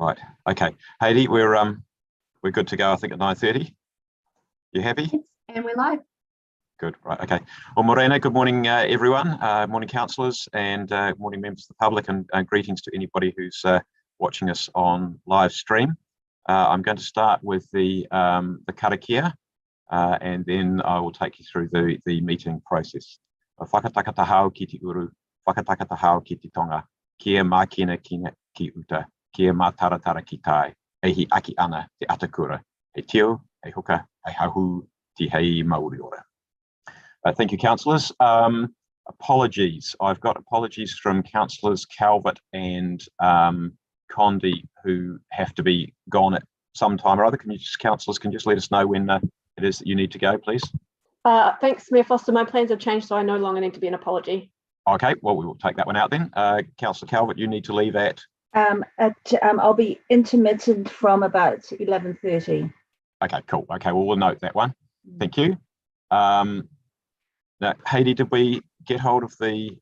Right. Okay. Heidi, we're good to go, I think, at 9:30. You happy? Yes, and we're live. Good. Right. Okay. Well, Morena, good morning, everyone. Morning, councillors, and morning, members of the public, and greetings to anybody who's watching us on live stream. I'm going to start with the karakia, and then I will take you through the meeting process. Whakatakata hao ki te uru, whakatakata hao ki te tonga, kia mākina kina ki uta, kia mātaratara ki tai, ehi aki ana te atakura, he tio, he huka, he hahu, te hei mauri ora. Thank you, councillors. Apologies. I've got apologies from councillors Calvert and Condi, who have to be gone at some time or other. Can you just, councillors, can you just let us know when it is that you need to go, please? Thanks, Mayor Foster. My plans have changed, so I no longer need to be an apology. Okay, well, we will take that one out then. Councillor Calvert, you need to leave at? I'll be intermittent from about 11:30. Okay, cool. Okay, well, we'll note that one. Thank you. Now, Heidi, did we get hold of the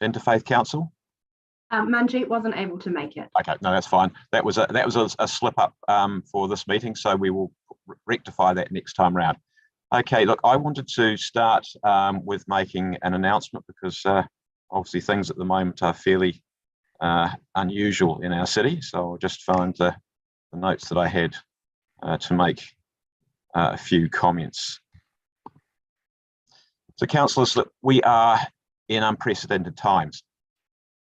Interfaith Council? Manjeet wasn't able to make it. Okay, no, that's fine. That was a slip up for this meeting, so we will rectify that next time round. Okay, look, I wanted to start with making an announcement because obviously things at the moment are fairly unusual in our city. So I'll just find the notes that I had to make a few comments. So councillors, look, we are in unprecedented times.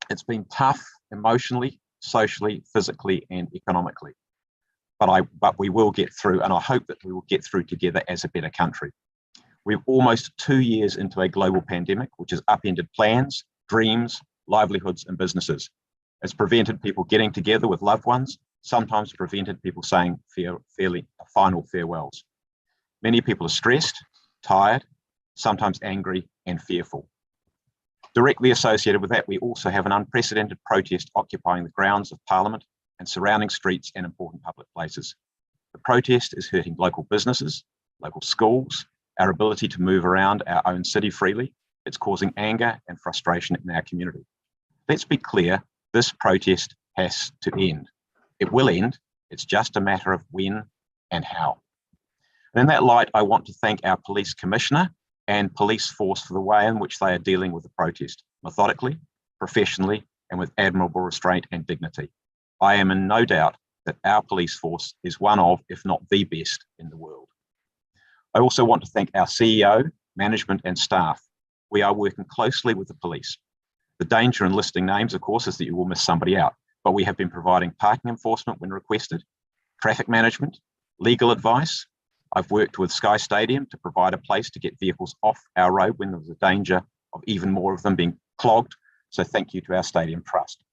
It's been tough emotionally, socially, physically, and economically. But we will get through, and I hope that we will get through together as a better country. We're almost 2 years into a global pandemic, which has upended plans, dreams, livelihoods, and businesses. It's prevented people getting together with loved ones, sometimes prevented people saying final farewells. Many people are stressed, tired, sometimes angry and fearful. Directly associated with that, we also have an unprecedented protest occupying the grounds of Parliament and surrounding streets and important public places. The protest is hurting local businesses, local schools, our ability to move around our own city freely. It's causing anger and frustration in our community. Let's be clear, this protest has to end. It will end, it's just a matter of when and how. And in that light, I want to thank our Police Commissioner and police force for the way in which they are dealing with the protest, methodically, professionally, and with admirable restraint and dignity. I am in no doubt that our police force is one of, if not the best in the world. I also want to thank our CEO, management, and staff. We are working closely with the police. The danger in listing names, of course, is that you will miss somebody out, but we have been providing parking enforcement when requested, traffic management, legal advice. I've worked with Sky Stadium to provide a place to get vehicles off our road when there was a danger of even more of them being clogged. So thank you to our Stadium Trust.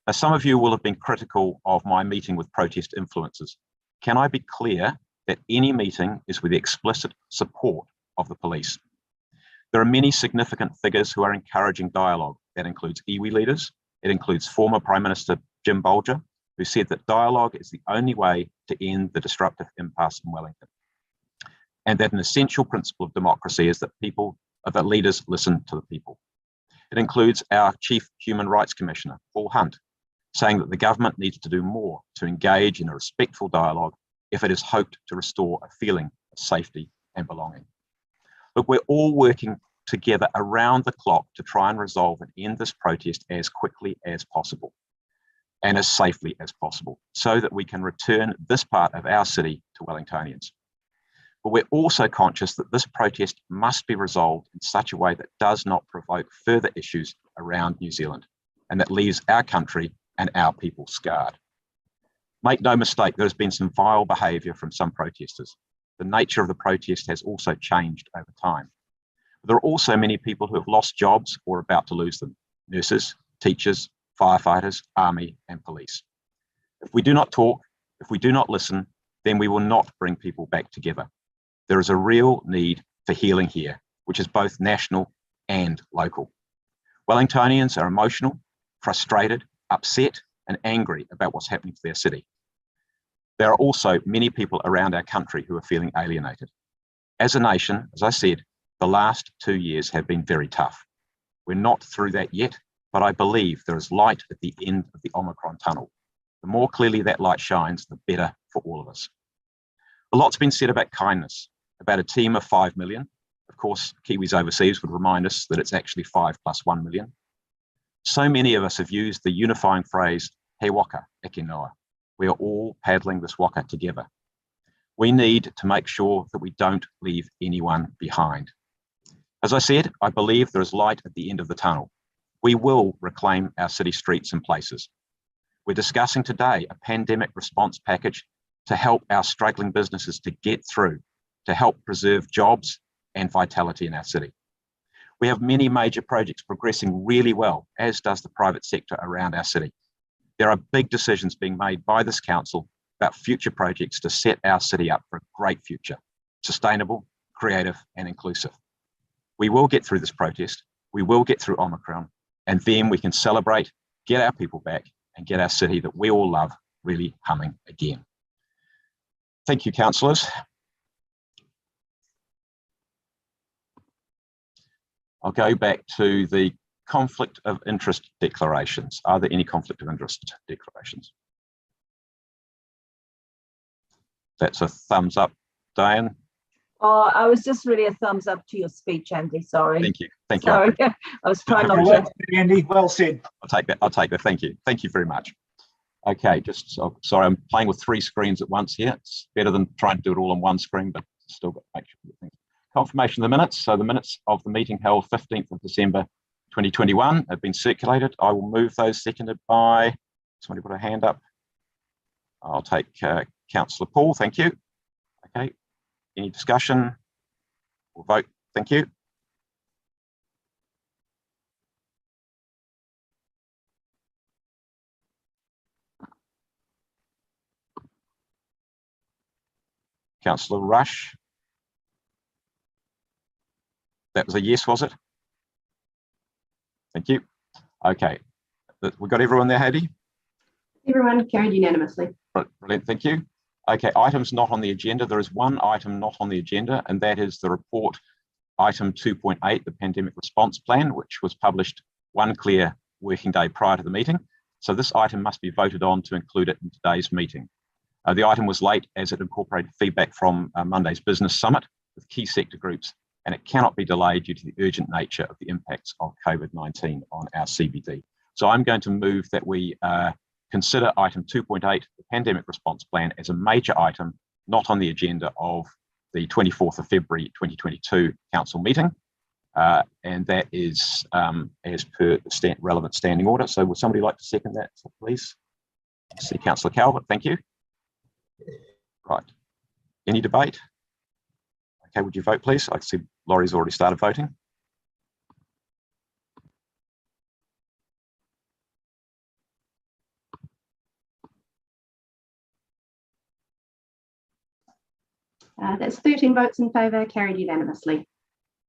Now, some of you will have been critical of my meeting with protest influencers. Can I be clear that any meeting is with the explicit support of the police? There are many significant figures who are encouraging dialogue. That includes iwi leaders. It includes former Prime Minister Jim Bolger, who said that dialogue is the only way to end the disruptive impasse in Wellington. And that an essential principle of democracy is that leaders listen to the people. It includes our Chief Human Rights Commissioner, Paul Hunt, saying that the government needs to do more to engage in a respectful dialogue if it is hoped to restore a feeling of safety and belonging. Look, we're all working together around the clock to try and resolve and end this protest as quickly as possible and as safely as possible, so that we can return this part of our city to Wellingtonians. But we're also conscious that this protest must be resolved in such a way that does not provoke further issues around New Zealand and that leaves our country and our people scarred. Make no mistake, there's been some vile behaviour from some protesters. The nature of the protest has also changed over time. But there are also many people who have lost jobs or are about to lose them: nurses, teachers, firefighters, army, and police. If we do not talk, if we do not listen, then we will not bring people back together. There is a real need for healing here, which is both national and local. Wellingtonians are emotional, frustrated, upset, and angry about what's happening to their city. There are also many people around our country who are feeling alienated. As a nation, as I said, the last 2 years have been very tough. We're not through that yet, but I believe there is light at the end of the Omicron tunnel. The more clearly that light shines, the better for all of us. A lot's been said about kindness, about a team of 5 million. Of course, Kiwis overseas would remind us that it's actually 5 plus 1 million. So many of us have used the unifying phrase, he waka, eke noa. We are all paddling this waka together. We need to make sure that we don't leave anyone behind. As I said, I believe there is light at the end of the tunnel. We will reclaim our city streets and places. We're discussing today a pandemic response package to help our struggling businesses to get through, to help preserve jobs and vitality in our city. We have many major projects progressing really well, as does the private sector around our city. There are big decisions being made by this council about future projects to set our city up for a great future, sustainable, creative, and inclusive. We will get through this protest, we will get through Omicron, and then we can celebrate, get our people back, and get our city that we all love really humming again. Thank you, councillors. I'll go back to the conflict of interest declarations. Are there any conflict of interest declarations? That's a thumbs up, Diane. Oh, I was just really a thumbs up to your speech, Andy. Sorry. Thank you. Thank you. Sorry, I was trying not Well to. said, Andy, well said. I'll take that. I'll take that. Thank you. Thank you very much. Okay, just sorry, I'm playing with 3 screens at once here. It's better than trying to do it all on one screen, but still got to make sure you think. Confirmation of the minutes. So the minutes of the meeting held 15th of December 2021 have been circulated. I will move those, seconded by, somebody put a hand up. I'll take Councillor Paul, thank you. Okay, any discussion? We'll vote, thank you. Councillor Rush. That was a yes, was it? Thank you. Okay, we got everyone there, Hedy? Everyone carried unanimously. Brilliant, thank you. Okay, items not on the agenda. There is one item not on the agenda, and that is the report, item 2.8, the pandemic response plan, which was published one clear working day prior to the meeting. So this item must be voted on to include it in today's meeting. The item was late as it incorporated feedback from Monday's business summit with key sector groups, and it cannot be delayed due to the urgent nature of the impacts of COVID-19 on our CBD. So I'm going to move that we consider item 2.8, the pandemic response plan, as a major item not on the agenda of the 24th of February 2022 council meeting, and that is as per the relevant standing order. So would somebody like to second that, please? I see Councillor Calvert, thank you. Right, any debate? Okay, would you vote, please? I see Laurie's already started voting. That's 13 votes in favour, carried unanimously.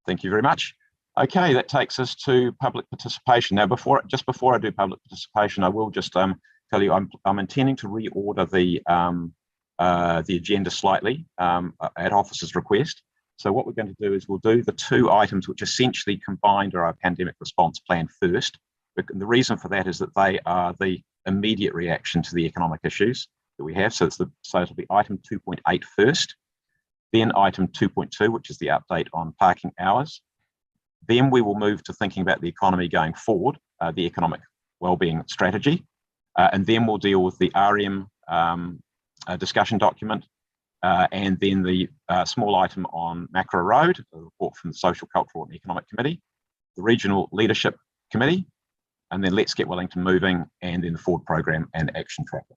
Thank you very much. Okay, that takes us to public participation. Now, just before I do public participation, I will just tell you I'm intending to reorder the agenda slightly at officer's request. So what we're going to do is we'll do the 2 items which essentially combined are our pandemic response plan first. The reason for that is that they are the immediate reaction to the economic issues that we have. So it'll be item 2.8 first, then item 2.2, which is the update on parking hours. Then we will move to thinking about the economy going forward, the economic wellbeing strategy, and then we'll deal with the RM discussion document, and then the small item on Macro Road, a report from the Social, Cultural and Economic Committee, the Regional Leadership Committee, and then Let's Get Wellington Moving, and then the Forward Program and Action Tracker.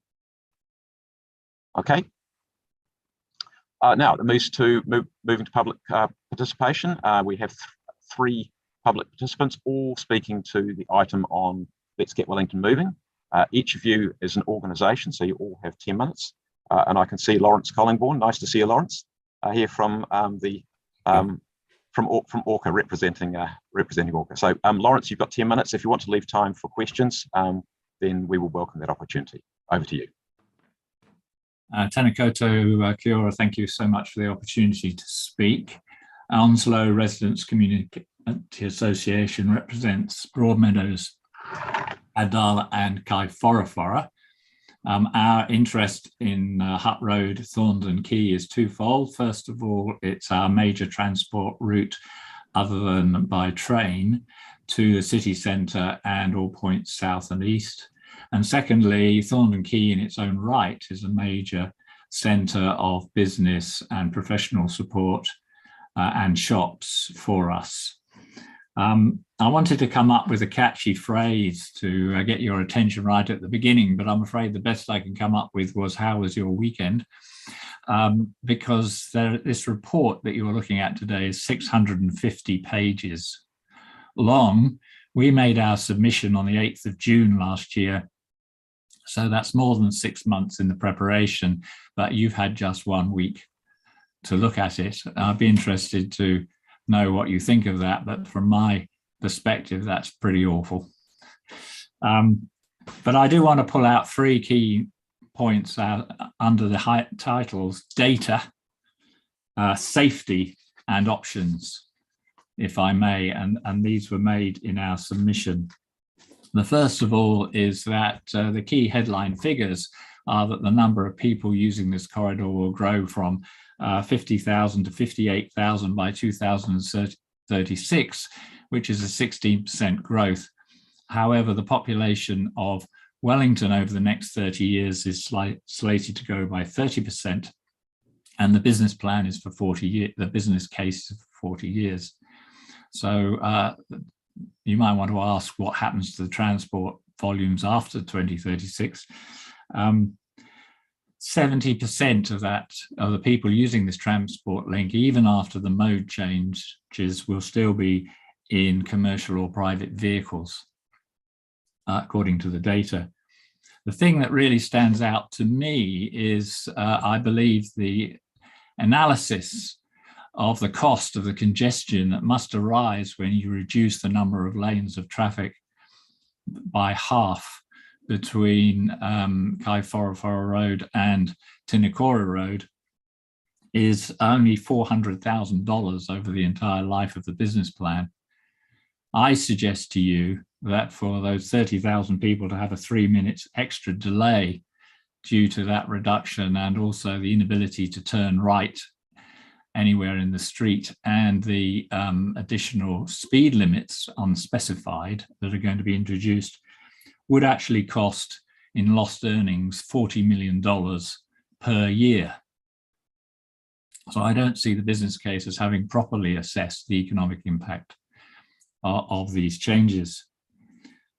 Okay. Now it moves to moving to public participation. We have 3 public participants, all speaking to the item on Let's Get Wellington Moving. Each of you is an organisation, so you all have 10 minutes. And I can see Lawrence Collingbourne. Nice to see you, Lawrence, here from Orca, representing Orca. So Lawrence, you've got 10 minutes. If you want to leave time for questions, then we will welcome that opportunity. Over to you. Tēnā koutou, kia ora, thank you so much for the opportunity to speak. Onslow Residents Community Association represents Broadmeadows Adala and Kaunihera. Our interest in Hutt Road, Thorndon Quay is twofold. First of all, it's our major transport route other than by train to the city centre and all points south and east. And secondly, Thorndon Quay in its own right is a major centre of business and professional support and shops for us. I wanted to come up with a catchy phrase to get your attention right at the beginning, but I'm afraid the best I can come up with was, how was your weekend? Because this report that you're looking at today is 650 pages long. We made our submission on the 8th of June last year, so that's more than 6 months in the preparation, but you've had just 1 week to look at it. I'd be interested to know what you think of that, but from my perspective, that's pretty awful. But I do want to pull out 3 key points under the titles: data, safety, and options, if I may, and these were made in our submission. The first of all is that the key headline figures are that the number of people using this corridor will grow from 50,000 to 58,000 by 2036, which is a 16% growth. However, the population of Wellington over the next 30 years is slated to grow by 30%, and the business plan is for 40 years. The business case is for 40 years. So you might want to ask what happens to the transport volumes after 2036. 70% of the people using this transport link, even after the mode changes, will still be in commercial or private vehicles, according to the data. The thing that really stands out to me is, I believe, the analysis of the cost of the congestion that must arise when you reduce the number of lanes of traffic by half between Kaunihera Road and Tinakora Road is only $400,000 over the entire life of the business plan. I suggest to you that for those 30,000 people to have a 3 minutes extra delay due to that reduction, and also the inability to turn right anywhere in the street, and the additional speed limits unspecified that are going to be introduced, would actually cost, in lost earnings, $40 million per year. So I don't see the business case as having properly assessed the economic impact of these changes.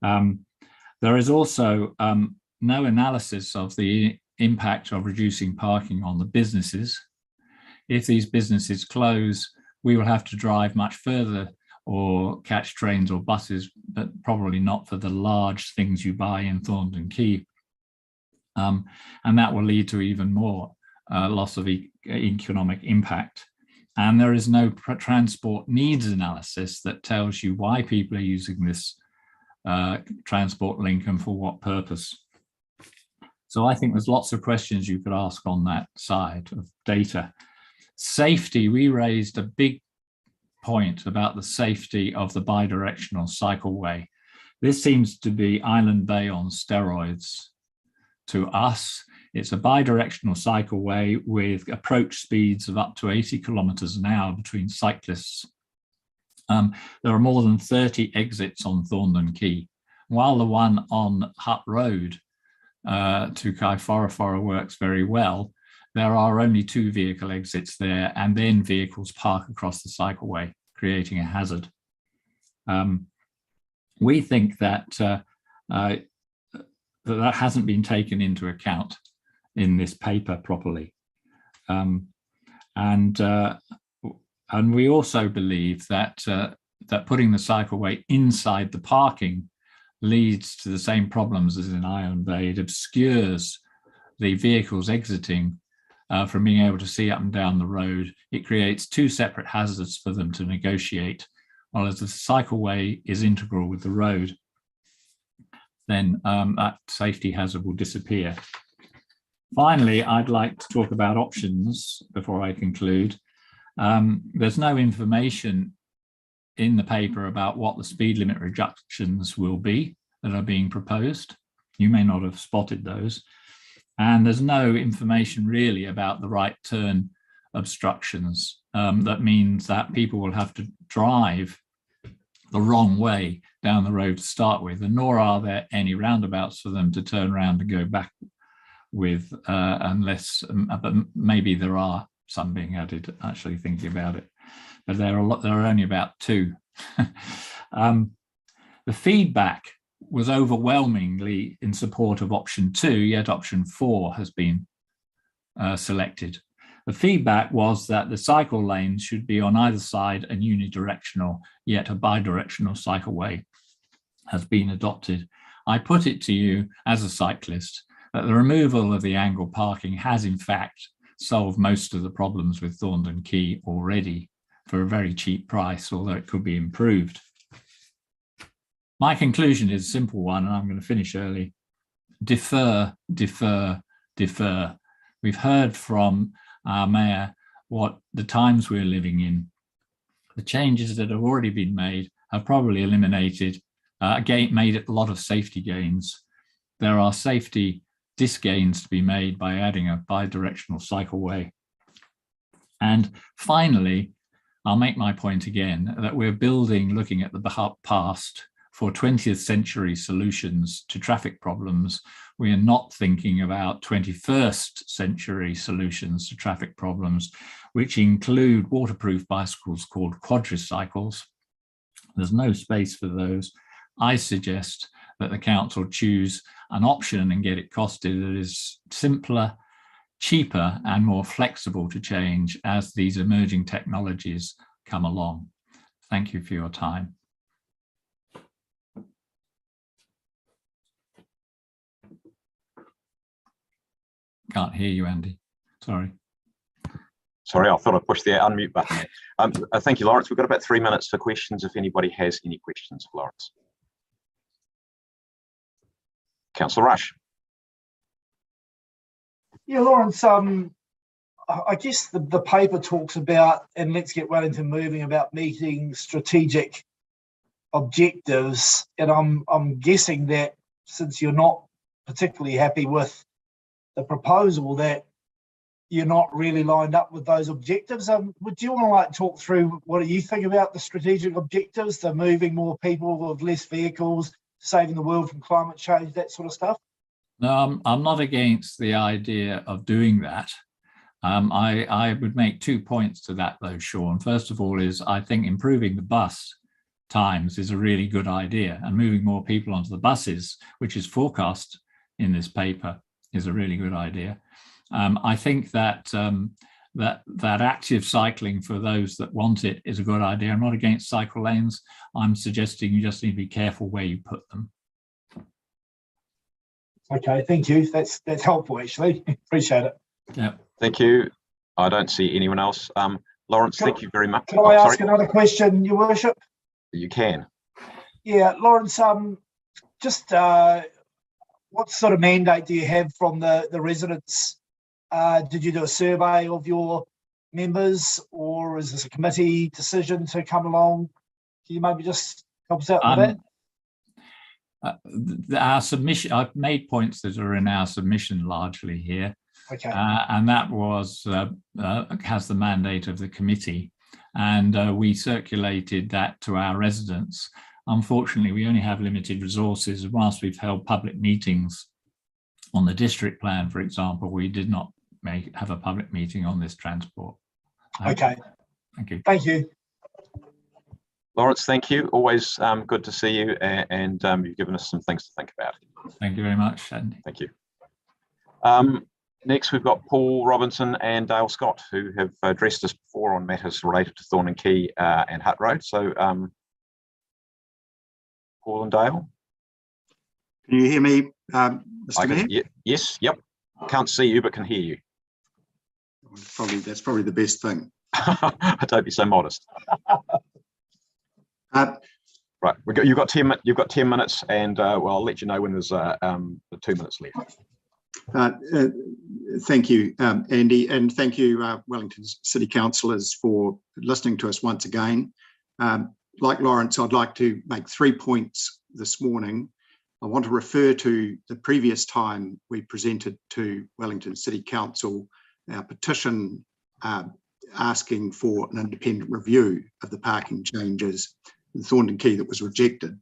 There is also no analysis of the impact of reducing parking on the businesses. If these businesses close, we will have to drive much further or catch trains or buses, but probably not for the large things you buy in Thorndon Quay. And that will lead to even more loss of economic impact. And there is no transport needs analysis that tells you why people are using this transport link and for what purpose. So I think there's lots of questions you could ask on that side of data. Safety, we raised a big point about the safety of the bidirectional cycleway. This seems to be Island Bay on steroids to us. It's a bidirectional cycleway with approach speeds of up to 80 kilometers an hour between cyclists. There are more than 30 exits on Thorndon Quay, while the one on Hutt Road to Kaunihera works very well. There are only 2 vehicle exits there, and then vehicles park across the cycleway, creating a hazard. We think that that hasn't been taken into account in this paper properly. And we also believe that that putting the cycleway inside the parking leads to the same problems as in Island Bay. It obscures the vehicles exiting from being able to see up and down the road. It creates 2 separate hazards for them to negotiate. While as the cycleway is integral with the road, then that safety hazard will disappear. Finally, I'd like to talk about options before I conclude. There's no information in the paper about what the speed limit reductions will be. that are being proposed. You may not have spotted those. And there's no information really about the right turn obstructions. That means that people will have to drive the wrong way down the road to start with, and nor are there any roundabouts for them to turn around and go back with, unless, but maybe there are some being added, actually thinking about it. But there are only about 2. The feedback was overwhelmingly in support of option 2, yet option 4 has been selected. The feedback was that the cycle lanes should be on either side and unidirectional, yet a bidirectional cycleway has been adopted. I put it to you as a cyclist that the removal of the angle parking has in fact solved most of the problems with Thorndon Quay already for a very cheap price, although it could be improved. My conclusion is a simple one, and I'm going to finish early. Defer, defer, defer. We've heard from our mayor what the times we're living in. The changes that have already been made have probably eliminated, made a lot of safety gains. There are safety disgains to be made by adding a bidirectional cycleway. And finally, I'll make my point again that we're building, looking at the past, for 20th century solutions to traffic problems. We are not thinking about 21st century solutions to traffic problems, which include waterproof bicycles called quadricycles. There's no space for those. I suggest that the council choose an option and get it costed that is simpler, cheaper, and more flexible to change as these emerging technologies come along. Thank you for your time. Can't hear you, Andy. Sorry. Sorry, I thought I pushed the unmute button there. Thank you, Lawrence. We've got about 3 minutes for questions if anybody has any questions of Lawrence. Councillor Rush. Yeah, Lawrence, I guess the paper talks about, and Let's Get Wellington Moving, about meeting strategic objectives. And I'm guessing that since you're not particularly happy with the proposal, that you're not really lined up with those objectives. Would you want to talk through what do you think about the strategic objectives, the moving more people with less vehicles, saving the world from climate change, that sort of stuff? No, I'm not against the idea of doing that. I would make 2 points to that though, Sean. First of all is I think improving the bus times is a really good idea, and moving more people onto the buses, which is forecast in this paper, is a really good idea. I think that that active cycling for those that want it is a good idea. I'm not against cycle lanes. I'm suggesting you just need to be careful where you put them. Okay, thank you. That's helpful, actually. Appreciate it. Yeah. Thank you. I don't see anyone else. Lawrence, thank you very much. Can I ask another question, Your Worship? You can. Yeah, Lawrence, just what sort of mandate do you have from the residents? Did you do a survey of your members, or is this a committee decision to come along? Can you maybe just help us out with that? Our submission, I've made points that are in our submission largely here. Okay. And that was has the mandate of the committee, and we circulated that to our residents. Unfortunately, we only have limited resources. Whilst we've held public meetings on the district plan, for example, we did not have a public meeting on this transport. Okay. Thank you. Thank you. Lawrence, thank you. Always good to see you, and you've given us some things to think about. Thank you very much, Andy. Thank you. Next, we've got Paul Robinson and Dale Scott, who have addressed us before on matters related to Thorndon Quay and Hutt Road. So, Paul and Dale. Can you hear me, Mr. Mayor? Yes, yep. Can't see you, but can hear you. That's probably the best thing. Don't be so modest. Right, you've got 10 minutes, and well, I'll let you know when there's 2 minutes left. Thank you, Andy, and thank you, Wellington City Councillors, for listening to us once again. Like Lawrence, I'd like to make 3 points this morning. I want to refer to the previous time we presented to Wellington City Council our petition asking for an independent review of the parking changes in Thornton Quay that was rejected.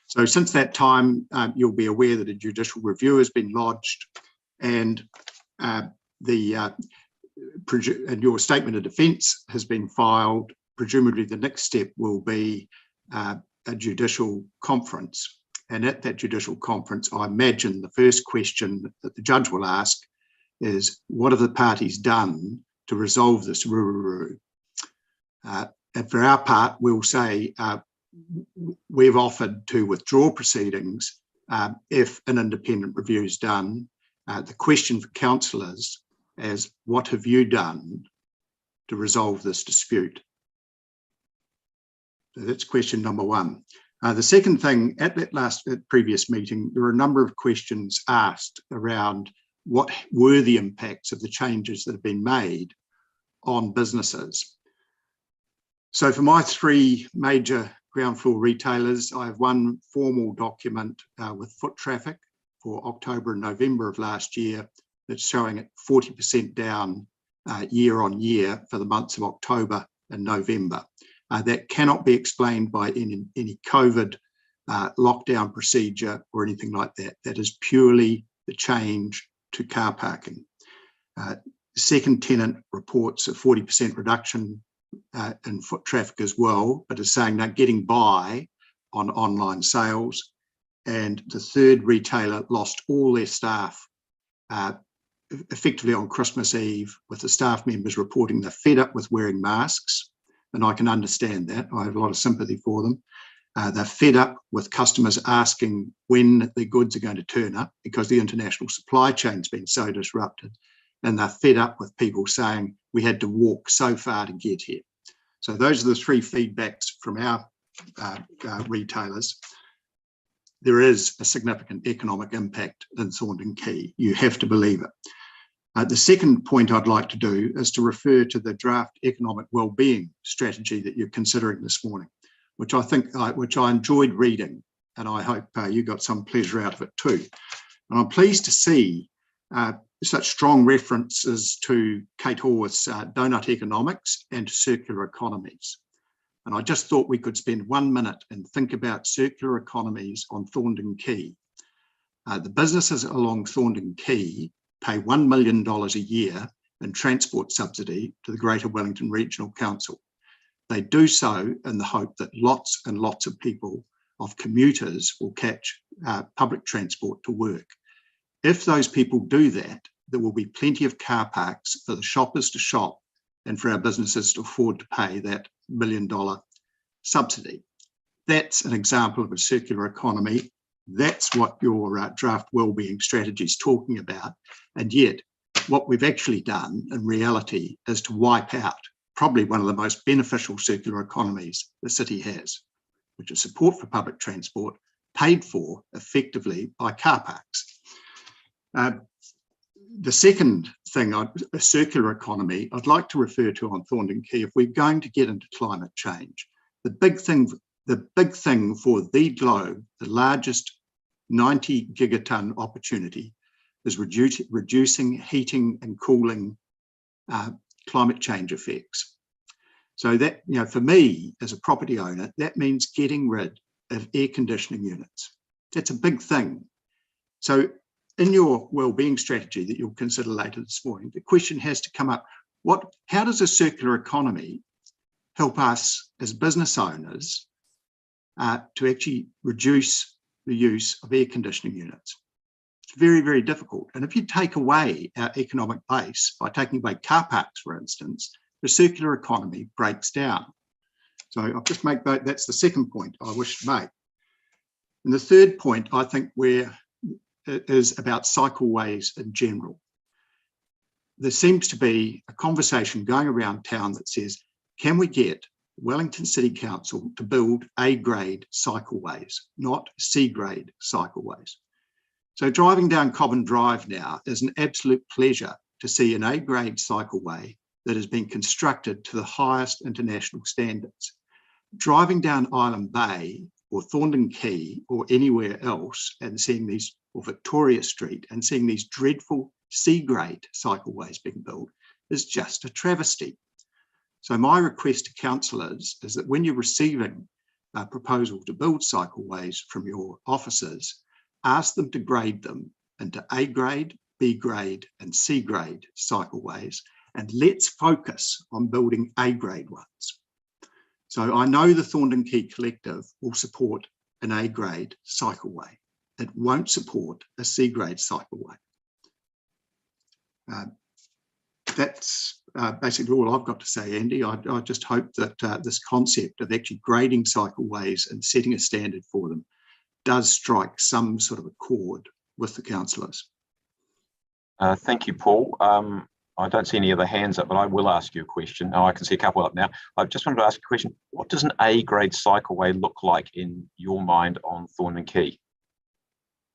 So since that time, you'll be aware that a judicial review has been lodged, and your statement of defence has been filed. Presumably the next step will be a judicial conference. And at that judicial conference, I imagine the first question that the judge will ask is, what have the parties done to resolve this roo-roo-roo? And for our part, we'll say we've offered to withdraw proceedings if an independent review is done. The question for councillors is, what have you done to resolve this dispute? So that's question number one. The second thing, at that previous meeting, there were a number of questions asked around what were the impacts of the changes that have been made on businesses. So for my three major ground floor retailers, I have one formal document with foot traffic for October and November of last year that's showing it 40% down year on year for the months of October and November. That cannot be explained by any COVID lockdown procedure or anything like that. That is purely the change to car parking. Second tenant reports a 40% reduction in foot traffic as well, but is saying they're getting by on online sales. And the third retailer lost all their staff effectively on Christmas Eve, with the staff members reporting they're fed up with wearing masks. And I can understand that. I have a lot of sympathy for them. They're fed up with customers asking when the goods are going to turn up because the international supply chain's been so disrupted. And they're fed up with people saying we had to walk so far to get here. So those are the three feedbacks from our retailers. There is a significant economic impact in Thornton Quay. You have to believe it. The second point I'd like to do is to refer to the draft economic wellbeing strategy that you're considering this morning, which I enjoyed reading, and I hope you got some pleasure out of it too. And I'm pleased to see such strong references to Kate Horwath's donut economics and circular economies. And I just thought we could spend 1 minute and think about circular economies on Thornton Quay. The businesses along Thornton Quay pay $1 million a year in transport subsidy to the Greater Wellington Regional Council. They do so in the hope that lots and lots of people, of commuters, will catch public transport to work. If those people do that, there will be plenty of car parks for the shoppers to shop and for our businesses to afford to pay that $1 million subsidy. That's an example of a circular economy. That's what your draft wellbeing strategy is talking about. And yet, what we've actually done in reality is to wipe out probably one of the most beneficial circular economies the city has, which is support for public transport paid for effectively by car parks. The second thing, a circular economy, I'd like to refer to on Thornton Quay, if we're going to get into climate change, the big thing for the globe, the largest 90 gigaton opportunity, is reducing heating and cooling climate change effects. So that, for me as a property owner, that means getting rid of air conditioning units. That's a big thing. So in your wellbeing strategy that you'll consider later this morning, the question has to come up, how does a circular economy help us as business owners to actually reduce the use of air conditioning units? It's very, very difficult. And if you take away our economic base by taking away car parks, for instance, the circular economy breaks down. So I'll just make that's the second point I wish to make. And the third point, I think, is about cycleways in general. There seems to be a conversation going around town that says, can we get Wellington City Council to build A-grade cycleways, not C-grade cycleways? So driving down Cobham Drive now is an absolute pleasure to see an A-grade cycleway that has been constructed to the highest international standards. Driving down Island Bay or Thorndon Quay or anywhere else and seeing these, or Victoria Street, and seeing these dreadful C-grade cycleways being built is just a travesty. So my request to councillors is that when you're receiving a proposal to build cycleways from your officers, ask them to grade them into A grade, B grade and C grade cycleways, and let's focus on building A grade ones. So I know the Thorndon Quay Collective will support an A grade cycleway. It won't support a C grade cycleway. That's basically all I've got to say, Andy. I just hope that this concept of actually grading cycleways and setting a standard for them does strike some sort of a chord with the councillors. Thank you, Paul. I don't see any other hands up, but I will ask you a question. Oh, I can see a couple up now. I just wanted to ask a question. What does an A-grade cycleway look like in your mind on Thorndon Quay?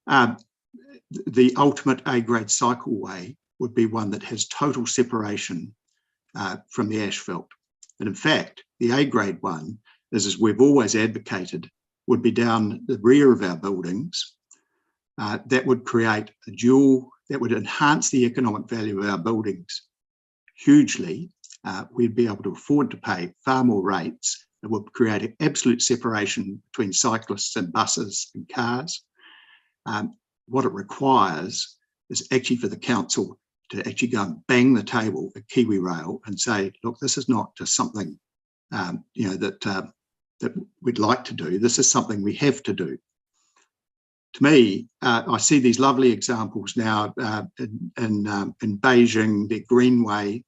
The ultimate A-grade cycleway would be one that has total separation from the asphalt. And in fact, the A-grade one, as we've always advocated, would be down the rear of our buildings. That would create a dual, that would enhance the economic value of our buildings hugely. We'd be able to afford to pay far more rates. It would create an absolute separation between cyclists and buses and cars. What it requires is actually for the council to actually go and bang the table at Kiwi Rail and say, look, this is not just something that we'd like to do. This is something we have to do. To me, I see these lovely examples now in Beijing, their greenway,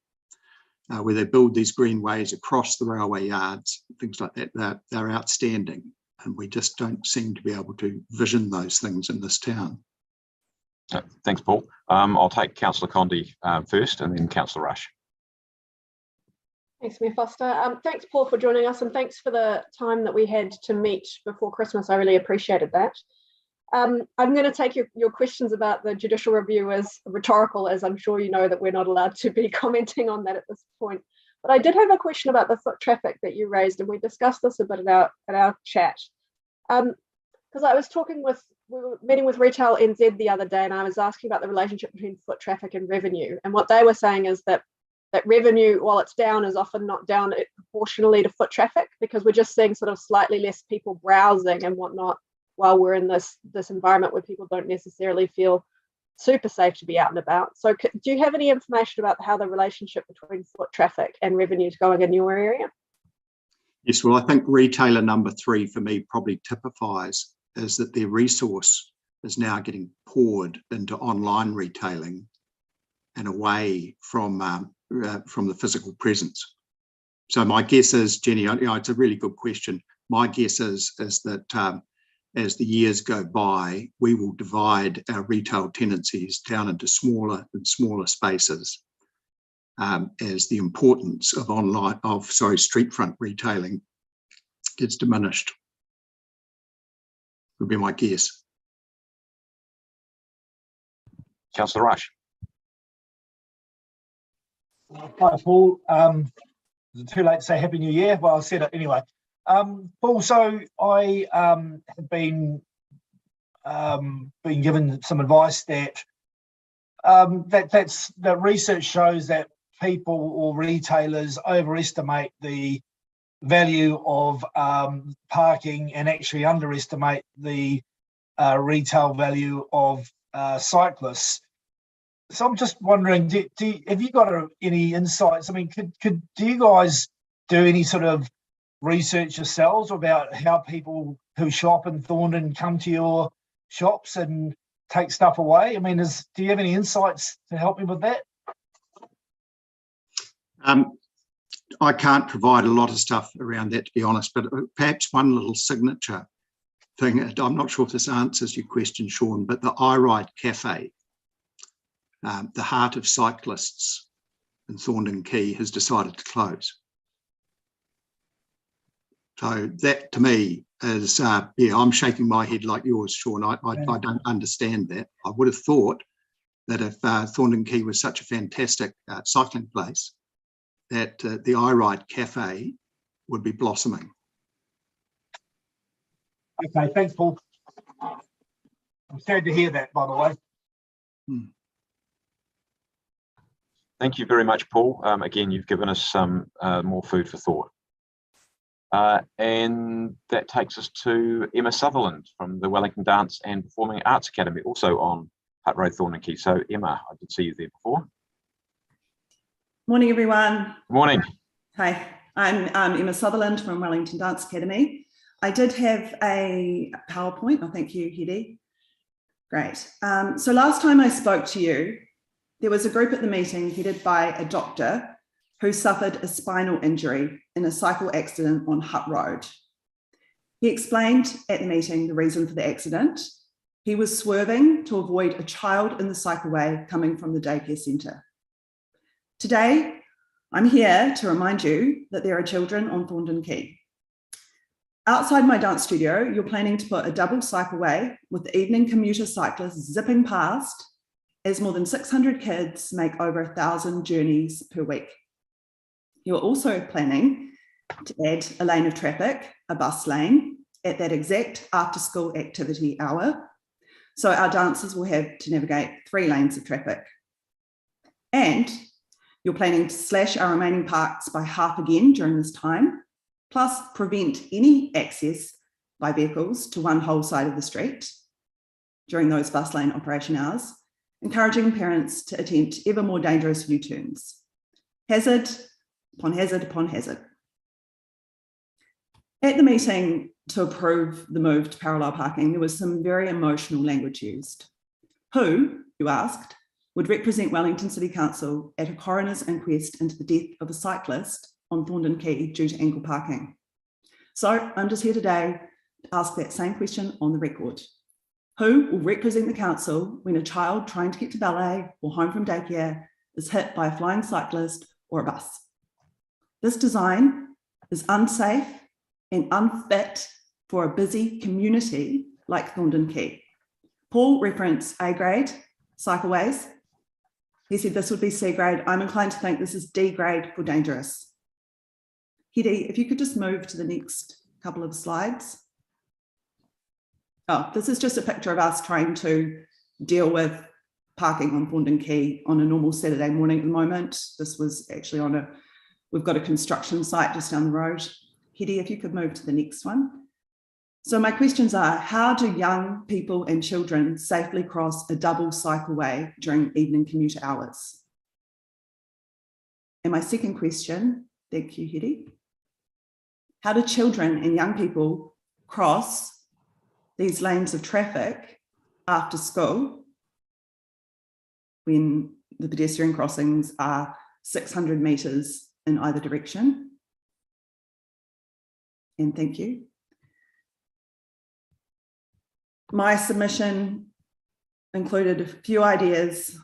where they build these greenways across the railway yards, things like that. They're outstanding, and we just don't seem to be able to vision those things in this town. Thanks, Paul. I'll take Councillor Condi first, and then Councillor Rush. Thanks, Mayor Foster. Thanks, Paul, for joining us, and thanks for the time that we had to meet before Christmas. I really appreciated that. I'm going to take your questions about the judicial review as rhetorical, as I'm sure you know that we're not allowed to be commenting on that at this point. But I did have a question about the foot traffic that you raised, and we discussed this a bit at our chat. Because I was we were meeting with Retail NZ the other day, and I was asking about the relationship between foot traffic and revenue. And what they were saying is that revenue, while it's down, is often not down proportionally to foot traffic, because we're just seeing sort of slightly less people browsing and whatnot while we're in this environment where people don't necessarily feel super safe to be out and about. So do you have any information about how the relationship between foot traffic and revenue is going in your area? Yes, well, I think retailer number 3 for me probably typifies is that their resource is now getting poured into online retailing and away from the physical presence. So my guess is, Jenny, it's a really good question. My guess is that as the years go by, we will divide our retail tenancies down into smaller and smaller spaces as the importance of street front retailing gets diminished. Would be my guess. Councillor Rush. Hi, Paul. Is it too late to say Happy New Year? Well, I said it anyway. Paul, so I have been given some advice that that research shows that people or retailers overestimate the value of parking and actually underestimate the retail value of cyclists. So I'm just wondering, have you got any insights? I mean, do you guys do any sort of research yourselves about how people who shop in Thorndon come to your shops and take stuff away? I mean, do you have any insights to help me with that? I can't provide a lot of stuff around that, to be honest, but perhaps one little signature thing. I'm not sure if this answers your question, Sean, but the iRide Cafe, the heart of cyclists in Thorndon Quay, has decided to close. So that to me is, I'm shaking my head like yours, Sean. I don't understand that. I would have thought that if Thorndon Quay was such a fantastic cycling place, that the iRide Cafe would be blossoming. Okay, thanks, Paul. I'm sad to hear that, by the way. Thank you very much, Paul. Again, you've given us some more food for thought. And that takes us to Emma Sutherland from the Wellington Dance and Performing Arts Academy, also on Hutt Road, Pōneke. So Emma, I did see you there before. Morning, everyone. Good morning. Hi, I'm Emma Sutherland from Wellington Dance Academy. I did have a PowerPoint. Oh, thank you, Hedy. Great. So last time I spoke to you, there was a group at the meeting headed by a doctor who suffered a spinal injury in a cycle accident on Hutt Road. He explained at the meeting the reason for the accident. He was swerving to avoid a child in the cycleway coming from the daycare centre. Today, I'm here to remind you that there are children on Thorndon Quay. Outside my dance studio, you're planning to put a double cycleway with the evening commuter cyclists zipping past as more than 600 kids make over 1,000 journeys per week. You're also planning to add a lane of traffic, a bus lane, at that exact after-school activity hour. So our dancers will have to navigate 3 lanes of traffic. And you're planning to slash our remaining parks by half again during this time, plus prevent any access by vehicles to one whole side of the street during those bus lane operation hours, encouraging parents to attempt ever more dangerous U-turns. Hazard upon hazard upon hazard. At the meeting to approve the move to parallel parking, there was some very emotional language used. Who, you asked, would represent Wellington City Council at a coroner's inquest into the death of a cyclist on Thorndon Quay due to ankle parking? So I'm just here today to ask that same question on the record. Who will represent the council when a child trying to get to ballet or home from daycare is hit by a flying cyclist or a bus? This design is unsafe and unfit for a busy community like Thorndon Quay. Paul referenced A-grade cycleways. He said this would be C-grade. I'm inclined to think this is D-grade for dangerous. Hedy, if you could just move to the next couple of slides. Oh, this is just a picture of us trying to deal with parking on Thorndon Quay on a normal Saturday morning at the moment. This was actually we've got a construction site just down the road. Hedy, if you could move to the next one. So my questions are, how do young people and children safely cross a double cycleway during evening commuter hours? And my second question, thank you, Hedy. How do children and young people cross these lanes of traffic after school when the pedestrian crossings are 600 metres in either direction? And thank you. My submission included a few ideas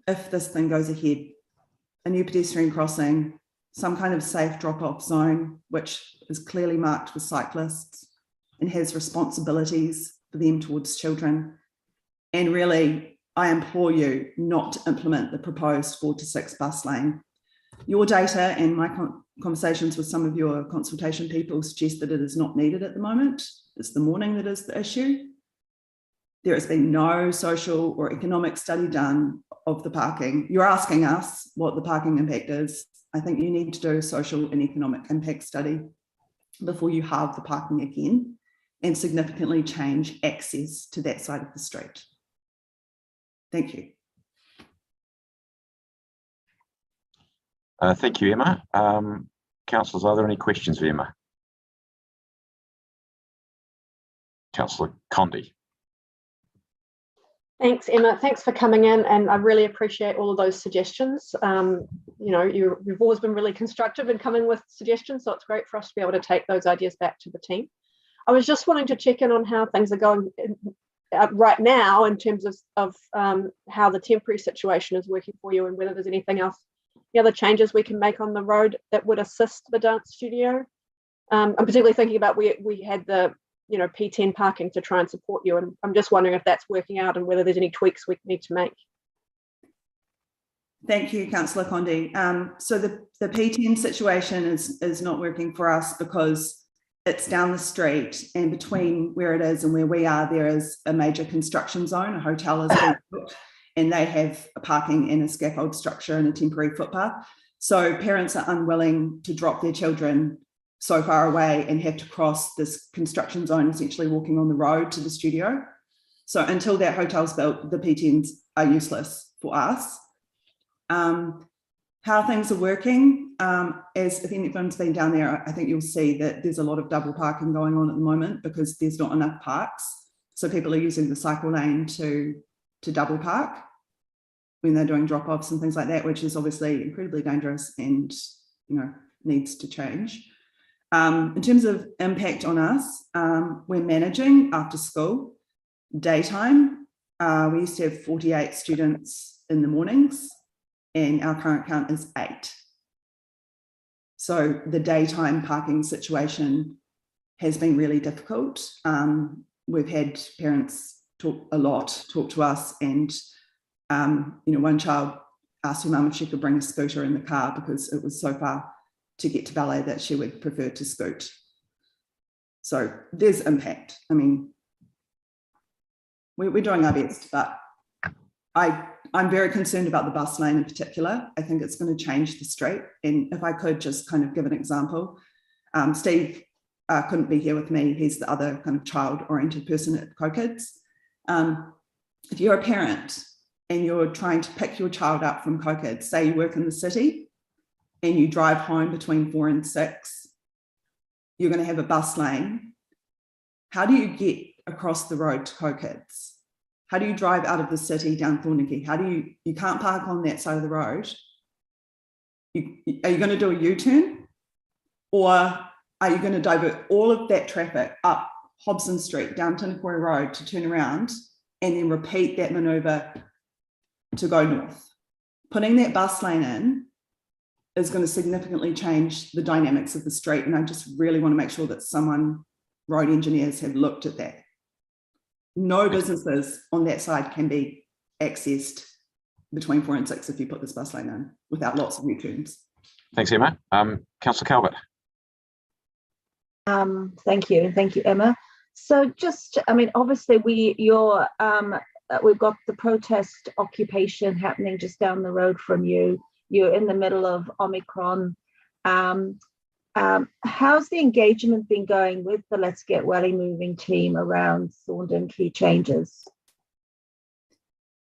if this thing goes ahead. A new pedestrian crossing, some kind of safe drop-off zone, which is clearly marked for cyclists and has responsibilities for them towards children. And really, I implore you not to implement the proposed 4 to 6 bus lane. Your data and my conversations with some of your consultation people suggest that it is not needed at the moment. It's the morning that is the issue. There has been no social or economic study done of the parking. You're asking us what the parking impact is. I think you need to do a social and economic impact study before you halve the parking again and significantly change access to that side of the street. Thank you. Thank you, Emma. Councillors, are there any questions for Emma? Councillor Condi. Thanks, Emma. Thanks for coming in, and I really appreciate all of those suggestions. You know, you've always been really constructive in coming with suggestions, so it's great for us to be able to take those ideas back to the team. I was just wanting to check in on how things are going right now in terms of how the temporary situation is working for you and whether there's anything else, any other changes we can make on the road that would assist the dance studio. I'm particularly thinking about we had the P10 parking to try and support you, and I'm just wondering if that's working out and whether there's any tweaks we need to make. Thank you, Councillor Condi. So the P10 situation is not working for us because it's down the street, and between where it is and where we are, there is a major construction zone. A hotel is being built, and they have a parking and a scaffold structure and a temporary footpath. So parents are unwilling to drop their children so far away and have to cross this construction zone, essentially walking on the road to the studio. So until that hotel's built, the PTNs are useless for us. How things are working, as if anyone's been down there, I think you'll see that there's a lot of double parking going on at the moment because there's not enough parks. So people are using the cycle lane to double park when they're doing drop-offs and things like that, which is obviously incredibly dangerous and, you know, needs to change. In terms of impact on us, we're managing after school, daytime. We used to have 48 students in the mornings, and our current count is 8. So the daytime parking situation has been really difficult. We've had parents talk to us, and you know, one child asked her mum if she could bring a scooter in the car because it was so far to get to ballet that she would prefer to scoot. So there's impact. I mean, we're doing our best, but I'm very concerned about the bus lane in particular. I think it's going to change the street. And if I could just kind of give an example, Steve couldn't be here with me. He's the other kind of child-oriented person at CoKids. If you're a parent and you're trying to pick your child up from CoKids, say you work in the city and you drive home between 4 and 6, you're going to have a bus lane. How do you get across the road to CoKids? How do you drive out of the city down Pōneke? You can't park on that side of the road. Are you going to do a U-turn? Or are you going to divert all of that traffic up Hobson Street, down Tinakori Road to turn around and then repeat that maneuver to go north? Putting that bus lane in is going to significantly change the dynamics of the street. And I just really want to make sure that road engineers have looked at that. No businesses on that side can be accessed between 4 and 6 if you put this bus lane in without lots of U-turns. Thanks, Emma. Councillor Calvert. Thank you, Emma. So just, I mean, obviously we've got the protest occupation happening just down the road from you. You're in the middle of Omicron. How's the engagement been going with the Let's Get Welly Moving team around Thorndon key changes?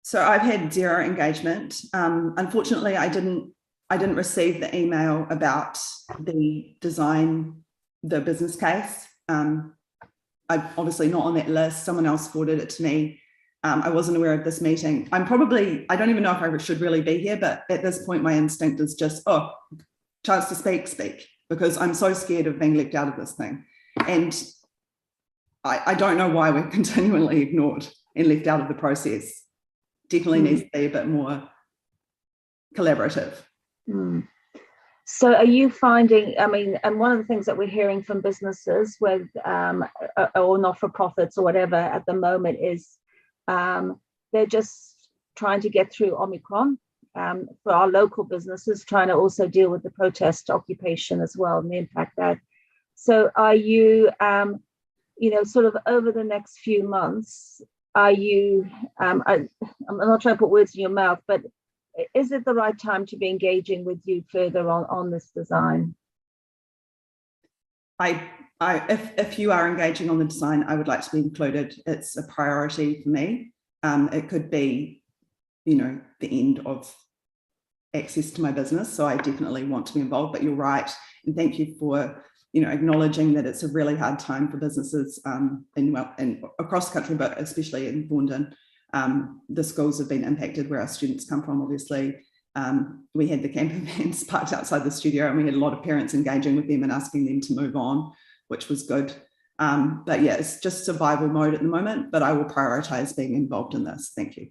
So I've had 0 engagement. Unfortunately, I didn't receive the email about the business case. I'm obviously not on that list. Someone else forwarded it to me. I wasn't aware of this meeting. I don't even know if I should really be here, but at this point, my instinct is just, chance to speak, because I'm so scared of being left out of this thing. And I don't know why we're continually ignored and left out of the process. Definitely needs to be a bit more collaborative. So are you finding, I mean, and one of the things that we're hearing from businesses with or not-for-profits or whatever at the moment is they're just trying to get through Omicron. For our local businesses, trying to also deal with the protest occupation as well and the impact that. So are you, sort of over the next few months, are you, I'm not trying to put words in your mouth, but is it the right time to be engaging with you further on this design? If you are engaging on the design, I would like to be included. It's a priority for me. It could be, the end of access to my business. So I definitely want to be involved, but you're right. And thank you for, acknowledging that it's a really hard time for businesses and across the country, but especially in Thorndon. The schools have been impacted where our students come from, obviously. We had the camper vans parked outside the studio and we had a lot of parents engaging with them and asking them to move on, which was good. But yeah, it's just survival mode at the moment, but I will prioritise being involved in this. Thank you.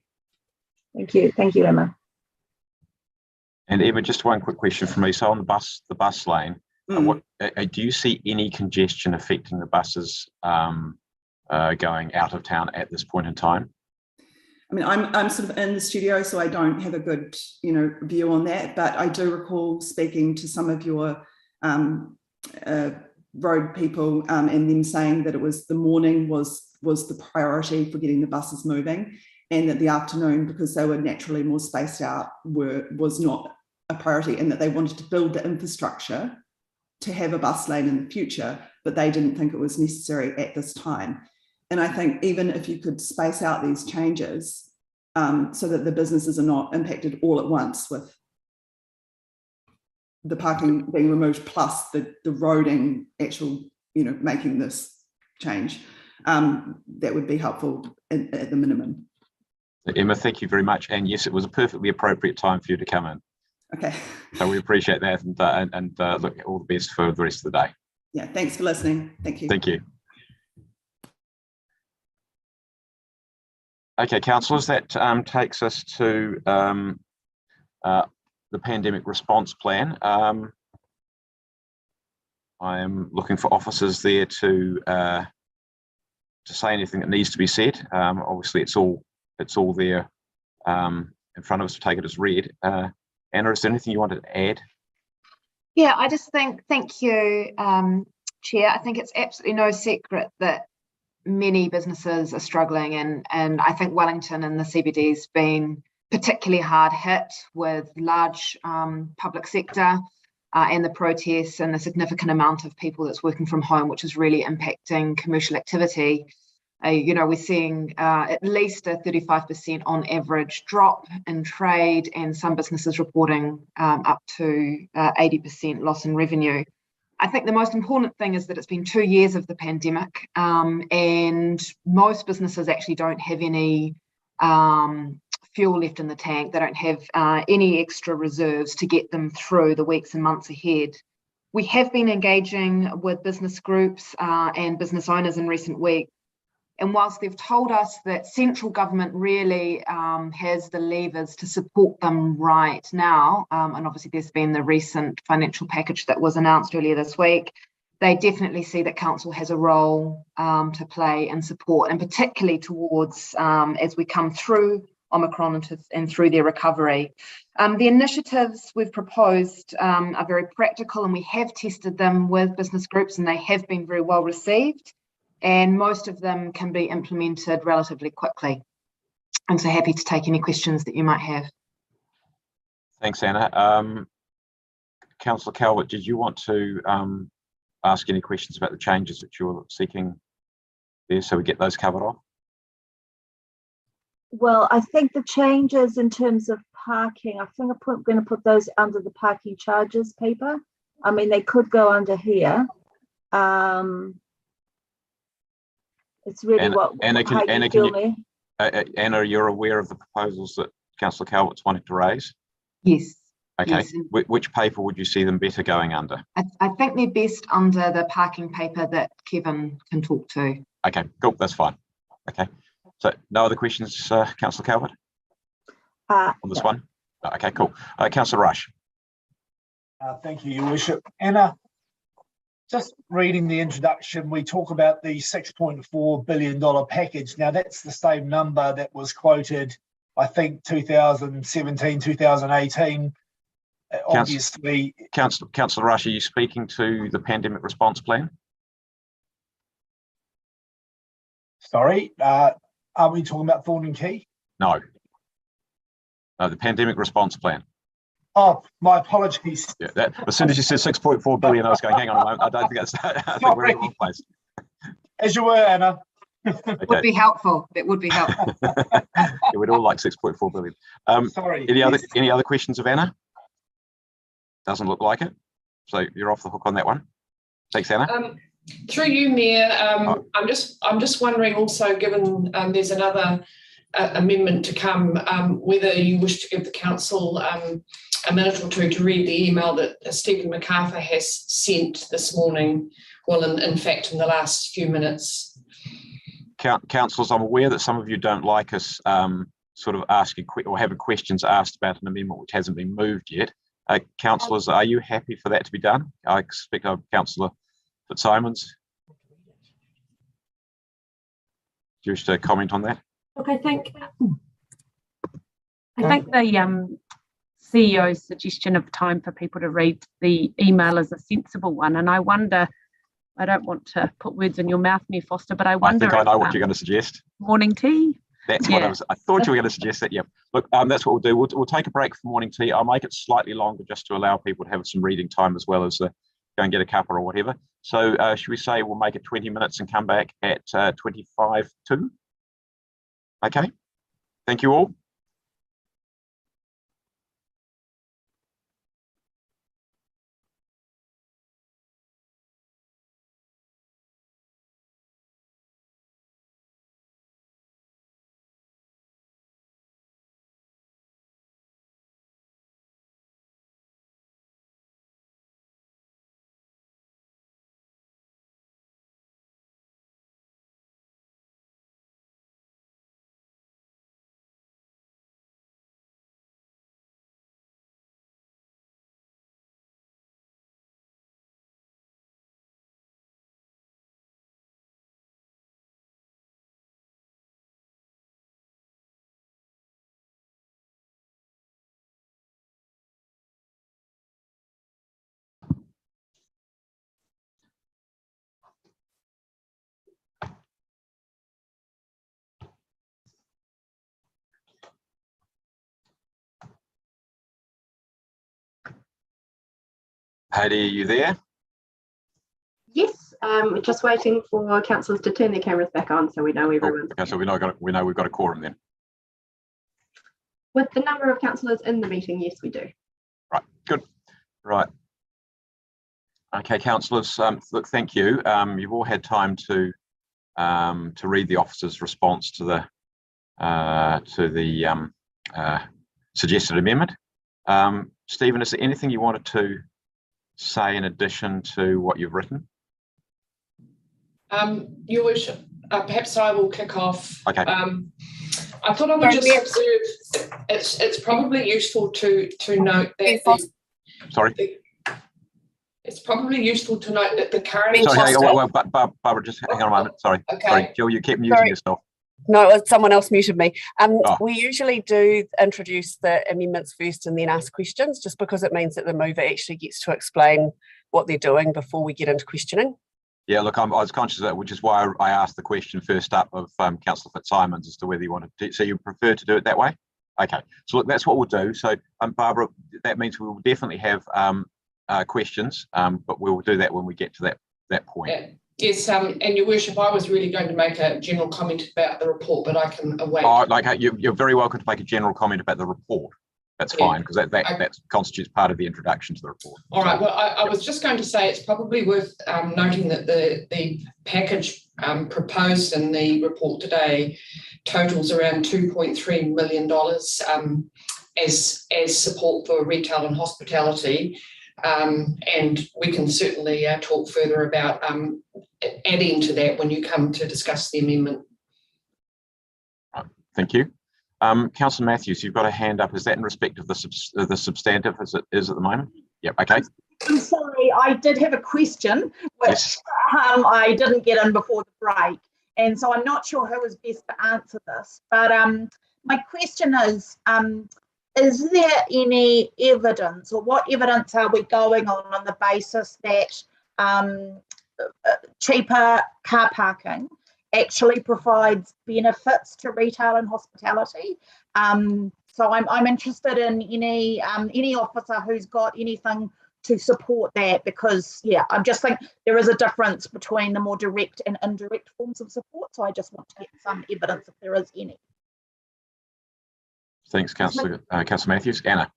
Thank you, Emma. And Emma, just one quick question from me. So on the bus lane, do you see any congestion affecting the buses going out of town at this point in time? I mean, I'm sort of in the studio, so I don't have a good, view on that. But I do recall speaking to some of your road people and them saying that it was the morning was the priority for getting the buses moving, and that the afternoon, because they were naturally more spaced out, was not a priority, and that they wanted to build the infrastructure to have a bus lane in the future, but they didn't think it was necessary at this time. And I think even if you could space out these changes so that the businesses are not impacted all at once with the parking being removed plus the roading actual, making this change, that would be helpful at the minimum. Emma, thank you very much. And yes, it was a perfectly appropriate time for you to come in. Okay. So we appreciate that, and look, all the best for the rest of the day. Yeah, thanks for listening. Thank you. Thank you. Okay, councillors, that takes us to the pandemic response plan. I am looking for officers there to say anything that needs to be said. Obviously, it's all there in front of us to take it as read. Anna, is there anything you wanted to add? Yeah, I just think, thank you, Chair. I think it's absolutely no secret that many businesses are struggling, and I think Wellington and the CBD has been particularly hard hit with large public sector and the protests and the significant amount of people that's working from home, which is really impacting commercial activity. We're seeing at least a 35% on average drop in trade, and some businesses reporting up to 80% loss in revenue. I think the most important thing is that it's been 2 years of the pandemic, and most businesses actually don't have any fuel left in the tank. They don't have any extra reserves to get them through the weeks and months ahead. We have been engaging with business groups and business owners in recent weeks. And whilst they've told us that central government really has the levers to support them right now, and obviously there's been the recent financial package that was announced earlier this week, they definitely see that council has a role to play and support, and particularly towards as we come through Omicron and through their recovery. The initiatives we've proposed are very practical, and we have tested them with business groups, and they have been very well received. And most of them can be implemented relatively quickly. I'm so happy to take any questions that you might have. Thanks, Anna. Councillor Calvert, did you want to ask any questions about the changes that you're seeking there, so we get those covered off? Well, I think the changes in terms of parking, I think I'm going to put those under the parking charges paper. I mean, they could go under here. It's really Anna, you're aware of the proposals that Councillor Calvert's wanted to raise? Yes. Okay. Yes. Which paper would you see them better going under? I think they're best under the parking paper that Kevin can talk to. Okay, cool, that's fine. Okay, so no other questions, Councillor Calvert? On this one? Okay, cool. Councillor Rush. Thank you, Your Worship. Anna, just reading the introduction, we talk about the $6.4 billion package. Now, that's the same number that was quoted, I think, 2017, 2018. Obviously. Councillor Rush, are you speaking to the pandemic response plan? Sorry, are we talking about Thorn and Key? No. No, the pandemic response plan. Oh, my apologies. Yeah, as soon as you said 6.4 billion, I was going, hang on a moment, I don't think that's, I think we're in the wrong place. As you were, Anna. Okay. Would be helpful. It would be helpful. Yeah, we'd all like 6.4 billion. Sorry. Any other questions of Anna? Doesn't look like it. So you're off the hook on that one. Thanks, Anna. Through you, Mayor, I'm just wondering also, given there's another amendment to come, whether you wish to give the council a minute or two to read the email that Stephen MacArthur has sent this morning. Well, in fact, in the last few minutes. Councillors, I'm aware that some of you don't like us sort of asking or having questions asked about an amendment which hasn't been moved yet. Councillors, are you happy for that to be done? I expect Councillor Fitzsimons. Do you wish to comment on that? Look, I think the CEO's suggestion of time for people to read the email is a sensible one, and I wonder I don't want to put words in your mouth, Mayor Foster, but I wonder. I think I know what you're going to suggest. Morning tea. That's what I thought you were going to suggest that. Yeah. Look, that's what we'll do. We'll take a break for morning tea. I'll make it slightly longer just to allow people to have some reading time as well as go and get a cuppa or whatever. So should we say we'll make it 20 minutes and come back at 25 to? Okay. Thank you all. Paddy, are you there? Yes, just waiting for councillors to turn their cameras back on so we know everyone's. Okay, so we know we've got a quorum then. With the number of councillors in the meeting, yes, we do. Right, good. Right. Okay, councillors, look, thank you. You've all had time to read the officer's response to the suggested amendment. Stephen, is there anything you wanted to say in addition to what you've written? Your Worship, perhaps I will kick off. Okay. I thought I would just observe it's probably useful to note that it's probably useful to note that the current. Sorry, Barbara, just hang on a moment. Sorry. Okay. Sorry, Jill, you keep muting yourself. No, someone else muted me. We usually do introduce the amendments first and then ask questions, just because it means that the mover actually gets to explain what they're doing before we get into questioning. Yeah, look, I was conscious of that, which is why I asked the question first up of Councillor Fitzsimons as to whether you wanted to. So you prefer to do it that way? Okay. So look, that's what we'll do. So Barbara, that means we will definitely have questions, but we will do that when we get to that point. Yeah. Yes, and Your Worship, I was really going to make a general comment about the report, but I can await. Oh, like you're very welcome to make a general comment about the report. That's fine, because that constitutes part of the introduction to the report. All right. Well, I was just going to say it's probably worth noting that the package proposed in the report today totals around $2.3 million as support for retail and hospitality. And we can certainly talk further about adding to that when you come to discuss the amendment. Right, thank you. Councillor Matthews, you've got a hand up. Is that in respect of the substantive as it is at the moment? Yep, okay. I'm sorry, I did have a question, which I didn't get in before the break. And so I'm not sure who is best to answer this. But my question is there any evidence, or what evidence are we going on the basis that cheaper car parking actually provides benefits to retail and hospitality? So I'm interested in any officer who's got anything to support that, because I just think there is a difference between the more direct and indirect forms of support. So I just want to get some evidence if there is any. Thanks, Councillor Matthews. Anna.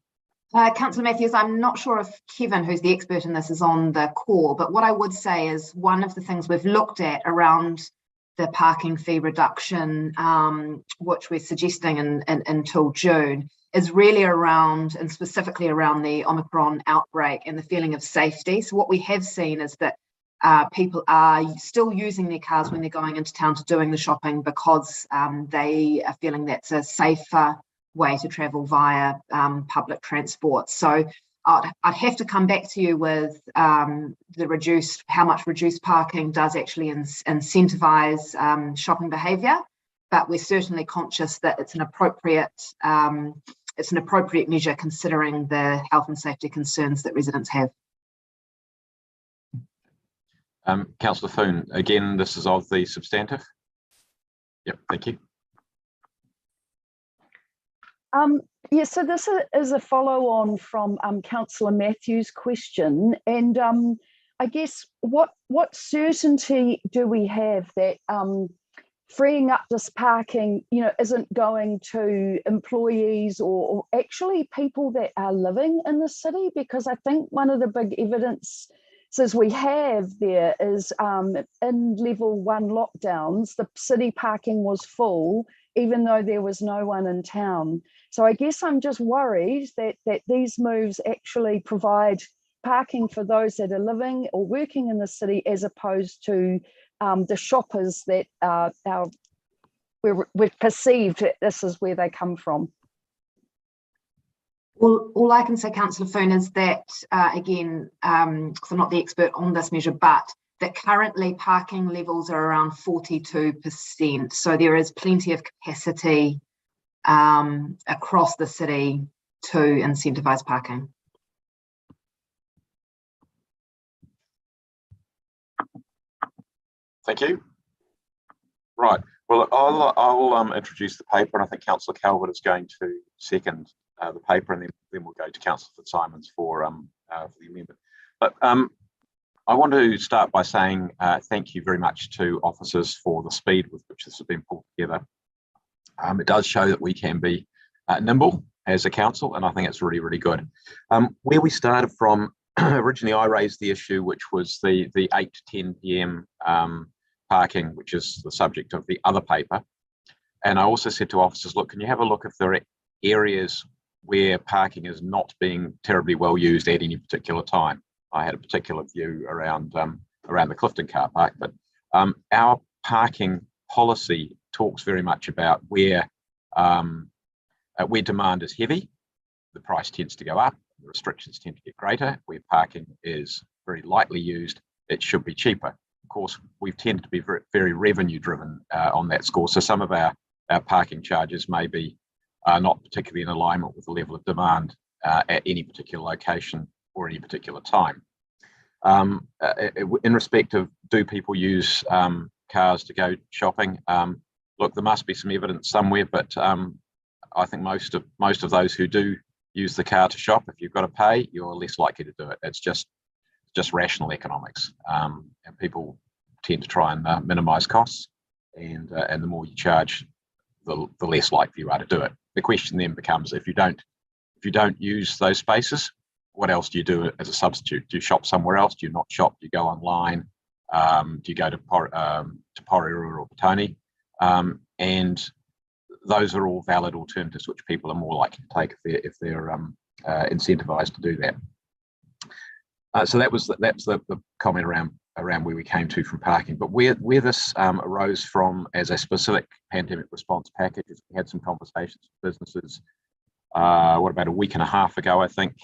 Councillor Matthews, I'm not sure if Kevin, who's the expert in this, is on the call, but what I would say is one of the things we've looked at around the parking fee reduction, which we're suggesting until June, is really around, and specifically around, the Omicron outbreak and the feeling of safety. So what we have seen is that people are still using their cars when they're going into town to doing the shopping, because they are feeling that's a safer way to travel via public transport. So I'd have to come back to you with how much reduced parking does actually incentivise shopping behaviour, but we're certainly conscious that it's an appropriate measure considering the health and safety concerns that residents have. Councillor Foon, again, this is of the substantive. Yep, thank you. Yeah, so this is a follow-on from Councillor Matthews' question, and I guess what certainty do we have that freeing up this parking, isn't going to employees or actually people that are living in the city? Because I think one of the big evidences we have there is in level 1 lockdowns, the city parking was full, even though there was no one in town. So I guess I'm just worried that these moves actually provide parking for those that are living or working in the city, as opposed to the shoppers that we've perceived that this is where they come from. Well, all I can say, Councillor Foon, is that, again, because I'm not the expert on this measure, but that currently parking levels are around 42%. So there is plenty of capacity across the city to incentivise parking. Thank you. Right. Well, I'll introduce the paper, and I think Councillor Calvert is going to second the paper, and then we'll go to Councillor Fitzsimons for the amendment. But I want to start by saying thank you very much to officers for the speed with which this has been pulled together. It does show that we can be nimble as a council, and I think it's really, really good. Where we started from, originally I raised the issue, which was the 8 to 10 p.m. Parking, which is the subject of the other paper. And I also said to officers, look, can you have a look if there are areas where parking is not being terribly well used at any particular time. I had a particular view around the Clifton car park, but our parking policy talks very much about where demand is heavy, the price tends to go up, the restrictions tend to get greater. Where parking is very lightly used, it should be cheaper. Of course, we've tended to be very, very revenue driven on that score. So some of our parking charges may be not particularly in alignment with the level of demand at any particular location or any particular time. In respect of, do people use cars to go shopping? Look, there must be some evidence somewhere, but I think most of those who do use the car to shop, if you've got to pay, you're less likely to do it. It's just rational economics, and people tend to try and minimise costs, and the more you charge, the less likely you are to do it. The question then becomes, if you don't use those spaces, what else do you do as a substitute? Do you shop somewhere else? Do you not shop? Do you go online? Do you go to Pōneke or Pōneke? And those are all valid alternatives which people are more likely to take if they're incentivised to do that. So that's the comment around where we came to from parking. But where this arose from as a specific pandemic response package is we had some conversations with businesses, about a week and a half ago, I think,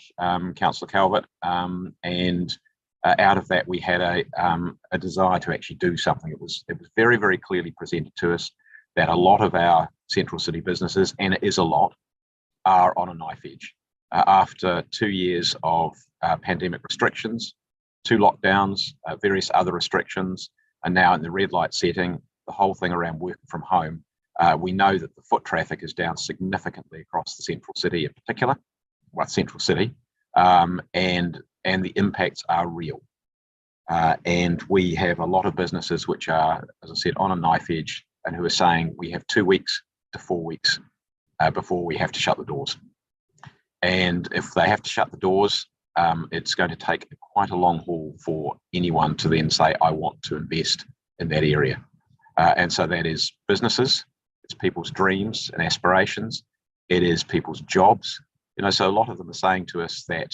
Councillor Calvert, and out of that we had a desire to actually do something. It was very, very clearly presented to us that a lot of our central city businesses, and it is a lot, are on a knife edge. After 2 years of pandemic restrictions, 2 lockdowns, various other restrictions, and now in the red light setting, the whole thing around working from home, we know that the foot traffic is down significantly across the central city in particular, central city, and the impacts are real. And we have a lot of businesses which are, as I said, on a knife edge, and who are saying we have 2 weeks to 4 weeks before we have to shut the doors. And if they have to shut the doors, it's going to take quite a long haul for anyone to then say, I want to invest in that area. And so that is businesses, it's people's dreams and aspirations, it is people's jobs. So a lot of them are saying to us that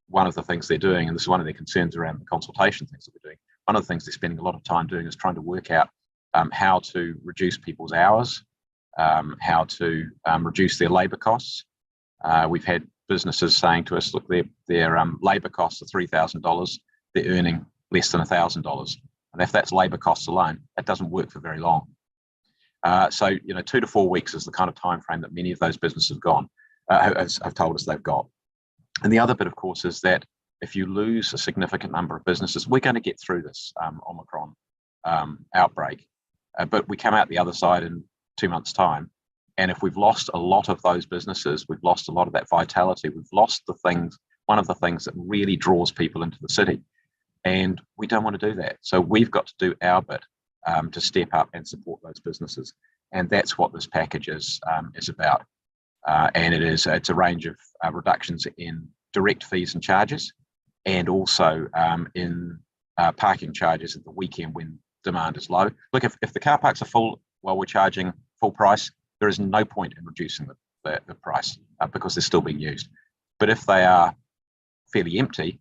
one of the things they're doing, and this is one of their concerns around the consultation things that we're doing, one of the things they're spending a lot of time doing is trying to work out how to reduce people's hours, how to reduce their labour costs. We've had businesses saying to us, look, their labour costs are $3,000, they're earning less than $1,000. And if that's labour costs alone, that doesn't work for very long. So 2 to 4 weeks is the kind of time frame that many of those businesses have told us they've got. And the other bit, of course, is that if you lose a significant number of businesses, we're going to get through this Omicron outbreak. But we come out the other side in 2 months' time. And if we've lost a lot of those businesses, we've lost a lot of that vitality, we've lost one of the things that really draws people into the city. And we don't want to do that. So we've got to do our bit to step up and support those businesses. And that's what this package is about. And it's a range of reductions in direct fees and charges, and also in parking charges at the weekend when demand is low. Look, if the car parks are full while we're charging full price, there is no point in reducing the price because they're still being used. But if they are fairly empty,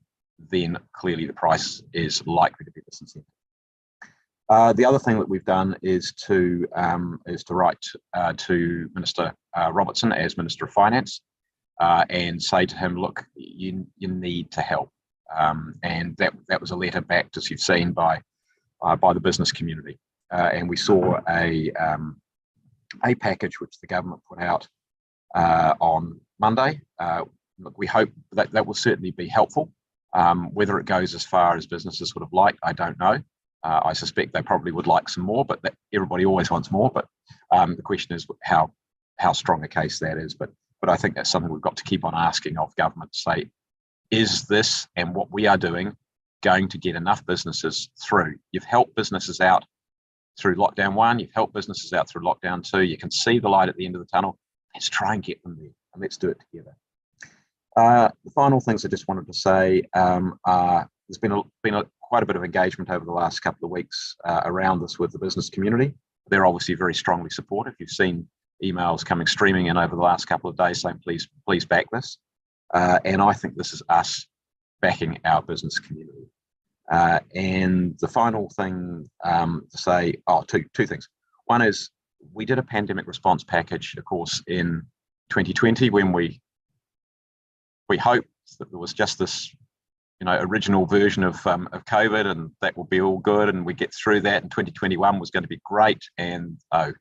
then clearly the price is likely to be disincentive. The other thing that we've done is to write to Minister Robertson as Minister of Finance and say to him, look, you need to help. And that was a letter backed, as you've seen, by the business community. And we saw a package which the government put out on Monday. Look, we hope that will certainly be helpful. Whether it goes as far as businesses would have liked, I don't know. I suspect they probably would like some more, but everybody always wants more. But the question is how strong a case that is. But I think that's something we've got to keep on asking of government to say, is this and what we are doing going to get enough businesses through? You've helped businesses out through lockdown 1, you've helped businesses out through lockdown 2, you can see the light at the end of the tunnel. Let's try and get them there, and let's do it together. The final things I just wanted to say are there's been quite a bit of engagement over the last couple of weeks around this with the business community. They're obviously very strongly supportive. You've seen emails coming streaming in over the last couple of days saying, please back this. And I think this is us backing our business community. And the final thing to say, two things. One is we did a pandemic response package, of course, in 2020 when we hoped that there was just this, original version of COVID, and that will be all good, and we get through that. And 2021 was going to be great, and then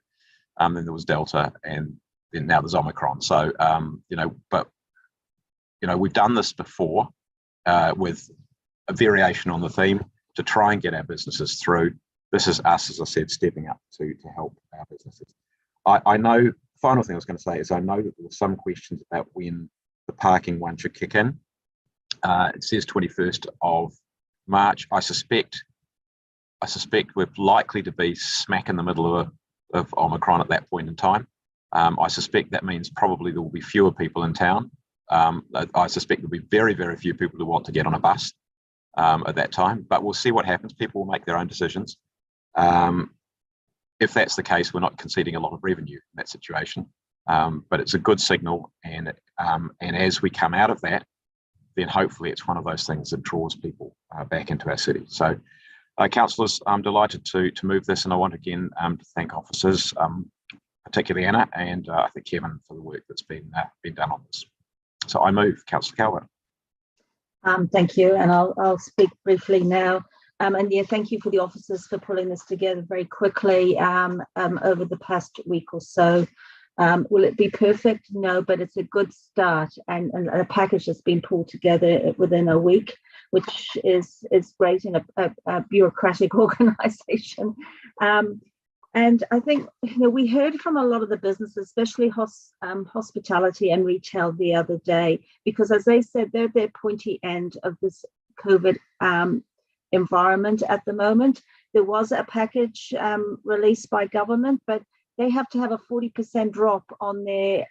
there was Delta, and then now there's Omicron. So we've done this before with a variation on the theme to try and get our businesses through. This is us, as I said, stepping up to help our businesses. I know. Final thing I was going to say is I know that there were some questions about when the parking one should kick in. It says 21st of March. I suspect we're likely to be smack in the middle of Omicron at that point in time. I suspect that means probably there will be fewer people in town. I suspect there'll be very, very few people who want to get on a bus at that time, but we'll see what happens. People will make their own decisions. If that's the case, we're not conceding a lot of revenue in that situation, but it's a good signal, and as we come out of that, then hopefully it's one of those things that draws people back into our city. So, councillors, I'm delighted to move this, and I want again to thank officers, particularly Anna, and I think Kevin, for the work that's been done on this. So I move, Councillor Calvert. Thank you, and I'll speak briefly now. And yeah, thank you for the officers for pulling this together very quickly over the past week or so. Will it be perfect? No, but it's a good start, and a package that's been pulled together within a week, which is great in a bureaucratic organisation. And I think we heard from a lot of the businesses, especially hospitality and retail, the other day, because as they said, they're at their pointy end of this COVID environment at the moment. There was a package released by government, but they have to have a 40% drop on their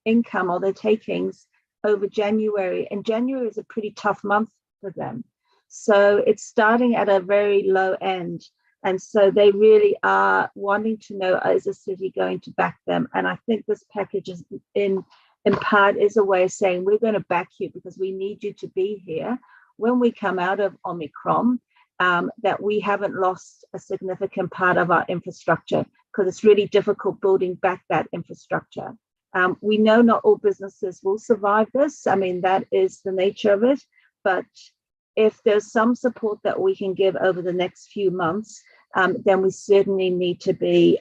income or their takings over January. And January is a pretty tough month for them. So it's starting at a very low end. And so they really are wanting to know, is the city going to back them? And I think this package is in part is a way of saying, we're going to back you because we need you to be here when we come out of Omicron, that we haven't lost a significant part of our infrastructure, because it's really difficult building back that infrastructure. We know not all businesses will survive this. I mean, that is the nature of it. But if there's some support that we can give over the next few months, then we certainly need to be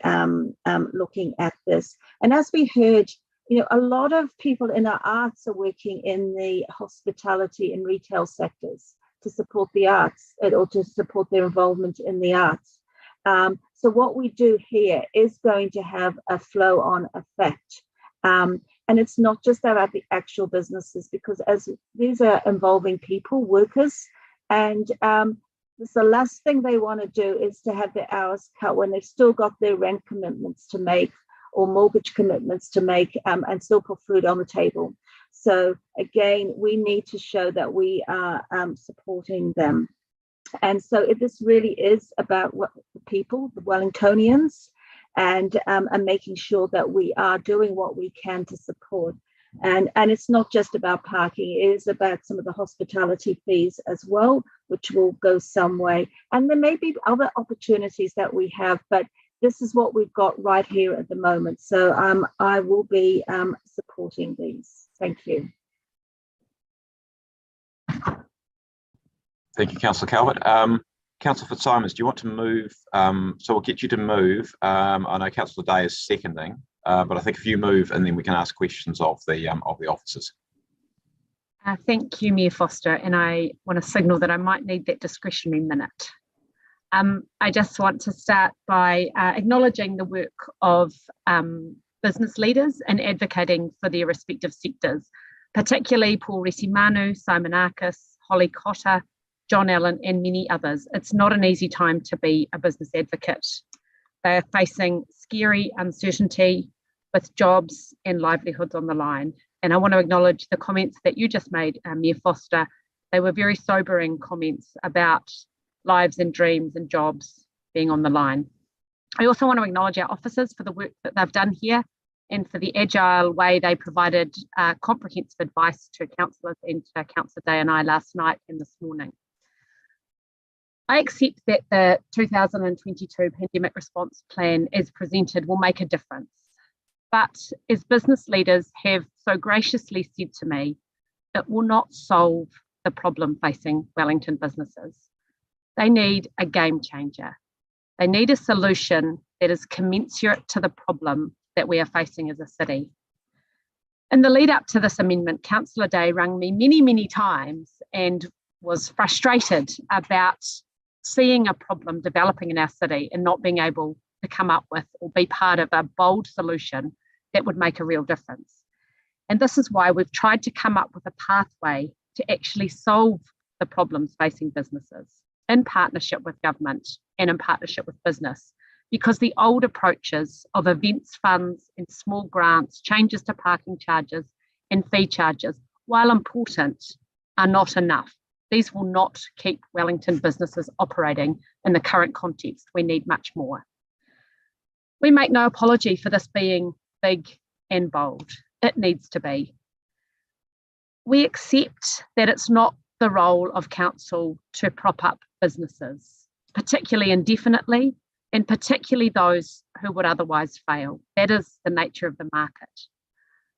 looking at this. And as we heard, a lot of people in our arts are working in the hospitality and retail sectors to support the arts or to support their involvement in the arts. So what we do here is going to have a flow-on effect. And it's not just about the actual businesses, because as these are involving people, workers, and the last thing they want to do is to have their hours cut when they've still got their rent commitments to make or mortgage commitments to make, and still put food on the table. So again, we need to show that we are supporting them. And so this really is about what the people, the Wellingtonians, and making sure that we are doing what we can to support. And it's not just about parking, it is about some of the hospitality fees as well, which will go some way. And there may be other opportunities that we have, but this is what we've got right here at the moment. So I will be supporting these. Thank you. Thank you, Councillor Calvert. Councillor Fitzsimons, do you want to move? So we'll get you to move. I know Councillor Day is seconding, but I think if you move, and then we can ask questions of the officers. Thank you, Mayor Foster, and I want to signal that I might need that discretionary minute. I just want to start by acknowledging the work of business leaders and advocating for their respective sectors, particularly Paul Resimanu, Simon Arcus, Holly Cotter, John Allen, and many others. It's not an easy time to be a business advocate. They are facing scary uncertainty with jobs and livelihoods on the line. And I want to acknowledge the comments that you just made, Mayor Foster. They were very sobering comments about lives and dreams and jobs being on the line. I also want to acknowledge our officers for the work that they've done here and for the agile way they provided comprehensive advice to councillors and to Councillor Day and I last night and this morning. I accept that the 2022 pandemic response plan as presented will make a difference. But as business leaders have so graciously said to me, it will not solve the problem facing Wellington businesses. They need a game changer. They need a solution that is commensurate to the problem that we are facing as a city. In the lead up to this amendment, Councillor Day rang me many, many times and was frustrated about seeing a problem developing in our city and not being able to come up with or be part of a bold solution that would make a real difference. And this is why we've tried to come up with a pathway to actually solve the problems facing businesses in partnership with government and in partnership with business, because the old approaches of events funds and small grants, changes to parking charges and fee charges, while important, are not enough. These will not keep Wellington businesses operating in the current context. We need much more. We make no apology for this being big and bold. It needs to be. We accept that it's not the role of council to prop up businesses, particularly indefinitely, and particularly those who would otherwise fail. That is the nature of the market.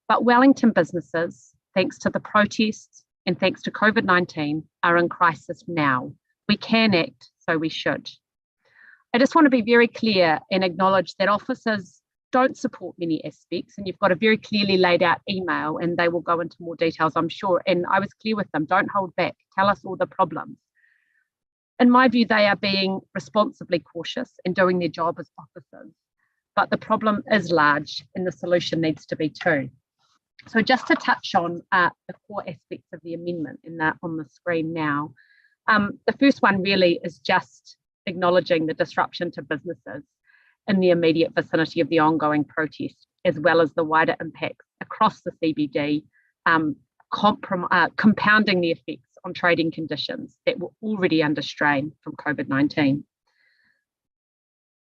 But Wellington businesses, thanks to the protests and thanks to COVID-19, are in crisis now. We can act, so we should. I just want to be very clear and acknowledge that officers don't support many aspects, and you've got a very clearly laid out email, and they will go into more details, I'm sure. And I was clear with them, don't hold back, tell us all the problems. In my view, they are being responsibly cautious and doing their job as officers, but the problem is large and the solution needs to be too. So just to touch on the core aspects of the amendment in that on the screen now, the first one really is just acknowledging the disruption to businesses in the immediate vicinity of the ongoing protest, as well as the wider impacts across the CBD, compounding the effects on trading conditions that were already under strain from COVID-19.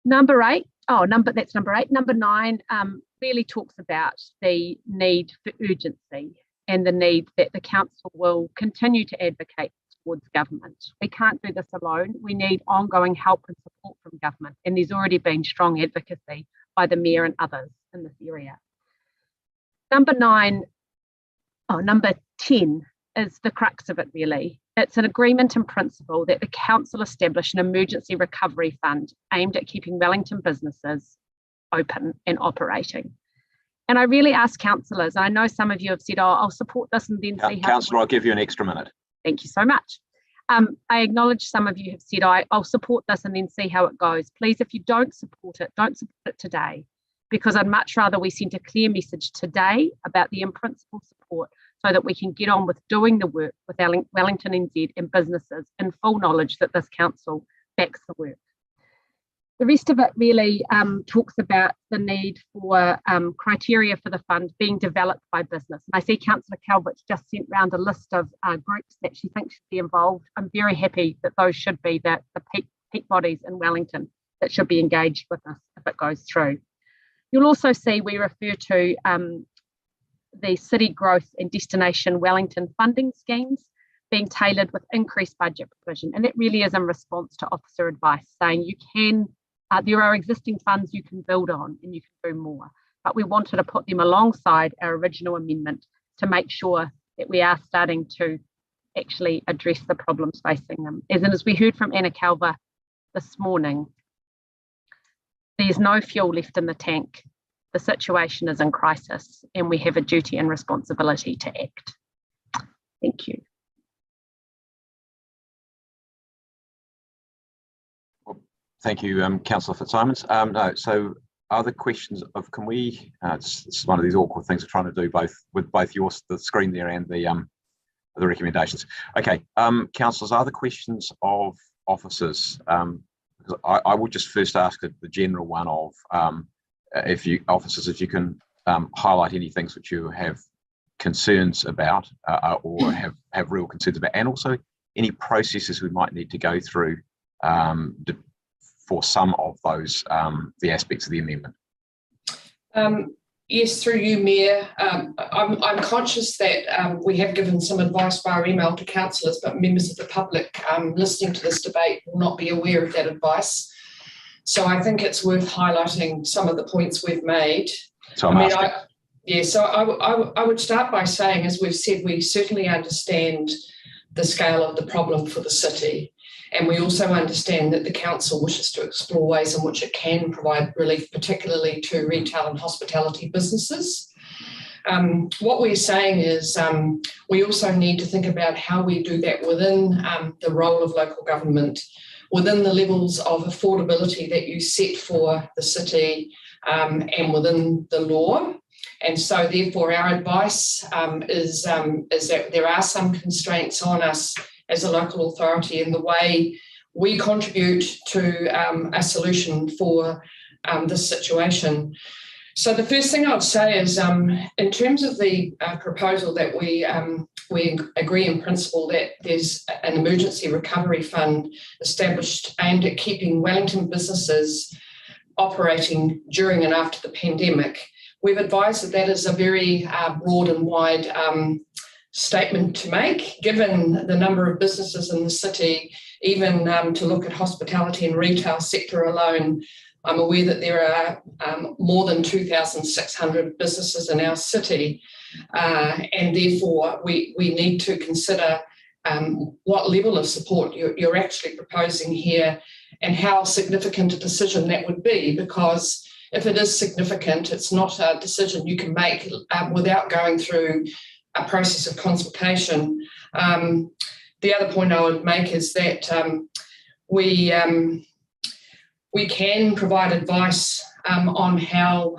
Number 9 really talks about the need for urgency and the need that the council will continue to advocate towards government. We can't do this alone. We need ongoing help and support from government, and there's already been strong advocacy by the Mayor and others in this area. Number 10 is the crux of it really. It's an agreement in principle that the council establish an emergency recovery fund aimed at keeping Wellington businesses open and operating. And I really ask councillors, I know some of you have said, oh, I'll support this and then see how. Councillor, I'll give you an extra minute. Thank you so much. I acknowledge some of you have said, I'll support this and then see how it goes. Please, if you don't support it today, because I'd much rather we sent a clear message today about the in-principle support so that we can get on with doing the work with Wellington NZ and businesses in full knowledge that this council backs the work. The rest of it really talks about the need for criteria for the fund being developed by business. And I see Councillor Calvert's just sent round a list of groups that she thinks should be involved. I'm very happy that those should be the peak bodies in Wellington that should be engaged with us if it goes through. You'll also see we refer to the City Growth and Destination Wellington funding schemes being tailored with increased budget provision. And it really is in response to officer advice saying you can, there are existing funds you can build on and you can do more. But we wanted to put them alongside our original amendment to make sure that we are starting to actually address the problems facing them. As we heard from Anna Calver this morning, there's no fuel left in the tank. The situation is in crisis and we have a duty and responsibility to act. Thank you. Thank you, Councillor Fitzsimons. No, so other questions of, can we, it's one of these awkward things of trying to do both with both the screen there and the recommendations. Okay, councillors, are there questions of officers? Because I would just first ask the general one of, if you can highlight any things which you have concerns about or have real concerns about, and also any processes we might need to go through for some of those, the aspects of the amendment. Yes, through you, Mayor. I'm conscious that we have given some advice via email to councillors, but members of the public listening to this debate will not be aware of that advice. So I think it's worth highlighting some of the points we've made. So I would start by saying, as we've said, we certainly understand the scale of the problem for the city. And we also understand that the council wishes to explore ways in which it can provide relief, particularly to retail and hospitality businesses. What we're saying is we also need to think about how we do that within the role of local government, within the levels of affordability that you set for the city and within the law. And so therefore our advice is that there are some constraints on us as a local authority in the way we contribute to a solution for this situation. So the first thing I would say is in terms of the proposal that we agree in principle that there's an emergency recovery fund established aimed at keeping Wellington businesses operating during and after the pandemic. We've advised that that is a very broad and wide statement to make, given the number of businesses in the city. Even to look at hospitality and retail sector alone, I'm aware that there are more than 2,600 businesses in our city, and therefore we need to consider what level of support you're actually proposing here and how significant a decision that would be, because if it is significant, it's not a decision you can make without going through a process of consultation. The other point I would make is that we can provide advice on how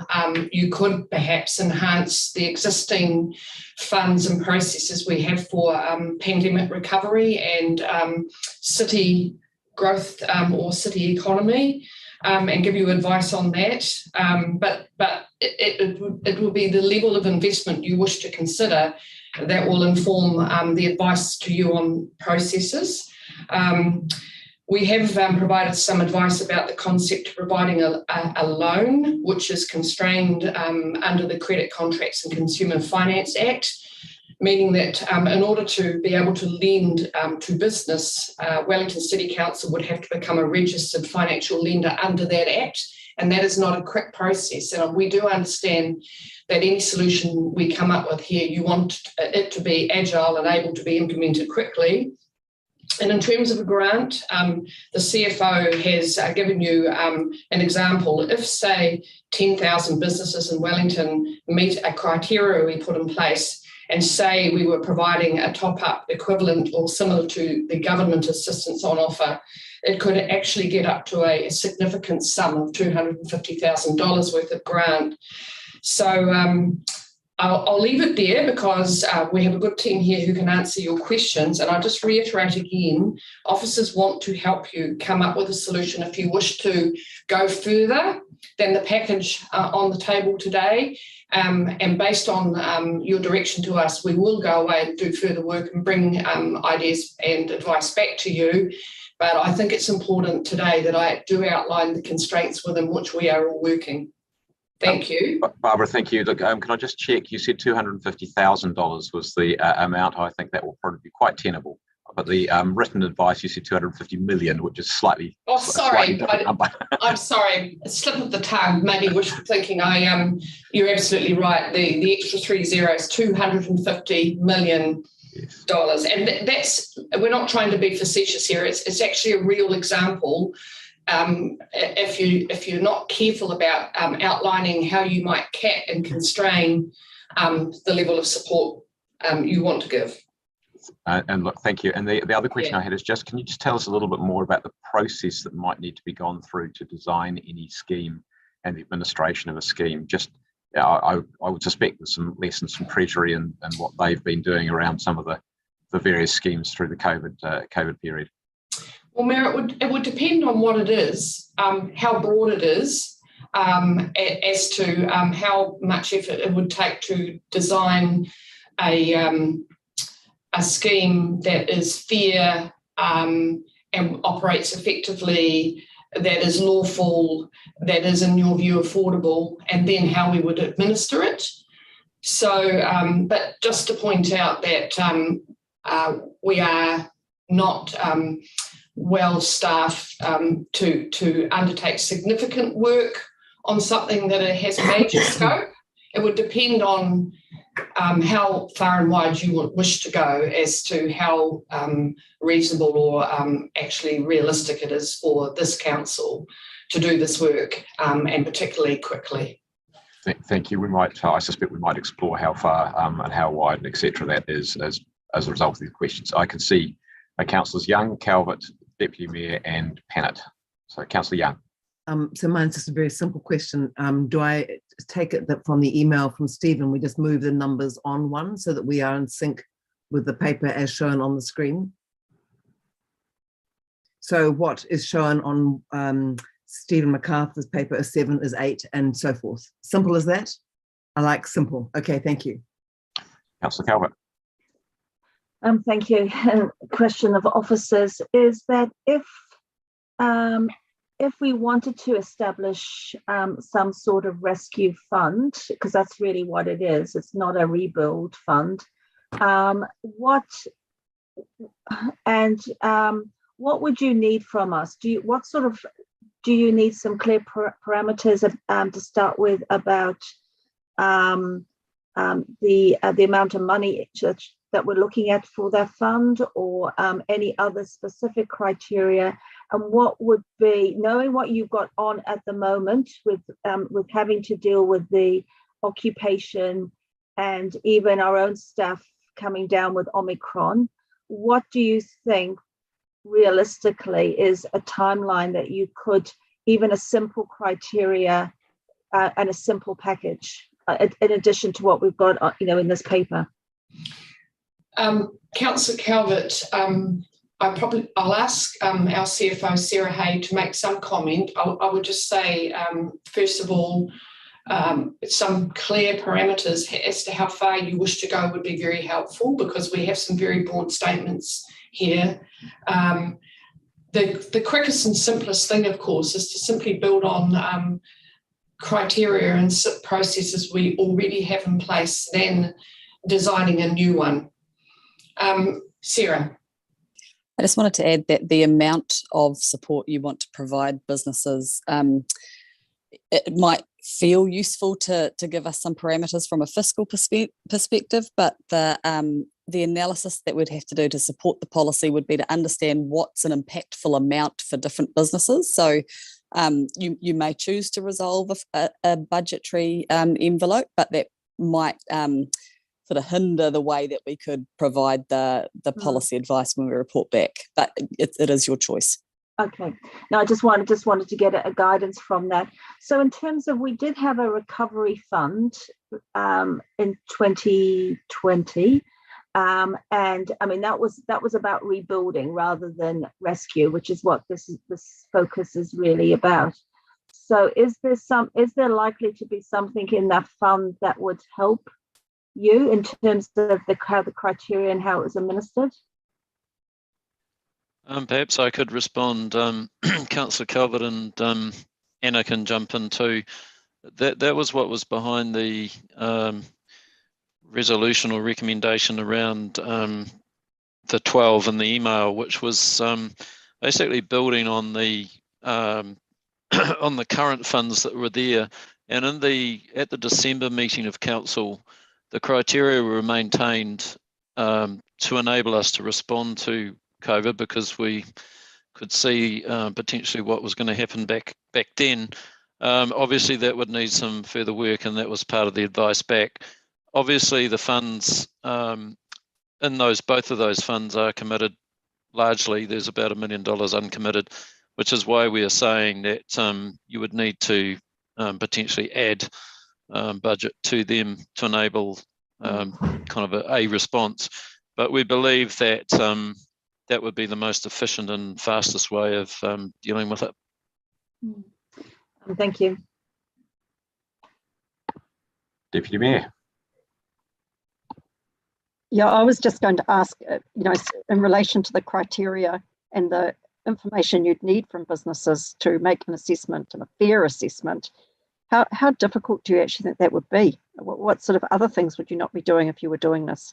you could perhaps enhance the existing funds and processes we have for pandemic recovery and city growth or city economy, and give you advice on that. But it will be the level of investment you wish to consider that will inform the advice to you on processes. We have provided some advice about the concept of providing a loan, which is constrained under the Credit Contracts and Consumer Finance Act, meaning that in order to be able to lend to business, Wellington City Council would have to become a registered financial lender under that Act, and that is not a quick process. And we do understand that any solution we come up with here, you want it to be agile and able to be implemented quickly. And in terms of a grant, the CFO has given you an example. If, say, 10,000 businesses in Wellington meet a criteria we put in place, and say we were providing a top-up equivalent or similar to the government assistance on offer, it could actually get up to a significant sum of $250,000 worth of grant. So I'll leave it there because we have a good team here who can answer your questions. And I'll just reiterate again, officers want to help you come up with a solution if you wish to go further than the package on the table today. And based on your direction to us, we will go away and do further work and bring ideas and advice back to you. But I think it's important today that I do outline the constraints within which we are all working. Thank you. Barbara, thank you. Look, can I just check? You said $250,000 was the amount. I think that will probably be quite tenable. But the written advice, you said 250 million, which is slightly. Oh, sorry. I'm sorry. A slip of the tongue. Maybe wishful thinking. You're absolutely right. The extra 3 zeros, $250 million. Yes. And that's, we're not trying to be facetious here. It's actually a real example. If you're not careful about outlining how you might cap and constrain the level of support you want to give. And look, thank you. And the other question I had is just, can you just tell us a little bit more about the process that might need to be gone through to design any scheme and the administration of a scheme? Just, I would suspect there's some lessons from Treasury and what they've been doing around some of the various schemes through the COVID period. Well, Mayor, it would depend on what it is, how broad it is, as to how much effort it would take to design a scheme that is fair and operates effectively, that is lawful, that is, in your view, affordable, and then how we would administer it. So, but just to point out that we are not well staffed to undertake significant work on something that has major scope. It would depend on how far and wide you would wish to go as to how reasonable or actually realistic it is for this council to do this work, and particularly quickly. Thank you. I suspect we might explore how far and how wide, etc. that is as a result of these questions. I can see Councillors Young, Calvert, Deputy Mayor and Pennant. So Councillor Young. So mine's just a very simple question. Do I take it that from the email from Stephen, we just move the numbers on one so that we are in sync with the paper as shown on the screen? So what is shown on Stephen MacArthur's paper is 7, is 8, and so forth. Simple as that? I like simple. Okay, thank you. Councillor Calvert. Thank you. Question of officers is that if we wanted to establish some sort of rescue fund, because that's really what it is, it's not a rebuild fund, what would you need from us? Do you need some clear parameters to start with about the amount of money that we're looking at for that fund, or any other specific criteria? And what would be, knowing what you've got on at the moment with having to deal with the occupation and even our own staff coming down with Omicron, what do you think realistically is a timeline that you could, even a simple criteria and a simple package, in addition to what we've got, in this paper? Councillor Calvert, I'll ask our CFO Sarah Hay to make some comment. I would just say, first of all, some clear parameters as to how far you wish to go would be very helpful, because we have some very broad statements here. The quickest and simplest thing, of course, is to simply build on criteria and processes we already have in place than designing a new one. Sarah. I just wanted to add that the amount of support you want to provide businesses, it might feel useful to give us some parameters from a fiscal perspective, but the analysis that we'd have to do to support the policy would be to understand what's an impactful amount for different businesses. So you may choose to resolve a budgetary envelope, but that might sort of hinder the way that we could provide the policy advice when we report back. But it is your choice. Okay. No, I just wanted to get a guidance from that. So in terms of, we did have a recovery fund in 2020. And I mean, that was about rebuilding rather than rescue, which is what this focus is really about. So is there likely to be something in that fund that would help you in terms of how the criteria and how it was administered? Perhaps I could respond. Councillor Calvert and Anna can jump in too. That was what was behind the resolution or recommendation around the 12 in the email, which was basically building on the on the current funds that were there. And at the December meeting of council, the criteria were maintained to enable us to respond to COVID, because we could see potentially what was going to happen back then. Obviously, that would need some further work, and that was part of the advice back. Obviously, the funds in both of those funds are committed largely. There's about $1 million uncommitted, which is why we are saying that you would need to potentially add budget to them to enable kind of a response. But we believe that that would be the most efficient and fastest way of dealing with it. Thank you. Deputy Mayor. Yeah, I was just going to ask, in relation to the criteria and the information you'd need from businesses to make an assessment, and a fair assessment, how difficult do you actually think that would be? What sort of other things would you not be doing if you were doing this?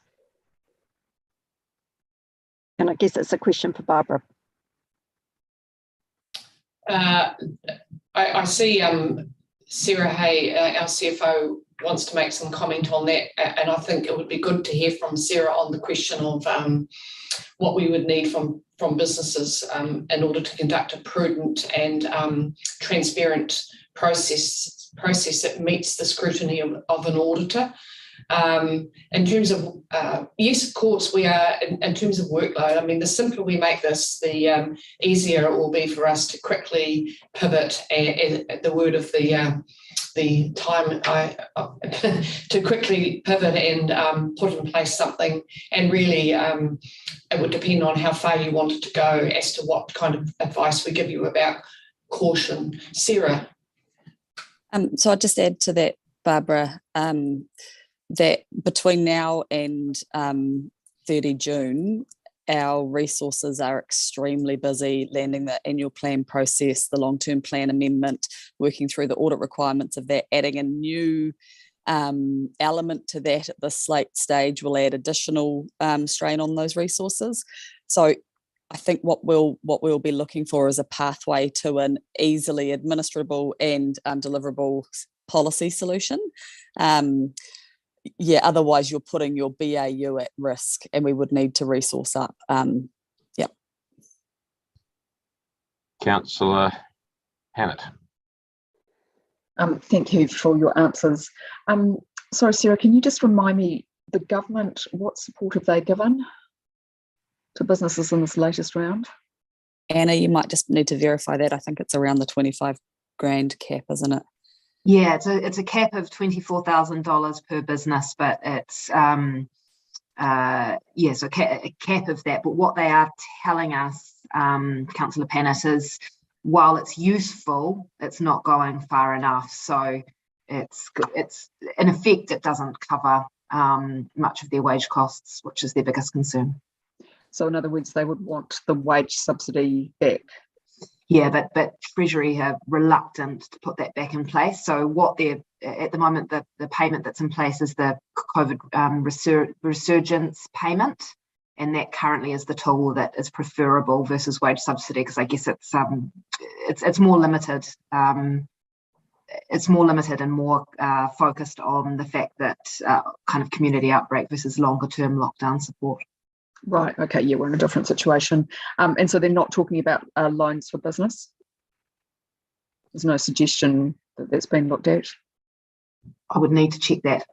And I guess it's a question for Barbara. I see Sarah Hay, our CFO, wants to make some comment on that, and I think it would be good to hear from Sarah on the question of what we would need from businesses in order to conduct a prudent and transparent process that meets the scrutiny of an auditor. In terms of, yes, of course, we are, in terms of workload, I mean, the simpler we make this, the easier it will be for us to quickly pivot, the word of the time, to quickly pivot and put in place something. And really, it would depend on how far you wanted to go as to what kind of advice we give you about caution. Sarah? So I'll just add to that, Barbara, that between now and 30 June, our resources are extremely busy landing the annual plan process, the long-term plan amendment, working through the audit requirements of that, adding a new element to that at this late stage will add additional strain on those resources. So I think what we'll be looking for is a pathway to an easily administrable and deliverable policy solution. Yeah, otherwise you're putting your BAU at risk, and we would need to resource up. Yeah. Councillor Hannett. Thank you for your answers. Sorry, Sarah, can you just remind me, the government, what support have they given to businesses in this latest round? Anna, you might just need to verify that. I think it's around the 25 grand cap, isn't it? Yeah, it's a cap of $24,000 per business, but it's so a cap of that. But what they are telling us, Councillor Pannett, is while it's useful, it's not going far enough. So it's in effect, it doesn't cover much of their wage costs, which is their biggest concern. So in other words, they would want the wage subsidy back. Yeah, but Treasury are reluctant to put that back in place. So what they're at the moment, the payment that's in place is the COVID resurgence payment, and that currently is the tool that is preferable versus wage subsidy, because I guess it's more limited it's more limited and more focused on the fact that kind of community outbreak versus longer term lockdown support. Right. Okay. Yeah, we're in a different situation. And so they're not talking about loans for business. There's no suggestion that that's been looked at. I would need to check that.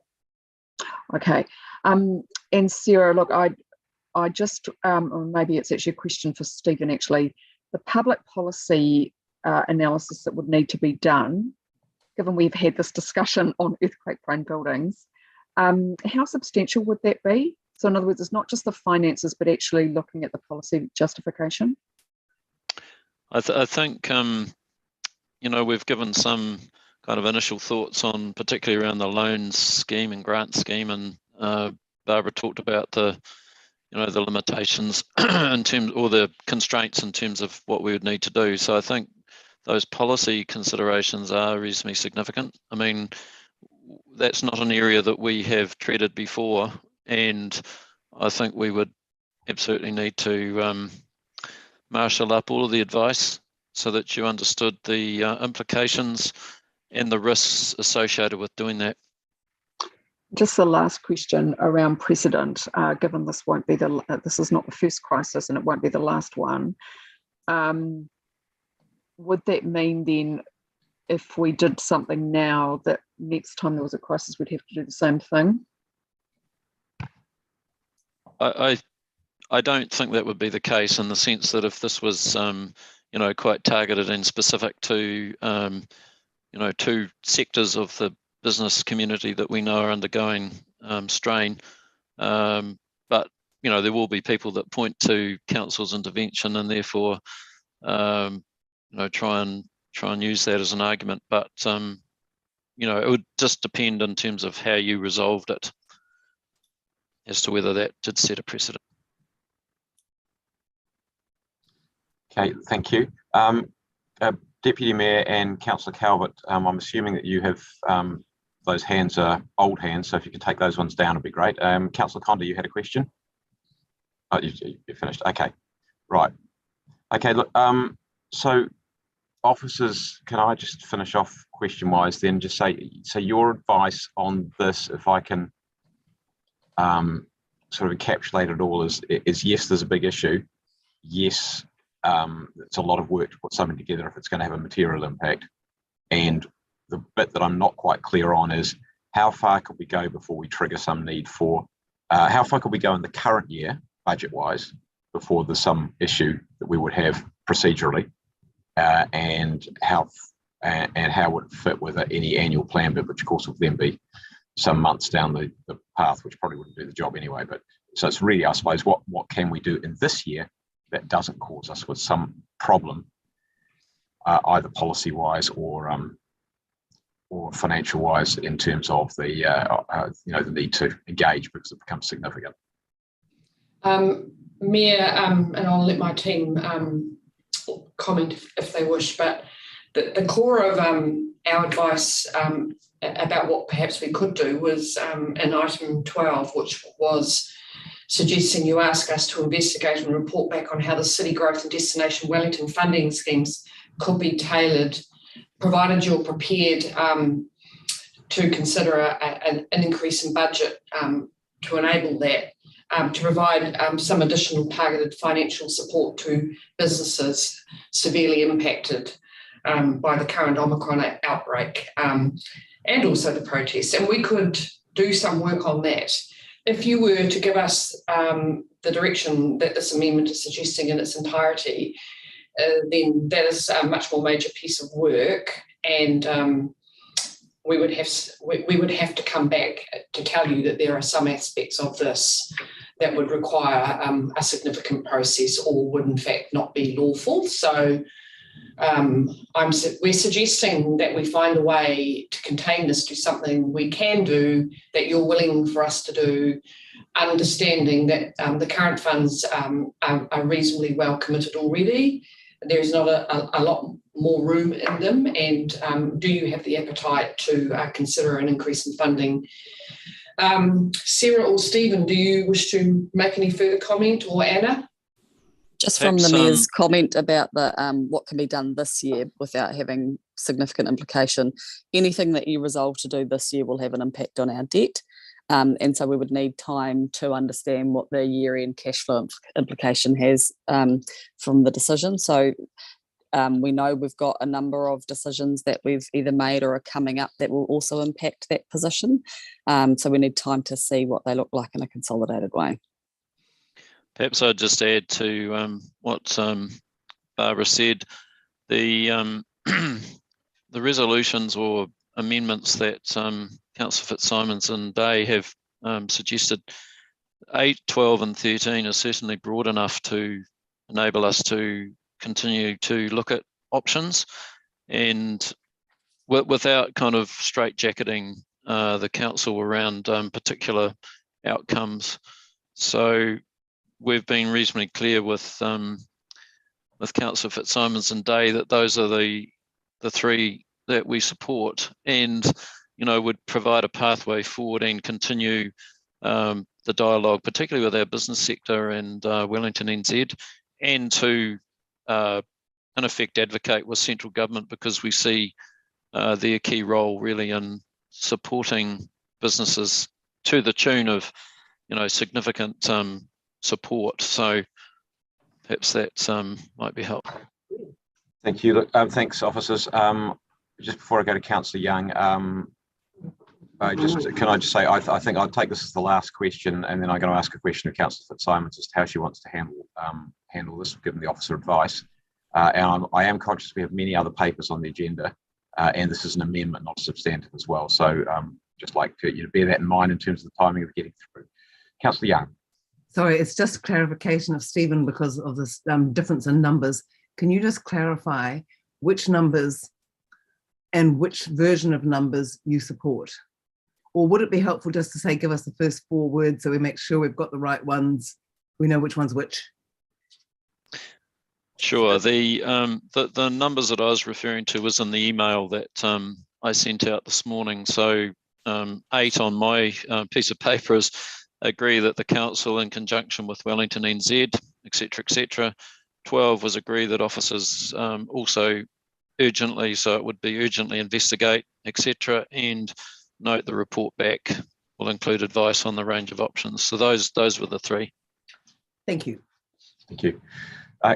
Okay. And Sarah, look, I just, or maybe it's actually a question for Stephen, actually, the public policy analysis that would need to be done, given we've had this discussion on earthquake-prone buildings, how substantial would that be? So in other words, it's not just the finances, but actually looking at the policy justification. I think, we've given some kind of initial thoughts on, particularly around the loans scheme and grant scheme, and Barbara talked about the limitations in terms, or the constraints in terms of what we would need to do. So I think those policy considerations are reasonably significant. I mean, that's not an area that we have treated before, and I think we would absolutely need to marshal up all of the advice so that you understood the implications and the risks associated with doing that. Just the last question around precedent, given this won't be this is not the first crisis and it won't be the last one. Would that mean then, if we did something now, that next time there was a crisis, we'd have to do the same thing? I don't think that would be the case, in the sense that if this was, quite targeted and specific to, two sectors of the business community that we know are undergoing strain. But, there will be people that point to council's intervention and therefore, try and use that as an argument. But, it would just depend in terms of how you resolved it as to whether that did set a precedent. Okay, thank you. Deputy Mayor and Councillor Calvert, I'm assuming that you have those hands are old hands, so if you could take those ones down, it'd be great. Councillor Conda, you had a question? Oh, you finished. Okay, right. Okay, look, so officers, can I just finish off question-wise then? Just say, so your advice on this, if I can sort of encapsulate it all, is yes, there's a big issue. Yes, it's a lot of work to put something together if it's going to have a material impact. And the bit that I'm not quite clear on is how far could we go before we trigger some need for, how far could we go in the current year, budget-wise, before there's some issue that we would have procedurally, and how would it fit with any annual plan, but which of course will then be some months down the path, which probably wouldn't do the job anyway. But so it's really, I suppose, what can we do in this year that doesn't cause us with some problem, either policy-wise or financial-wise, in terms of the the need to engage, because it becomes significant. Mayor, and I'll let my team comment if they wish, but the core of our advice about what perhaps we could do was in item 12, which was suggesting you ask us to investigate and report back on how the City Growth and Destination Wellington funding schemes could be tailored, provided you're prepared to consider an increase in budget to enable that, to provide some additional targeted financial support to businesses severely impacted by the current Omicron outbreak, and also the protests. And we could do some work on that. If you were to give us the direction that this amendment is suggesting in its entirety, then that is a much more major piece of work, and we would have to come back to tell you that there are some aspects of this that would require a significant process, or would in fact not be lawful. So we're suggesting that we find a way to contain this to something we can do, that you're willing for us to do, understanding that the current funds are reasonably well committed already. There's not a lot more room in them, and do you have the appetite to consider an increase in funding? Sarah or Stephen, do you wish to make any further comment, or Anna? Just from the Mayor's comment about the what can be done this year without having significant implication, anything that you resolve to do this year will have an impact on our debt. And so we would need time to understand what the year-end cash flow implication has from the decision. So we know we've got a number of decisions that we've either made or are coming up that will also impact that position. So we need time to see what they look like in a consolidated way. Perhaps I'd just add to what Barbara said. The the resolutions or amendments that Councillor Fitzsimons and Day have suggested, 8, 12 and 13 are certainly broad enough to enable us to continue to look at options and without kind of straitjacketing the council around particular outcomes. So we've been reasonably clear with Councillor Fitzsimons and Day that those are the three that we support, and would provide a pathway forward and continue the dialogue, particularly with our business sector and Wellington NZ, and to in effect advocate with central government, because we see their key role really in supporting businesses to the tune of significant support. So perhaps that might be helpful. Thank you. Thanks, officers. Just before I go to Councillor Young, can I just say I think I'll take this as the last question, and then I'm going to ask a question of Councillor Fitzsimons as to how she wants to handle this, given the officer advice. And I am conscious we have many other papers on the agenda, and this is an amendment, not substantive as well. So just like to bear that in mind in terms of the timing of getting through. Councillor Young. Sorry, it's just clarification of Stephen because of this difference in numbers. Can you just clarify which numbers and which version of numbers you support? Or would it be helpful just to say, give us the first 4 words so we make sure we've got the right ones, we know which one's which? Sure. The numbers that I was referring to was in the email that I sent out this morning. So 8 on my piece of paper is agree that the council, in conjunction with Wellington NZ, etc. 12 was agree that officers also urgently, so it would be urgently investigate, etc. And note the report back will include advice on the range of options. So those were the 3. Thank you. Thank you.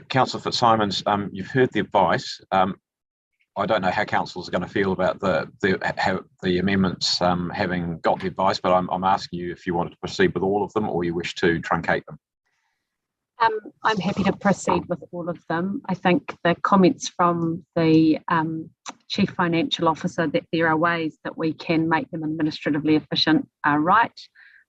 Councillor Fitzsimons, you've heard the advice. I don't know how councillors are going to feel about the amendments having got the advice, but I'm asking you if you wanted to proceed with all of them or you wish to truncate them. I'm happy to proceed with all of them. I think the comments from the Chief Financial Officer that there are ways that we can make them administratively efficient are right.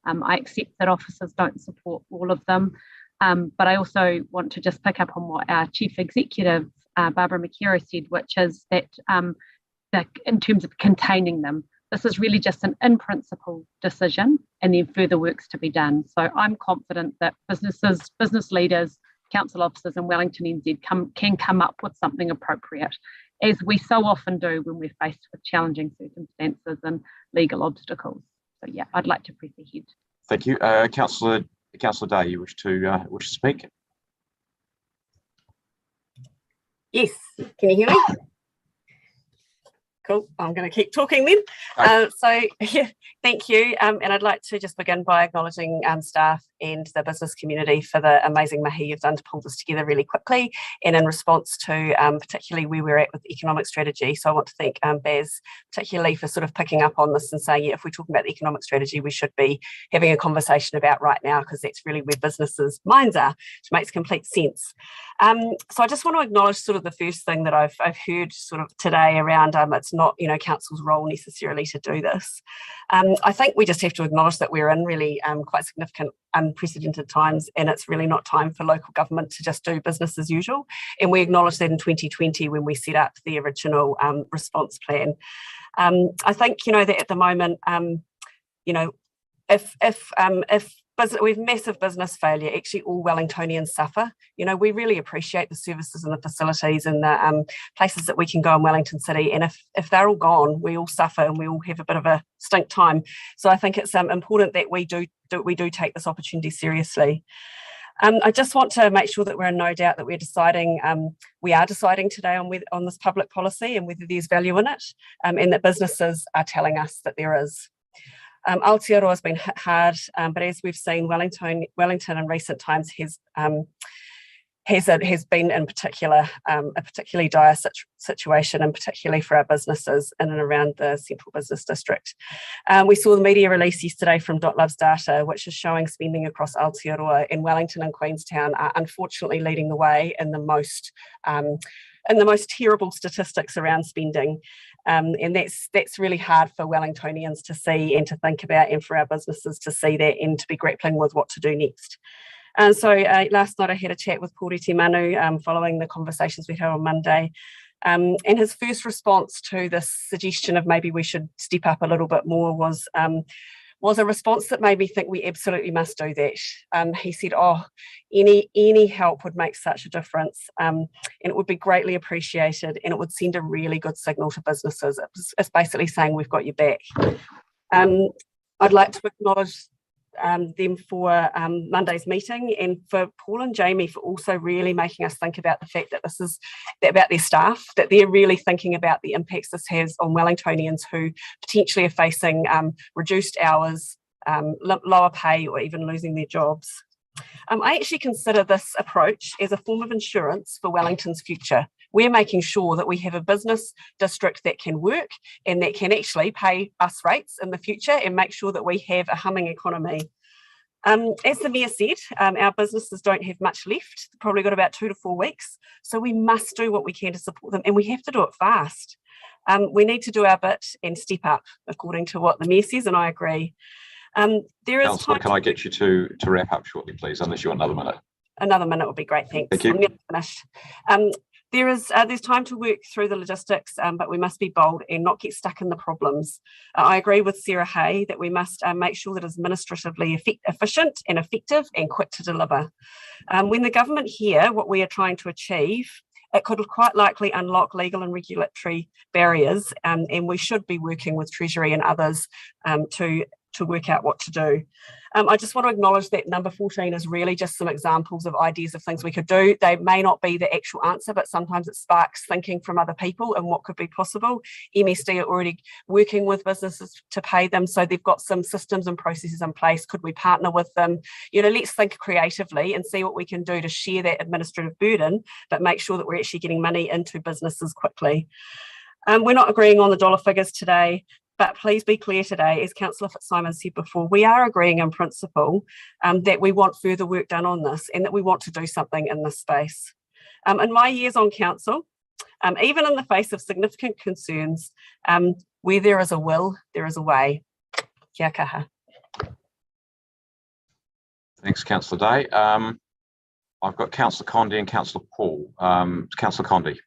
I accept that officers don't support all of them, but I also want to just pick up on what our Chief Executive, Barbara McKerrow, said, which is that in terms of containing them, this is really just an in-principle decision and then further works to be done. So I'm confident that business leaders, council officers in Wellington NZ can come up with something appropriate, as we so often do when we're faced with challenging circumstances and legal obstacles. So yeah, I'd like to press ahead. Thank you. Councillor Day, you wish to speak? Yes, can you hear me? Cool, I'm going to keep talking then. So yeah, thank you. And I'd like to just begin by acknowledging staff and the business community for the amazing mahi you've done to pull this together really quickly and in response to particularly where we're at with the economic strategy. So I want to thank Baz particularly for sort of picking up on this and saying, yeah, if we're talking about the economic strategy, we should be having a conversation about right now, because that's really where businesses' minds are, which makes complete sense. So I just want to acknowledge sort of the first thing that I've heard sort of today around it's not council's role necessarily to do this. I think we just have to acknowledge that we're in really quite significant unprecedented times, and it's really not time for local government to just do business as usual. And we acknowledged that in 2020 when we set up the original response plan. I think that at the moment, if we have massive business failure, actually all Wellingtonians suffer. We really appreciate the services and the facilities and the places that we can go in Wellington City. And if they're all gone, we all suffer and we all have a bit of a stink time. So I think it's important that we do take this opportunity seriously. I just want to make sure that we're in no doubt that we are deciding today on this public policy and whether there's value in it, and that businesses are telling us that there is. Aotearoa has been hit hard, but as we've seen, Wellington in recent times has been in particular a particularly dire situation, and particularly for our businesses in and around the central business district. We saw the media release yesterday from .love's data, which is showing spending across Aotearoa in Wellington and Queenstown are unfortunately leading the way in the most terrible statistics around spending. And that's really hard for Wellingtonians to see and to think about, and for our businesses to see that and to be grappling with what to do next. And so last night I had a chat with Pōrete Manu following the conversations we had on Monday. And his first response to this suggestion of maybe we should step up a little bit more was a response that made me think we absolutely must do that. He said, any help would make such a difference, and it would be greatly appreciated, and it would send a really good signal to businesses. It's basically saying we've got your back. I'd like to acknowledge them for Monday's meeting, and for Paul and Jamie for also really making us think about the fact that this is about their staff, that they're really thinking about the impacts this has on Wellingtonians who potentially are facing reduced hours, lower pay, or even losing their jobs. I actually consider this approach as a form of insurance for Wellington's future. We're making sure that we have a business district that can work and that can actually pay us rates in the future and make sure that we have a humming economy. As the Mayor said, our businesses don't have much left. They've probably got about 2 to 4 weeks. So we must do what we can to support them, and we have to do it fast. We need to do our bit and step up, according to what the Mayor says, and I agree. Councillor, can I get you to wrap up shortly, please, unless you want another minute? Another minute would be great, thanks. Thank you. I'm nearly finished. There's time to work through the logistics, but we must be bold and not get stuck in the problems. I agree with Sarah Hay that we must make sure that it's administratively efficient and effective and quick to deliver. When the government hear what we are trying to achieve, it could quite likely unlock legal and regulatory barriers, and we should be working with Treasury and others to work out what to do. I just want to acknowledge that number 14 is really just some examples of ideas of things we could do. They may not be the actual answer, but sometimes it sparks thinking from other people and what could be possible. MSD are already working with businesses to pay them, so they've got some systems and processes in place. Could we partner with them? Let's think creatively and see what we can do to share that administrative burden, but make sure that we're actually getting money into businesses quickly. We're not agreeing on the dollar figures today, but please be clear today, as Councillor Fitzsimon said before, we are agreeing in principle that we want further work done on this and that we want to do something in this space. In my years on council, even in the face of significant concerns, where there is a will, there is a way. Kia kaha. Thanks, Councillor Day. I've got Councillor Condie and Councillor Paul. Councillor Condie.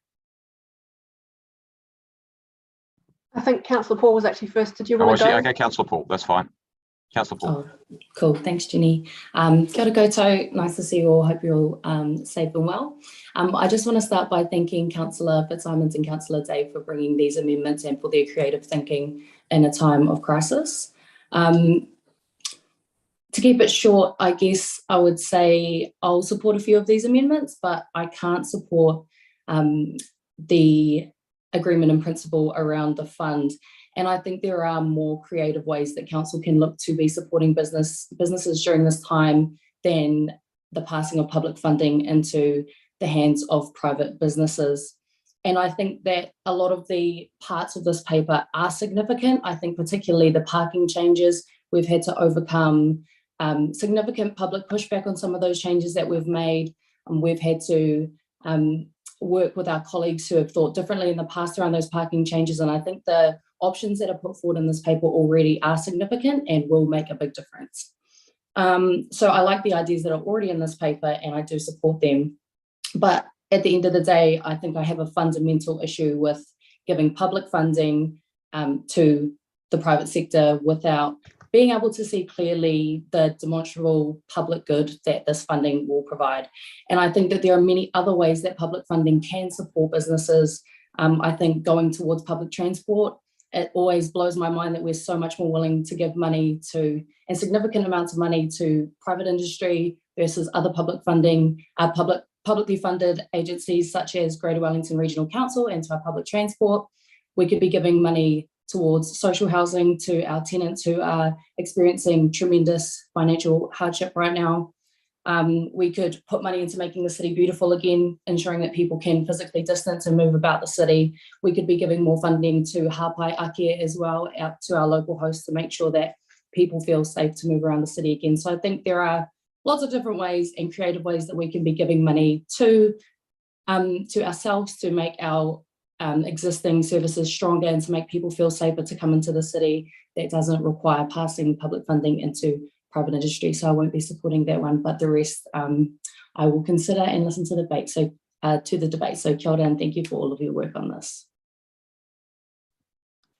I think Councillor Paul was actually first. Did you want to go? Okay, Councillor Paul, that's fine. Councillor Paul. Oh, cool, thanks Jenny. Kia ora koutou, nice to see you all, hope you're all safe and well. I just want to start by thanking Councillor Fitzsimons and Councillor Day for bringing these amendments and for their creative thinking in a time of crisis. To keep it short, I guess I would say I'll support a few of these amendments, but I can't support the agreement in principle around the fund. And I think there are more creative ways that council can look to be supporting businesses during this time than the passing of public funding into the hands of private businesses. And I think that a lot of the parts of this paper are significant. I think particularly the parking changes, we've had to overcome significant public pushback on some of those changes that we've made. We've had to work with our colleagues who have thought differently in the past around those parking changes. And I think the options that are put forward in this paper already are significant and will make a big difference. So I like the ideas that are already in this paper and I do support them. But at the end of the day, I think I have a fundamental issue with giving public funding to the private sector without being able to see clearly the demonstrable public good that this funding will provide. And I think that there are many other ways that public funding can support businesses. I think going towards public transport, it always blows my mind that we're so much more willing to give money to, and significant amounts of money to, private industry versus other public funding, publicly funded agencies such as Greater Wellington Regional Council, and to our public transport. We could be giving money towards social housing to our tenants who are experiencing tremendous financial hardship right now. We could put money into making the city beautiful again, ensuring that people can physically distance and move about the city. We could be giving more funding to Hapai Ake as well, out to our local hosts, to make sure that people feel safe to move around the city again. So I think there are lots of different ways and creative ways that we can be giving money to ourselves, to make our existing services stronger and to make people feel safer to come into the city. That doesn't require passing public funding into private industry. So I won't be supporting that one, but the rest I will consider and listen to the debate. So kia ora, and thank you for all of your work on this.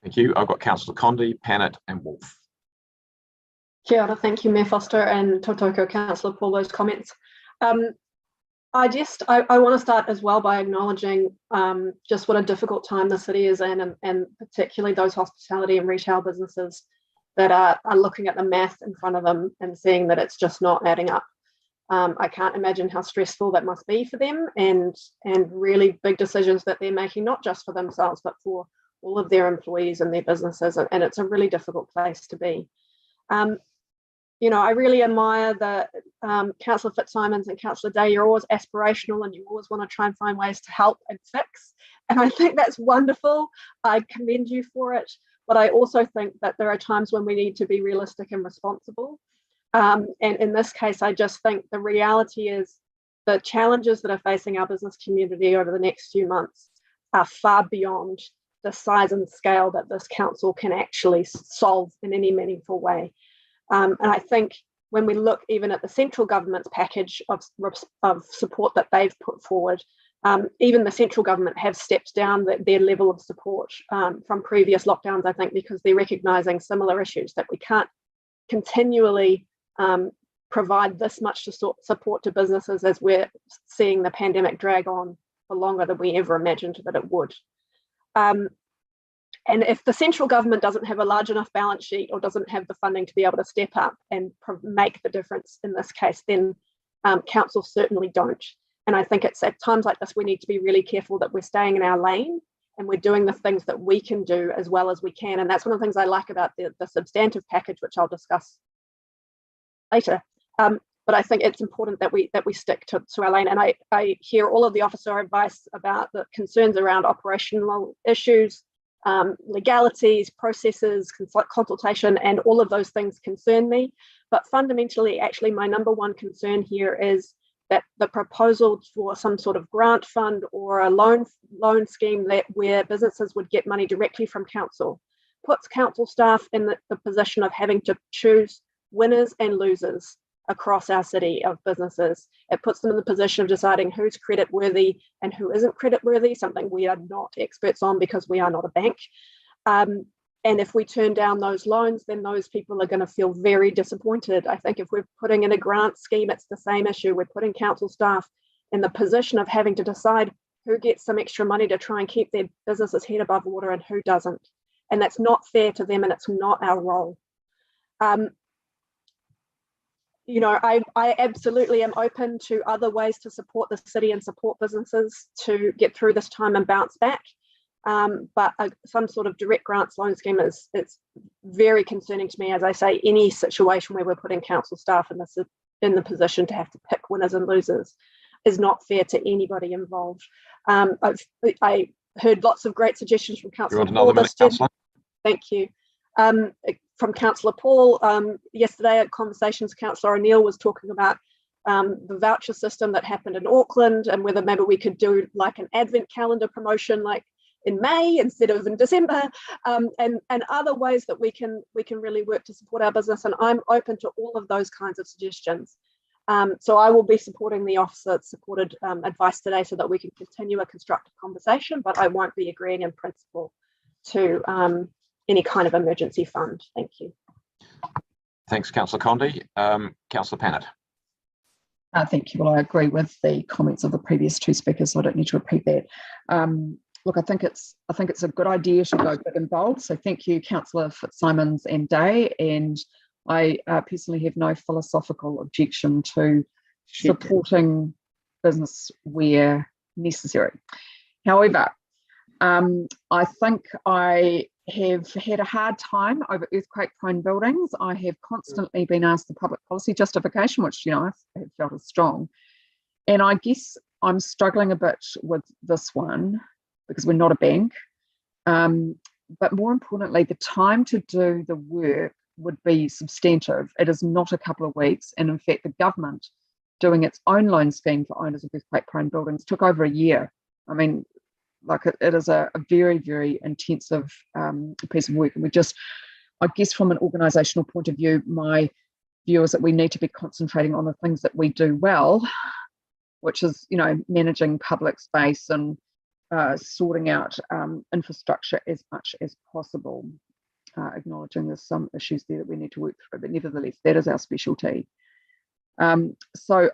Thank you. I've got Councillor Condi, Pannett and Wolf. Kia ora, thank you, Mayor Foster, and tautoko Councillor Paul, those comments. I want to start as well by acknowledging just what a difficult time the city is in, and particularly those hospitality and retail businesses that are looking at the math in front of them and seeing that it's just not adding up. I can't imagine how stressful that must be for them, and really big decisions that they're making, not just for themselves, but for all of their employees and their businesses. And it's a really difficult place to be. You know, I really admire the Councillor Fitzsimons and Councillor Day. You're always aspirational and you always want to try and find ways to help and fix. And I think that's wonderful. I commend you for it. But I also think that there are times when we need to be realistic and responsible. And in this case, I just think the reality is the challenges that are facing our business community over the next few months are far beyond the size and scale that this council can actually solve in any meaningful way. And I think when we look even at the central government's package of support that they've put forward, even the central government have stepped down their level of support from previous lockdowns, I think, because they're recognising similar issues, that we can't continually provide this much support to businesses as we're seeing the pandemic drag on for longer than we ever imagined that it would. And if the central government doesn't have a large enough balance sheet or doesn't have the funding to be able to step up and make the difference in this case, then councils certainly don't. And I think it's at times like this, we need to be really careful that we're staying in our lane and we're doing the things that we can do as well as we can. And that's one of the things I like about the substantive package, which I'll discuss later. But I think it's important that we stick to our lane. And I hear all of the officer advice about the concerns around operational issues, legalities, processes, consultation, and all of those things concern me. But fundamentally, actually, my number one concern here is that the proposal for some sort of grant fund or a loan scheme where businesses would get money directly from council puts council staff in the position of having to choose winners and losers across our city of businesses. It puts them in the position of deciding who's credit worthy and who isn't credit worthy, something we are not experts on because we are not a bank. And if we turn down those loans, then those people are going to feel very disappointed. I think if we're putting in a grant scheme, it's the same issue. We're putting council staff in the position of having to decide who gets some extra money to try and keep their business's head above water and who doesn't. And that's not fair to them, and it's not our role. You know, I absolutely am open to other ways to support the city and support businesses to get through this time and bounce back. But some sort of direct grants loan scheme it's very concerning to me. As I say, any situation where we're putting council staff in the position to have to pick winners and losers is not fair to anybody involved. I heard lots of great suggestions from Councillor Paul. Thank you. From Councillor Paul, yesterday at Conversations, Councillor O'Neill was talking about the voucher system that happened in Auckland and whether maybe we could do like an advent calendar promotion like in May instead of in December, and other ways that we can really work to support our business. And I'm open to all of those kinds of suggestions. So I will be supporting the officer-supported advice today so that we can continue a constructive conversation, but I won't be agreeing in principle to any kind of emergency fund. Thank you. Thanks, Councillor Condi. Councillor Pannett. Thank you. Well, I agree with the comments of the previous two speakers, so I don't need to repeat that. look, I think it's a good idea to go big and bold. So thank you, Councillor Fitzsimons and Day. And I personally have no philosophical objection to supporting business where necessary. However, I think I have had a hard time over earthquake-prone buildings. I have constantly been asked the public policy justification, which, you know, I have felt is strong. And I guess I'm struggling a bit with this one because we're not a bank. But more importantly, the time to do the work would be substantive. It is not a couple of weeks. And in fact, the government doing its own loan scheme for owners of earthquake-prone buildings took over a year. I mean, like it is a very, very intensive piece of work. And we just, I guess from an organisational point of view, my view is that we need to be concentrating on the things that we do well, which is, you know, managing public space and sorting out infrastructure as much as possible, acknowledging there's some issues there that we need to work through, but nevertheless, that is our specialty. So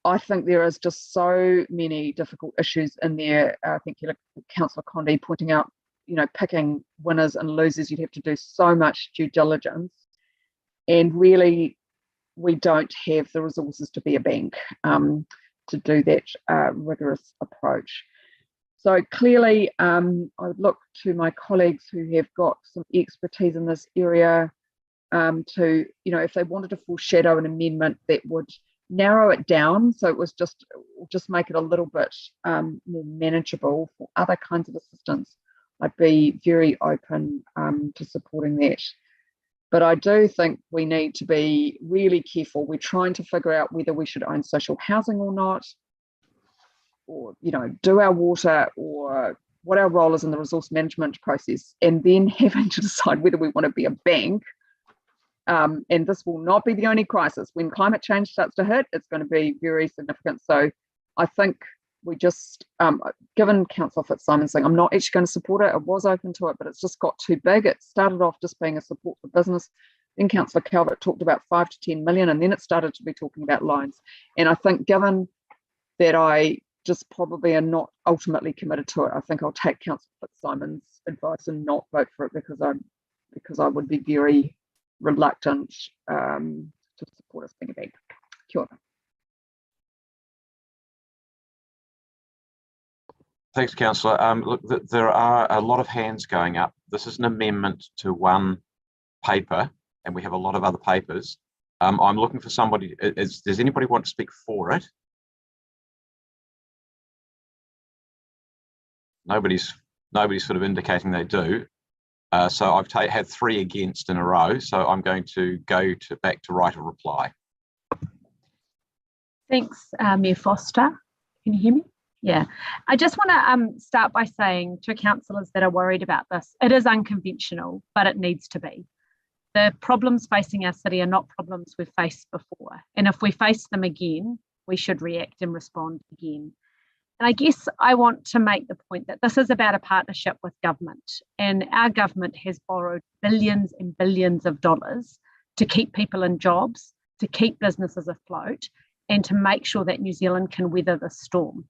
I think there is just so many difficult issues in there. I think Councillor Condi pointing out, you know, picking winners and losers, you'd have to do so much due diligence. And really, we don't have the resources to be a bank to do that rigorous approach. So clearly, I would look to my colleagues who have got some expertise in this area to, you know, if they wanted to foreshadow an amendment that would narrow it down, so it was just make it a little bit more manageable for other kinds of assistance, I'd be very open to supporting that. But I do think we need to be really careful. We're trying to figure out whether we should own social housing or not, or, you know, do our water, or what our role is in the resource management process, and then having to decide whether we want to be a bank. And this will not be the only crisis. When climate change starts to hit, it's going to be very significant. So I think we just, given Councillor Fitzsimons saying I'm not actually going to support it, I was open to it, but it's just got too big. It started off just being a support for business. Then Councillor Calvert talked about 5 to 10 million, and then it started to be talking about loans. And I think given that I just probably are not ultimately committed to it, I think I'll take Councillor Fitzsimons' advice and not vote for it, because I would be very reluctant to support us being a bank. Kia ora. Thanks, Councillor. Look, there are a lot of hands going up. This is an amendment to one paper, and we have a lot of other papers. I'm looking for somebody. Does anybody want to speak for it? Nobody's sort of indicating they do. So I've had 3 against in a row. So I'm going to go back to write a reply. Thanks, Mayor Foster. Can you hear me? Yeah. I just want to start by saying to councillors that are worried about this, it is unconventional, but it needs to be. The problems facing our city are not problems we've faced before. And if we face them again, we should react and respond again. And I guess I want to make the point that this is about a partnership with government, and our government has borrowed billions and billions of dollars to keep people in jobs, to keep businesses afloat, and to make sure that New Zealand can weather the storm.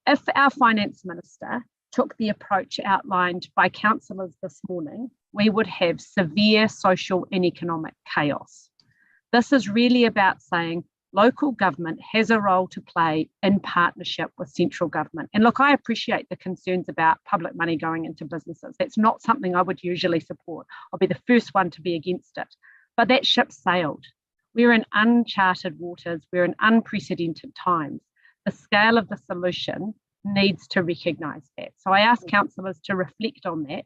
If our finance minister took the approach outlined by councillors this morning, we would have severe social and economic chaos. This is really about saying local government has a role to play in partnership with central government. And look, I appreciate the concerns about public money going into businesses. That's not something I would usually support. I'll be the first one to be against it. But that ship sailed. We're in uncharted waters. We're in unprecedented times. The scale of the solution needs to recognise that. So I ask councillors to reflect on that.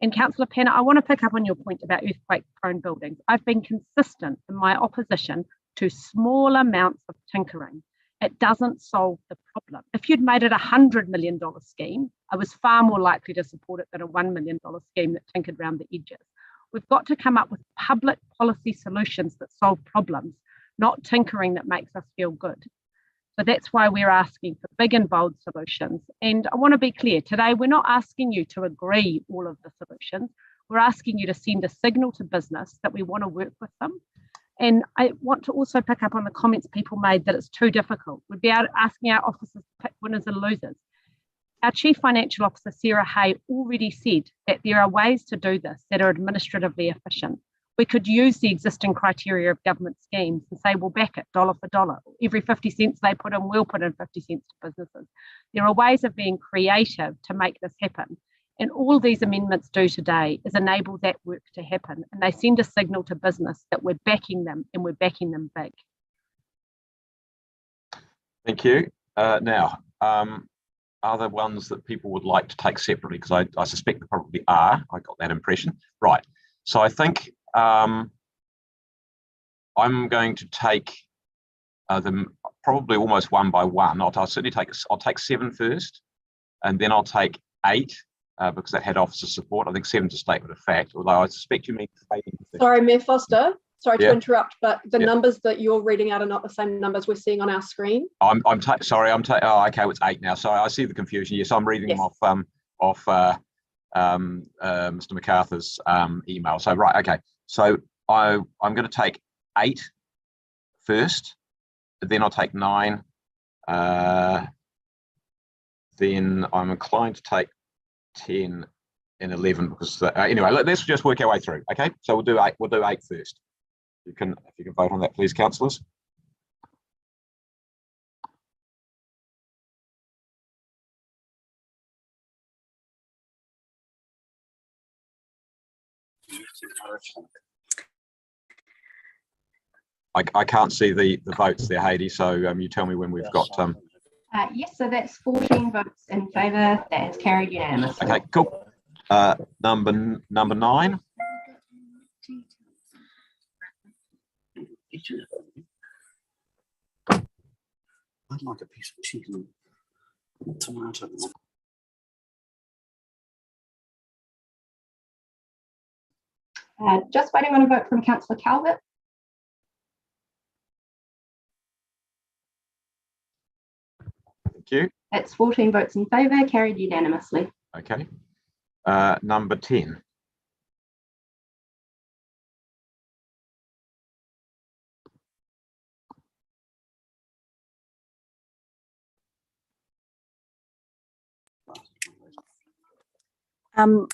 And Councillor Panner, I want to pick up on your point about earthquake-prone buildings. I've been consistent in my opposition to small amounts of tinkering. It doesn't solve the problem. If you'd made it a $100 million scheme, I was far more likely to support it than a $1 million scheme that tinkered around the edges. We've got to come up with public policy solutions that solve problems, not tinkering that makes us feel good. So that's why we're asking for big and bold solutions. And I want to be clear, today we're not asking you to agree all of the solutions. We're asking you to send a signal to business that we want to work with them. And I want to also pick up on the comments people made that it's too difficult. We'd be asking our officers to pick winners and losers. Our Chief Financial Officer, Sarah Hay, already said that there are ways to do this that are administratively efficient. We could use the existing criteria of government schemes and say we'll back it dollar for dollar. Every 50 cents they put in, we'll put in 50 cents to businesses. There are ways of being creative to make this happen. And all these amendments do today is enable that work to happen. And they send a signal to business that we're backing them and we're backing them big. Thank you. Now, are there ones that people would like to take separately? Because I suspect there probably are. I got that impression. Right. So I think I'm going to take them probably almost one by one. I'll certainly take 7 first, and then I'll take 8 because that had officer support. I think 7's a statement of fact, although I suspect you mean. Sorry, Mayor Foster. Sorry to interrupt, but the numbers that you're reading out are not the same numbers we're seeing on our screen. Sorry. Oh, okay. It's 8 now. Sorry, I see the confusion. Yes, I'm reading them off Mr. MacArthur's email. So right, okay. So I'm going to take 8 first, then I'll take 9. Then I'm inclined to take 10 and 11 because anyway, let's just work our way through. Okay, so we'll do 8. We'll do 8 first. If you can vote on that, please, councillors. I can't see the votes there, Heidi. So you tell me when we've got. Yes, so that's 14 votes in favour. That is carried unanimously. Okay, cool. Number 9. I'd like a piece of chicken and tomato. Just waiting on a vote from Councillor Calvert. Thank you. That's 14 votes in favour, carried unanimously. Okay. Number 10.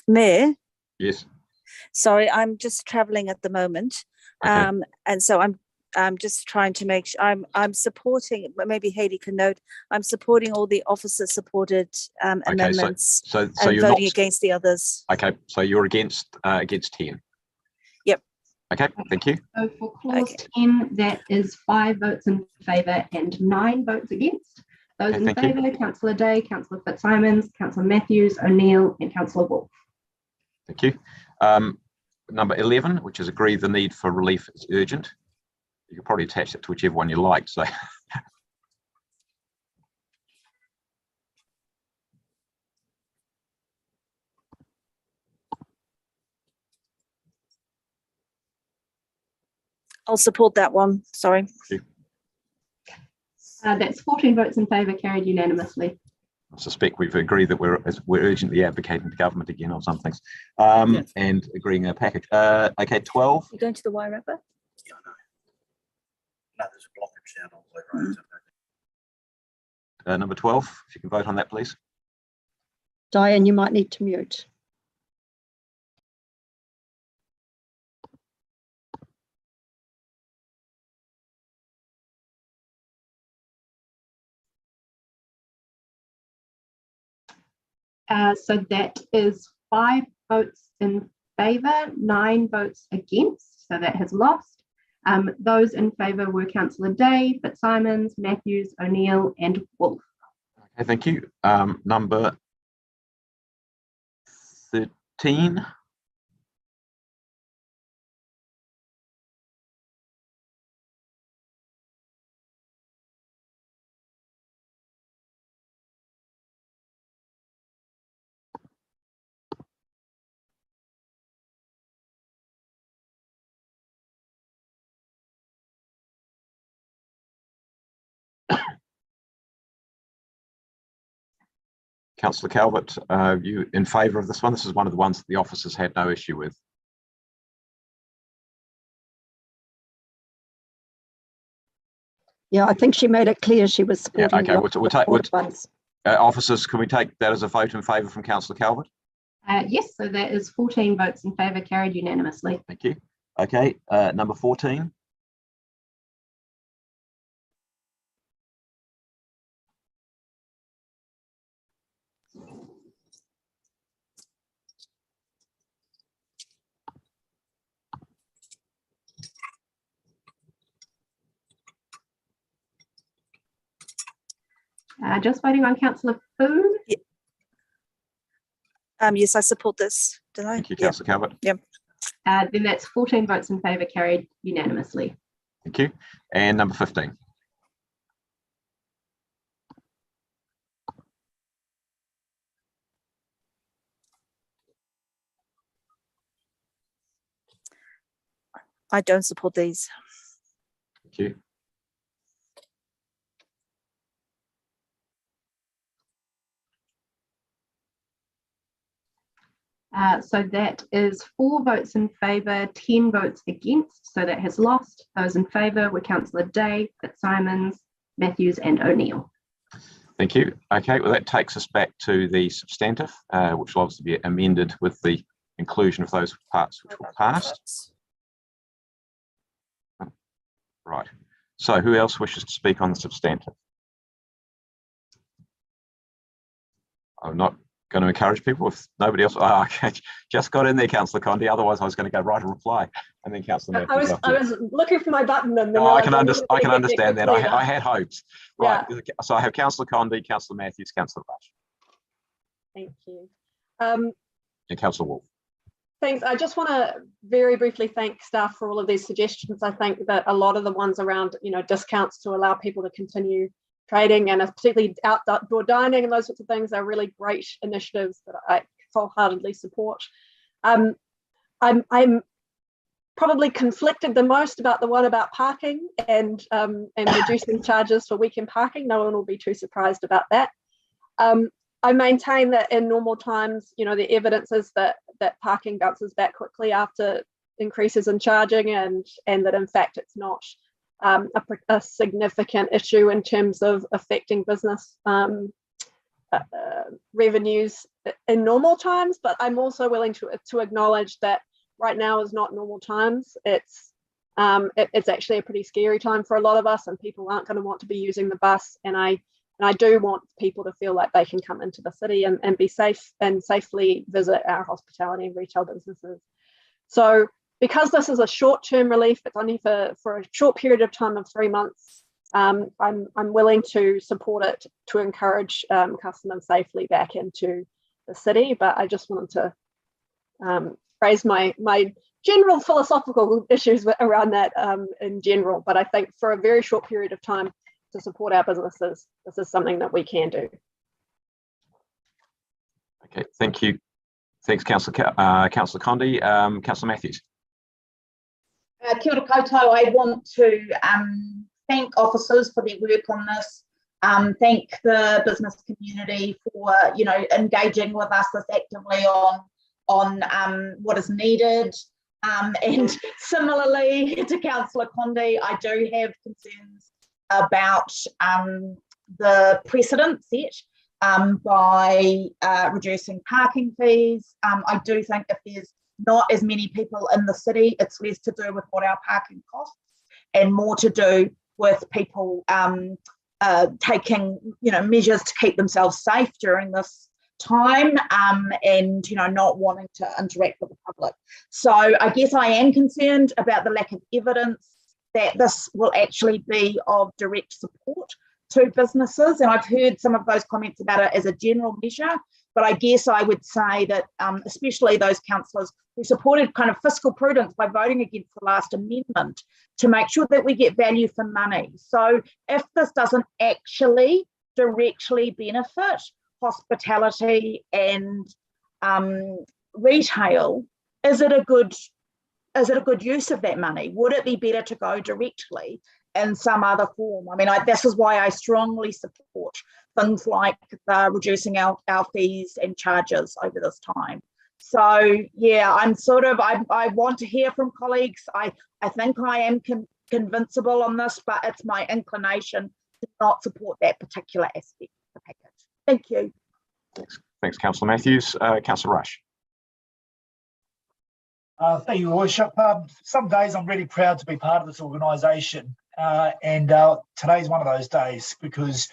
Mayor? Yes. Sorry, I'm just travelling at the moment. Okay. And so I'm just trying to make sure I'm supporting, maybe Heidi can note, I'm supporting all the officer supported amendments so and you're voting not, against the others. Okay, so you're against 10. Yep. Okay, thank you. So for clause 10, that is 5 votes in favour and 9 votes against. Those in favour, Councillor Day, Councillor Fitzsimons, Councillor Matthews, O'Neill and Councillor Wolf. Thank you. Number 11, which is agree the need for relief is urgent. You could probably attach it to whichever one you like. So I'll support that one. Sorry. That's 14 votes in favour, carried unanimously. I suspect we've agreed that we're urgently advocating to government again on some things, and agreeing a package. Okay, 12. You're going to the Wairarapa? Yeah, I know. No, there's a blockage down all the way right. Number 12, if you can vote on that, please. Diane, you might need to mute. So that is 5 votes in favour, 9 votes against, so that has lost. Those in favour were Councillor Day, Fitzsimons, Matthews, O'Neill and Wolf. Okay, thank you. Number 13. Councillor Calvert, you in favour of this one? This is one of the ones that the officers had no issue with. Yeah, I think she made it clear she was supporting. Yeah, okay. We'll Officers, can we take that as a vote in favour from Councillor Calvert? Yes, so that is 14 votes in favour, carried unanimously. Thank you. Okay, number 14. Just voting on Councillor Fu. Yes, I support this. Did I? Thank you, Councillor Calvert. Yep. Then that's 14 votes in favour, carried unanimously. Thank you. And number 15. I don't support these. Thank you. So that is 4 votes in favour, 10 votes against. So that has lost. Those in favour were Councillor Day, Fitzsimons, Matthews and O'Neill. Thank you. Okay, well, that takes us back to the substantive, which will obviously be amended with the inclusion of those parts which were passed. Right. So who else wishes to speak on the substantive? I'm not going to encourage people if nobody else. Oh, okay, just got in there, Councillor Condi. Otherwise, I was going to go write a reply, and then Councillor Matthews. I was looking for my button, and then no, I can understand that. I had hopes. Right. Yeah. So I have Councillor Condi, Councillor Matthews, Councillor Rush. Thank you. And Councillor Wolf. Thanks. I just want to very briefly thank staff for all of these suggestions. I think that a lot of the ones around, discounts to allow people to continue trading and particularly outdoor dining and those sorts of things are really great initiatives that I wholeheartedly support. I'm probably conflicted the most about the one about parking and reducing charges for weekend parking. No one will be too surprised about that. I maintain that in normal times, the evidence is that parking bounces back quickly after increases in charging, and that in fact it's not a significant issue in terms of affecting business revenues in normal times. But I'm also willing to acknowledge that right now is not normal times. It's actually a pretty scary time for a lot of us, and people aren't going to want to be using the bus. And I do want people to feel like they can come into the city and be safe and safely visit our hospitality and retail businesses. So because this is a short-term relief, it's only for a short period of time of 3 months, I'm willing to support it to encourage customers safely back into the city. But I just wanted to raise my general philosophical issues around that in general. But I think for a very short period of time to support our businesses, this is something that we can do. Okay, thank you. Thanks, Councillor Condi. Councillor Matthews. Kia ora koutou. I want to thank officers for their work on this. Thank the business community for engaging with us this actively on what is needed. And similarly to Councillor Condi, I do have concerns about the precedent set by reducing parking fees. I do think if there's not as many people in the city, it's less to do with what our parking costs and more to do with people taking measures to keep themselves safe during this time and not wanting to interact with the public. So I guess I am concerned about the lack of evidence that this will actually be of direct support to businesses. And I've heard some of those comments about it as a general measure, but I guess I would say that especially those councillors who supported kind of fiscal prudence by voting against the last amendment to make sure that we get value for money. So if this doesn't actually directly benefit hospitality and retail, is it a good use of that money? Would it be better to go directly in some other form? I mean, this is why I strongly support things like reducing our fees and charges over this time. So yeah, I want to hear from colleagues. I think I am convincible on this, but it's my inclination to not support that particular aspect of the package. Thank you. Thanks, Councillor Matthews. Councillor Rush. Thank you, Your Worship. Some days I'm really proud to be part of this organisation, and today's one of those days because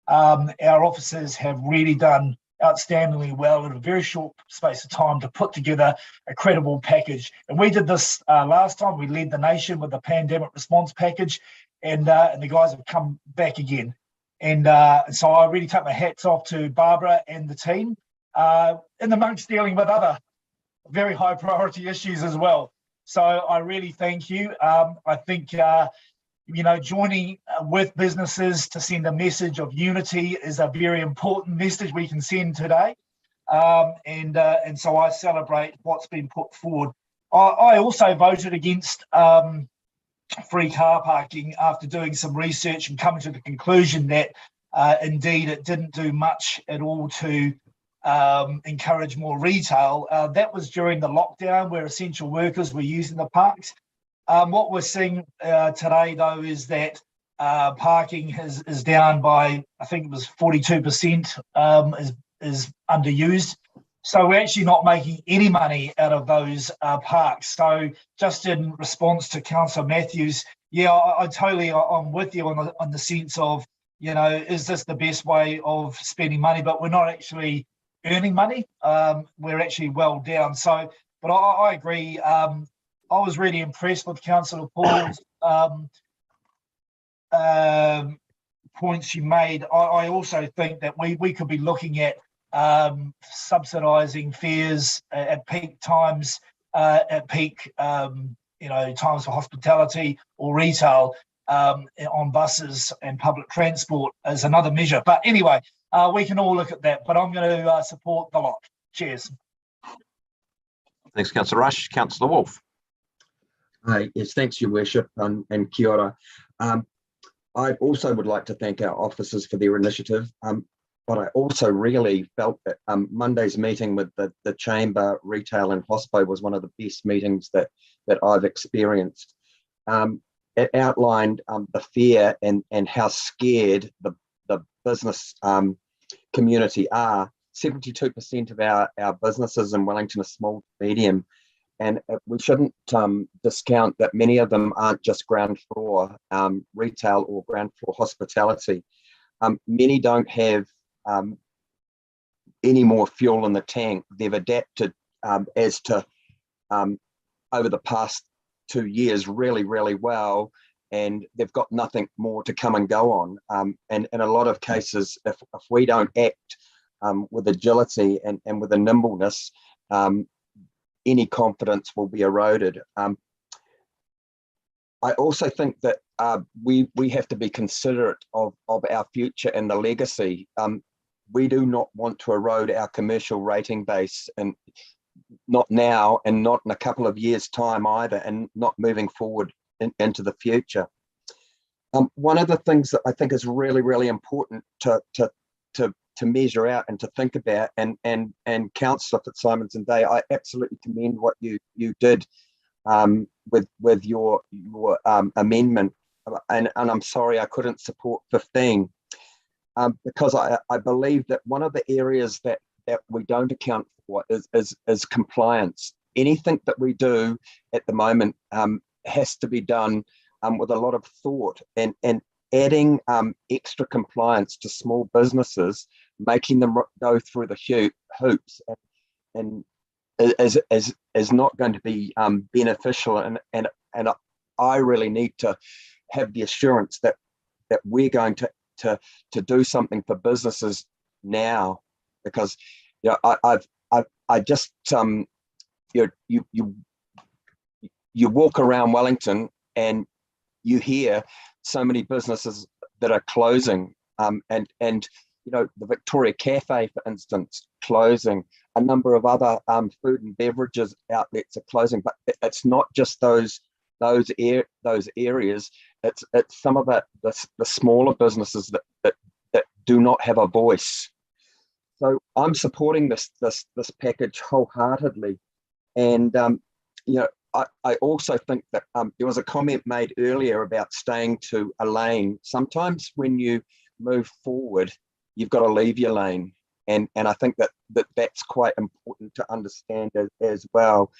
our officers have really done outstandingly well in a very short space of time to put together a credible package. And we did this last time. We led the nation with the pandemic response package, and the guys have come back again. And so I really take my hats off to Barbara and the team in amongst dealing with other very high priority issues as well. So I really thank you. I think, joining with businesses to send a message of unity is a very important message we can send today. And so I celebrate what's been put forward. I also voted against free car parking after doing some research and coming to the conclusion that indeed it didn't do much at all to encourage more retail. That was during the lockdown where essential workers were using the parks. What we're seeing today, though, is that parking is down by, I think it was 42% is underused. So we're actually not making any money out of those parks. So just in response to Councillor Matthews, yeah, I'm with you on the sense of, is this the best way of spending money? But we're not actually earning money. We're actually well down. So, but I agree. I was really impressed with Councillor Paul's points she made. I also think that we could be looking at subsidising fares at peak times, at peak times for hospitality or retail on buses and public transport as another measure. But anyway, we can all look at that. But I'm going to support the lot. Cheers. Thanks, Councillor Rush. Councillor Wolf. Yes, thanks, Your Worship, and kia ora. I also would like to thank our officers for their initiative, but I also really felt that Monday's meeting with the Chamber, Retail and Hospo was one of the best meetings that I've experienced. It outlined the fear and how scared the business community are. 72% of our businesses in Wellington are small to medium, and we shouldn't discount that many of them aren't just ground floor retail or ground floor hospitality. Many don't have any more fuel in the tank. They've adapted as to over the past 2 years really, really well, and they've got nothing more to come and go on. And in a lot of cases, if we don't act with agility and with a nimbleness, any confidence will be eroded. I also think that we have to be considerate of our future and the legacy. We do not want to erode our commercial rating base, and not now and not in a couple of years' time either, and not moving forward into the future. One of the things that I think is really, really important to measure out and to think about, and Councillor Fitzsimons and Day, I absolutely commend what you did with your amendment, and I'm sorry I couldn't support 15, because I believe that one of the areas that we don't account for is compliance. Anything that we do at the moment has to be done with a lot of thought, and adding extra compliance to small businesses, making them go through the hoops, and is not going to be beneficial. And I really need to have the assurance that we're going to do something for businesses now, because I just you walk around Wellington and you hear so many businesses that are closing, and the Victoria Cafe, for instance, closing. A number of other food and beverages outlets are closing, but it's not just those areas. It's some of the smaller businesses that do not have a voice. So I'm supporting this package wholeheartedly, and I also think that there was a comment made earlier about staying to a lane. Sometimes when you move forward, you've got to leave your lane. And I think that's quite important to understand as well.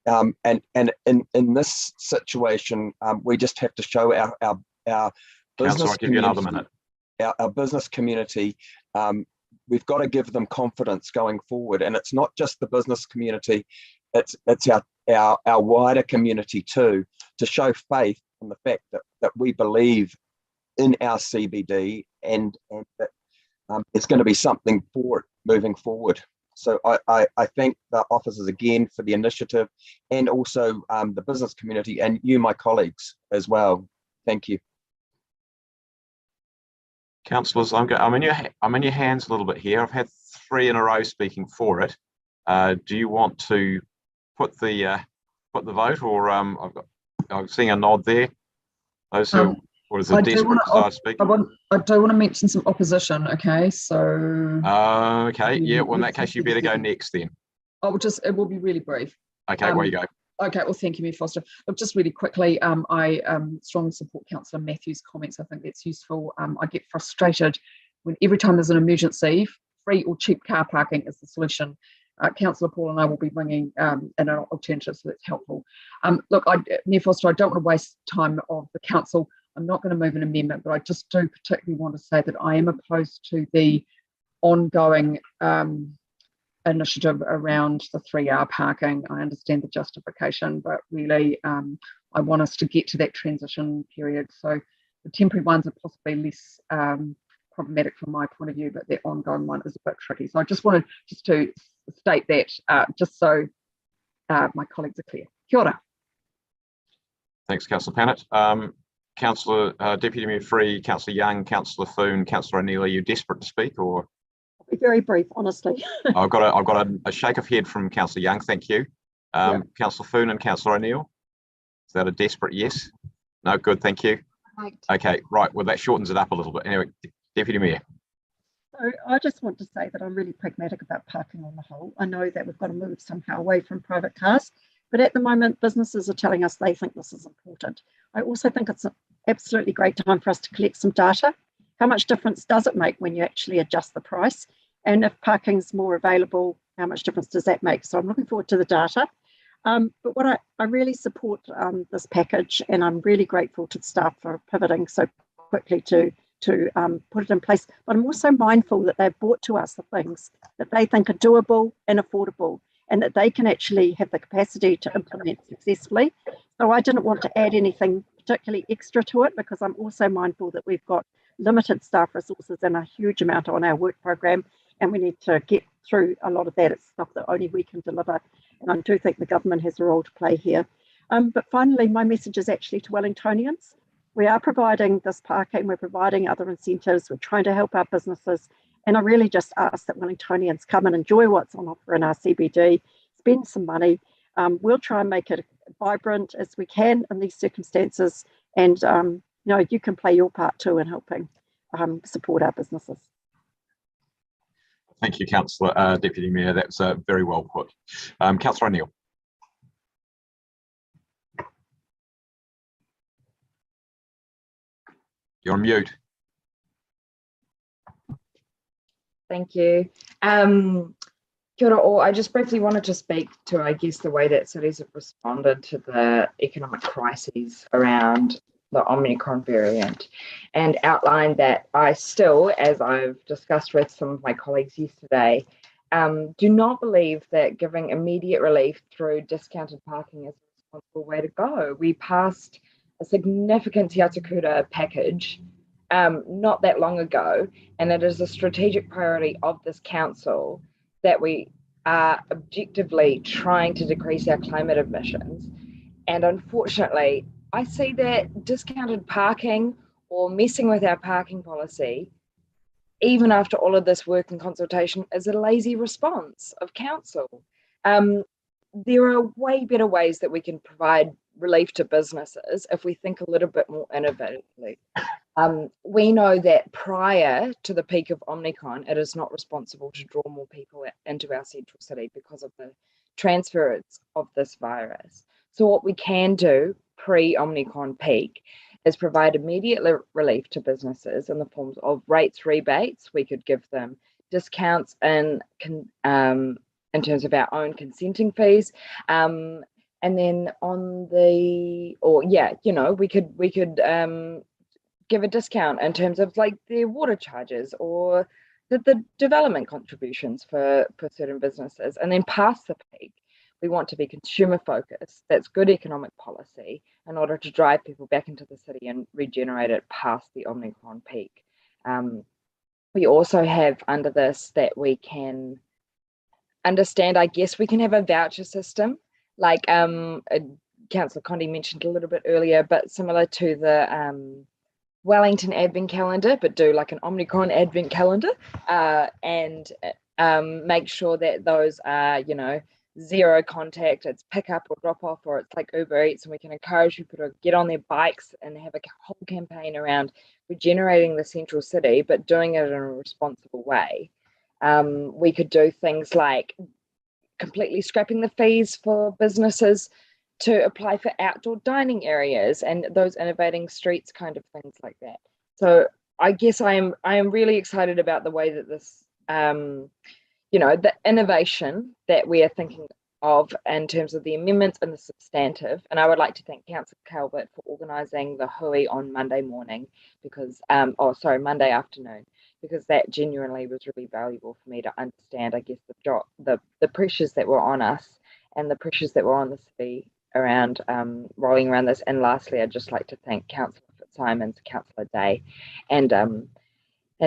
And in this situation, we just have to show our business Councillor, I'll give you another minute. Our business community, we've got to give them confidence going forward. And it's not just the business community, it's our wider community too, to show faith in the fact that we believe in our CBD and that it's going to be something for it moving forward. So I thank the officers again for the initiative, and also the business community and you, my colleagues, as well. Thank you. Councillors, I'm in your hands a little bit here. I've had 3 in a row speaking for it. Do you want to put the vote, or I'm seeing a nod there. Those who, or is it desperate desire to speak? I do want to mention some opposition. Okay, so. Okay, yeah. Well, in that case, you better go next then. It will be really brief. Okay, where you go. Okay, well, thank you, Mayor Foster. Look, just really quickly, I strongly support Councillor Matthews' comments. I think that's useful. I get frustrated when every time there's an emergency, free or cheap car parking is the solution. Councillor Paul and I will be bringing in an alternative, so that's helpful. Look, Mayor Foster, I don't want to waste time of the council. I'm not going to move an amendment, but I just do particularly want to say that I am opposed to the ongoing initiative around the 3-hour parking. I understand the justification, but really I want us to get to that transition period. So the temporary ones are possibly less problematic from my point of view, but the ongoing one is a bit tricky. So I just wanted to state that just so my colleagues are clear. Kia ora. Thanks, Councillor Pannett. Councillor Deputy Mayor Free, Councillor Young, Councillor Foon, Councillor O'Neill, are you desperate to speak, or? I'll be very brief, honestly. I've got a shake of head from Councillor Young. Thank you. Yeah. Councillor Foon and Councillor O'Neill. Is that a desperate yes? No, good. Thank you. Right. Okay, right. Well, that shortens it up a little bit. Anyway, Deputy Mayor. So I just want to say that I'm really pragmatic about parking on the whole. I know that we've got to move somehow away from private cars, but at the moment, businesses are telling us they think this is important. I also think it's an absolutely great time for us to collect some data. How much difference does it make when you actually adjust the price? And if parking's more available, how much difference does that make? So I'm looking forward to the data. But what I really support this package, and I'm really grateful to the staff for pivoting so quickly to put it in place. But I'm also mindful that they've brought to us the things that they think are doable and affordable, and that they can actually have the capacity to implement successfully. So I didn't want to add anything particularly extra to it, because I'm also mindful that we've got limited staff resources and a huge amount on our work program, and we need to get through a lot of that. It's stuff that only we can deliver, and I do think the government has a role to play here. But finally, my message is actually to Wellingtonians. We are providing this parking, we're providing other incentives, we're trying to help our businesses, and I really just ask that Wellingtonians come and enjoy what's on offer in our CBD, spend some money. We'll try and make it vibrant as we can in these circumstances, and you can play your part too in helping support our businesses. Thank you, Councillor Deputy Mayor. That's very well put. Councillor O'Neill. You're on mute. Thank you. Kia ora all. I just briefly wanted to speak to, I guess, the way that cities have responded to the economic crises around the Omicron variant, and outline that I still, as I've discussed with some of my colleagues yesterday, do not believe that giving immediate relief through discounted parking is a responsible way to go. We passed a significant Te Atakura package not that long ago, and it is a strategic priority of this council that we are objectively trying to decrease our climate emissions. And unfortunately, I see that discounted parking or messing with our parking policy, even after all of this work and consultation, is a lazy response of council. There are way better ways that we can provide relief to businesses if we think a little bit more innovatively. We know that prior to the peak of Omicron, it is not responsible to draw more people into our central city because of the transference of this virus. So what we can do pre-Omicron peak is provide immediate relief to businesses in the forms of rates rebates. We could give them discounts in terms of our own consenting fees. And then on the, we could give a discount in terms of like their water charges or the development contributions for certain businesses. And then past the peak, we want to be consumer focused. That's good economic policy in order to drive people back into the city and regenerate it past the Omicron peak. We also have under this that we can understand, I guess we can have a voucher system, like Councillor Condi mentioned a little bit earlier, but similar to the Wellington advent calendar, but do like an Omicron advent calendar, and make sure that those are, zero contact, it's pick up or drop off, or it's like Uber Eats, and we can encourage people to get on their bikes and have a whole campaign around regenerating the central city, but doing it in a responsible way. We could do things like completely scrapping the fees for businesses to apply for outdoor dining areas and those innovating streets kind of things like that. So I guess I am really excited about the way that this, the innovation that we are thinking of in terms of the amendments and the substantive. And I would like to thank Councillor Calvert for organising the hui on Monday morning because, Monday afternoon, because that genuinely was really valuable for me to understand, I guess, the pressures that were on us and the pressures that were on the city around rolling around this. And lastly, I'd just like to thank Councillor Fitzsimons, Councillor Day, and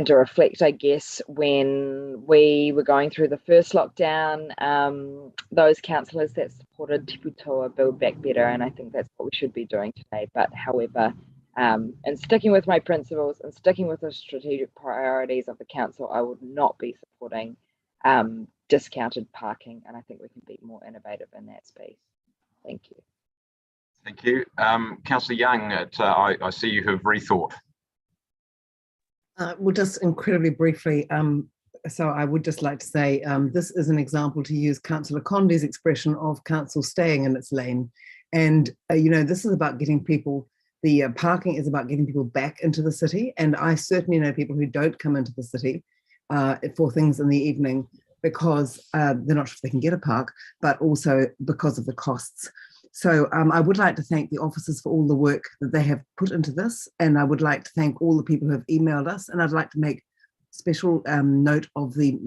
to reflect, I guess, when we were going through the first lockdown, those councillors that supported Te Putoa Build Back Better, and I think that's what we should be doing today. But however, and sticking with my principles and sticking with the strategic priorities of the council, I would not be supporting discounted parking, and I think we can be more innovative in that space. Thank you. Thank you. Councillor Young, I see you have rethought. Well, just incredibly briefly, so I would just like to say this is an example, to use Councillor Condi's expression, of council staying in its lane. And, this is about getting people, the parking is about getting people back into the city. And I certainly know people who don't come into the city for things in the evening because they're not sure if they can get a park, but also because of the costs. So I would like to thank the officers for all the work that they have put into this. And I would like to thank all the people who have emailed us. And I'd like to make special note of the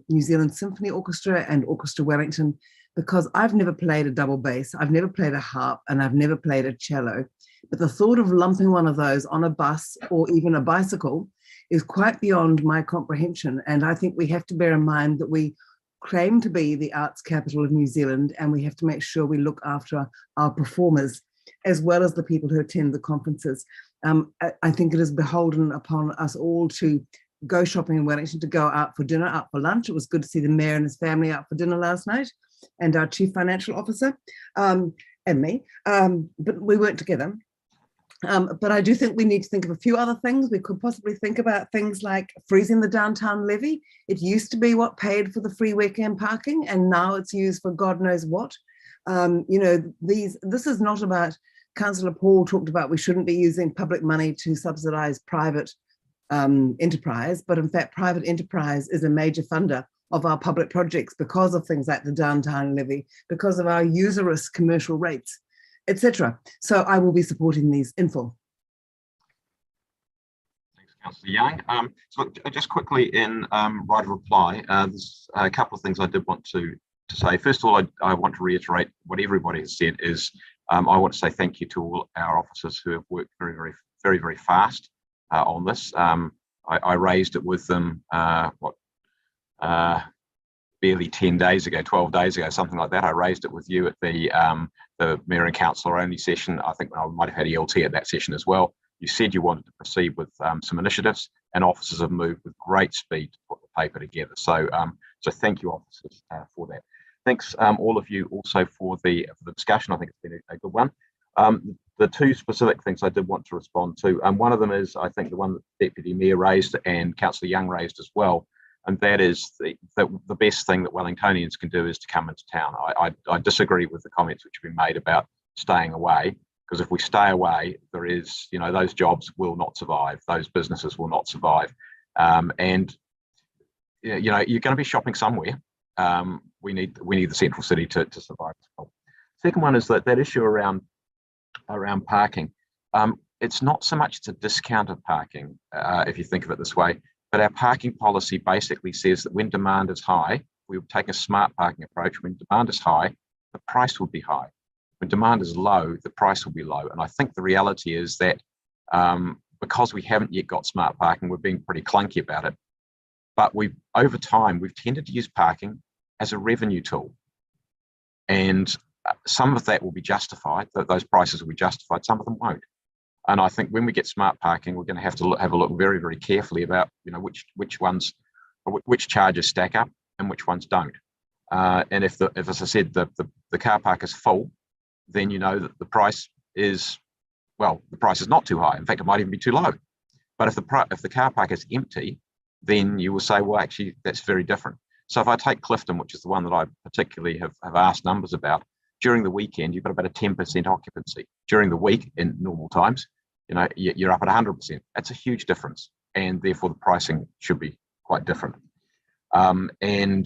New Zealand Symphony Orchestra and Orchestra Wellington, because I've never played a double bass, I've never played a harp, and I've never played a cello. But the thought of lumping one of those on a bus or even a bicycle is quite beyond my comprehension. And I think we have to bear in mind that we claim to be the arts capital of New Zealand, and we have to make sure we look after our performers as well as the people who attend the conferences. I think it is beholden upon us all to go shopping in Wellington, to go out for dinner, out for lunch. It was good to see the mayor and his family out for dinner last night, and our chief financial officer and me, but we weren't together. But I do think we need to think of a few other things. We could possibly think about things like freezing the downtown levy. It used to be what paid for the free weekend parking, and now it's used for God knows what. This is not about, Councillor Paul talked about we shouldn't be using public money to subsidise private enterprise, but in fact, private enterprise is a major funder of our public projects because of things like the downtown levy, because of our usurious commercial rates, etc. So I will be supporting these in full. Thanks, Councillor Young. So just quickly in right of reply, there's a couple of things I did want to say. First of all, I want to reiterate what everybody has said is I want to say thank you to all our officers who have worked very fast on this. I raised it with them, barely 10 days ago, 12 days ago, something like that. I raised it with you at the Mayor and Councillor only session. I think I might have had ELT at that session as well. You said you wanted to proceed with some initiatives, and officers have moved with great speed to put the paper together. So, so thank you, officers, for that. Thanks, all of you, also for the discussion. I think it's been a good one. The two specific things I did want to respond to, one of them is, I think, the one that Deputy Mayor raised and Councillor Young raised as well, and that is the best thing that Wellingtonians can do is to come into town. I disagree with the comments which have been made about staying away. because if we stay away, there is, those jobs will not survive, those businesses will not survive, and you're going to be shopping somewhere. We need the central city to survive as well. Second one is that issue around parking. It's not so much it's a discounted parking, if you think of it this way, but our parking policy basically says that when demand is high, we will take a smart parking approach. When demand is high, the price will be high. When demand is low, the price will be low. And I think the reality is that because we haven't yet got smart parking, we're being pretty clunky about it. But over time, we've tended to use parking as a revenue tool. And some of that will be justified, those prices will be justified, some of them won't. And I think when we get smart parking, we're going to have to have a look very, very carefully about which charges stack up and which ones don't. And if as I said, the car park is full, then you know that the price is not too high. In fact, it might even be too low. But if the car park is empty, then you will say, well, actually, that's very different. So if I take Clifton, which is the one that I particularly have asked numbers about, during the weekend, you've got about a 10% occupancy. During the week, in normal times, you're up at 100%. That's a huge difference, and therefore the pricing should be quite different. In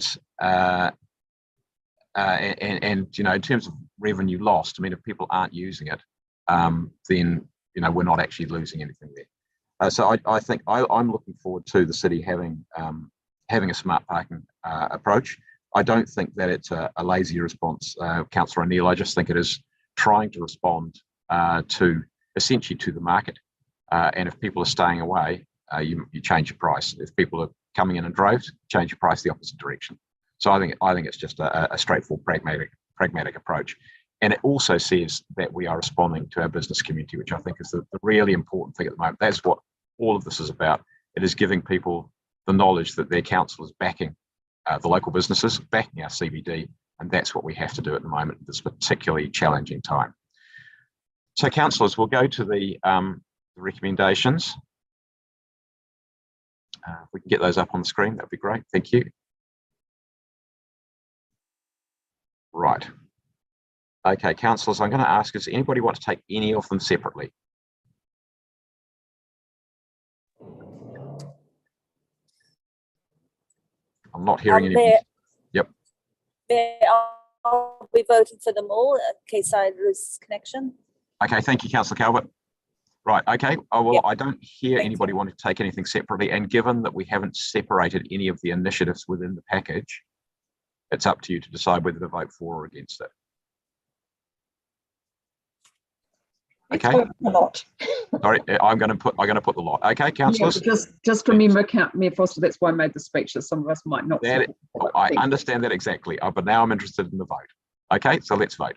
terms of revenue lost, I mean, if people aren't using it, then we're not actually losing anything there. So I think I'm looking forward to the city having a smart parking approach. I don't think that it's a lazy response, Councillor O'Neill. I just think it is trying to respond essentially to the market. And if people are staying away, you change your price. If people are coming in droves, change your price the opposite direction. So I think it's just a straightforward pragmatic approach. And it also says that we are responding to our business community, which I think is the really important thing at the moment. That's what all of this is about. It is giving people the knowledge that their council is backing the local businesses, backing our CBD, and that's what we have to do at the moment at this particularly challenging time. So, councillors, we'll go to the recommendations. If we can get those up on the screen, that'd be great. Thank you. Right. Okay, councillors, I'm going to ask, does anybody want to take any of them separately? I'm not hearing anything. Yep. I'll be voting for them all in case I lose connection. Okay, thank you, Councillor Calvert. Right, okay. I don't hear anybody wanting to take anything separately, and given that we haven't separated any of the initiatives within the package, it's up to you to decide whether to vote for or against it. Okay. Sorry, I'm going to put the lot. Okay, councillors. Yeah, just remember, Mayor Foster. That's why I made the speech that some of us might not. I understand that exactly, but now I'm interested in the vote. Okay, so let's vote.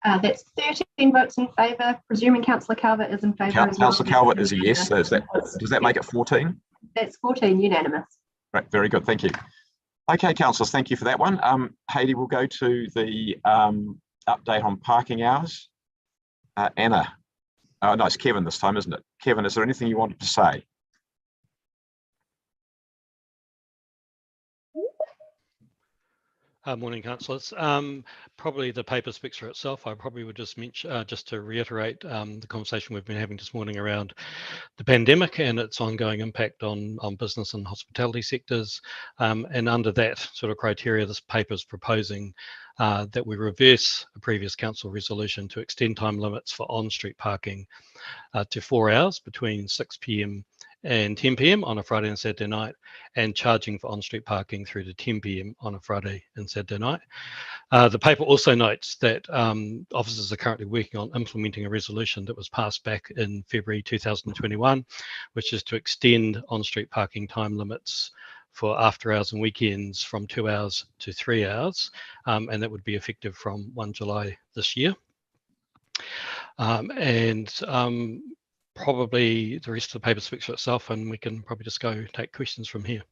That's 13 votes in favour, presuming Councillor Calvert is in favour. Councillor Calvert is a yes. So does that make it 14? That's 14, unanimous. Right, very good, thank you. Okay, councillors, thank you for that one. Hayley, we'll go to the update on parking hours. Anna, no, it's Kevin this time, isn't it? Kevin, is there anything you wanted to say? Morning, councillors. Probably the paper speaks for itself. I probably would just mention, just to reiterate the conversation we've been having this morning around the pandemic and its ongoing impact on business and hospitality sectors. And under that sort of criteria, this paper is proposing that we reverse a previous council resolution to extend time limits for on-street parking to 4 hours between 6 p.m. and 10 p.m. on a Friday and Saturday night, and charging for on-street parking through to 10 p.m. on a Friday and Saturday night. The paper also notes that officers are currently working on implementing a resolution that was passed back in February 2021, which is to extend on-street parking time limits for after hours and weekends from 2 hours to 3 hours, and that would be effective from 1 July this year. Probably the rest of the paper speaks for itself, and we can probably just go take questions from here.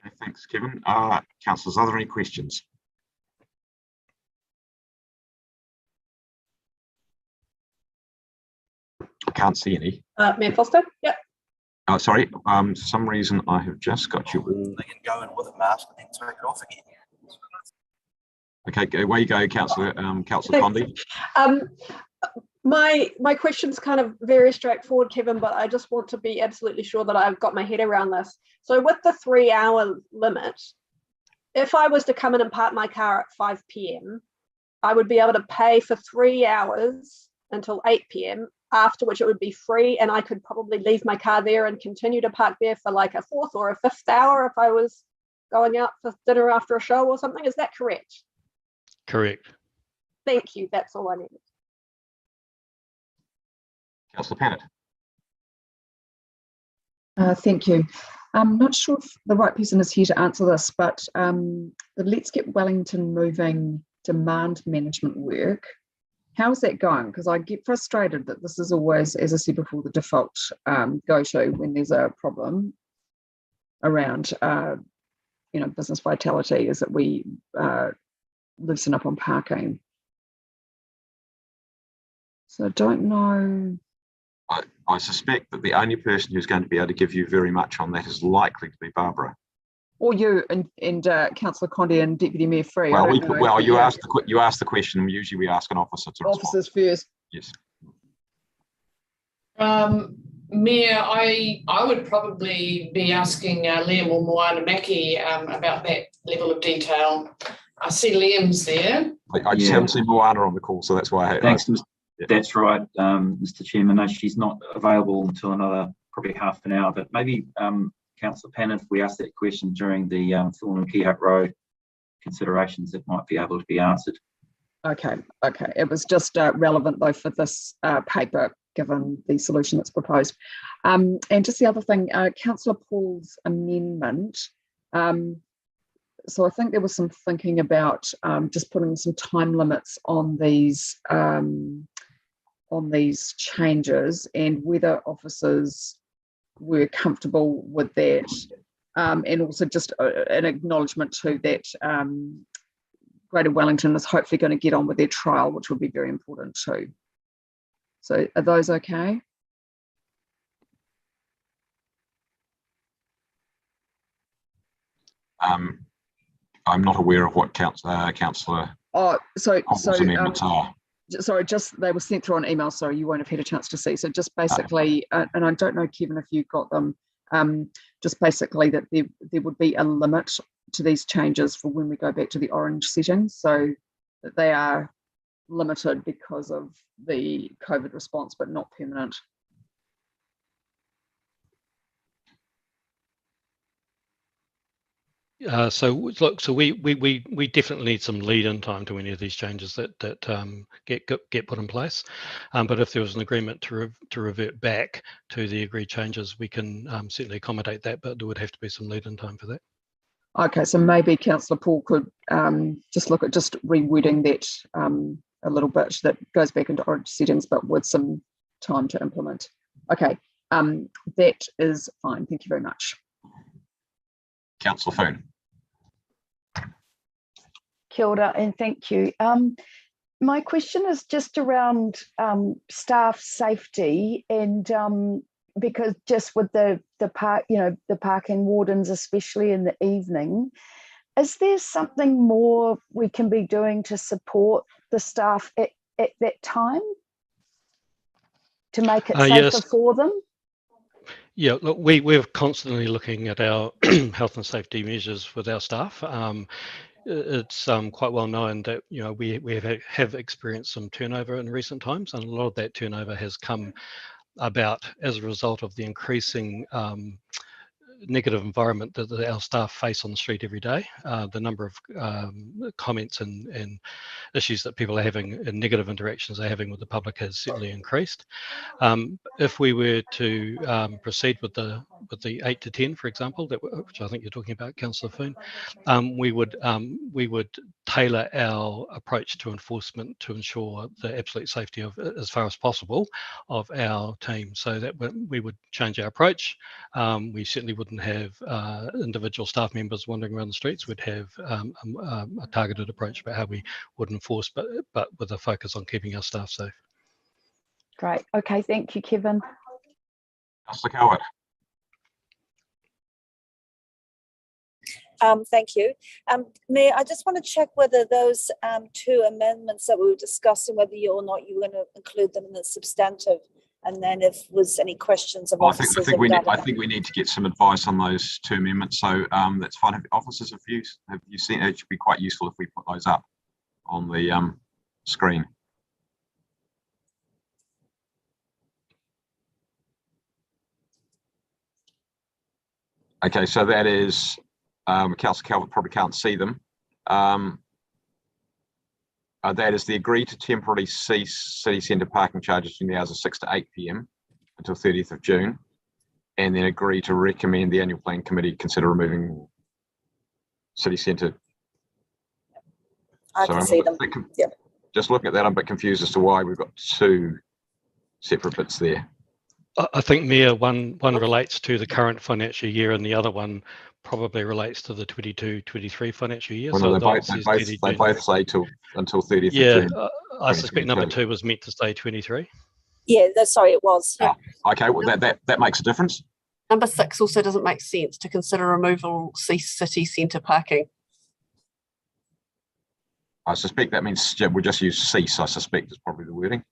Okay, thanks, Kevin. Councillors, are there any questions? can't see any. Mayor Foster, yep. Oh, sorry, for some reason I have just got you all. They can go in with a mask and then take it off again. Okay, away you go, Councillor Condi. My question's kind of very straightforward, Kevin, but I just want to be absolutely sure that I've got my head around this. So with the 3-hour limit, if I was to come in and park my car at 5 p.m, I would be able to pay for 3 hours until 8 p.m, after which it would be free, and I could probably leave my car there and continue to park there for like a 4th or a 5th hour if I was going out for dinner after a show or something. Is that correct? Correct. Thank you. That's all I needed. Councillor Pennant. Thank you. I'm not sure if the right person is here to answer this, but the Let's Get Wellington Moving demand management work, how is that going? Because I get frustrated that this is always, as I said before, the default go-to when there's a problem around, business vitality, is that we loosen up on parking. So I don't know. I suspect that the only person who's going to be able to give you very much on that is likely to be Barbara. Or you and Councillor Condi and Deputy Mayor Free. Well, you asked the question. Usually we ask an officer to respond. Officers first. Yes. Mayor, I would probably be asking Liam or Moana Maki about that level of detail. I see Liam's there. I just haven't seen Moana on the call, so that's why I. Thanks, That's right, Mr. Chairman. No, she's not available until another probably half an hour, but maybe Councillor Pennant, if we ask that question during the Thorn and Keyhut Road considerations, it might be able to be answered. Okay. It was just relevant though for this paper, given the solution that's proposed. And just the other thing, Councillor Paul's amendment. So I think there was some thinking about just putting some time limits on these changes and whether officers were comfortable with that, and also just an acknowledgement too that Greater Wellington is hopefully going to get on with their trial, which will be very important too. So are those okay? I'm not aware of what Councillor amendments are. Sorry, just they were sent through on email, so you won't have had a chance to see. So just basically, and I don't know, Kevin, if you got them, just basically that there would be a limit to these changes for when we go back to the orange settings, so that they are limited because of the COVID response, but not permanent. So we definitely need some lead-in time to any of these changes that get put in place. But if there was an agreement to revert back to the agreed changes, we can certainly accommodate that. But there would have to be some lead-in time for that. Okay, so maybe Councillor Paul could just look at just rewording that a little bit, that goes back into orange settings, but with some time to implement. Okay, that is fine. Thank you very much. Councillor Foon. Kia ora and thank you. My question is just around staff safety, and because just with the parking wardens, especially in the evening, is there something more we can be doing to support the staff at that time to make it safer for them? Yeah, look, we're constantly looking at our health and safety measures with our staff. It's quite well known that we have experienced some turnover in recent times, and a lot of that turnover has come about as a result of the increasing negative environment that our staff face on the street every day. The number of comments and issues that people are having and negative interactions they're having with the public has certainly increased. If we were to proceed with the 8 to 10, for example, which I think you're talking about, Councillor Foon, we would tailor our approach to enforcement to ensure the absolute safety of, as far as possible, of our team, so that we would change our approach. We certainly wouldn't have individual staff members wandering around the streets. We'd have a targeted approach about how we would enforce, but with a focus on keeping our staff safe. Great. Okay, thank you, Kevin. Councillor Calvert. Thank you. Mayor, I just want to check whether those two amendments that we were discussing, whether you or not you were going to include them in the substantive, and then if was any questions of officers. I think we need to get some advice on those two amendments. So that's fine. Have officers have you seen? It should be quite useful if we put those up on the screen. Okay, so that is. Councillor Calvert probably can't see them. That is the agree to temporarily cease city centre parking charges in the hours of 6 to 8 p.m. until 30th of June, and then agree to recommend the annual plan committee consider removing city centre. I can see them. Yep. Just looking at that, I'm a bit confused as to why we've got two separate bits there. I think, Mayor, one relates to the current financial year and the other one probably relates to the 22-23 financial year. Well, so they both say until 30th of June. I suspect number 2 was meant to say 23. Yeah, sorry, it was. Yeah. Okay, well, that makes a difference. Number 6 also doesn't make sense to consider removal cease city centre parking. I suspect that means we'll just use cease, I suspect is probably the wording.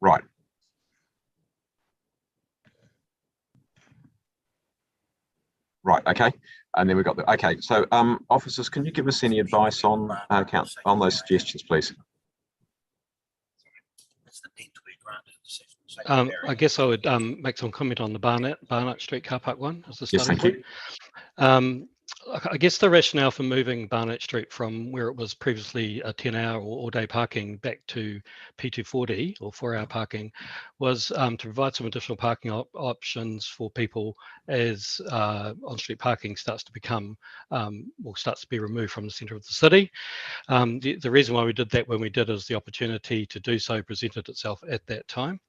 Right. Right, okay. And then we've got the, okay, so officers, can you give us any advice on those suggestions, please? I guess I would make some comment on the Barnett Street car park one as the starting point. I guess the rationale for moving Barnett Street from where it was previously a 10-hour or all-day parking back to P240 or 4-hour parking was to provide some additional parking options for people as on-street parking starts to become or starts to be removed from the centre of the city. The reason why we did that when we did is the opportunity to do so presented itself at that time.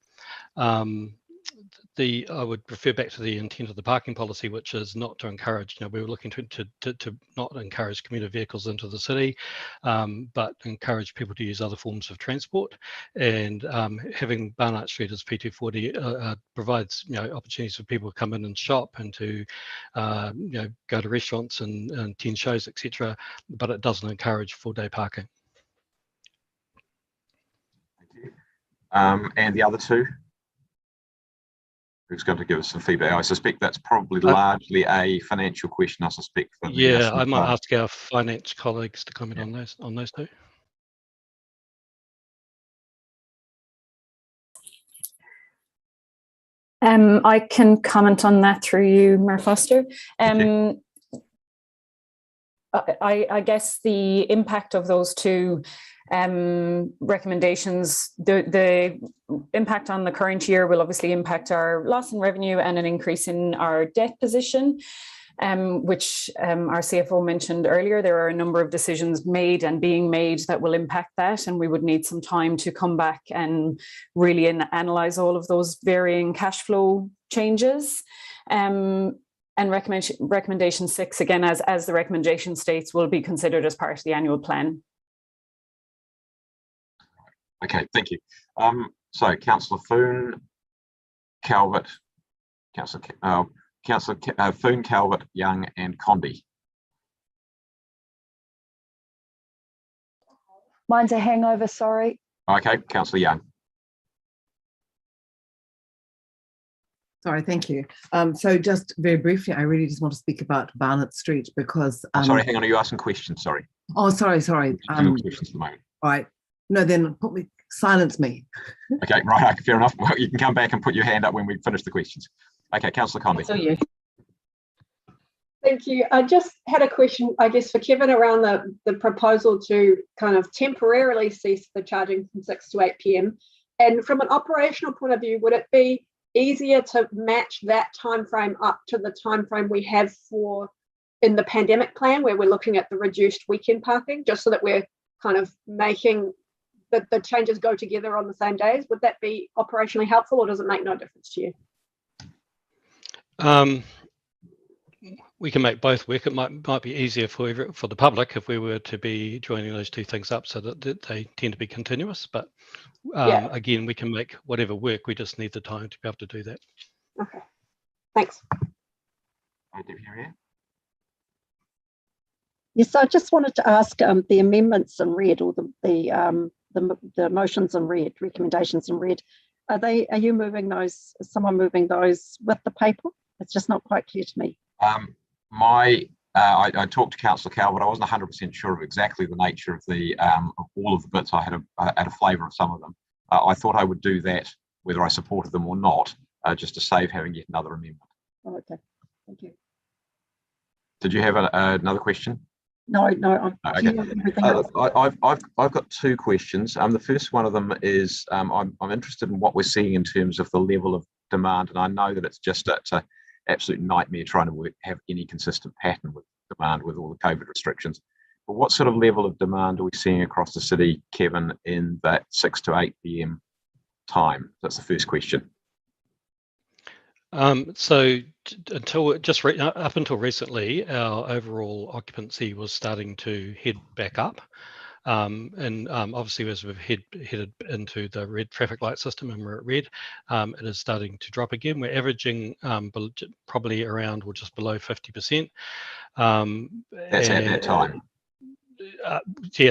I would refer back to the intent of the parking policy, which is not to encourage, we were looking to not encourage commuter vehicles into the city, but encourage people to use other forms of transport. And having Barnett Street as P240 provides, opportunities for people to come in and shop and to, go to restaurants and attend shows, etc. But it doesn't encourage full-day parking. Thank you. And the other two? Who's going to give us some feedback? I suspect that's probably largely a financial question. I suspect. For the, I might ask our finance colleagues to comment on those two. I can comment on that through you, Mayor Foster. I guess the impact of those two recommendations, the impact on the current year will obviously impact our loss in revenue and an increase in our debt position, which our CFO mentioned earlier. There are a number of decisions made and being made that will impact that, and we would need some time to come back and really analyse all of those varying cash flow changes. And recommendation 6, again, as the recommendation states, will be considered as part of the annual plan. Okay, thank you. So Councillor Foon, Calvert, Councillor Foon, Calvert, Young, and Condi. Mine's a hangover, sorry. Okay, Councillor Young. Sorry, thank you. So just very briefly, I really just want to speak about Barnett Street because... sorry, hang on, are you asking questions? Sorry. Oh, sorry. Questions at the moment. All right. No, then silence me. Okay, right, fair enough. Well, you can come back and put your hand up when we finish the questions. Okay, Councillor Condi. So you. Thank you. I just had a question, I guess, for Kevin around the proposal to kind of temporarily cease the charging from 6 to 8 p.m. And from an operational point of view, would it be easier to match that time frame up to the time frame we have in the pandemic plan, where we're looking at the reduced weekend parking, just so that we're kind of making the changes go together on the same days? Would that be operationally helpful, or does it make no difference to you? we can make both work. It might be easier for the public if we were to be joining those two things up so that they tend to be continuous. But again, we can make whatever work. We just need the time to be able to do that. Okay, thanks. Yes, I just wanted to ask the amendments in red, or the motions in red, recommendations in red. Are you moving those? Is someone moving those with the paper? It's just not quite clear to me. I talked to Councillor Cowell, but I wasn't 100% sure of exactly the nature of of all of the bits. I had a flavour of some of them. I thought I would do that whether I supported them or not, just to save having yet another amendment. Oh, okay, thank you. Did you have another question? No. Okay. I've got two questions. The first one of them is I'm interested in what we're seeing in terms of the level of demand, and I know that it's an absolute nightmare trying to have any consistent pattern with demand with all the COVID restrictions. But what sort of level of demand are we seeing across the city, Kevin, in that 6 to 8 p.m. time? That's the first question. So up until recently, our overall occupancy was starting to head back up. And obviously, as we've headed into the red traffic light system and we're at red, it is starting to drop again. We're averaging probably around or just below 50%. That's at that time.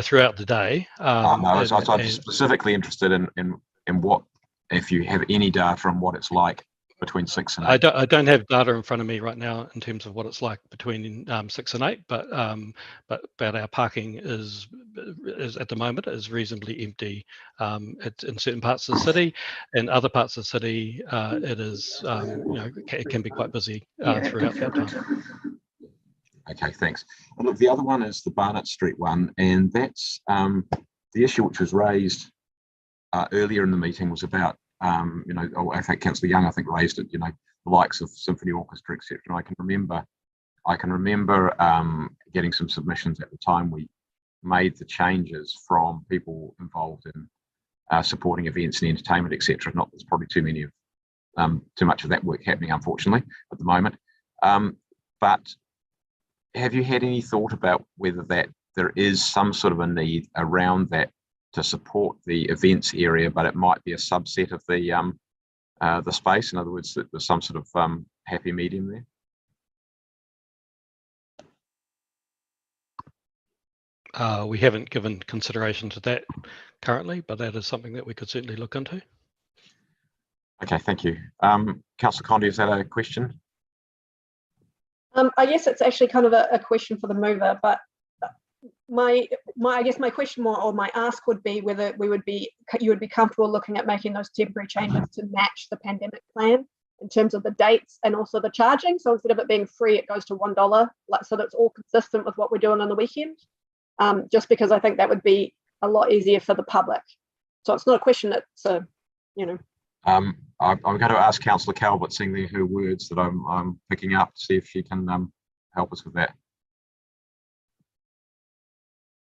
Throughout the day. I'm specifically interested in what, if you have any data on what it's like between 6 and 8. I don't have data in front of me right now in terms of what it's like between 6 and 8, but our parking is at the moment is reasonably empty. It's in certain parts of the city, and other parts of the city it is it can be quite busy throughout that time. Okay, thanks. And look, the other one is the Barnett Street one, and that's the issue which was raised earlier in the meeting was about I think Councillor Young raised it, the likes of symphony orchestra, etc. And I can remember getting some submissions at the time we made the changes from people involved in supporting events and entertainment, etc. Not there's probably too much of that work happening, unfortunately, at the moment. But have you had any thought about whether that there is some sort of a need around that to support the events area, but it might be a subset of the space? In other words, that there's some sort of happy medium there? We haven't given consideration to that currently, but that is something that we could certainly look into. Okay, thank you. Councillor Condi, is that a question? I guess it's actually kind of a question for the mover, but my question or my ask would be whether you would be comfortable looking at making those temporary changes to match the pandemic plan in terms of the dates and also the charging. So instead of it being free, it goes to $1, so that it's all consistent with what we're doing on the weekend. Just because I think that would be a lot easier for the public. So it's not a question. It's I'm going to ask Councillor Calvert, seeing her words that I'm picking up, to see if she can help us with that.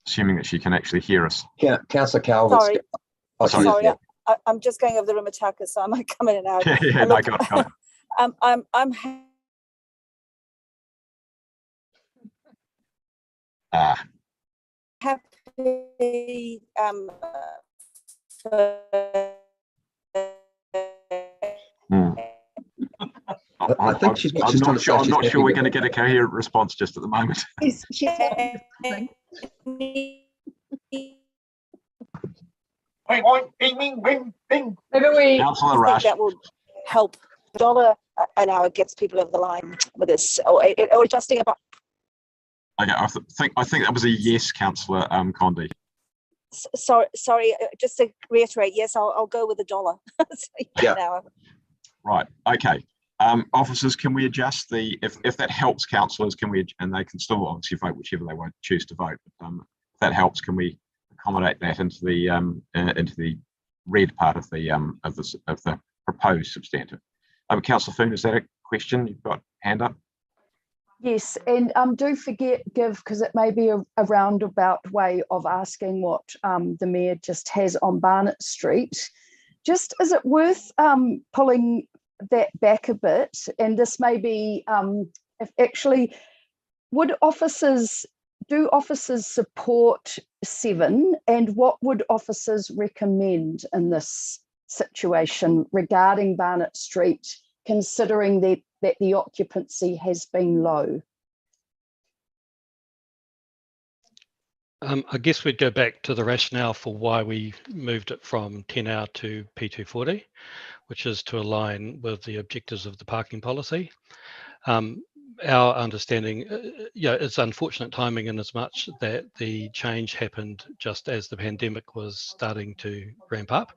Assuming that she can actually hear us. Yeah, Councillor Calvert. Sorry. Sorry. Yeah. I'm just going over the room attacker, so I might come in and out. Yeah, no, got it. I'm happy I think she's I'm not sure we're going to get a coherent response just at the moment. She's Maybe Councillor Rush. that will help. $1 an hour gets people over the line with this, or adjusting about. Okay, I think that was a yes, Councillor Condi. Sorry. Just to reiterate, yes, I'll go with $1. Yeah. An hour. Right. Okay. Officers, can we adjust if that helps councillors, and they can still obviously vote whichever they won't choose to vote, but if that helps, can we accommodate that into the red part of the proposed substantive? Councillor Foon, is that a question? You've got hand up. Yes, and do give, because it may be a roundabout way of asking what the Mayor just has on Barnett Street. Just, is it worth pulling that back a bit? And this may be, if actually, do officers support 7, and what would officers recommend in this situation regarding Barnett Street, considering that the occupancy has been low? I guess we'd go back to the rationale for why we moved it from 10-hour to P240, which is to align with the objectives of the parking policy. Our understanding, it's unfortunate timing in as much that the change happened just as the pandemic was starting to ramp up.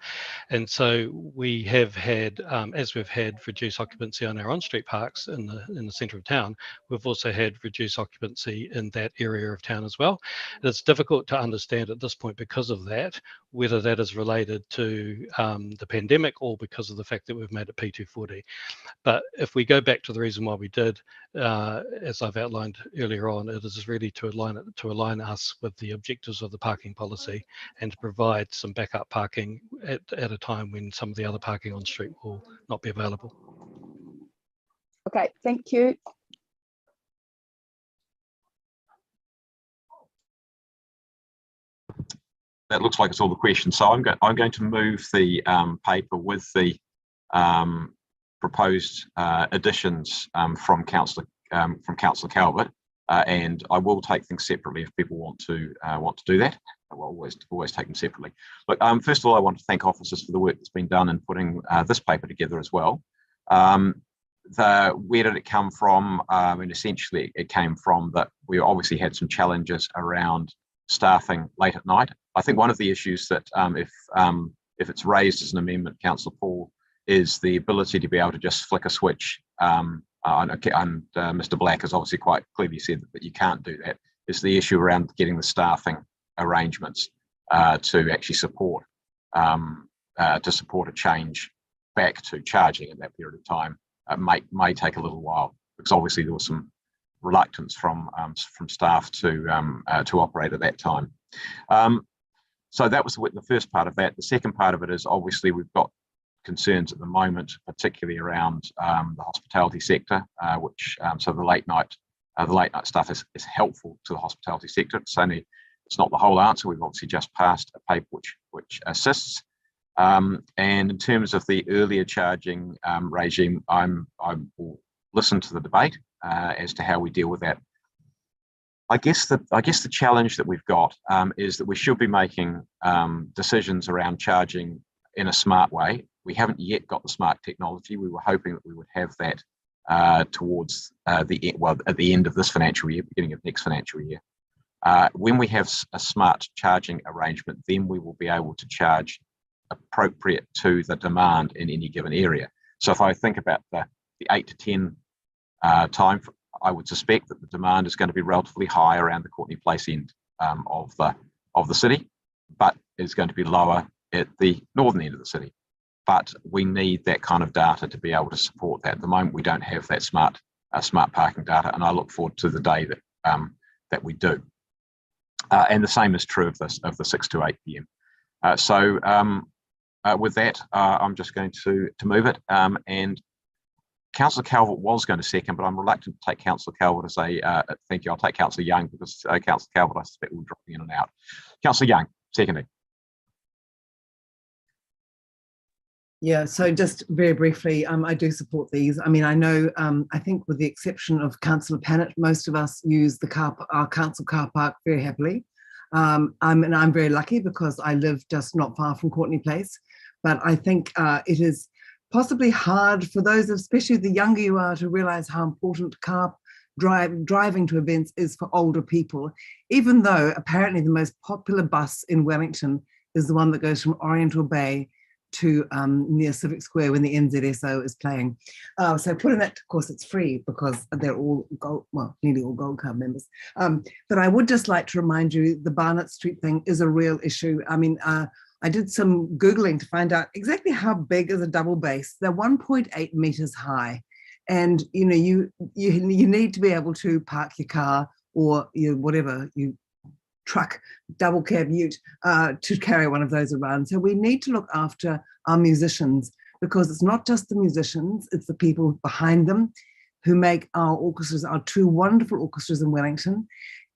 And so we have had, as we've had reduced occupancy on our on-street parks in the centre of town, we've also had reduced occupancy in that area of town as well. It's difficult to understand at this point because of that, whether that is related to the pandemic or because of the fact that we've made it P240. But if we go back to the reason why we did, as I've outlined earlier on, it is really to align us with the objectives of the parking policy and to provide some backup parking at a time when some of the other parking on street will not be available. Okay, thank you. That looks like it's all the questions. So I'm going to move the paper with the proposed additions from Councillor Calvert, and I will take things separately if people want to do that. I will always take them separately. Look, first of all, I want to thank officers for the work that's been done in putting this paper together as well. Where did it come from? And essentially, it came from that we obviously had some challenges around staffing late at night. I think one of the issues that if it's raised as an amendment, Councillor Paul, is the ability to be able to just flick a switch. And Mr. Black has obviously quite clearly said that you can't do that. Is the issue around getting the staffing arrangements to actually support a change back to charging at that period of time. May take a little while because obviously there was some reluctance from staff to operate at that time. So that was the first part of that. The second part of it is obviously we've got concerns at the moment, particularly around the hospitality sector, which so the late night stuff is helpful to the hospitality sector. It's not the whole answer. We've obviously just passed a paper which assists. And in terms of the earlier charging regime, I will listen to the debate as to how we deal with that. I guess the challenge that we've got is that we should be making decisions around charging in a smart way. We haven't yet got the smart technology. We were hoping that we would have that towards at the end of this financial year, beginning of next financial year. When we have a smart charging arrangement, then we will be able to charge appropriate to the demand in any given area. So if I think about the 8 to 10 time, I would suspect that the demand is going to be relatively high around the Courtenay Place end of the city, but is going to be lower at the northern end of the city. But we need that kind of data to be able to support that. At the moment, we don't have that smart parking data, and I look forward to the day that we do. And the same is true of the 6 to 8 p.m. With that, I'm just going to move it. And Councillor Calvert was going to second, but I'm reluctant to take Councillor Calvert as a thank you. I'll take Councillor Young because Councillor Calvert, I suspect, will drop in and out. Councillor Young, seconding. Yeah, so just very briefly, I do support these. I mean, I know, I think with the exception of Councillor Pannett, most of us use our council car park very happily. And I'm very lucky because I live just not far from Courtenay Place. But I think it is possibly hard for those, especially the younger you are, to realise how important driving to events is for older people, even though apparently the most popular bus in Wellington is the one that goes from Oriental Bay to near Civic Square when the NZSO is playing. So putting that, of course, it's free because they're all nearly all Gold Card members. But I would just like to remind you the Barnett Street thing is a real issue. I mean, I did some Googling to find out exactly how big is a double base. They're 1.8 meters high. And you know, you need to be able to park your car or whatever you truck, double cab ute to carry one of those around. So we need to look after our musicians because it's not just the musicians, it's the people behind them. who make our orchestras, our two wonderful orchestras in Wellington.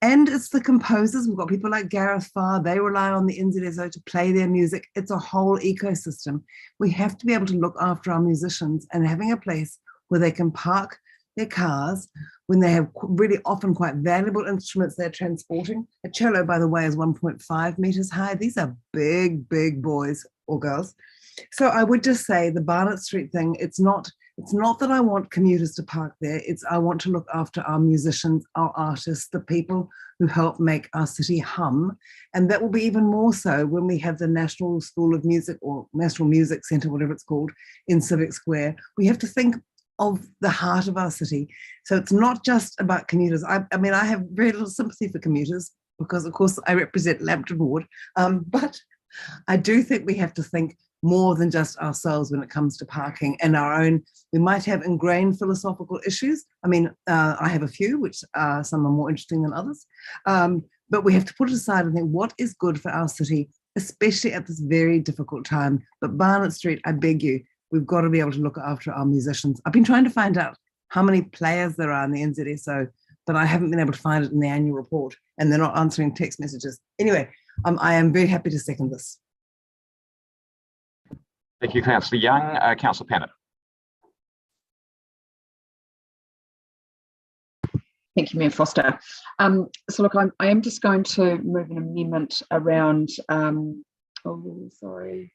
And it's the composers. We've got people like Gareth Farr. They rely on the NZSO to play their music. It's a whole ecosystem. We have to be able to look after our musicians, and having a place where they can park their cars when they have really often quite valuable instruments they're transporting. A cello, by the way, is 1.5 meters high. These are big, big boys or girls. So I would just say the Barnett Street thing, it's not that I want commuters to park there. It's I want to look after our musicians, our artists, the people who help make our city hum. And that will be even more so when we have the National School of Music or National Music Centre, whatever it's called, in Civic Square. We have to think of the heart of our city. So it's not just about commuters. I mean, I have very little sympathy for commuters because, of course, I represent Lambton Ward. But I do think we have to think more than just ourselves when it comes to parking and our own. We might have ingrained philosophical issues. I mean, I have a few, which some are more interesting than others. But we have to put it aside and think what is good for our city, especially at this very difficult time. But Barnett Street, I beg you, we've got to be able to look after our musicians. I've been trying to find out how many players there are in the NZSO, but I haven't been able to find it in the annual report, and they're not answering text messages. Anyway, I am very happy to second this. Thank you, Councillor Young. Councillor Pennant. Thank you, Mayor Foster. So look, I am just going to move an amendment around, oh, sorry.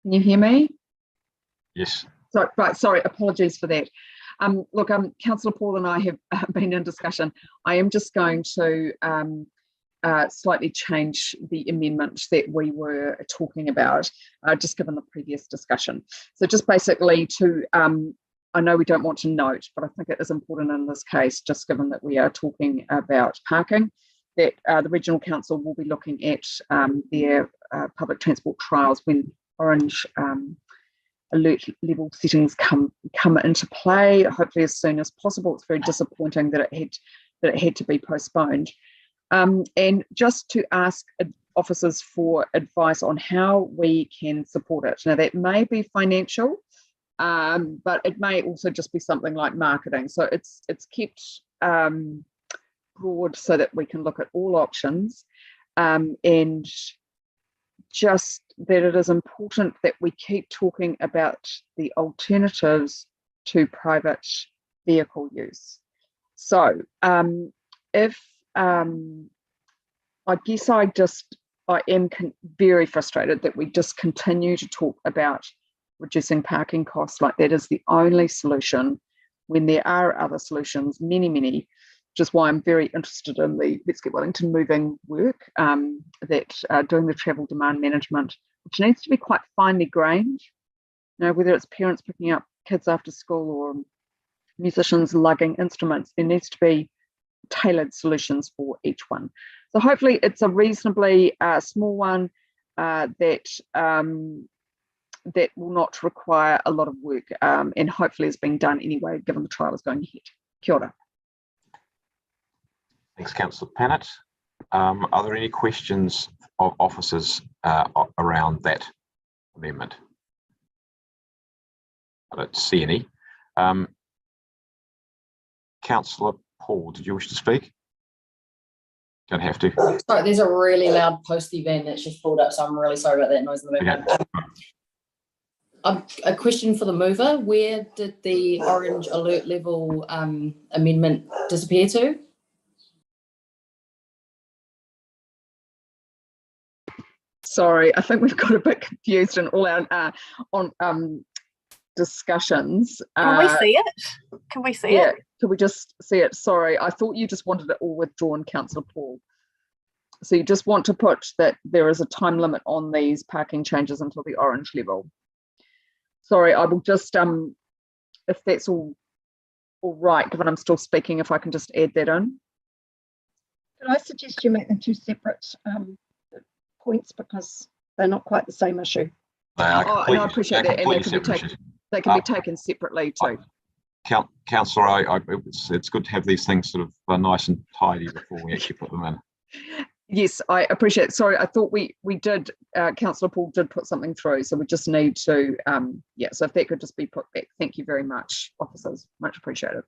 Can you hear me? Yes. Sorry, right, sorry, apologies for that. Look, Councillor Paul and I have been in discussion. I am just going to slightly change the amendment that we were talking about, just given the previous discussion. So just basically to, I know we don't want to note, but I think it is important in this case, just given that we are talking about parking, that the Regional Council will be looking at their public transport trials when orange alert level settings come into play, hopefully as soon as possible. It's very disappointing that it had to be postponed. And just to ask officers for advice on how we can support it. Now that may be financial, but it may also just be something like marketing. So it's kept broad so that we can look at all options, and just that it is important that we keep talking about the alternatives to private vehicle use. So if I guess I am very frustrated that we just continue to talk about reducing parking costs like that is the only solution when there are other solutions, many, which is why I'm very interested in the Let's Get Wellington Moving work, that doing the travel demand management, which needs to be quite finely grained, you know, whether it's parents picking up kids after school or musicians lugging instruments, there needs to be tailored solutions for each one. So hopefully it's a reasonably small one that will not require a lot of work, and hopefully is being done anyway, given the trial is going ahead. Kia ora. Thanks, Councillor Pennant. Are there any questions of officers around that amendment? I don't see any. Councillor Paul, did you wish to speak? Don't have to. Sorry, there's a really loud postie van that's just pulled up, so I'm really sorry about that noise in the background. Okay. A question for the mover. Where did the orange alert level amendment disappear to? Sorry, I think we've got a bit confused in all our discussions. Can we see it? Can we see it? Can we just see it? Sorry, I thought you just wanted it all withdrawn, Councillor Paul. So you just want to put that there is a time limit on these parking changes until the orange level. Sorry, I will just, if that's all right, given I'm still speaking, if I can just add that in. Could I suggest you make them two separate points, because they're not quite the same issue? I appreciate that, and they can be taken separately too. Councillor, it's good to have these things sort of nice and tidy before we actually put them in. Yes, I appreciate it. Sorry, I thought we did, Councillor Paul did put something through, so we just need to, yeah, so if that could just be put back. Thank you very much, officers, much appreciated.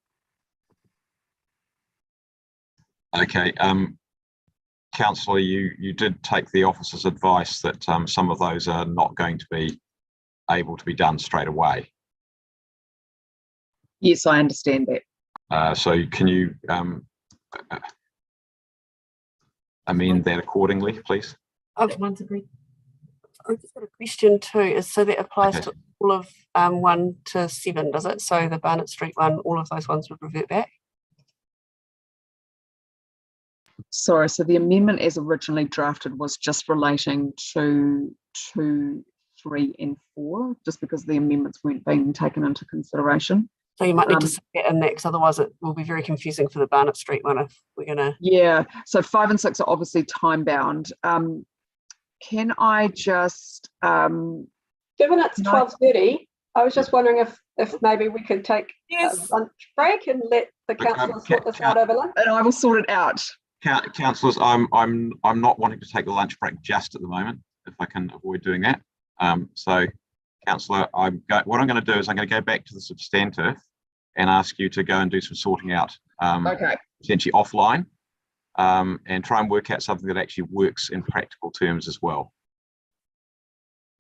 Okay, Councillor, you did take the officer's advice that some of those are not going to be able to be done straight away. Yes, I understand that. So can you amend that accordingly, please? I've just got a question too. Is so that applies to all of 1 to 7, does it? So the Barnett Street one, all of those ones would revert back? Sorry, so the amendment as originally drafted was just relating to 2, 3 and 4, just because the amendments weren't being taken into consideration. So you might need to say that in that, because otherwise it will be very confusing for the Barnett Street one if we're going to... Yeah, so 5 and 6 are obviously time bound. Can I just... Given it's 12:30, I was just wondering if maybe we could take a lunch break and let the councillors sort this out over lunch. And I will sort it out. Councillors, I'm not wanting to take the lunch break just at the moment, if I can avoid doing that. So, Councillor, what I'm going to do is I'm going to go back to the substantive and ask you to go and do some sorting out, essentially offline, and try and work out something that actually works in practical terms as well.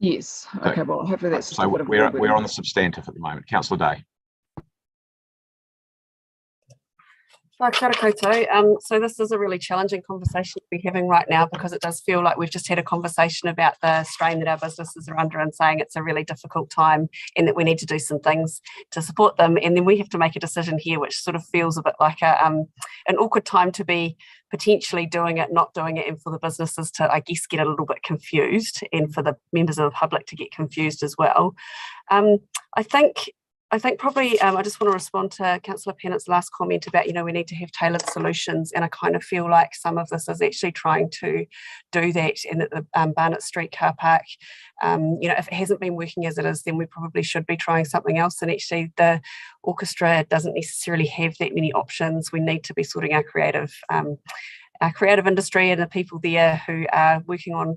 Yes. Okay. Well, hopefully that's. So we're on the substantive at the moment, Councillor Day. Kia ora koutou. So this is a really challenging conversation to be having right now, because it does feel like we've just had a conversation about the strain that our businesses are under and saying it's a really difficult time and that we need to do some things to support them. And then we have to make a decision here, which sort of feels a bit like an awkward time to be potentially doing it, not doing it, and for the businesses to, I guess, get a little bit confused, and for the members of the public to get confused as well. I think probably I just want to respond to Councillor Pennett's last comment about, we need to have tailored solutions, and I kind of feel like some of this is actually trying to do that, and that the Barnett Street car park, if it hasn't been working as it is, then we probably should be trying something else, and actually the orchestra doesn't necessarily have that many options. We need to be sorting our creative industry and the people there who are working on,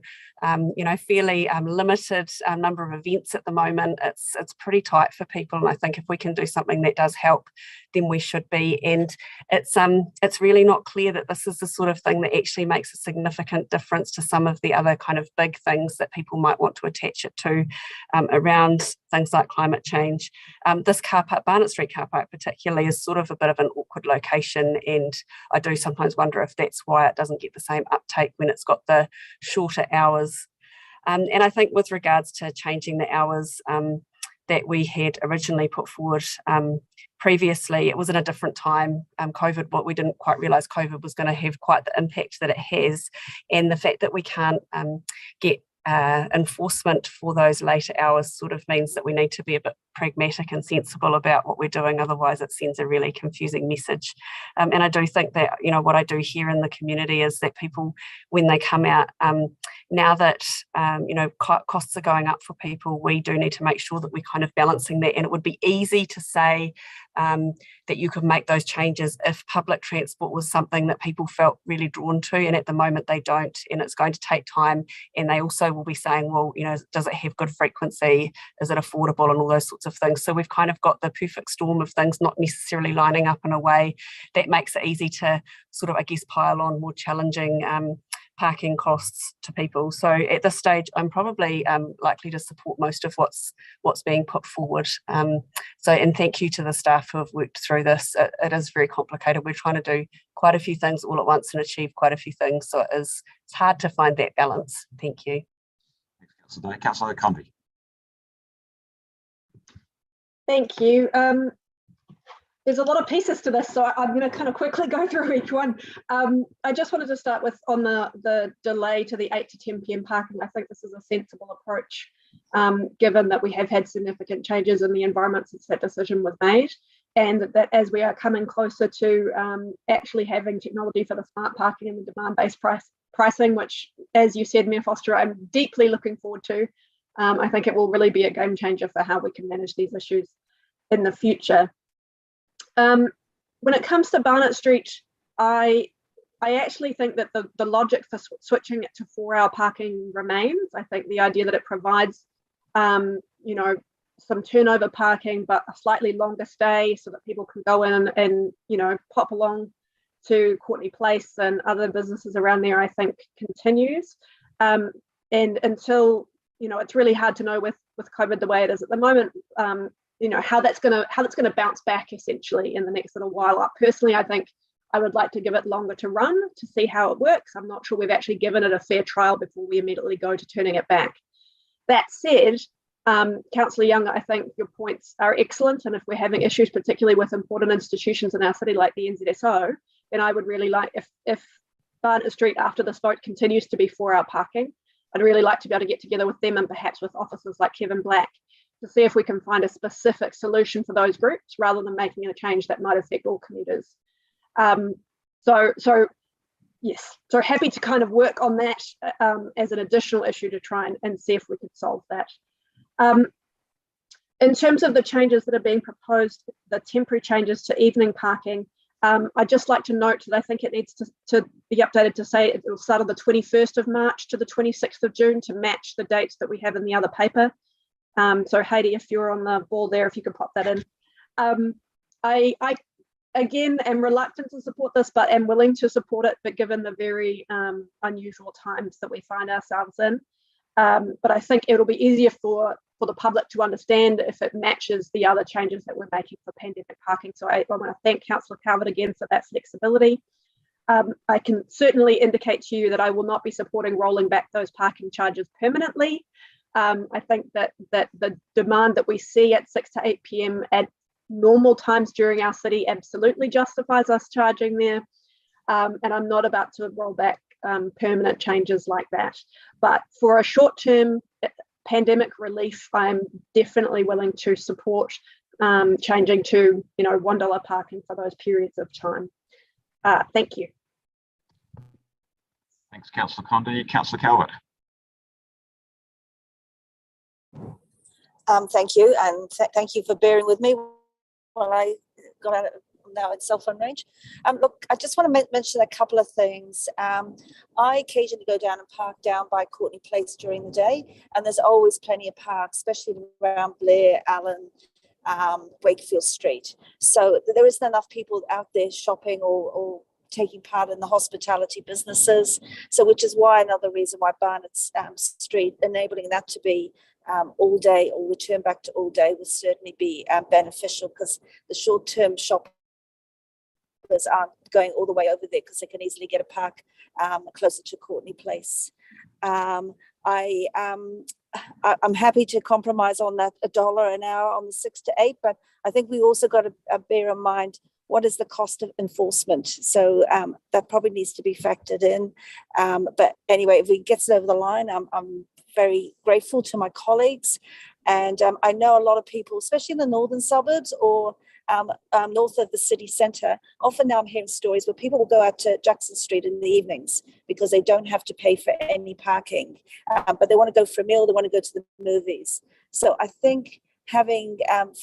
fairly limited number of events at the moment. It's pretty tight for people, and I think if we can do something that does help, then we should be. And it's really not clear that this is the sort of thing that actually makes a significant difference to some of the other kind of big things that people might want to attach it to, around things like climate change. This car park, Barnett Street car park particularly, is sort of a bit of an awkward location, and I do sometimes wonder if that's why it doesn't get the same uptake when it's got the shorter hours. And I think with regards to changing the hours that we had originally put forward previously, it was in a different time. COVID, what we didn't quite realise COVID was going to have quite the impact that it has, and the fact that we can't get enforcement for those later hours sort of means that we need to be a bit pragmatic and sensible about what we're doing. Otherwise it sends a really confusing message, and I do think that what I do hear in the community is that people, when they come out, now that costs are going up for people, we do need to make sure that we're kind of balancing that. And it would be easy to say that you could make those changes if public transport was something that people felt really drawn to, and at the moment they don't, and it's going to take time. And they also will be saying, well, does it have good frequency, is it affordable, and all those sorts of things. So we've kind of got the perfect storm of things not necessarily lining up in a way that makes it easy to sort of, I guess, pile on more challenging parking costs to people. So at this stage, I'm probably likely to support most of what's being put forward. And thank you to the staff who have worked through this. It is very complicated. We're trying to do quite a few things all at once and achieve quite a few things. So it's hard to find that balance. Thank you. Thanks, Councillor Convey. Thank you. There's a lot of pieces to this, so I'm going to kind of quickly go through each one. I just wanted to start with on the delay to the 8 to 10 p.m. parking. I think this is a sensible approach, given that we have had significant changes in the environment since that decision was made, and that as we are coming closer to actually having technology for the smart parking and the demand-based pricing, which, as you said, Mayor Foster, I'm deeply looking forward to. I think it will really be a game changer for how we can manage these issues in the future. When it comes to Barnett Street, I I actually think that the logic for switching it to 4-hour parking remains. I think the idea that it provides, you know, some turnover parking, but a slightly longer stay so that people can go in and, you know, pop along to Courtney Place and other businesses around there, I think continues. And until, you know, it's really hard to know with COVID the way it is at the moment, you know, how that's gonna bounce back essentially in the next little while. Personally, I think I would like to give it longer to run to see how it works. I'm not sure we've actually given it a fair trial before we immediately go to turning it back. That said, Councillor Young, I think your points are excellent, and if we're having issues particularly with important institutions in our city like the NZSO, then I would really like, if Barnett Street after this vote continues to be 4-hour parking, I'd really like to be able to get together with them and perhaps with officers like Kevin Black to see if we can find a specific solution for those groups rather than making a change that might affect all commuters. So yes, so happy to kind of work on that as an additional issue to try and see if we could solve that. In terms of the changes that are being proposed, the temporary changes to evening parking, I'd just like to note that I think it needs to be updated to say it will start on the 21st of March to the 26th of June to match the dates that we have in the other paper. So Heidi, if you're on the ball there, if you could pop that in. I again am reluctant to support this, but am willing to support it, but given the very unusual times that we find ourselves in. But I think it'll be easier for the public to understand if it matches the other changes that we're making for pandemic parking. So I want to thank Councillor Calvert again for that flexibility. I can certainly indicate to you that I will not be supporting rolling back those parking charges permanently. I think that the demand that we see at 6 to 8 p.m. at normal times during our city absolutely justifies us charging there. And I'm not about to roll back permanent changes like that. But for a short-term pandemic relief, I'm definitely willing to support changing to, you know, $1 parking for those periods of time. Thank you. Thanks, Councillor Condi. Councillor Calvert. Thank you, and thank you for bearing with me while I got out now in cell phone range. Look, I just want to mention a couple of things. I occasionally go down and park down by Courtney Place during the day, and there's always plenty of parks, especially around Blair, Allen, Wakefield Street. So there isn't enough people out there shopping or taking part in the hospitality businesses. So which is why another reason why Barnett Street, enabling that to be all day or return back to all day would certainly be beneficial, because the short-term shoppers aren't going all the way over there because they can easily get a park closer to Courtney Place. I'm happy to compromise on that $1 an hour on the 6 to 8, but I think we also got to bear in mind what is the cost of enforcement. So that probably needs to be factored in. But anyway, if we get it over the line, I'm very grateful to my colleagues. And I know a lot of people, especially in the northern suburbs or north of the city centre, often now I'm hearing stories where people will go out to Jackson Street in the evenings because they don't have to pay for any parking, but they want to go for a meal, they want to go to the movies. So I think having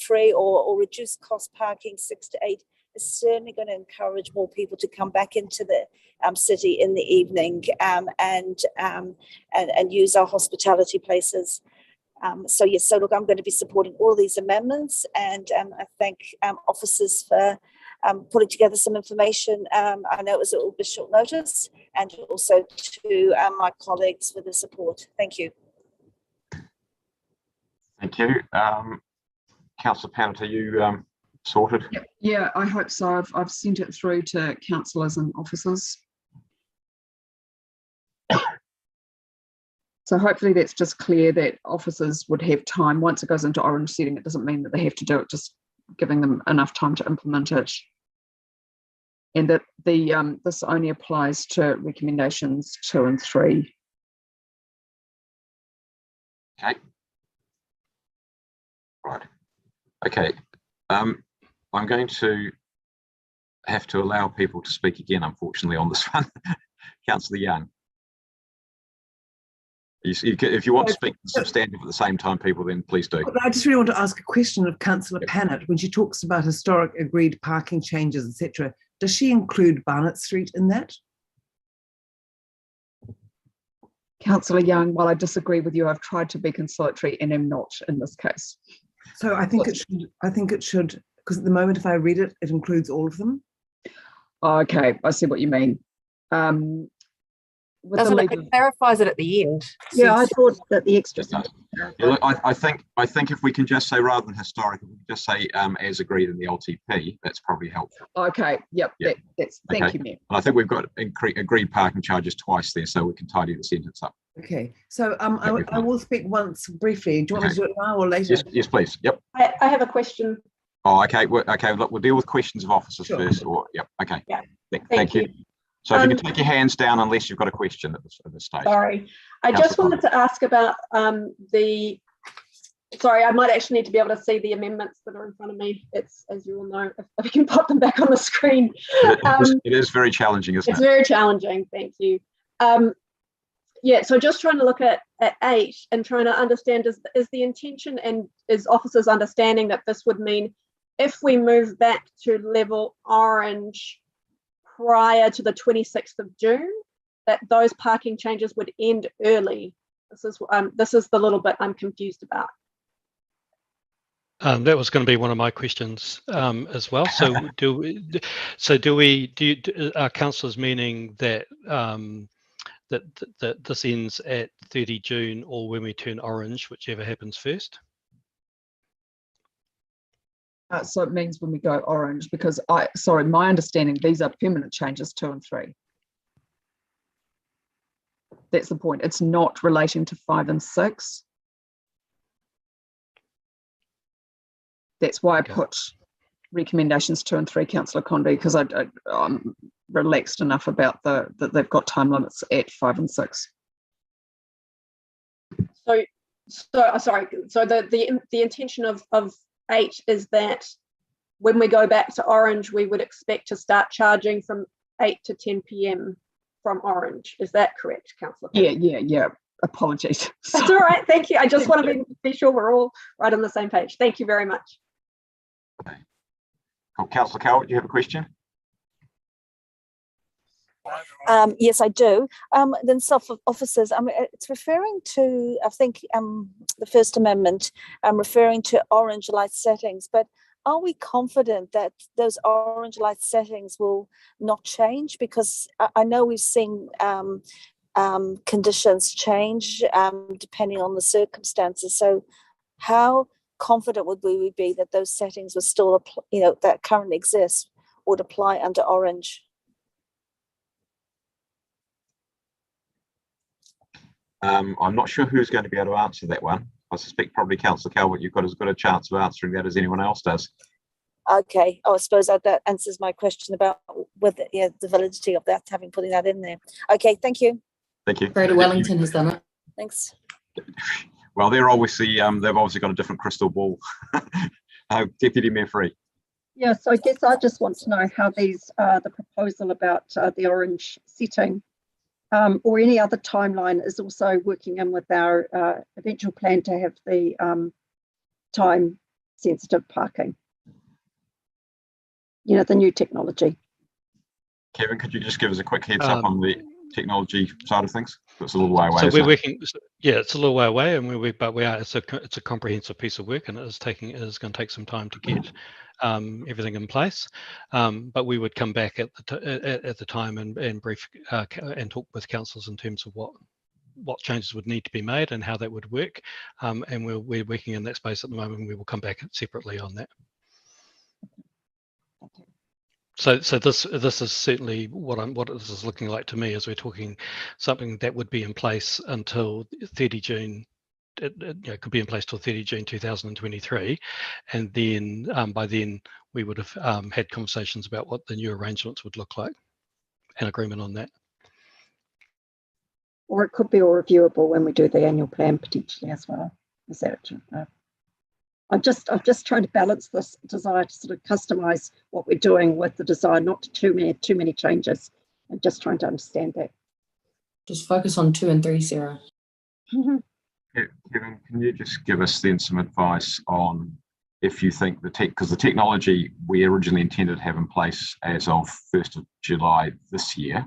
free or reduced cost parking 6 to 8 is certainly going to encourage more people to come back into the city in the evening and use our hospitality places. So yes, so look, I'm going to be supporting all these amendments, and I thank officers for putting together some information. I know it was a little bit short notice, and also to my colleagues for the support. Thank you. Thank you. Councillor Pannett, are you sorted? Yeah, I hope so. I've sent it through to councillors and officers. So hopefully that's just clear that officers would have time. Once it goes into orange setting, it doesn't mean that they have to do it, just giving them enough time to implement it. And that the this only applies to recommendations 2 and 3. Okay. Right. Okay. I'm going to have to allow people to speak again, unfortunately, on this one. Councillor Young. If you want to speak substantive at the same time, people, then please do. I just really want to ask a question of Councillor Pannett. When she talks about historic agreed parking changes, etc., does she include Barnett Street in that? Councillor Young, while I disagree with you, I've tried to be conciliatory and am not in this case. So I think it should, because at the moment, if I read it, it includes all of them. Okay, I see what you mean. Doesn't it clarifies it at the end? Yeah, I thought that the extra. Yeah, look, I think if we can just say, rather than historic, we can just say as agreed in the LTP, that's probably helpful. Okay, yep. Thank you, Mayor. And I think we've got agreed parking charges twice there, so we can tidy the sentence up. Okay, so I will speak once briefly. Do you want me to do it now or later? Yes, please. Yep. I have a question. Oh, okay. Okay. Look, we'll deal with questions of officers first. Or yep. Okay. Yeah. Thank you. So if you can take your hands down, unless you've got a question at this stage. Sorry, I just wanted to ask about sorry, I might actually need to be able to see the amendments that are in front of me. It's, as you all know, if we can pop them back on the screen. It is very challenging, isn't it? It's very challenging. Thank you. Yeah, so just trying to look at 8 and trying to understand is the intention and is officers understanding that this would mean if we move back to level orange prior to the 26th of June, that those parking changes would end early. This is the little bit I'm confused about. That was going to be one of my questions as well. So are councillors meaning that that this ends at 30 June or when we turn orange, whichever happens first? So it means when we go orange, because my understanding, these are permanent changes 2 and 3. That's the point. It's not relating to 5 and 6. That's why I put recommendations 2 and 3, Councillor Condi, because I'm relaxed enough about that they've got time limits at 5 and 6. So sorry. So the intention of 8 is that when we go back to orange, we would expect to start charging from 8 to 10 p.m. from orange. Is that correct, Councillor? Yeah. Apologies. That's all right. Thank you. I just want to be sure we're all right on the same page. Thank you very much. Okay. Cool. Councillor Cowart, do you have a question? Yes, I do. Then officers, it's referring to, I think, the First Amendment, referring to orange light settings, but are we confident that those orange light settings will not change? Because I know we've seen conditions change depending on the circumstances. So how confident would we be that those settings would still, that currently exist, would apply under orange? I'm not sure who's going to be able to answer that one. I suspect probably Councillor Calvert, you've got as good a chance of answering that as anyone else does. Okay. I suppose that answers my question about whether the validity of that, putting that in there. Okay, thank you. Thank you. Greater Wellington has done it. Thanks. Well, they've obviously got a different crystal ball. Deputy Mayor Free. Yes, I guess I just want to know how these the proposal about the orange setting or any other timeline is also working in with our eventual plan to have the time sensitive parking. The new technology. Kevin, could you just give us a quick heads up on the technology side of things? It's a little way away. So we're working. Yeah, it's a little way away, and it's a comprehensive piece of work, and it is going to take some time to get everything in place. But we would come back at the time and brief and talk with councils in terms of what changes would need to be made and how that would work. And we're working in that space at the moment. And we will come back separately on that. So this is certainly what this is looking like to me, as we're talking something that would be in place until 30 June. It could be in place till 30 June 2023, and then by then we would have had conversations about what the new arrangements would look like, and agreement on that. Or it could be all reviewable when we do the annual plan potentially as well. Is that I'm just trying to balance this desire to sort of customize what we're doing with the desire not to too many changes, and just trying to understand that. Just focus on 2 and 3, Sarah. Kevin, can you just give us then some advice on if you think because the technology we originally intended to have in place as of 1st of July this year,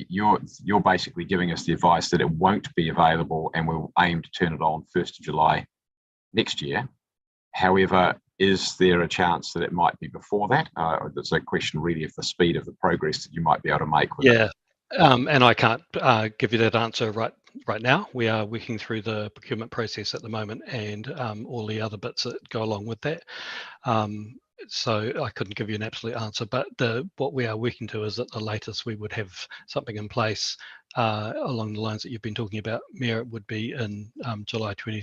you're basically giving us the advice that it won't be available and we'll aim to turn it on 1st of July next year. However, is there a chance that it might be before that? There's a question really of the speed of the progress that you might be able to make with it. And I can't give you that answer right now. We are working through the procurement process at the moment and all the other bits that go along with that. So I couldn't give you an absolute answer, but what we are working to is at the latest we would have something in place along the lines that you've been talking about. Mayor, it would be in July 2023.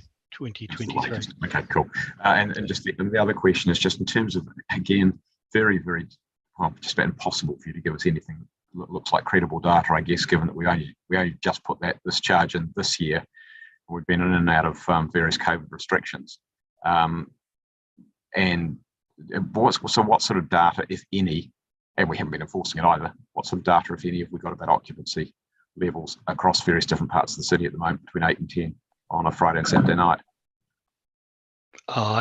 Okay, cool. And just the other question is just in terms of, again, very, very, well, just about impossible for you to give us anything that looks like credible data, I guess, given that we only just put this charge in this year. We've been in and out of various COVID restrictions. And what sort of data, if any, and we haven't been enforcing it either, what sort of data, if any, have we got about occupancy levels across various different parts of the city at the moment between 8 and 10 on a Friday and Saturday night?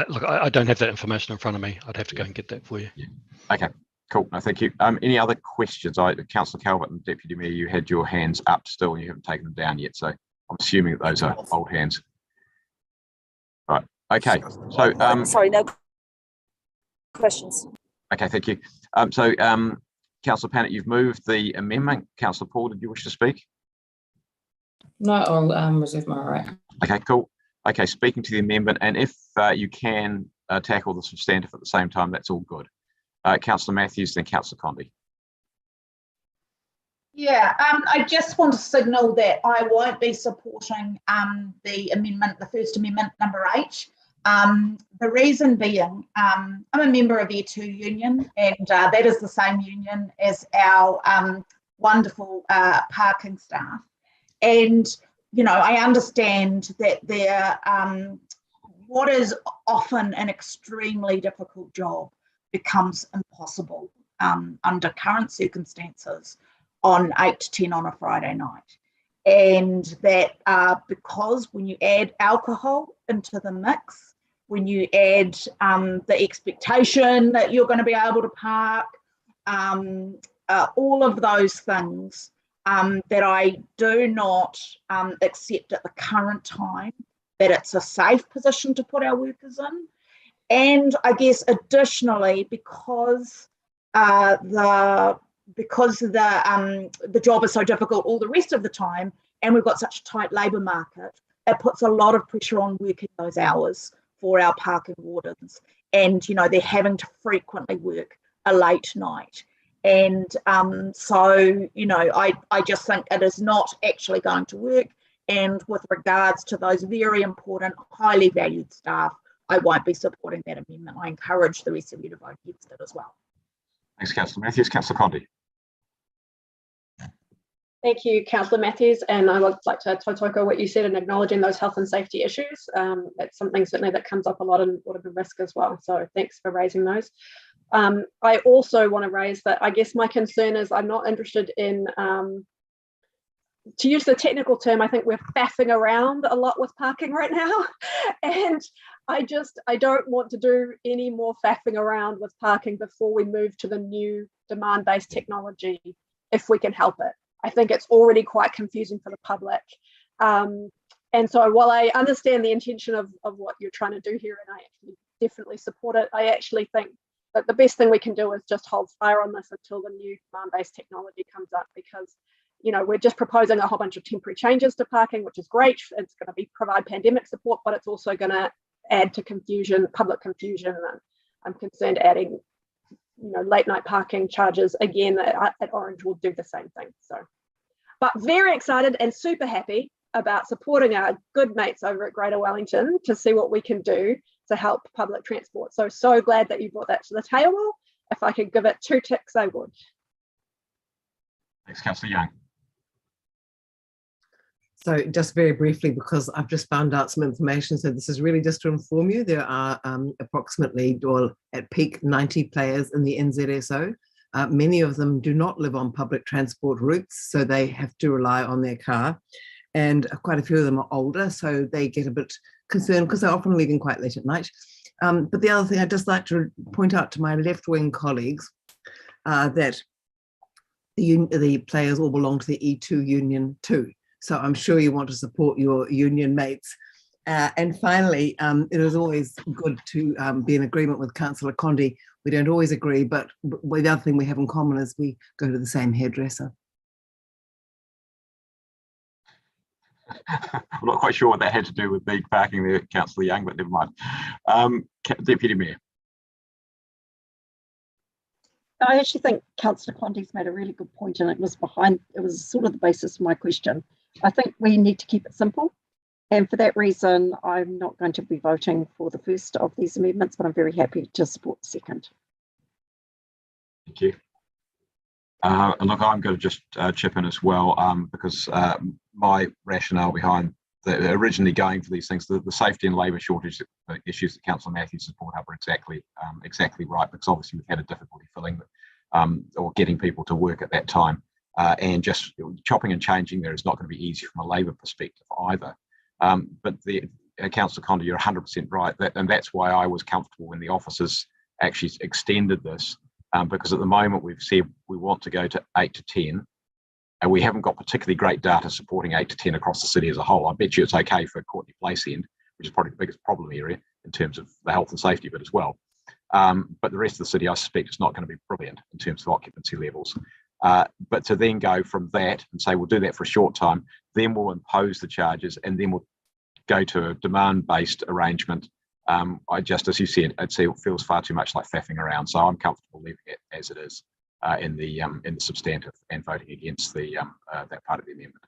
Look, I don't have that information in front of me. I'd have to go and get that for you. Yeah. Okay, cool. No, thank you. Any other questions? Councillor Calvert and Deputy Mayor, you had your hands up still and you haven't taken them down yet, so I'm assuming that those are old hands. Right, okay. So, sorry, no questions. Okay, thank you. Councillor Pannett, you've moved the amendment. Councillor Paul, did you wish to speak? No, I'll reserve my right. Okay, cool. Okay, speaking to the amendment, and if you can tackle the substantive at the same time, that's all good. Councillor Matthews, then Councillor Condi. Yeah, I just want to signal that I won't be supporting the amendment, the first amendment, number 8. The reason being, I'm a member of Air 2 Union, and that is the same union as our wonderful parking staff. And, you know, I understand that they're what is often an extremely difficult job becomes impossible under current circumstances on 8 to 10 on a Friday night. And that because when you add alcohol into the mix, when you add the expectation that you're going to be able to park, all of those things that I do not accept at the current time, that it's a safe position to put our workers in. And I guess additionally, because the job is so difficult all the rest of the time, and we've got such a tight labour market, it puts a lot of pressure on working those hours for our parking wardens. And, you know, they're having to frequently work a late night. And so, you know, I just think it is not actually going to work. And with regards to those very important, highly valued staff, I won't be supporting that amendment. I encourage the rest of you to vote against it as well. Thanks, Councillor Matthews. Councillor Condi. Thank you, Councillor Matthews, and I would like to tautoko what you said in acknowledging those health and safety issues. That's something certainly that comes up a lot in water risk as well, so thanks for raising those. I also want to raise that I guess my concern is I'm not interested in, to use the technical term, I think we're faffing around a lot with parking right now, and I don't want to do any more faffing around with parking before we move to the new demand-based technology, if we can help it. I think it's already quite confusing for the public. And so while I understand the intention of what you're trying to do here, and I actually definitely support it, I actually think that the best thing we can do is just hold fire on this until the new demand-based technology comes up, because, you know, we're just proposing a whole bunch of temporary changes to parking, which is great. It's going to provide pandemic support, but it's also going to add to confusion, public confusion. And I'm concerned adding, you know, late night parking charges again at Orange will do the same thing. So, but very excited and super happy about supporting our good mates over at Greater Wellington to see what we can do to help public transport. So glad that you brought that to the table. If I could give it 2 ticks, I would. Thanks, Councillor Young. So just very briefly, because I've just found out some information, so this is really just to inform you, there are approximately, well, at peak 90 players in the NZSO. Many of them do not live on public transport routes, so they have to rely on their car. And quite a few of them are older, so they get a bit concerned because they're often leaving quite late at night. But the other thing I'd just like to point out to my left-wing colleagues that the players all belong to the E2 union too. So I'm sure you want to support your union mates. And finally, it is always good to be in agreement with Councillor Condi. We don't always agree, but the other thing we have in common is we go to the same hairdresser. I'm not quite sure what that had to do with me parking there, Councillor Young, but never mind. Deputy Mayor. I actually think Councillor Condi's made a really good point, and it was sort of the basis of my question. I think we need to keep it simple. And for that reason, I'm not going to be voting for the first of these amendments, but I'm very happy to support the second. Thank you. And look, I'm going to just chip in as well, because my rationale behind originally going for these things, the safety and labour shortage issues that Councillor Matthews has brought up are exactly right, because obviously we've had a difficulty filling or getting people to work at that time, and just chopping and changing there is not going to be easy from a labour perspective either. But Councillor Condi, you're 100% right, and that's why I was comfortable when the officers actually extended this, because at the moment we've said we want to go to 8 to 10, and we haven't got particularly great data supporting 8 to 10 across the city as a whole. I bet you it's okay for Courtney Place end, which is probably the biggest problem area in terms of the health and safety bit as well. But the rest of the city, I suspect, is not going to be brilliant in terms of occupancy levels. But to then go from that and say we'll do that for a short time, then we'll impose the charges, and then we'll go to a demand-based arrangement. I just, as you said, it feels far too much like faffing around. So I'm comfortable leaving it as it is in the substantive and voting against that part of the amendment.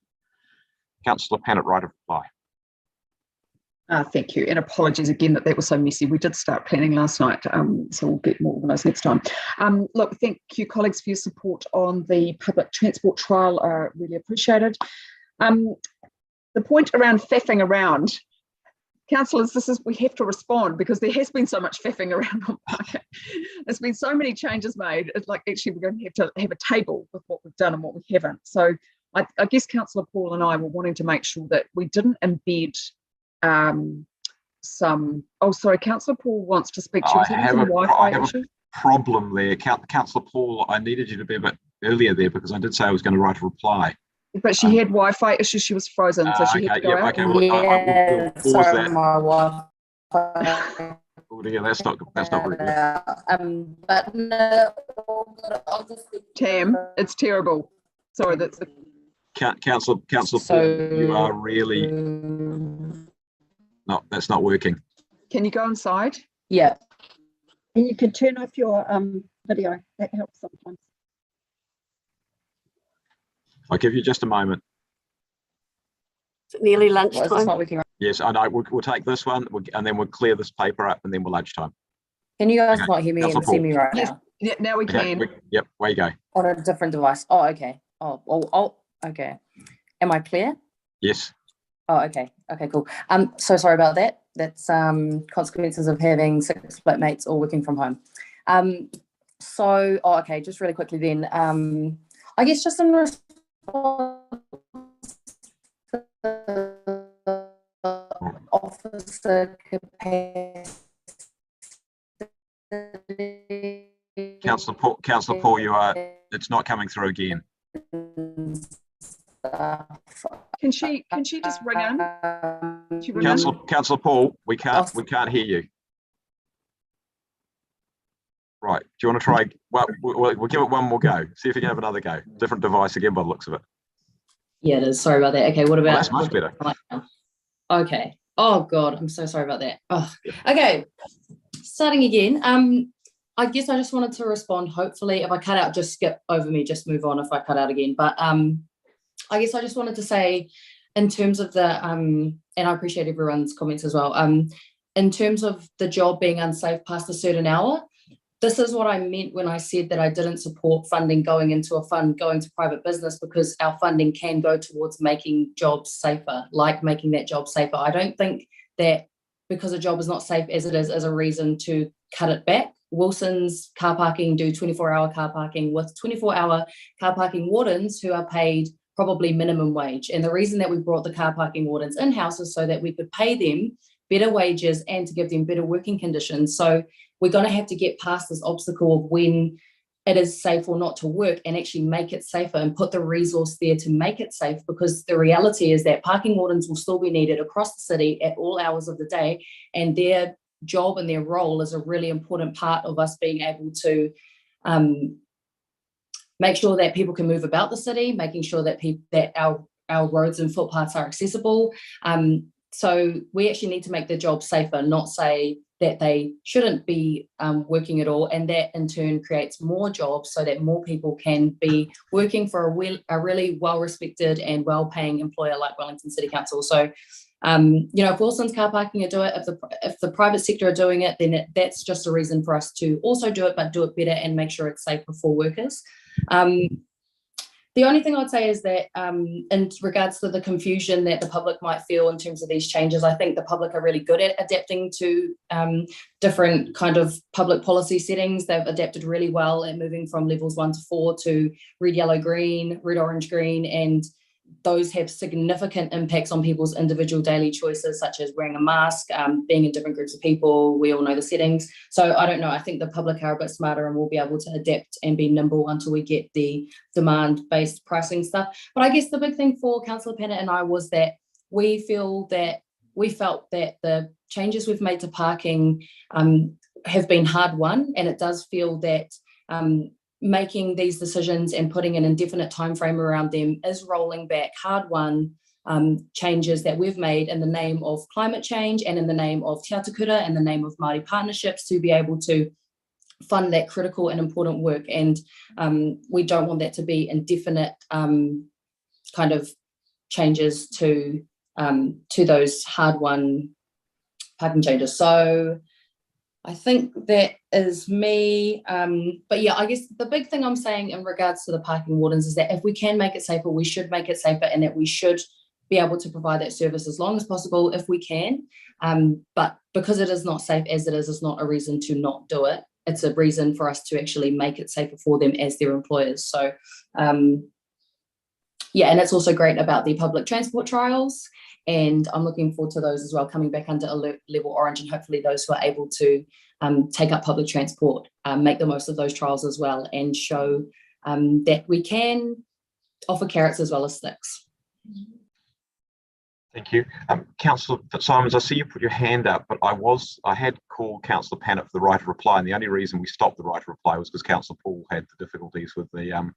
Councillor Pannett, right of reply. Thank you, and apologies again that was so messy. We did start planning last night, so we'll get more organised next time. Look, thank you, colleagues, for your support on the public transport trial. Really appreciated. The point around faffing around, councillors, we have to respond, because there has been so much faffing around on Pōneke. There's been so many changes made. It's like actually we're going to have a table with what we've done and what we haven't. So I guess Councillor Paul and I were wanting to make sure that we didn't embed sorry, Councillor Paul wants to speak to you. I have a problem there. Councillor Paul, I needed you to be a bit earlier there, because I did say I was going to write a reply. But she had Wi-Fi issues. She was frozen, so she had to go out. Okay, well, we'll pause that. My Wi-Fi. Oh dear, that's not very good. But no, Tam, it's terrible. Sorry, that's the Councillor Paul, you are really no, that's not working. Can you go inside? Yeah. And you can turn off your video. That helps sometimes. I'll give you just a moment. Is it nearly lunchtime? Yes, I know. We'll take this one, and then we'll clear this paper up, and then we'll lunchtime. Can you guys not hear me and see me right now? Yeah, now we can. Yep, away you go. On a different device. Oh, okay. Oh, okay. Am I clear? Yes. Oh, okay. Okay, cool. So sorry about that. That's consequences of having 6 flatmates all working from home. Okay, just really quickly then. I guess just in response officer capacity. Councillor Paul, it's not coming through again. Can she just ring in? Councillor Paul, we can't hear you. Right, do you want to try? Well, we'll give it one more go. See if you can have another go. Different device again by the looks of it. Yeah, it is. Sorry about that. Okay, what about? That's much better. Okay. Oh God, I'm so sorry about that. Oh, okay. Starting again. I guess I just wanted to respond. Hopefully, if I cut out, just skip over me. Just move on if I cut out again. But I guess I just wanted to say, in terms of the and I appreciate everyone's comments as well. In terms of the job being unsafe past a certain hour. This is what I meant when I said that I didn't support funding going into a fund, going to private business, because our funding can go towards making jobs safer, like making that job safer. I don't think that because a job is not safe as it is a reason to cut it back. Wilson's car parking do 24-hour car parking with 24-hour car parking wardens who are paid probably minimum wage. And the reason that we brought the car parking wardens in-house is so that we could pay them better wages and to give them better working conditions. So we're going to have to get past this obstacle of when it is safe or not to work, and actually make it safer and put the resource there to make it safe, because the reality is that parking wardens will still be needed across the city at all hours of the day, and their job and their role is a really important part of us being able to make sure that people can move about the city, making sure that our roads and footpaths are accessible. So we actually need to make the job safer, not say that they shouldn't be working at all, and that in turn creates more jobs so that more people can be working for a really well-respected and well-paying employer like Wellington City Council. So, if Wilson's car parking are doing it, if the private sector are doing it, then that's just a reason for us to also do it, but do it better and make sure it's safer for workers. The only thing I'd say is that in regards to the confusion that the public might feel in terms of these changes, I think the public are really good at adapting to different kind of public policy settings. They've adapted really well at moving from levels 1 to 4 to red, yellow, green, red, orange, green, and those have significant impacts on people's individual daily choices, such as wearing a mask, being in different groups of people. We all know the settings. So I don't know. I think the public are a bit smarter and will be able to adapt and be nimble until we get the demand-based pricing stuff. But I guess the big thing for Councillor Pennant and I was that we felt that the changes we've made to parking have been hard won, and it does feel that making these decisions and putting an indefinite time frame around them is rolling back hard-won changes that we've made in the name of climate change and in the name of Te Atakura and the name of Māori partnerships to be able to fund that critical and important work. And we don't want that to be indefinite kind of changes to those hard-won parking changes. So I think that is me. But yeah, I guess the big thing I'm saying in regards to the parking wardens is that if we can make it safer, we should make it safer, and that we should be able to provide that service as long as possible if we can. But because it is not safe as it is, it's not a reason to not do it. It's a reason for us to actually make it safer for them as their employers. So yeah, and it's also great about the public transport trials. And I'm looking forward to those as well, coming back under alert level orange, and hopefully those who are able to take up public transport make the most of those trials as well, and show that we can offer carrots as well as sticks. Thank you. Councillor Fitzsimons, I see you put your hand up, but I had called Councillor Pennant for the right of reply, and the only reason we stopped the right of reply was because Councillor Paul had the difficulties with the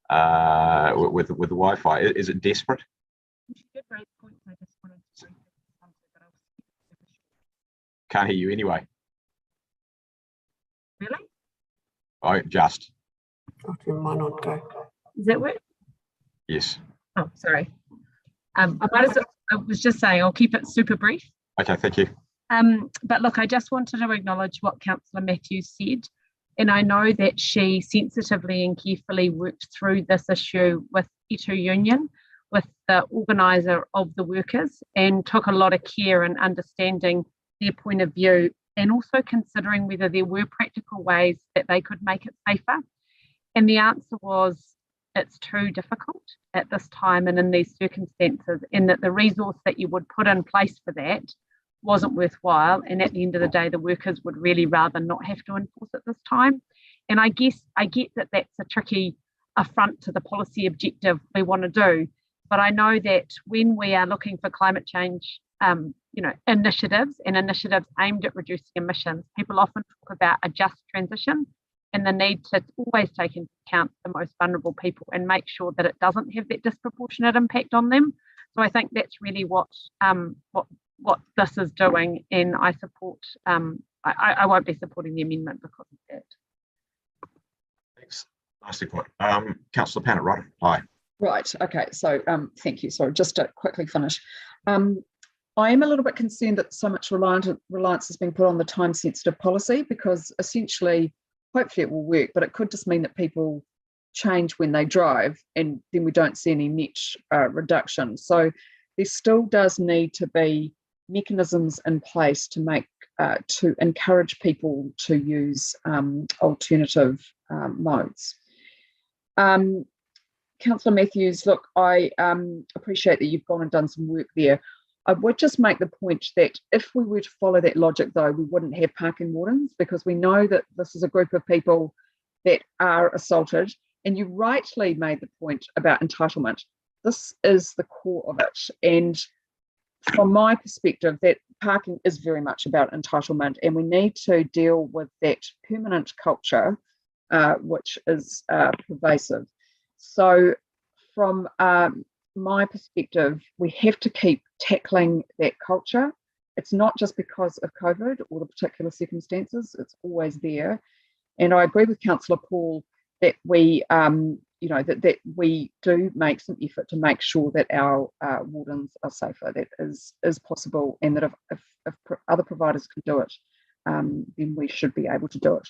Wi-Fi. Is it desperate? Can't hear you anyway. Really? Oh, just. Might not go. Does that work? Yes. Oh, sorry. I was just saying I'll keep it super brief. Okay, thank you. But look, I just wanted to acknowledge what Councillor Matthews said, and I know that she sensitively and carefully worked through this issue with Etu Union, with the organiser of the workers, and took a lot of care in understanding their point of view, and also considering whether there were practical ways that they could make it safer. And the answer was, it's too difficult at this time and in these circumstances, and that the resource that you would put in place for that wasn't worthwhile. And at the end of the day, the workers would really rather not have to enforce it this time. And I guess I get that that's a tricky affront to the policy objective we want to do. But I know that when we are looking for climate change, initiatives aimed at reducing emissions, people often talk about a just transition and the need to always take into account the most vulnerable people and make sure that it doesn't have that disproportionate impact on them. So I think that's really what this is doing, and I support. I won't be supporting the amendment because of that. Thanks. Nicely put. Councillor Pennant, right? Hi. Right, okay, so thank you. So just to quickly finish, I am a little bit concerned that so much reliance has been put on the time-sensitive policy, because essentially, hopefully it will work, but it could just mean that people change when they drive, and then we don't see any net reduction. So there still does need to be mechanisms in place to make to encourage people to use alternative modes. Councillor Matthews, look, I appreciate that you've gone and done some work there. I would just make the point that if we were to follow that logic, though, we wouldn't have parking wardens, because we know that this is a group of people that are assaulted. And you rightly made the point about entitlement. This is the core of it. And from my perspective, that parking is very much about entitlement, and we need to deal with that permanent culture, which is pervasive. So from my perspective, we have to keep tackling that culture. It's not just because of COVID or the particular circumstances, it's always there. And I agree with Councillor Paul that we, that we do make some effort to make sure that our wardens are safer. That is possible, and that if other providers can do it, then we should be able to do it.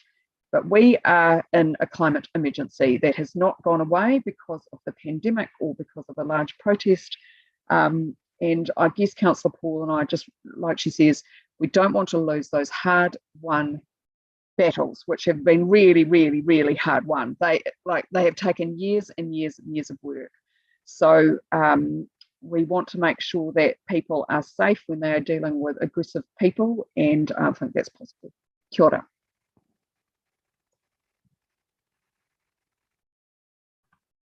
But we are in a climate emergency that has not gone away because of the pandemic or because of a large protest. And I guess Councillor Paul and I, just like she says, we don't want to lose those hard-won battles, which have been really, really, really hard won. They have taken years and years and years of work. So we want to make sure that people are safe when they are dealing with aggressive people, and I think that's possible. Kia ora.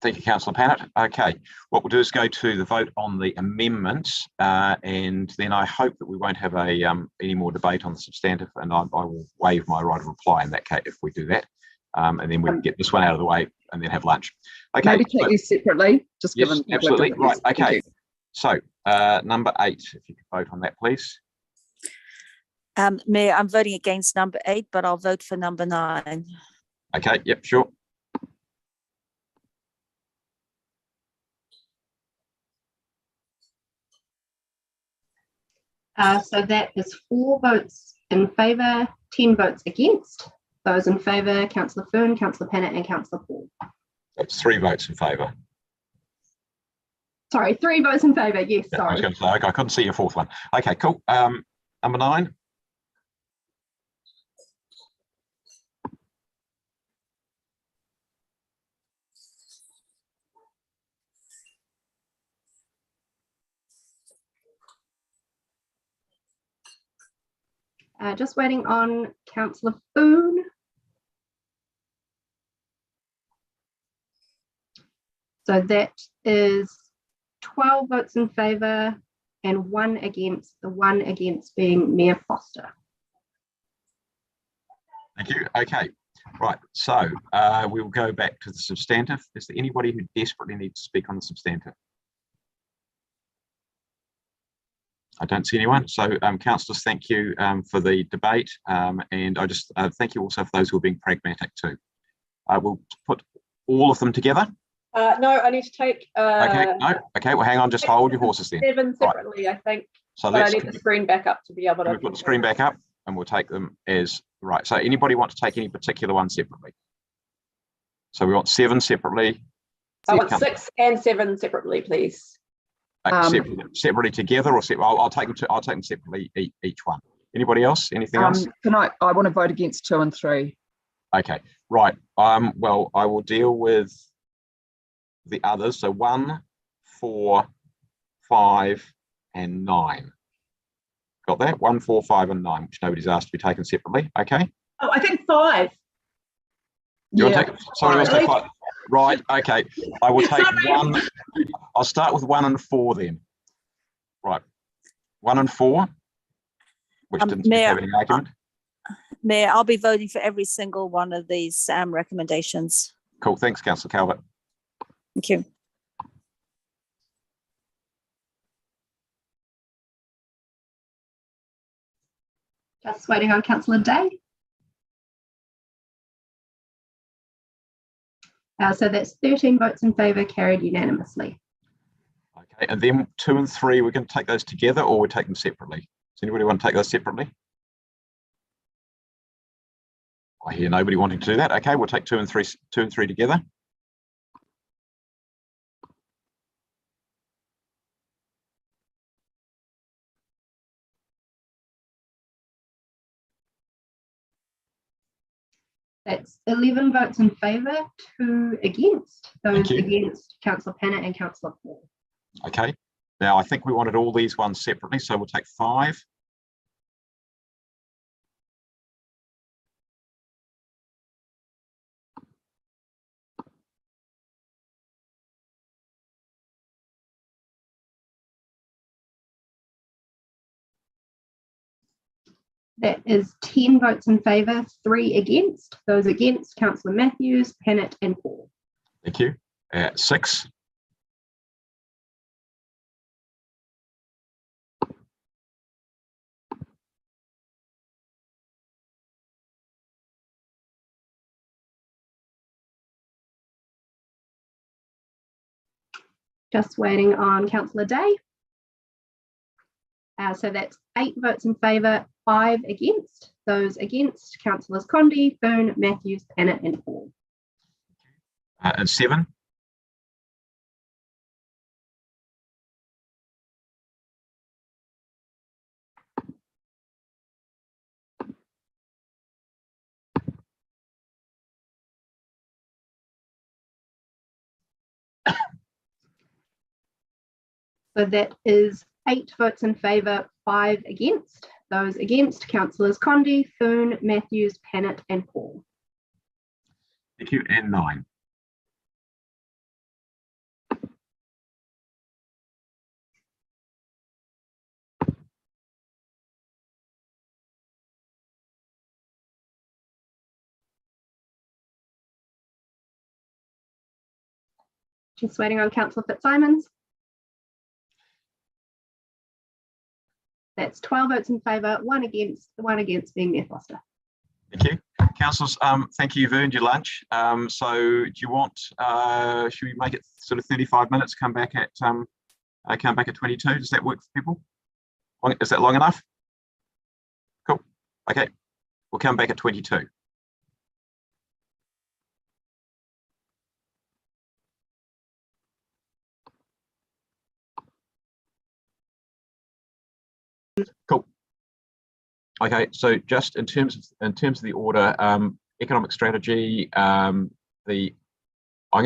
Thank you, Councillor Pannett. Okay, what we'll do is go to the vote on the amendments, and then I hope that we won't have any more debate on the substantive, and I will waive my right of reply in that case if we do that, and then we'll get this one out of the way and then have lunch. Okay. Maybe take these separately, just yes, given. Absolutely, right, okay. So number 8, if you could vote on that, please. Mayor, I'm voting against number 8, but I'll vote for number 9. Okay, yep, sure. So that is 4 votes in favour, 10 votes against. Those in favour, Councillor Fern, Councillor Pannett and Councillor Paul. That's 3 votes in favour. Sorry, 3 votes in favour, yes, Yeah, sorry. I was going to say, okay, I couldn't see your 4th one. Okay, cool. Number 9. Just waiting on Councillor Foon. So that is 12 votes in favour and 1 against, the 1 against being Mayor Foster. Thank you. Okay, right. So we will go back to the substantive. Is there anybody who desperately needs to speak on the substantive? I don't see anyone. So councillors, thank you for the debate. And I just thank you also for those who are being pragmatic too. I will put all of them together. No, I need to take. Okay, no. Okay, well, hang on, just hold your horses then. 7 separately, right. I think. So but I need the screen back up to be able to. We've got the screen back up and we'll take them as right. So anybody want to take any particular one separately? So we want 7 separately. I want 6 and 7 separately, please. Separately together, or I'll take them. I'll take them separately, each one. Anybody else? Anything else? Can I want to vote against 2 and 3. Okay, right. Well, I will deal with the others. So 1, 4, 5, and 9. Got that? 1, 4, 5, and 9, which nobody's asked to be taken separately. Okay. Oh, I think 5. You want to take? Sorry, let's take 5. Right. Okay. I will take 1. I'll start with 1 and 4 then. Right. 1 and 4, which didn't have any argument. Mayor, I'll be voting for every single one of these recommendations. Cool. Thanks, Councillor Calvert. Thank you. Just waiting on Councillor Day. So that's 13 votes in favour, carried unanimously. Okay, and then 2 and 3, we're going to take those together or we take them separately? Does anybody want to take those separately? I hear nobody wanting to do that. Okay, we'll take 2 and 3 together. That's 11 votes in favour, 2 against. Those against, Councillor Pannett and Councillor Paul. Okay, now I think we wanted all these ones separately, so we'll take 5. That is 10 votes in favour, 3 against. Those against, Councillor Matthews, Pennant and Paul. Thank you. 6. Just waiting on Councillor Day. So that's 8 votes in favour, 5 against. Those against, Councillors Condi, Boone, Matthews, Pennant and Paul. And 7. So that is 8 votes in favour, 5 against. Those against, Councillors Condi, Foon, Matthews, Pennant and Paul. Thank you. And 9. Just waiting on Councillor Fitzsimons. That's 12 votes in favour, 1 against, the 1 against being Mayor Foster. Thank you. Councillors, thank you. You've earned your lunch. So do you want, should we make it sort of 35 minutes, come back at 22? Does that work for people? Is that long enough? Cool. Okay. We'll come back at 22. Cool. Okay, so just in terms of the order, economic strategy, I'm going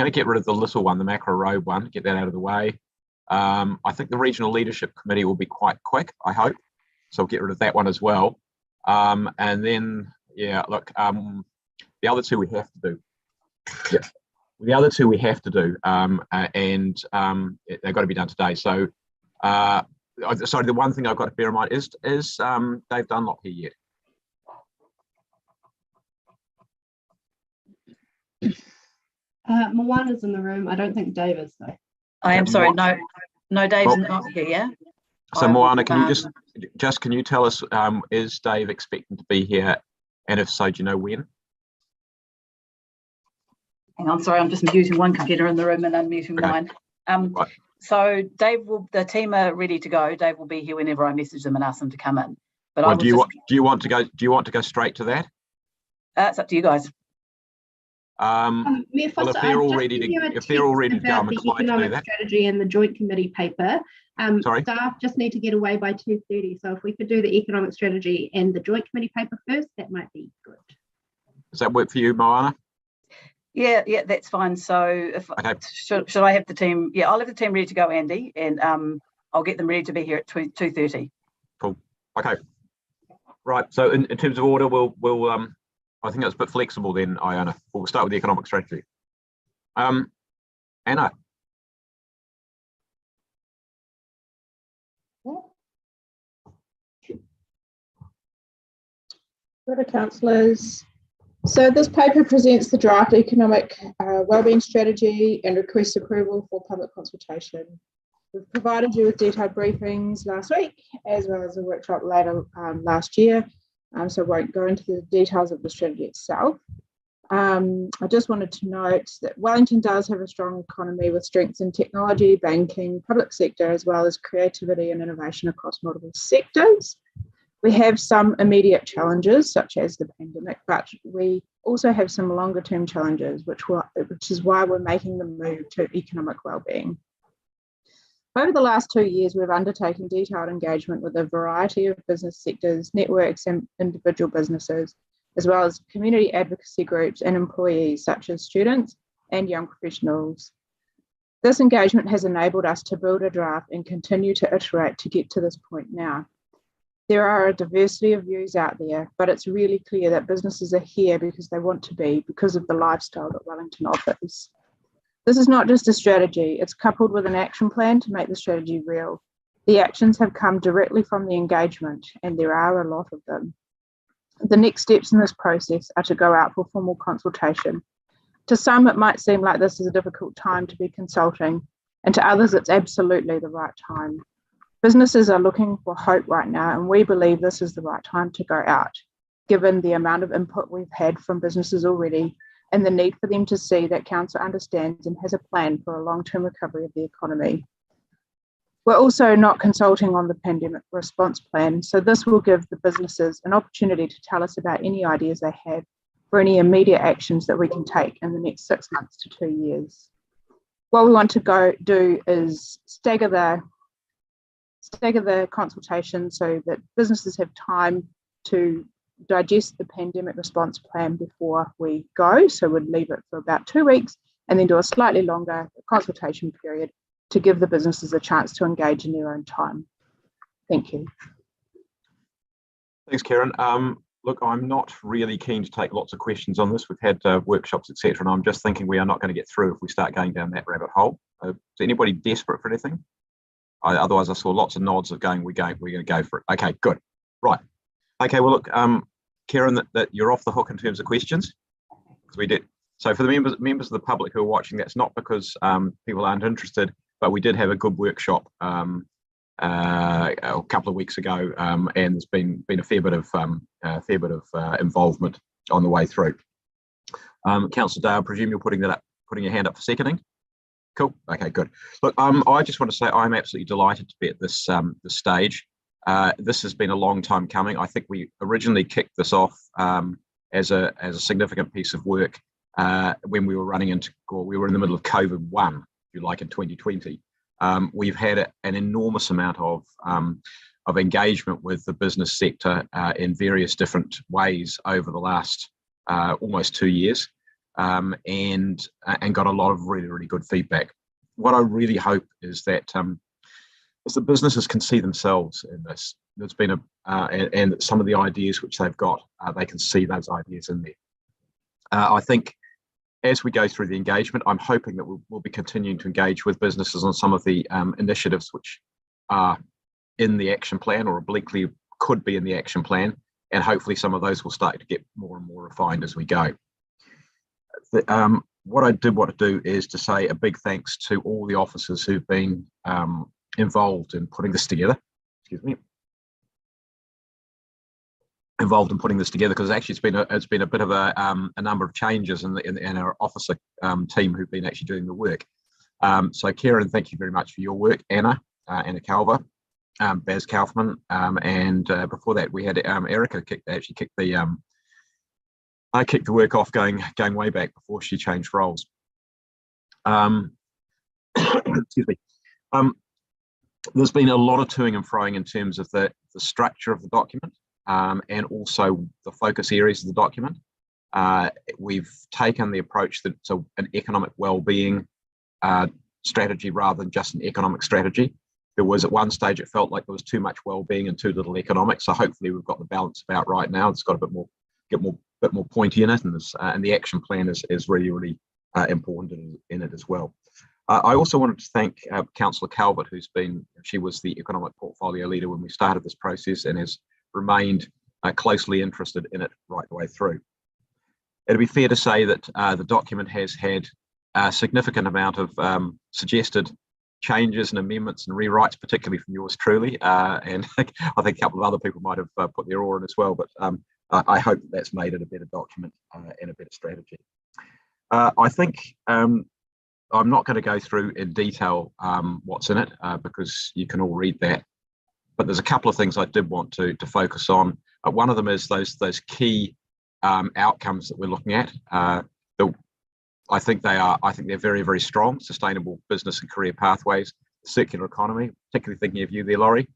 to get rid of the little one, the macro road one, get that out of the way. I think the regional leadership committee will be quite quick, I hope. So I'll get rid of that one as well. And then, yeah, look, the other two we have to do. Yeah. The other two we have to do, and they've got to be done today. So, sorry, the one thing I've got to bear in mind is Dave Dunlop here yet? Moana's in the room. I don't think Dave is though. I am sorry. No, Dave's not here. Yeah. So Moana, can you just can you tell us, is Dave expecting to be here, and if so, do you know when? Hang on, sorry, I'm just muting one computer in the room and unmuting mine. Right. So the team are ready to go. Dave will be here whenever I message them and ask them to come in. But well, do you want to go straight to that? It's up to you guys. Well, if they're all ready to go, I'm inclined to do that. Strategy and the joint committee paper. Sorry. Staff just need to get away by 2:30. So if we could do the economic strategy and the joint committee paper first, that might be good. Does that work for you, Moana? Yeah, that's fine. So if should I have the team? Yeah, I'll have the team ready to go, Andy, and I'll get them ready to be here at 2:30. Cool. Okay. Right. So in terms of order, we'll I think that's a bit flexible then, Iona. We'll start with the economic strategy. Anna. Good, councillors. So this paper presents the draft economic wellbeing strategy and requests approval for public consultation. We've provided you with detailed briefings last week, as well as a workshop later last year. So I won't go into the details of the strategy itself. I just wanted to note that Wellington does have a strong economy with strengths in technology, banking, public sector, as well as creativity and innovation across multiple sectors. We have some immediate challenges, such as the pandemic, but we also have some longer term challenges, which is why we're making the move to economic wellbeing. Over the last 2 years, we've undertaken detailed engagement with a variety of business sectors, networks and individual businesses, as well as community advocacy groups and employees such as students and young professionals. This engagement has enabled us to build a draft and continue to iterate to get to this point now. There are a diversity of views out there, but it's really clear that businesses are here because they want to be, because of the lifestyle that Wellington offers. This is not just a strategy, it's coupled with an action plan to make the strategy real. The actions have come directly from the engagement, and there are a lot of them. The next steps in this process are to go out for formal consultation. To some, it might seem like this is a difficult time to be consulting, and to others, it's absolutely the right time. Businesses are looking for hope right now, and we believe this is the right time to go out, given the amount of input we've had from businesses already and the need for them to see that Council understands and has a plan for a long-term recovery of the economy. We're also not consulting on the pandemic response plan, so this will give the businesses an opportunity to tell us about any ideas they have for any immediate actions that we can take in the next 6 months to 2 years. What we want to do is stagger the consultation so that businesses have time to digest the pandemic response plan before we go. So we'd leave it for about 2 weeks and then do a slightly longer consultation period to give the businesses a chance to engage in their own time. Thank you. Thanks, Karen. Look, I'm not really keen to take lots of questions on this. We've had workshops, etc., and I'm just thinking we are not going to get through if we start going down that rabbit hole. Is anybody desperate for anything? Otherwise, I saw lots of nods of going, we're going to go for it. Okay, good. Right. Okay, well, look, Karen, that you're off the hook in terms of questions. We did. So for the members of the public who are watching, that's not because people aren't interested, but we did have a good workshop a couple of weeks ago, and there's been a fair bit of involvement on the way through. Councillor Day, I presume you're putting your hand up for seconding. Cool. Okay, good. Look, I just want to say I'm absolutely delighted to be at this stage. This has been a long time coming. I think we originally kicked this off as a significant piece of work when we were we were in the middle of COVID-1, if you like, in 2020. We've had an enormous amount of engagement with the business sector in various different ways over the last almost 2 years, and got a lot of really, really good feedback. What I really hope is that the businesses can see themselves in this. There's been and some of the ideas which they've got, they can see those ideas in there. I think as we go through the engagement, I'm hoping that we'll be continuing to engage with businesses on some of the initiatives which are in the action plan or obliquely could be in the action plan, and hopefully some of those will start to get more and more refined as we go. What I did want to do is to say a big thanks to all the officers who've been involved in putting this together. Excuse me. Involved in putting this together, because actually it's been a bit of a number of changes in our officer team who've been actually doing the work. So Karen, thank you very much for your work. Anna Calver, Baz Kaufman, and before that we had Erica kicked the work off going way back before she changed roles. Excuse me. There's been a lot of toing and froing in terms of the structure of the document. And also the focus areas of the document. We've taken the approach that it's an economic well-being strategy rather than just an economic strategy. There was at one stage it felt like there was too much well-being and too little economics. So hopefully we've got the balance about right now. It's got a bit more pointy in it, and the action plan is really, really important in it as well. I also wanted to thank Councillor Calvert, she was the economic portfolio leader when we started this process and has remained closely interested in it right the way through. It'd be fair to say that the document has had a significant amount of suggested changes and amendments and rewrites, particularly from yours truly, and I think a couple of other people might have put their oar in as well, but I hope that's made it a better document and a better strategy. I think I'm not going to go through in detail what's in it because you can all read that. But there's a couple of things I did want to focus on. One of them is those key outcomes that we're looking at. I think they're very, very strong. Sustainable business and career pathways, circular economy, particularly thinking of you there, Laurie.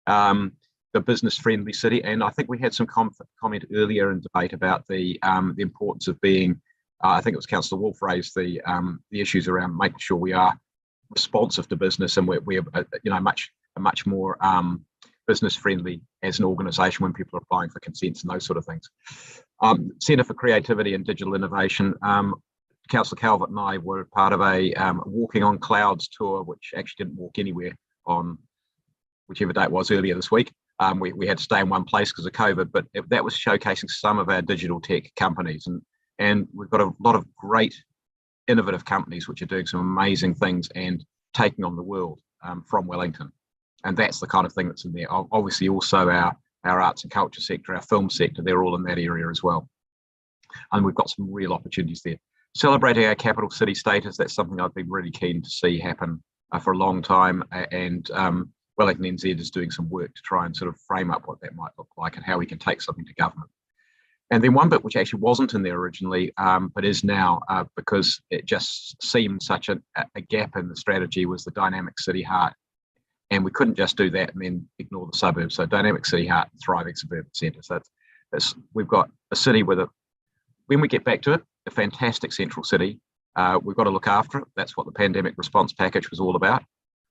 The business-friendly city, and I think we had some comment earlier in debate about the importance of being. I think it was Councillor Wolf raised the issues around making sure we are responsive to business and we're much more business friendly as an organisation when people are applying for consents and those sort of things. Centre for Creativity and Digital Innovation. Councillor Calvert and I were part of a Walking on Clouds tour, which actually didn't walk anywhere on whichever day it was earlier this week. We had to stay in one place because of COVID, but that was showcasing some of our digital tech companies. And we've got a lot of great innovative companies which are doing some amazing things and taking on the world from Wellington. And that's the kind of thing that's in there. Obviously also our arts and culture sector, our film sector, they're all in that area as well. And we've got some real opportunities there. Celebrating our capital city status, that's something I've been really keen to see happen for a long time. And Wellington NZ is doing some work to try and sort of frame up what that might look like and how we can take something to government. And then one bit which actually wasn't in there originally, but is now because it just seemed such a gap in the strategy, was the dynamic city heart. And we couldn't just do that and then ignore the suburbs. So dynamic city heart, thriving suburban centre. So we've got a city with when we get back to it, a fantastic central city. We've got to look after it. That's what the pandemic response package was all about.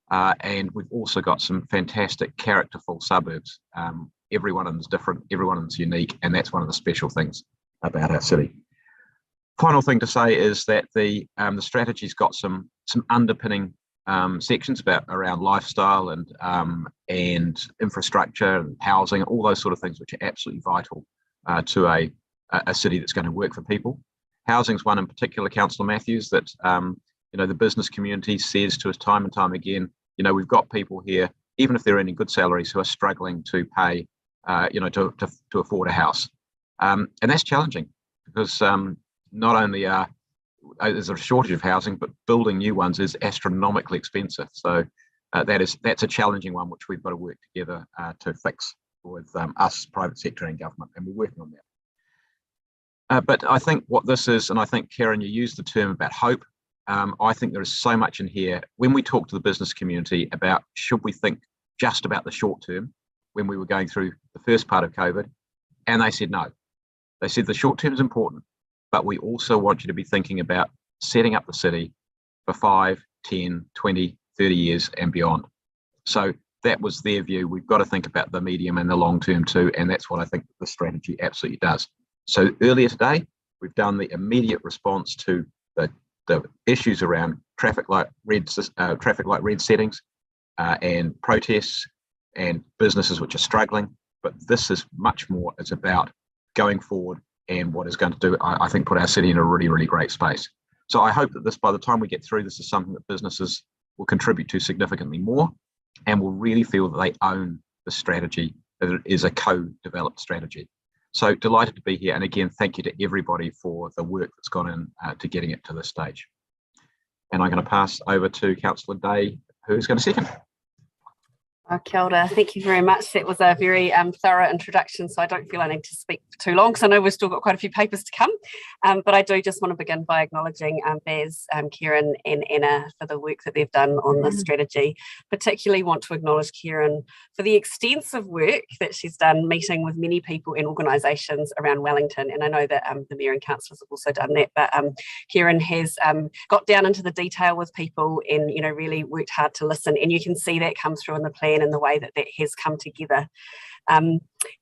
And we've also got some fantastic characterful suburbs. Every one of them is different, every one of them is unique, and that's one of the special things about our city. Final thing to say is that the strategy's got some underpinning sections around lifestyle and infrastructure and housing, all those sort of things which are absolutely vital to a city that's going to work for people. Housing's one in particular, Councillor Matthews, that the business community says to us time and time again, we've got people here, even if they're earning good salaries, who are struggling to pay, to afford a house. And that's challenging because not only there's a shortage of housing, but building new ones is astronomically expensive. So that's a challenging one, which we've got to work together to fix with us, private sector and government, and we're working on that. But I think what this is, and I think, Karen, you used the term about hope. I think there is so much in here. When we talk to the business community about should we think just about the short term when we were going through the first part of COVID, and they said no. They said the short term is important, but we also want you to be thinking about setting up the city for 5, 10, 20, 30 years and beyond. So that was their view. We've got to think about the medium and the long term too, and that's what I think the strategy absolutely does. So earlier today, we've done the immediate response to the issues around traffic light red settings and protests and businesses which are struggling. But this is much more. It's about going forward and what is going to do, I think, put our city in a really, really great space. So I hope that this, by the time we get through, this is something that businesses will contribute to significantly more and will really feel that they own the strategy, that it is a co-developed strategy. So delighted to be here. And again, thank you to everybody for the work that's gone in to getting it to this stage. And I'm going to pass over to Councillor Day, who's going to second. Kia ora. Thank you very much. That was a very thorough introduction, so I don't feel I need to speak for too long because I know we've still got quite a few papers to come. But I do just want to begin by acknowledging Baz, Kieran and Anna for the work that they've done on this strategy. Particularly want to acknowledge Kieran for the extensive work that she's done meeting with many people and organisations around Wellington. And I know that the Mayor and councillors have also done that, but Kieran has got down into the detail with people and really worked hard to listen. And you can see that comes through in the plan and the way that has come together. And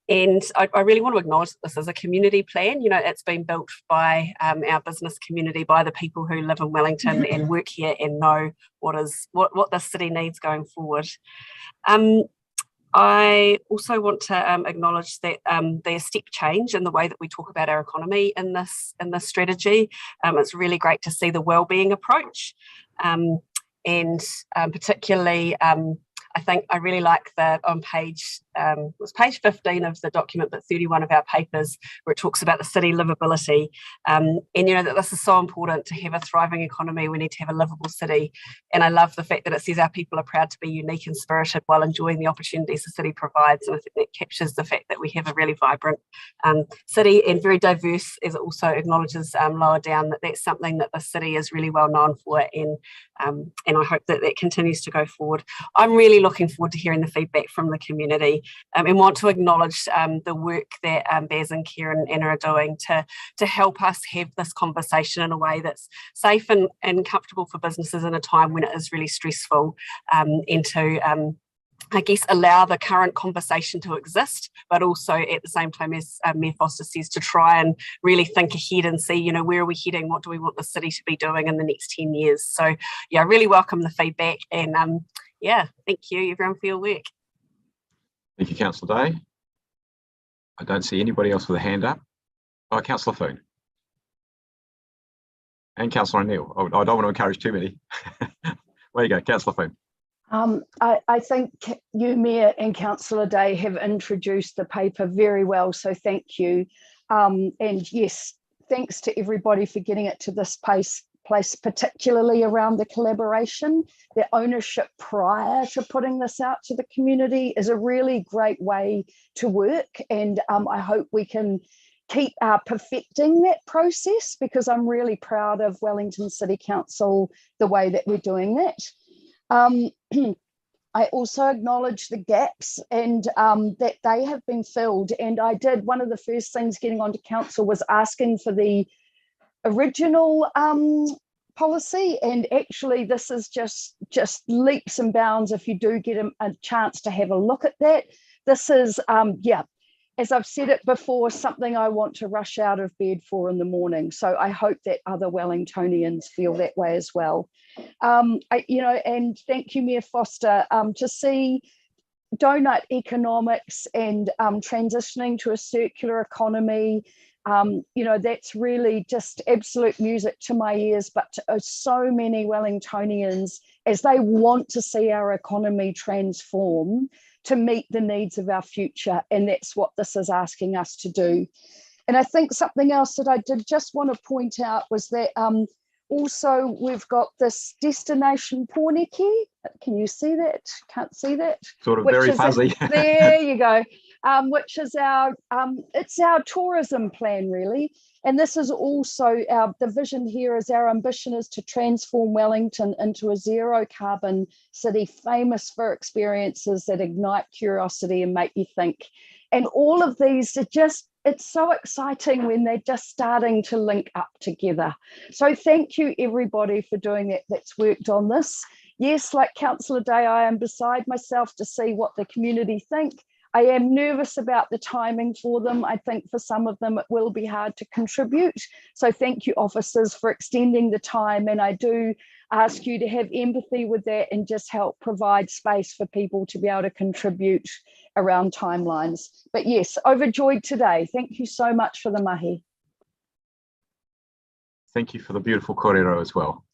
I really want to acknowledge that this is a community plan. It's been built by our business community, by the people who live in Wellington and work here and know what the city needs going forward. I also want to acknowledge that there's step change in the way that we talk about our economy in this strategy. It's really great to see the wellbeing approach, and particularly I think I really like that on page 15 of the document, but 31 of our papers, where it talks about the city livability. And that this is so important to have a thriving economy. We need to have a livable city. And I love the fact that it says our people are proud to be unique and spirited while enjoying the opportunities the city provides. And I think that captures the fact that we have a really vibrant city and very diverse, as it also acknowledges lower down that that's something that the city is really well known for. And I hope that that continues to go forward. I'm really looking forward to hearing the feedback from the community. And want to acknowledge the work that Baz and Kieran and Anna are doing to help us have this conversation in a way that's safe and comfortable for businesses in a time when it is really stressful, and to I guess allow the current conversation to exist, but also at the same time, as Mayor Foster says, to try and really think ahead and see, where are we heading? What do we want the city to be doing in the next 10 years? So yeah, I really welcome the feedback, and thank you everyone for your work. Thank you, Councillor Day. I don't see anybody else with a hand up. Oh, Councillor Foon. And Councillor O'Neill. Oh, I don't want to encourage too many. There you go, Councillor Foon. I think you, Mayor, and Councillor Day have introduced the paper very well, so thank you. And yes, thanks to everybody for getting it to this place, particularly around the collaboration. The ownership prior to putting this out to the community is a really great way to work, and I hope we can keep perfecting that process, because I'm really proud of Wellington City Council, the way that we're doing that. I also acknowledge the gaps and that they have been filled. And I did, one of the first things getting onto council was asking for the original policy. And actually this is just leaps and bounds if you do get a chance to have a look at that. This is, yeah, as I've said it before, something I want to rush out of bed for in the morning. So I hope that other Wellingtonians feel that way as well. And thank you, Mayor Foster, to see donut economics and transitioning to a circular economy. That's really just absolute music to my ears, but to so many Wellingtonians, as they want to see our economy transform to meet the needs of our future. And that's what this is asking us to do. And I think something else that I did just want to point out was that also we've got this destination Pōneke. Can you see that? Can't see that. Sort of very fuzzy. There you go. Which is it's our tourism plan, really. And this is also the vision here is our ambition is to transform Wellington into a zero carbon city, famous for experiences that ignite curiosity and make you think. And all of these are it's so exciting when they're just starting to link up together. So thank you everybody for doing that, that's worked on this. Yes, like Councillor Day, I am beside myself to see what the community think. I am nervous about the timing for them. I think for some of them it will be hard to contribute. So thank you, officers, for extending the time. And I do ask you to have empathy with that and just help provide space for people to be able to contribute around timelines. But yes, overjoyed today. Thank you so much for the mahi. Thank you for the beautiful kōrero as well.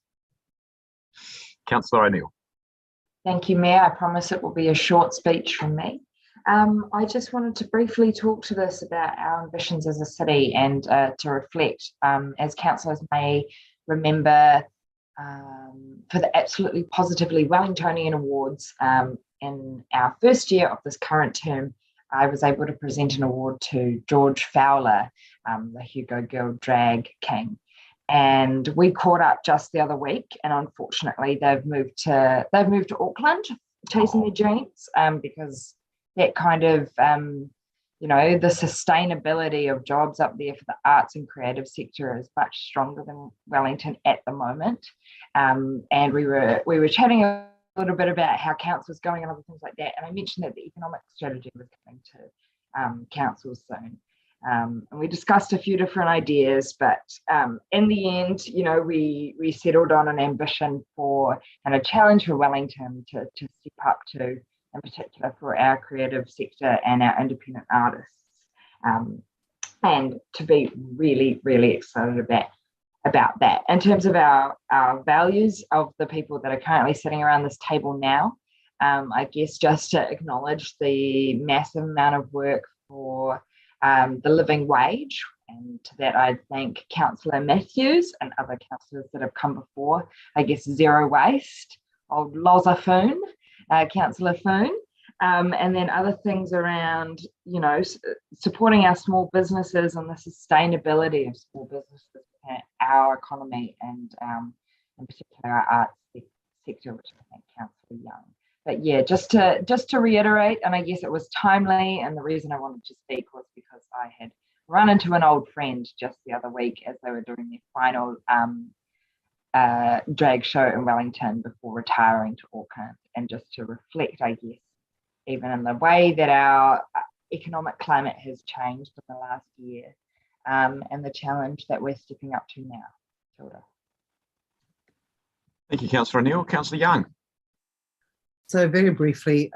Councillor O'Neill. Thank you, Mayor. I promise it will be a short speech from me. I just wanted to briefly talk to this about our ambitions as a city and to reflect, as councillors may remember, for the Absolutely Positively Wellingtonian Awards in our first year of this current term, I was able to present an award to George Fowler, the Hugo Gill Drag King. And we caught up just the other week, and unfortunately they've moved to Auckland, chasing their dreams, because that kind of, the sustainability of jobs up there for the arts and creative sector is much stronger than Wellington at the moment. And we were chatting a little bit about how council's going and other things like that. And I mentioned that the economic strategy was coming to council soon. And we discussed a few different ideas, but in the end, we settled on an ambition for and a challenge for Wellington to step up to, in particular for our creative sector and our independent artists, and to be really, really excited about that. In terms of our values of the people that are currently sitting around this table now, I guess just to acknowledge the massive amount of work for the living wage, and to that I thank Councillor Matthews and other councillors that have come before. I guess zero waste, old Loza Foon, Councillor Foon, and then other things around, supporting our small businesses and the sustainability of small businesses, our economy, and in particular our arts sector, which I think Councillor Young. But yeah, just to reiterate, and I guess it was timely, and the reason I wanted to speak was because I had run into an old friend just the other week as they were doing their final drag show in Wellington before retiring to Auckland, and just to reflect, I guess, even in the way that our economic climate has changed in the last year, and the challenge that we're stepping up to now. Kia ora. Thank you, Councillor O'Neill. Councillor Young. So very briefly,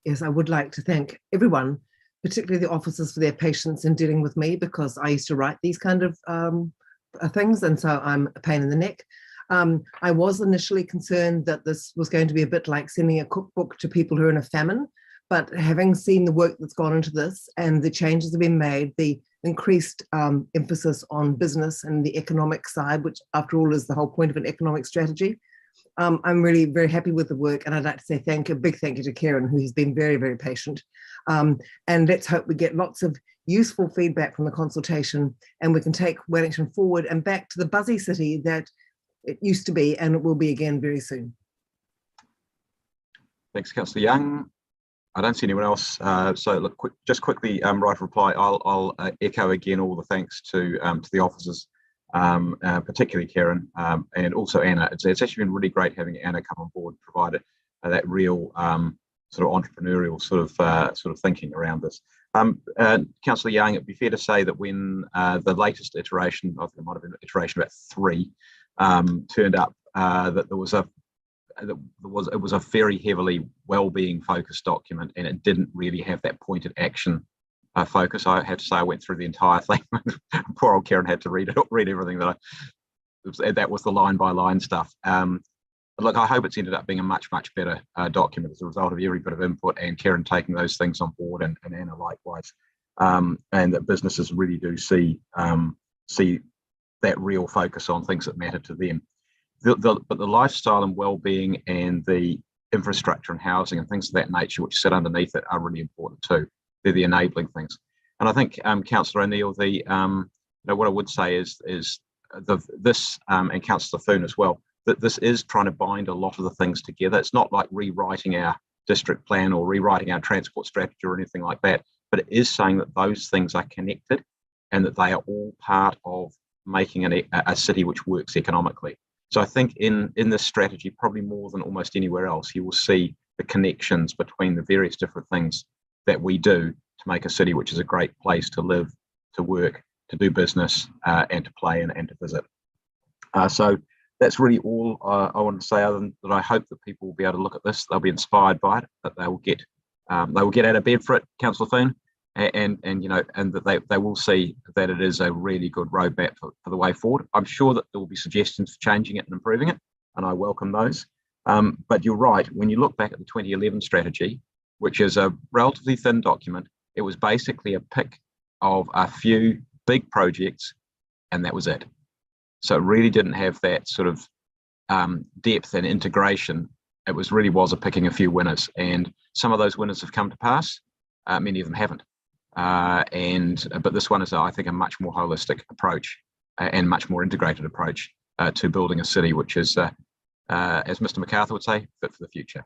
yes, I would like to thank everyone, particularly the officers, for their patience in dealing with me, because I used to write these kind of things, and so I'm a pain in the neck. I was initially concerned that this was going to be a bit like sending a cookbook to people who are in a famine, but having seen the work that's gone into this and the changes that have been made, the increased emphasis on business and the economic side, which after all is the whole point of an economic strategy, I'm really very happy with the work, and I'd like to say a big thank you to Karen, who has been very, very patient. And let's hope we get lots of useful feedback from the consultation, and we can take Wellington forward and back to the buzzy city that it used to be, and it will be again very soon. Thanks, Councillor Young. I don't see anyone else. So look, just quickly, right of reply. I'll echo again all the thanks to the officers, particularly Karen, and also Anna. It's actually been really great having Anna come on board, provided that real sort of entrepreneurial sort of thinking around this. Councillor Young, it'd be fair to say that when the latest iteration, I think it might have been iteration about 3, turned up, that it was a very heavily well-being focused document, and it didn't really have that pointed action focus. I have to say I went through the entire thing. Poor old Karen had to read everything that was the line by line stuff. Look, I hope it's ended up being a much better document as a result of every bit of input, and Karen taking those things on board, and Anna likewise, and that businesses really do see that real focus on things that matter to them. But the lifestyle and well-being and the infrastructure and housing and things of that nature which sit underneath it are really important too. They're the enabling things. And I think Councillor O'Neill, what I would say is this and Councillor Foon as well, that this is trying to bind a lot of the things together. It's not like rewriting our district plan or rewriting our transport strategy or anything like that, but it is saying that those things are connected and that they are all part of making a city which works economically. So I think in this strategy, probably more than almost anywhere else, you will see the connections between the various different things that we do to make a city which is a great place to live, to work, to do business, and to play and to visit. So that's really all I want to say, other than that I hope that people will be able to look at this, they'll be inspired by it, that they will get out of bed for it, Councillor Foon, and that they will see that it is a really good roadmap for the way forward. I'm sure that there will be suggestions for changing it and improving it, and I welcome those. But you're right, when you look back at the 2011 strategy, which is a relatively thin document, it was basically a pick of a few big projects, and that was it. So it really didn't have that sort of depth and integration. It was a picking a few winners, and some of those winners have come to pass. Many of them haven't. But this one is, I think, a much more holistic approach and much more integrated approach to building a city which is, as Mr. MacArthur would say, fit for the future.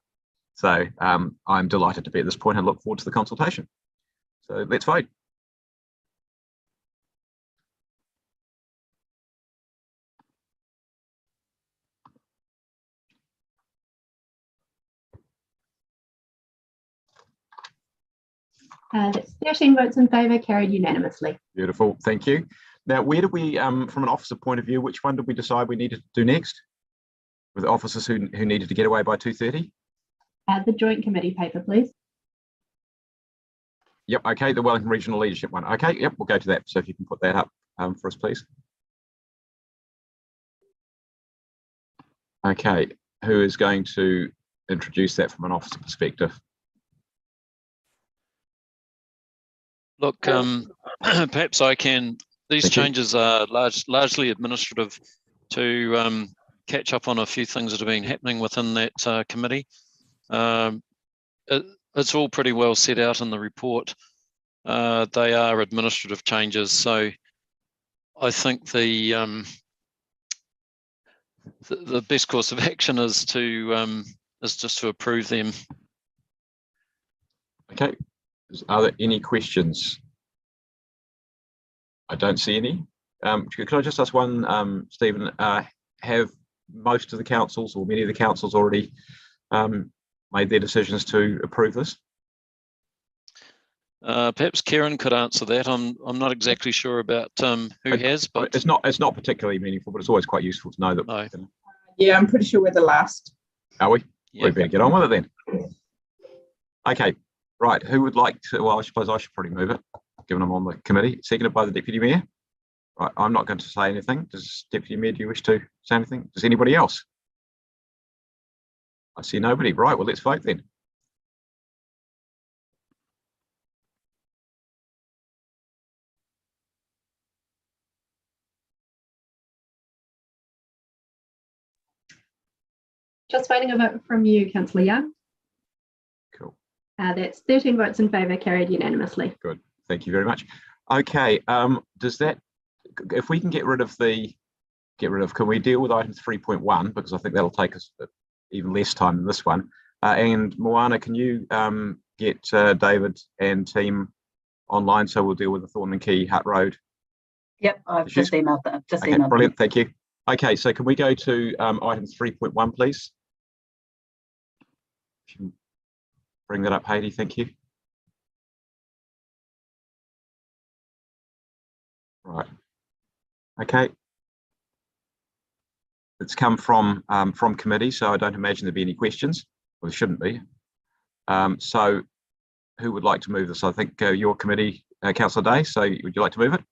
So I'm delighted to be at this point and look forward to the consultation. So let's vote. That's 13 votes in favour, carried unanimously. Beautiful, thank you. Now, where did we, from an officer point of view, which one did we decide we needed to do next? With officers who needed to get away by 2:30? The joint committee paper, please. Yep, okay, the Wellington Regional Leadership one. Okay, yep, we'll go to that. So if you can put that up for us, please. Okay, who is going to introduce that from an officer perspective? Look, perhaps I can. These changes are largely administrative to catch up on a few things that have been happening within that committee. It's all pretty well set out in the report. They are administrative changes, so I think the best course of action is just to approve them. Okay. Are there any questions? I don't see any. Could I just ask one, Stephen? Have most of the councils or many of the councils already made their decisions to approve this? Perhaps Karen could answer that. I'm not exactly sure about who has, but it's not particularly meaningful, but it's always quite useful to know that. No. Yeah, I'm pretty sure we're the last. Are we? Yeah. We better get on with it then. Okay, right. Who would like to? Well, I suppose I should probably move it, given I'm on the committee. Seconded by the Deputy Mayor. Right, I'm not going to say anything. Does Deputy Mayor, do you wish to say anything? Does anybody else? I see nobody. Right, well, let's vote then. Just waiting a vote from you, Councillor Young. Cool. That's 13 votes in favour, carried unanimously. Good. Thank you very much. Okay. Does that, if we can get rid of, can we deal with item 3.1, because I think that'll take us even less time than this one. And Moana, can you get David and team online, so we'll deal with the Thorn and Key Hut Road? Yep, I've just emailed that. Okay, brilliant. Thank you. Okay, so can we go to item 3.1, please? If you can bring that up, Heidi. Thank you. Right. Okay. It's come from committee, so I don't imagine there'll be any questions. Well, there shouldn't be. So who would like to move this? I think your committee, Councillor Day. So would you like to move it?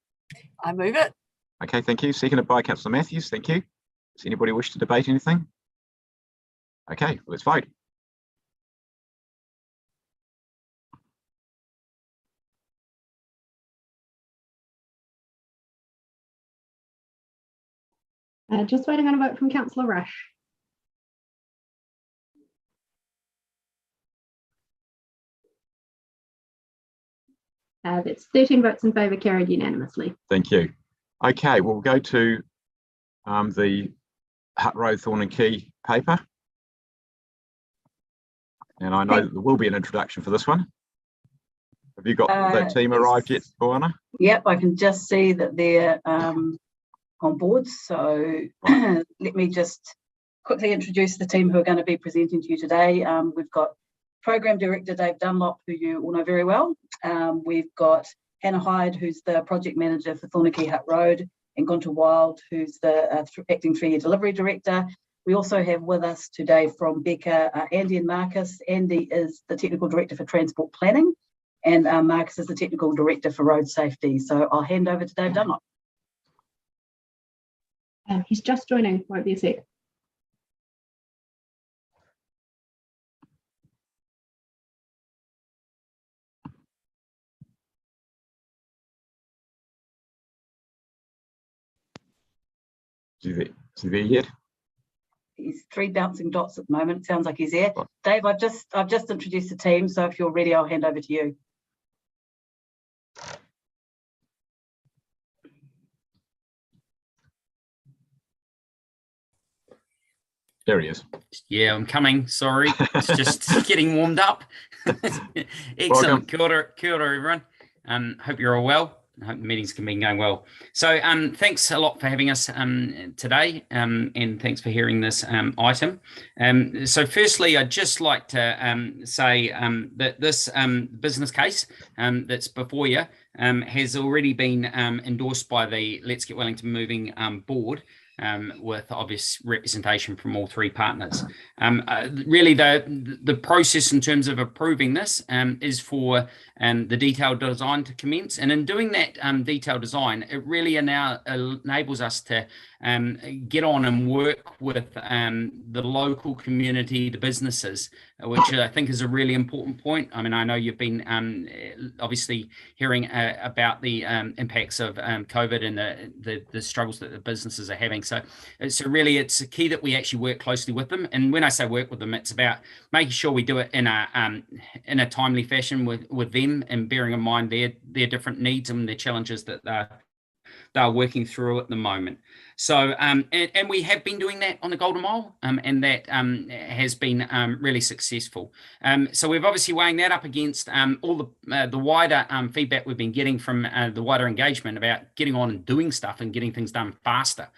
I move it. Okay, thank you. Seconded by Councillor Matthews. Thank you. Does anybody wish to debate anything? Okay, let's vote. Just waiting on a vote from Councillor Rush. That's 13 votes in favour, carried unanimously. Thank you. Okay, we'll go to the Hut Road Thorn and Key paper. And I know that there will be an introduction for this one. Have you got that team arrived yet, Moana? Yep, I can just see that they're on board. So let me just quickly introduce the team who are going to be presenting to you today. We've got Program Director Dave Dunlop, who you all know very well. We've got Hannah Hyde, who's the Project Manager for Thorn and Key Hut Road, and Gunter Wild, who's the Acting 3-Year Delivery Director. We also have with us today from Becca, Andy and Marcus. Andy is the Technical Director for Transport Planning, and Marcus is the Technical Director for Road Safety. So I'll hand over to Dave Dunlop. He's just joining, won't be a sec. Is he there yet? He's 3 bouncing dots at the moment. It sounds like he's there. Right. Dave, I've just introduced the team, so if you're ready, I'll hand over to you. There he is. Yeah, I'm coming. Sorry, it's just getting warmed up. Excellent. Welcome. Kia ora, everyone. Hope you're all well. I hope the meeting's been going well. So thanks a lot for having us today, and thanks for hearing this item. So firstly, I'd just like to say that this business case that's before you has already been endorsed by the Let's Get Wellington Moving board, with obvious representation from all 3 partners. Really, the process in terms of approving this is for the detailed design to commence. And in doing that detailed design, it really now enables us to get on and work with the local community, the businesses, which I think is a really important point. I mean, I know you've been obviously hearing about the impacts of COVID and the struggles that the businesses are having. So really, it's key that we actually work closely with them. And when I say work with them, it's about making sure we do it in a timely fashion with them, and bearing in mind their different needs and their challenges that they're working through at the moment. So, and we have been doing that on the Golden Mile, and that has been really successful. So we're obviously weighing that up against all the wider feedback we've been getting from the wider engagement about getting on and doing stuff and getting things done faster.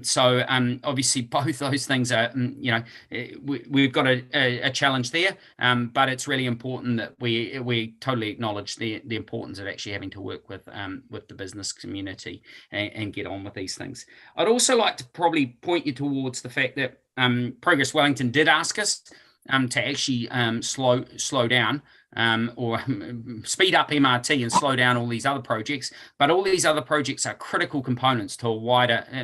So obviously both those things are, we've got a challenge there, but it's really important that we totally acknowledge the importance of actually having to work with the business community and get on with these things. I'd also like to probably point you towards the fact that Progress Wellington did ask us to actually slow down or speed up MRT and slow down all these other projects. But all these other projects are critical components to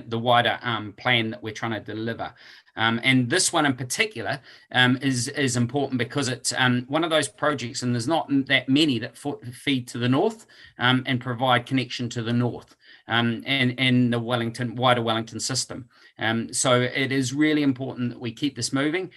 the wider plan that we're trying to deliver. And this one in particular is important because it's one of those projects, and there's not that many that feed to the north and provide connection to the north and the wider Wellington system. So it is really important that we keep this moving,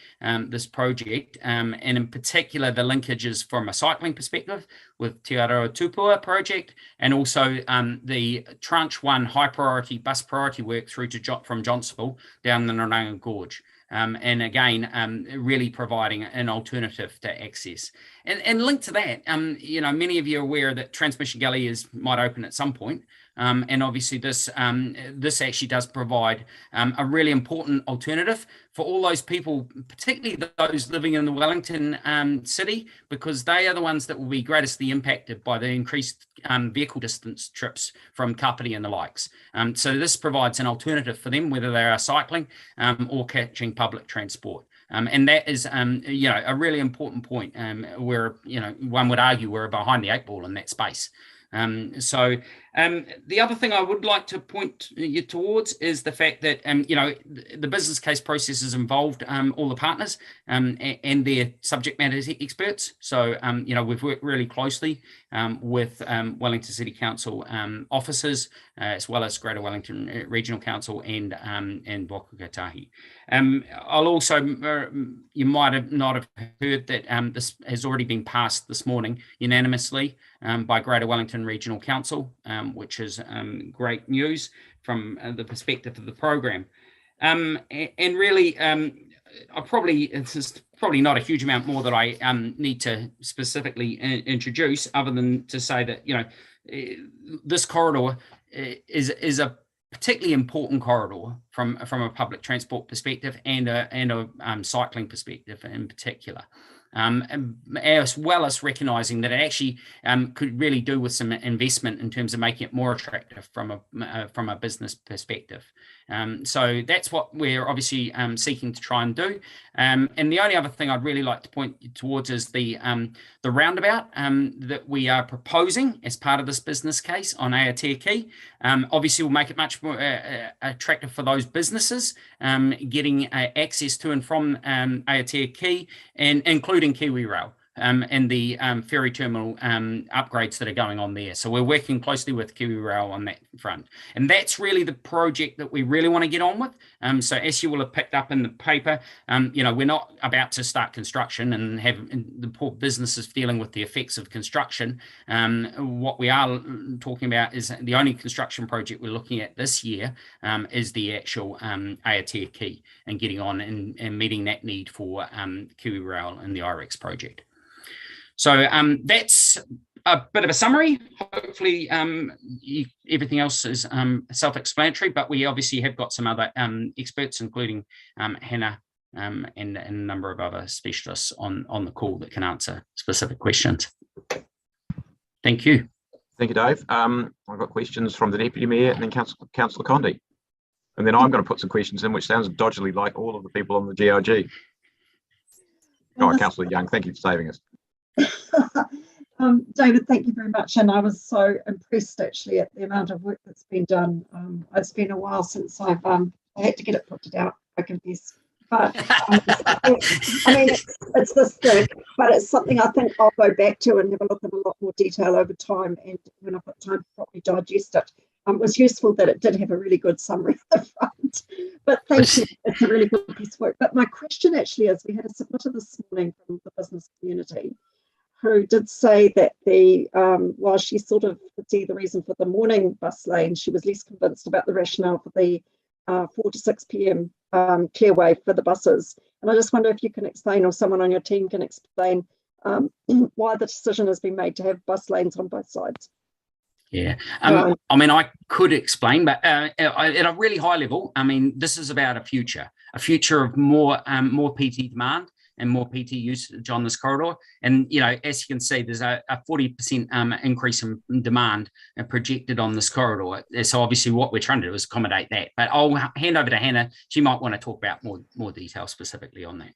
this project, and in particular the linkages from a cycling perspective with Te Aroha Tupua project, and also the tranche 1 high priority bus priority work through to from Johnsonville down the Naranga Gorge. And again, really providing an alternative to access. And linked to that, you know, many of you are aware that Transmission Gully might open at some point. And obviously this actually does provide a really important alternative for all those people, particularly those living in the Wellington city, because they are the ones that will be greatestly impacted by the increased vehicle distance trips from Kapiti and the likes. So this provides an alternative for them, whether they are cycling or catching public transport. And that is, you know, a really important point where, you know, one would argue we're behind the 8 ball in that space. So the other thing I would like to point you towards is the fact that, you know, the business case process has involved all the partners and their subject matter experts. So, you know, we've worked really closely with Wellington City Council officers, as well as Greater Wellington Regional Council and Waka Kotahi. I'll also, you might have not have heard that this has already been passed this morning unanimously by Greater Wellington Regional Council, which is great news from the perspective of the program. And really, it's probably not a huge amount more that I need to specifically introduce, other than to say that, you know, this corridor is a particularly important corridor from a public transport perspective and a cycling perspective in particular. As well as recognizing that it actually could really do with some investment in terms of making it more attractive from a business perspective. So that's what we're obviously seeking to try and do. And the only other thing I'd really like to point you towards is the roundabout that we are proposing as part of this business case on Aotearoa. Obviously, will make it much more attractive for those businesses getting access to and from Aotearoa, and including Kiwi Rail. And the ferry terminal upgrades that are going on there. So we're working closely with Kiwi Rail on that front. And that's really the project that we really want to get on with. So as you will have picked up in the paper, you know, we're not about to start construction and have the poor businesses dealing with the effects of construction. What we are talking about is the only construction project we're looking at this year is the actual Aotearoa and getting on and meeting that need for Kiwi Rail and the IREX project. So that's a bit of a summary. Hopefully everything else is self-explanatory, but we obviously have got some other experts, including Hannah and a number of other specialists on the call that can answer specific questions. Thank you. Thank you, Dave. I've got questions from the Deputy Mayor and then Councillor Condi. And then I'm going to put some questions in, which sounds dodgily like all of the people on the GRG. All right, Councillor Young, thank you for saving us. David, thank you very much. And I was so impressed actually at the amount of work that's been done. It's been a while since I had to get it printed out, I confess. But I mean, it's this thick, but it's something I think I'll go back to and have a look at a lot more detail over time. And when I've got time to properly digest it, it was useful that it did have a really good summary at the front. But thank you, it's a really good piece of work. But my question actually is, we had a submitter this morning from the business community who did say that while she sort of could see the reason for the morning bus lane, she was less convinced about the rationale for the 4 to 6 p.m. clearway for the buses. And I just wonder if you can explain, or someone on your team can explain, why the decision has been made to have bus lanes on both sides. Yeah, I mean, I could explain, but at a really high level, I mean, this is about a future of more PT demand and more PT usage on this corridor. And, you know, as you can see, there's a 40% increase in demand projected on this corridor. So obviously what we're trying to do is accommodate that. But I'll hand over to Hannah. She might want to talk about more detail specifically on that.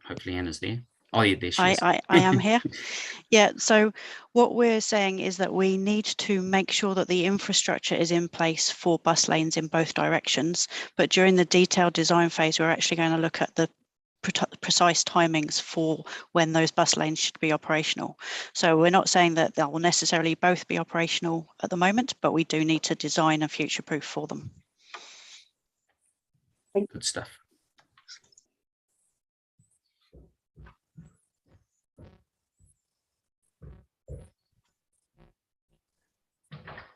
hopefully Anna's there. Oh, yeah, there she is. I am here. Yeah, so what we're saying is that we need to make sure that the infrastructure is in place for bus lanes in both directions. But during the detailed design phase, we're actually going to look at the precise timings for when those bus lanes should be operational. So we're not saying that they will necessarily both be operational at the moment, but we do need to design a future-proof for them. Good stuff.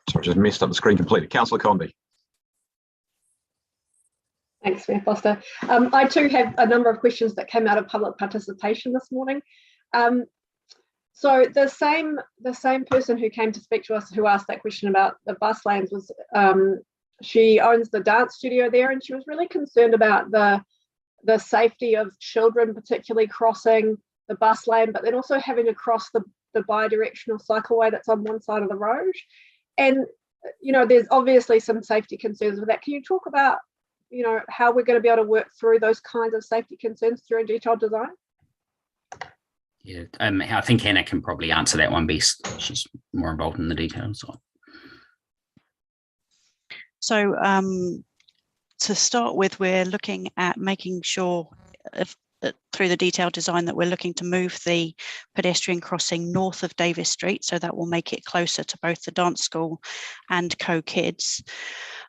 Sorry, just messed up the screen completely. Councillor Condi. Thanks, Mayor Foster. I too have a number of questions that came out of public participation this morning. So the same person who came to speak to us who asked that question about the bus lanes was, she owns the dance studio there, and she was really concerned about the safety of children, particularly crossing the bus lane, but then also having to cross the bi-directional cycleway that's on one side of the road. And, you know, there's obviously some safety concerns with that. Can you talk about, you know, how we're going to be able to work through those kinds of safety concerns through detailed design? Yeah, I think Hannah can probably answer that one best. She's more involved in the details. So to start with, we're looking at making sure through the detailed design that we're looking to move the pedestrian crossing north of Davis Street, so that will make it closer to both the dance school and co-kids.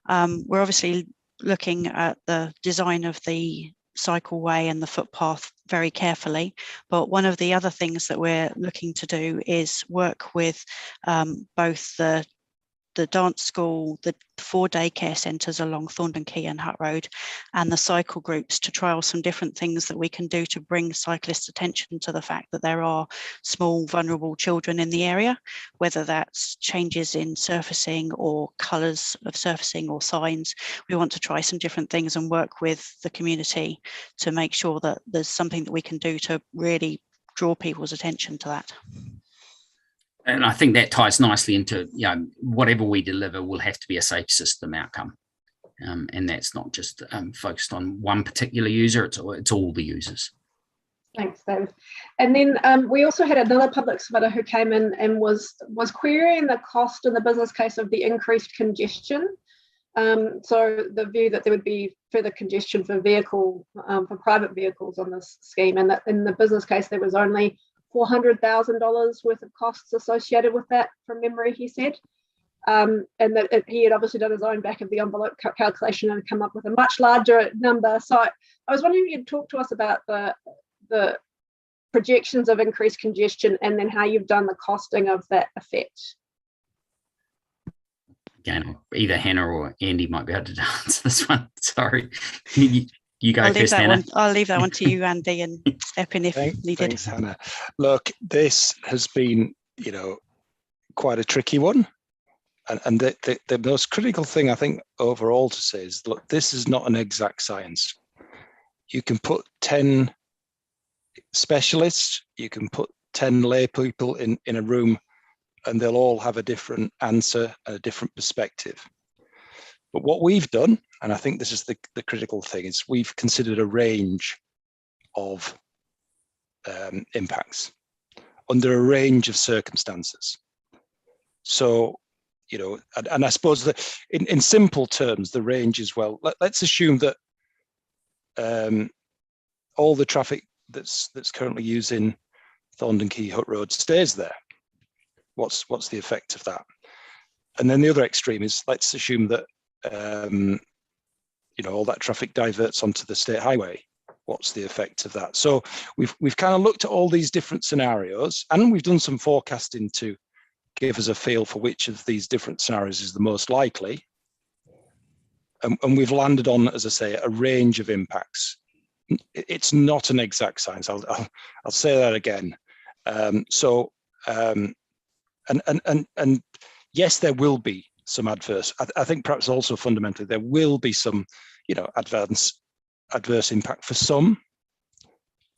We're obviously looking at the design of the cycleway and the footpath very carefully, but one of the other things that we're looking to do is work with both the dance school, the 4 daycare centres along Thorndon Quay and Hutt Road, and the cycle groups to trial some different things that we can do to bring cyclists' attention to the fact that there are small vulnerable children in the area, whether that's changes in surfacing or colours of surfacing or signs. We want to try some different things and work with the community to make sure that there's something that we can do to really draw people's attention to that. And I think that ties nicely into, you know, whatever we deliver will have to be a safe system outcome. And that's not just focused on one particular user, it's all the users. Thanks, David. And then we also had another public submitter who came in and was querying the cost and the business case of the increased congestion. So the view that there would be further congestion for private vehicles on this scheme, and that in the business case there was only $400,000 worth of costs associated with that, from memory, he said. And that he had obviously done his own back of the envelope calculation and come up with a much larger number. So I was wondering if you'd talk to us about the projections of increased congestion and then how you've done the costing of that effect. Again, either Hannah or Andy might be able to answer this one. Sorry. You go first, Hannah. I'll leave that one to you, Andy, and step in if needed. Thanks, Hannah. Look, this has been, you know, quite a tricky one. And the most critical thing I think overall to say is, look, this is not an exact science. You can put 10 specialists, you can put 10 lay people in a room, and they'll all have a different answer and a different perspective. But what we've done, and I think this is the critical thing, is we've considered a range of impacts under a range of circumstances. So, you know, and I suppose that in simple terms, the range is, well, let's assume that all the traffic that's currently using Thorndon Quay Hutt Road stays there. What's the effect of that? And then the other extreme is, let's assume that you know, all that traffic diverts onto the state highway. What's the effect of that? So we've kind of looked at all these different scenarios, and we've done some forecasting to give us a feel for which of these different scenarios is the most likely. And we've landed on, as I say, a range of impacts. It's not an exact science. I'll say that again. And yes, there will be some adverse. I think perhaps also fundamentally there will be some, you know, adverse impact for some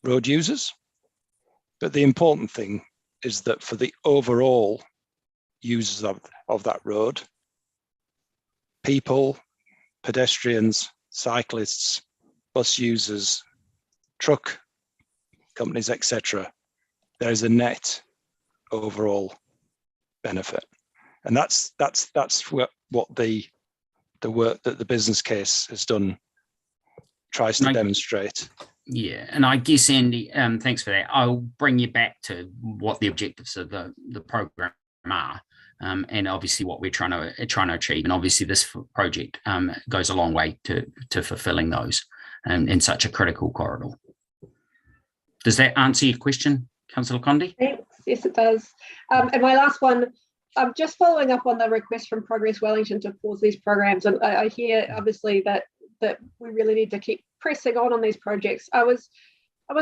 road users. But the important thing is that for the overall users of that road, people, pedestrians, cyclists, bus users, truck companies, etc., there is a net overall benefit, and that's what the work that the business case has done tries to demonstrate. Yeah, and I guess, Andy, thanks for that. I'll bring you back to what the objectives of the program are, and obviously what we're trying to achieve. And obviously, this project goes a long way to fulfilling those in such a critical corridor. Does that answer your question, Councillor Condi? Thanks. Yes, it does. And my last one, just following up on the request from Progress Wellington to pause these programs, and I hear obviously that we really need to keep pressing on these projects. I was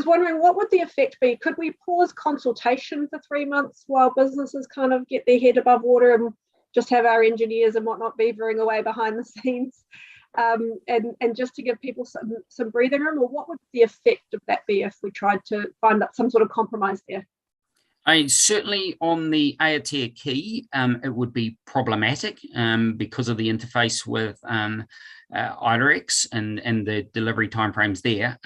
wondering, what would the effect be? Could we pause consultation for 3 months while businesses kind of get their head above water and just have our engineers and whatnot beavering away behind the scenes, and just to give people some breathing room? Or what would the effect of that be if we tried to find some sort of compromise there? Certainly on the Aotea Key, it would be problematic because of the interface with IREX and the delivery timeframes there.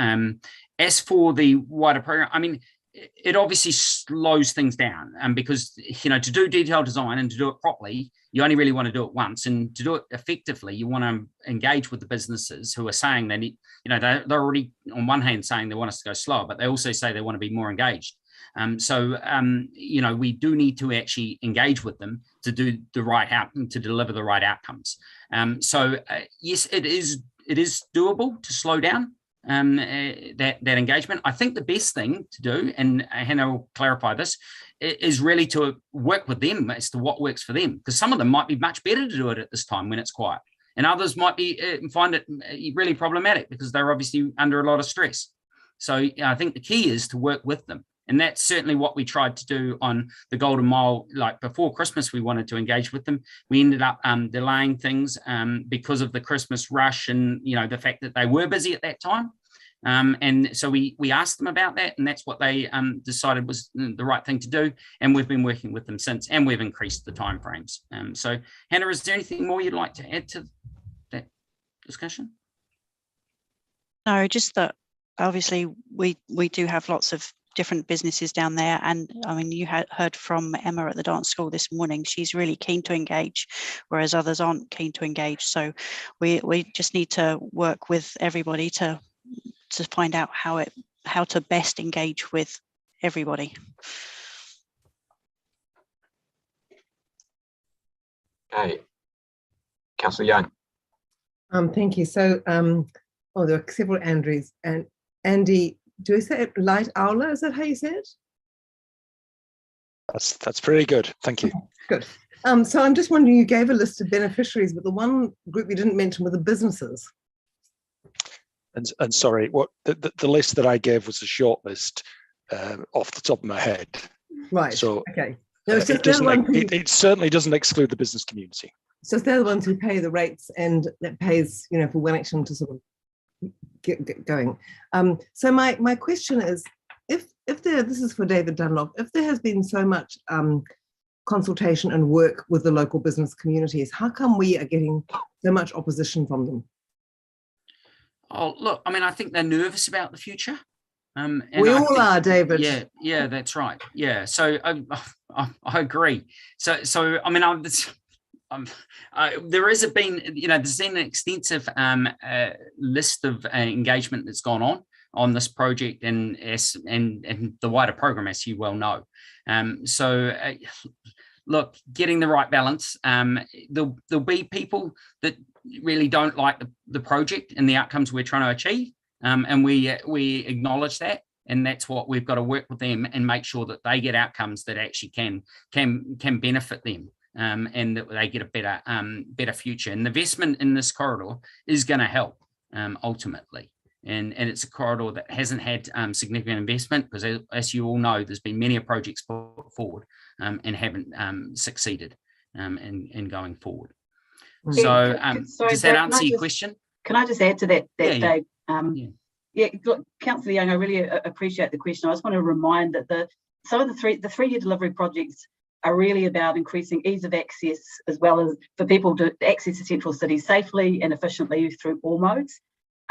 As for the wider program, I mean, it obviously slows things down because, you know, to do detailed design and to do it properly, you only really want to do it once, and to do it effectively, you want to engage with the businesses who are saying they need, you know, they're already on one hand saying they want us to go slower, but they also say they want to be more engaged. You know, we do need to actually engage with them to do the right outcome, to deliver the right outcomes. Yes, it is doable to slow down that engagement. I think the best thing to do, and Hannah will clarify this, is really to work with them as to what works for them, because some of them might be much better to do it at this time when it's quiet, and others might be find it really problematic because they're obviously under a lot of stress. So I think the key is to work with them. And that's certainly what we tried to do on the Golden Mile. Like before Christmas, we wanted to engage with them. We ended up delaying things because of the Christmas rush and, you know, the fact that they were busy at that time. And so we asked them about that, and that's what they decided was the right thing to do. And we've been working with them since, and we've increased the timeframes. So Hannah, is there anything more you'd like to add to that discussion? No, just that obviously we do have lots of different businesses down there, and I mean, you heard from Emma at the dance school this morning. She's really keen to engage, whereas others aren't keen to engage. So we just need to work with everybody to find out how to best engage with everybody. Okay, Councillor Young. Thank you. So, there are several Andrews, and Andy, do we say it Light Owler? Is that how you say it? That's pretty good. Thank you. Good. So I'm just wondering, you gave a list of beneficiaries, but the one group you didn't mention were the businesses. And sorry, what the list that I gave was a short list off the top of my head. Right. So okay. No, it certainly doesn't exclude the business community. So they're the ones who pay the rates, and that pays, you know, for Wellington to sort of get going. So my question is, if there, this is for David Dunlop, if there has been so much consultation and work with the local business communities, how come we are getting so much opposition from them? Oh, look, I mean, I think they're nervous about the future. And we all are, David. Yeah, that's right. Yeah, so I agree. So I mean, there's been an extensive list of engagement that's gone on this project and the wider program, as you well know. Look, getting the right balance. There'll be people that really don't like the project and the outcomes we're trying to achieve, and we acknowledge that. And that's what we've got to work with them and make sure that they get outcomes that actually can benefit them. And that they get a better future. And the investment in this corridor is going to help ultimately. And it's a corridor that hasn't had significant investment because, as you all know, there's been many projects put forward and haven't succeeded in going forward. So does that answer your question? Can I just add to that, yeah, Dave? Yeah, look, Councillor Young, I really appreciate the question. I just want to remind that some of the 3-year delivery projects are really about increasing ease of access, as well as for people to access the central city safely and efficiently through all modes.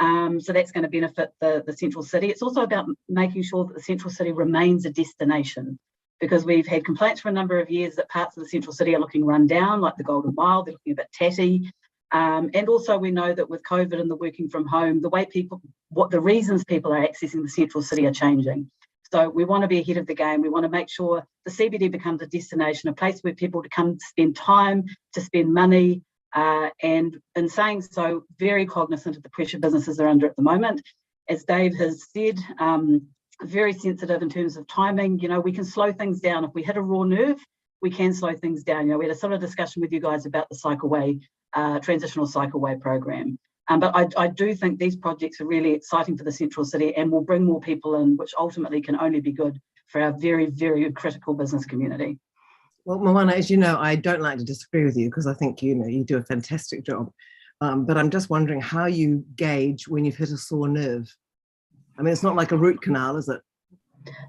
So that's going to benefit the central city. It's also about making sure that the central city remains a destination, because we've had complaints for a number of years that parts of the central city are looking run down, like the Golden Mile, they're looking a bit tatty. And also we know that with COVID and the working from home, the reasons people are accessing the central city are changing. So we want to be ahead of the game. We want to make sure the CBD becomes a destination, a place where people to come to spend time, to spend money, and in saying so, very cognizant of the pressure businesses are under at the moment. As Dave has said, very sensitive in terms of timing. You know, we can slow things down. If we hit a raw nerve, we can slow things down. You know, we had a sort of discussion with you guys about the cycleway, transitional cycleway program. But I do think these projects are really exciting for the central city and will bring more people in, which ultimately can only be good for our very, very critical business community. Well, Moana, as you know, I don't like to disagree with you because I think, you know, you do a fantastic job. But I'm just wondering how you gauge when you've hit a sore nerve. I mean, it's not like a root canal, is it?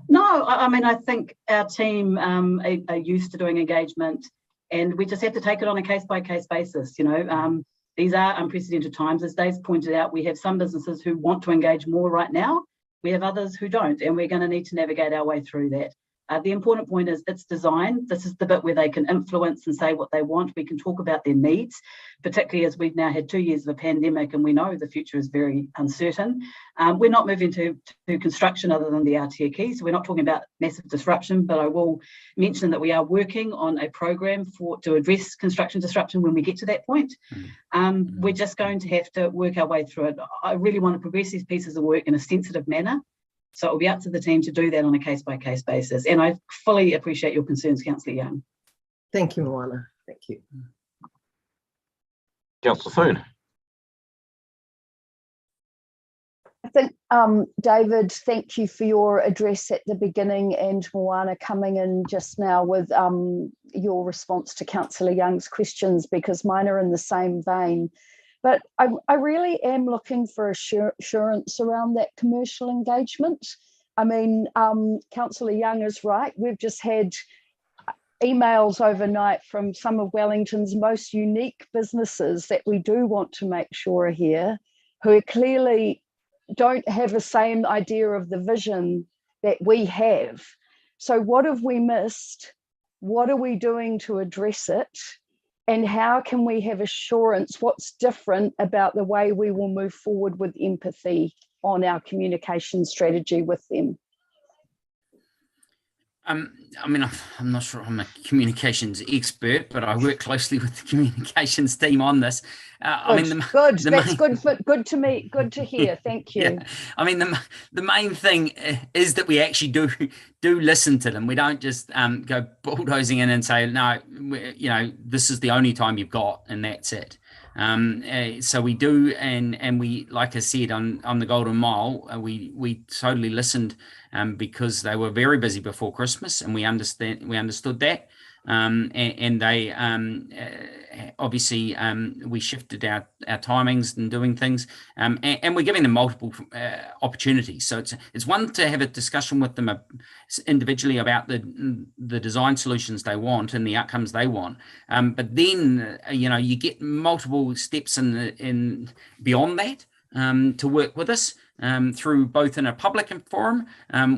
No, I mean, I think our team are used to doing engagement, and we just have to take it on a case-by-case basis. You know, these are unprecedented times. As Dave's pointed out, we have some businesses who want to engage more right now. We have others who don't, and we're going to need to navigate our way through that. The important point is it's design. This is the bit where they can influence and say what they want. We can talk about their needs, particularly as we've now had 2 years of a pandemic and we know the future is very uncertain. We're not moving to construction other than the Aotea Quay, so we're not talking about massive disruption, but I will mention that we are working on a program to address construction disruption when we get to that point. We're just going to have to work our way through it. I really want to progress these pieces of work in a sensitive manner. So it will be up to the team to do that on a case-by-case basis. And I fully appreciate your concerns, Councillor Young. Thank you, Moana. Thank you. Councillor Foon. I think, David, thank you for your address at the beginning, and Moana coming in just now with your response to Councillor Young's questions, because mine are in the same vein. But I really am looking for assurance around that commercial engagement. I mean, Councillor Young is right. We've just had emails overnight from some of Wellington's most unique businesses that we do want to make sure are here, who clearly don't have the same idea of the vision that we have. So what have we missed? What are we doing to address it? And how can we have assurance? What's different about the way we will move forward with empathy on our communication strategy with them? I mean, I'm not sure I'm a communications expert, but I work closely with the communications team on this. Good to me. Good to hear. Thank you. Yeah. I mean, the main thing is that we actually do listen to them. We don't just go bulldozing in and say, no, you know, this is the only time you've got, and that's it. So we do, and we, like I said, on the Golden Mile, we totally listened because they were very busy before Christmas, and we understood that. And they obviously we shifted our timings and doing things, and we're giving them multiple opportunities. So it's one to have a discussion with them individually about the design solutions they want and the outcomes they want. But then you know, you get multiple steps in beyond that to work with us. Through both in a public forum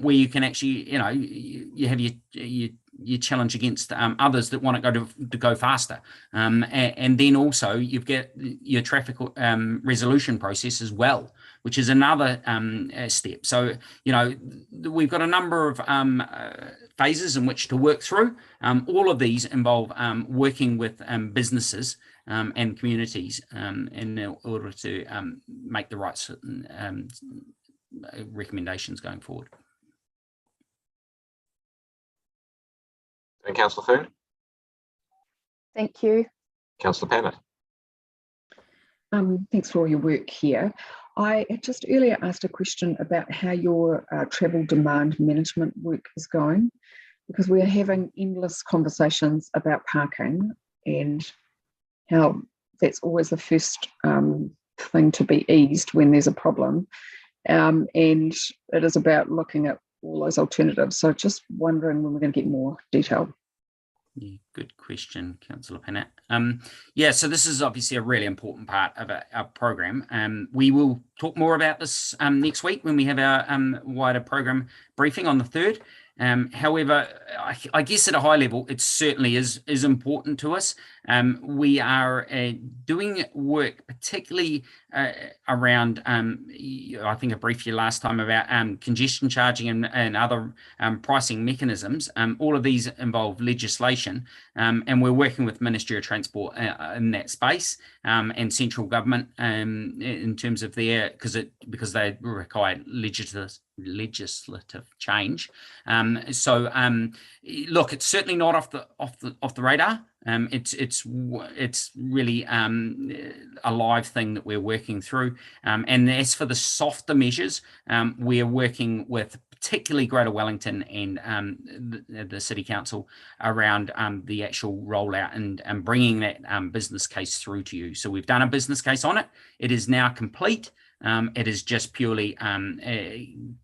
where you can actually, you know, you have your challenge against others that want to go faster, and then also you've got your traffic resolution process as well, which is another step. So you know, we've got a number of phases in which to work through. All of these involve working with businesses and communities in order to make the right recommendations going forward. And Councillor Foon. Thank you. Councillor Pannett. Thanks for all your work here. I just earlier asked a question about how your travel demand management work is going, because we are having endless conversations about parking and how that's always the first thing to be eased when there's a problem. And it is about looking at all those alternatives. So just wondering when we're going to get more detail. Yeah, good question, Councillor Pennant. Yeah, so this is obviously a really important part of our program. We will talk more about this next week when we have our wider program briefing on the 3rd. However, I guess at a high level, it certainly is important to us. We are doing work particularly around, I think I briefed you last time about congestion charging and other pricing mechanisms. All of these involve legislation, and we're working with Ministry of Transport in that space and central government in terms of their, because they require legislative change. Look, it's certainly not off the radar. It's really a live thing that we're working through. And as for the softer measures, we're working with particularly Greater Wellington and the City Council around the actual rollout and bringing that business case through to you. So we've done a business case on it. It is now complete. It is just purely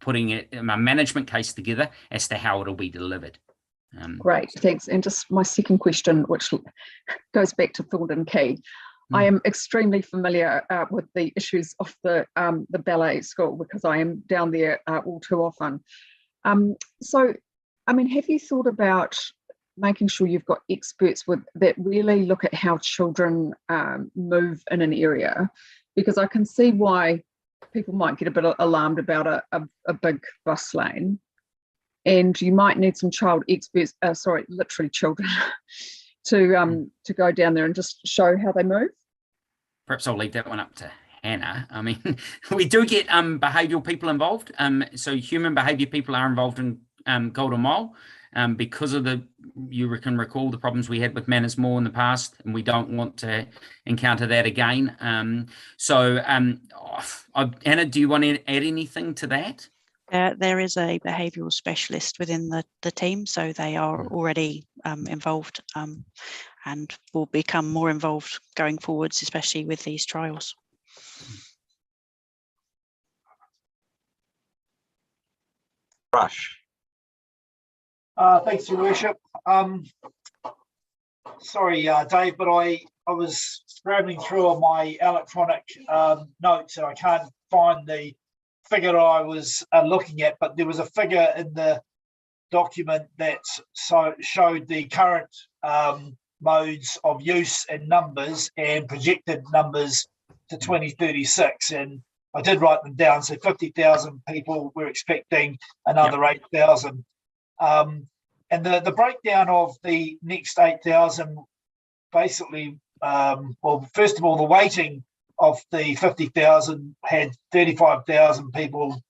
putting a management case together as to how it'll be delivered. Great, thanks. And just my second question, which goes back to Thornton Key. I am extremely familiar with the issues of the ballet school because I am down there all too often. So, I mean, have you thought about making sure you've got experts that really look at how children move in an area? Because I can see why people might get a bit alarmed about a big bus lane. And you might need some child experts, literally children, to go down there and just show how they move. Perhaps I'll leave that one up to Hannah. I mean, we do get behavioural people involved. So human behaviour people are involved in Golden Mile because of you can recall the problems we had with Manners Moor in the past, and we don't want to encounter that again. Hannah, do you want to add anything to that? There is a behavioural specialist within the team, so they are already involved and will become more involved going forwards, especially with these trials. Rush. Thanks, Your Worship. Sorry, Dave, but I was scrambling through on my electronic notes and I can't find the figure I was looking at, but there was a figure in the document that showed the current modes of use and numbers and projected numbers to 2036, and I did write them down. So 50,000 people, we're expecting another 8,000. And the breakdown of the next 8,000, basically, well, first of all, the weighting of the 50,000 had 35,000 people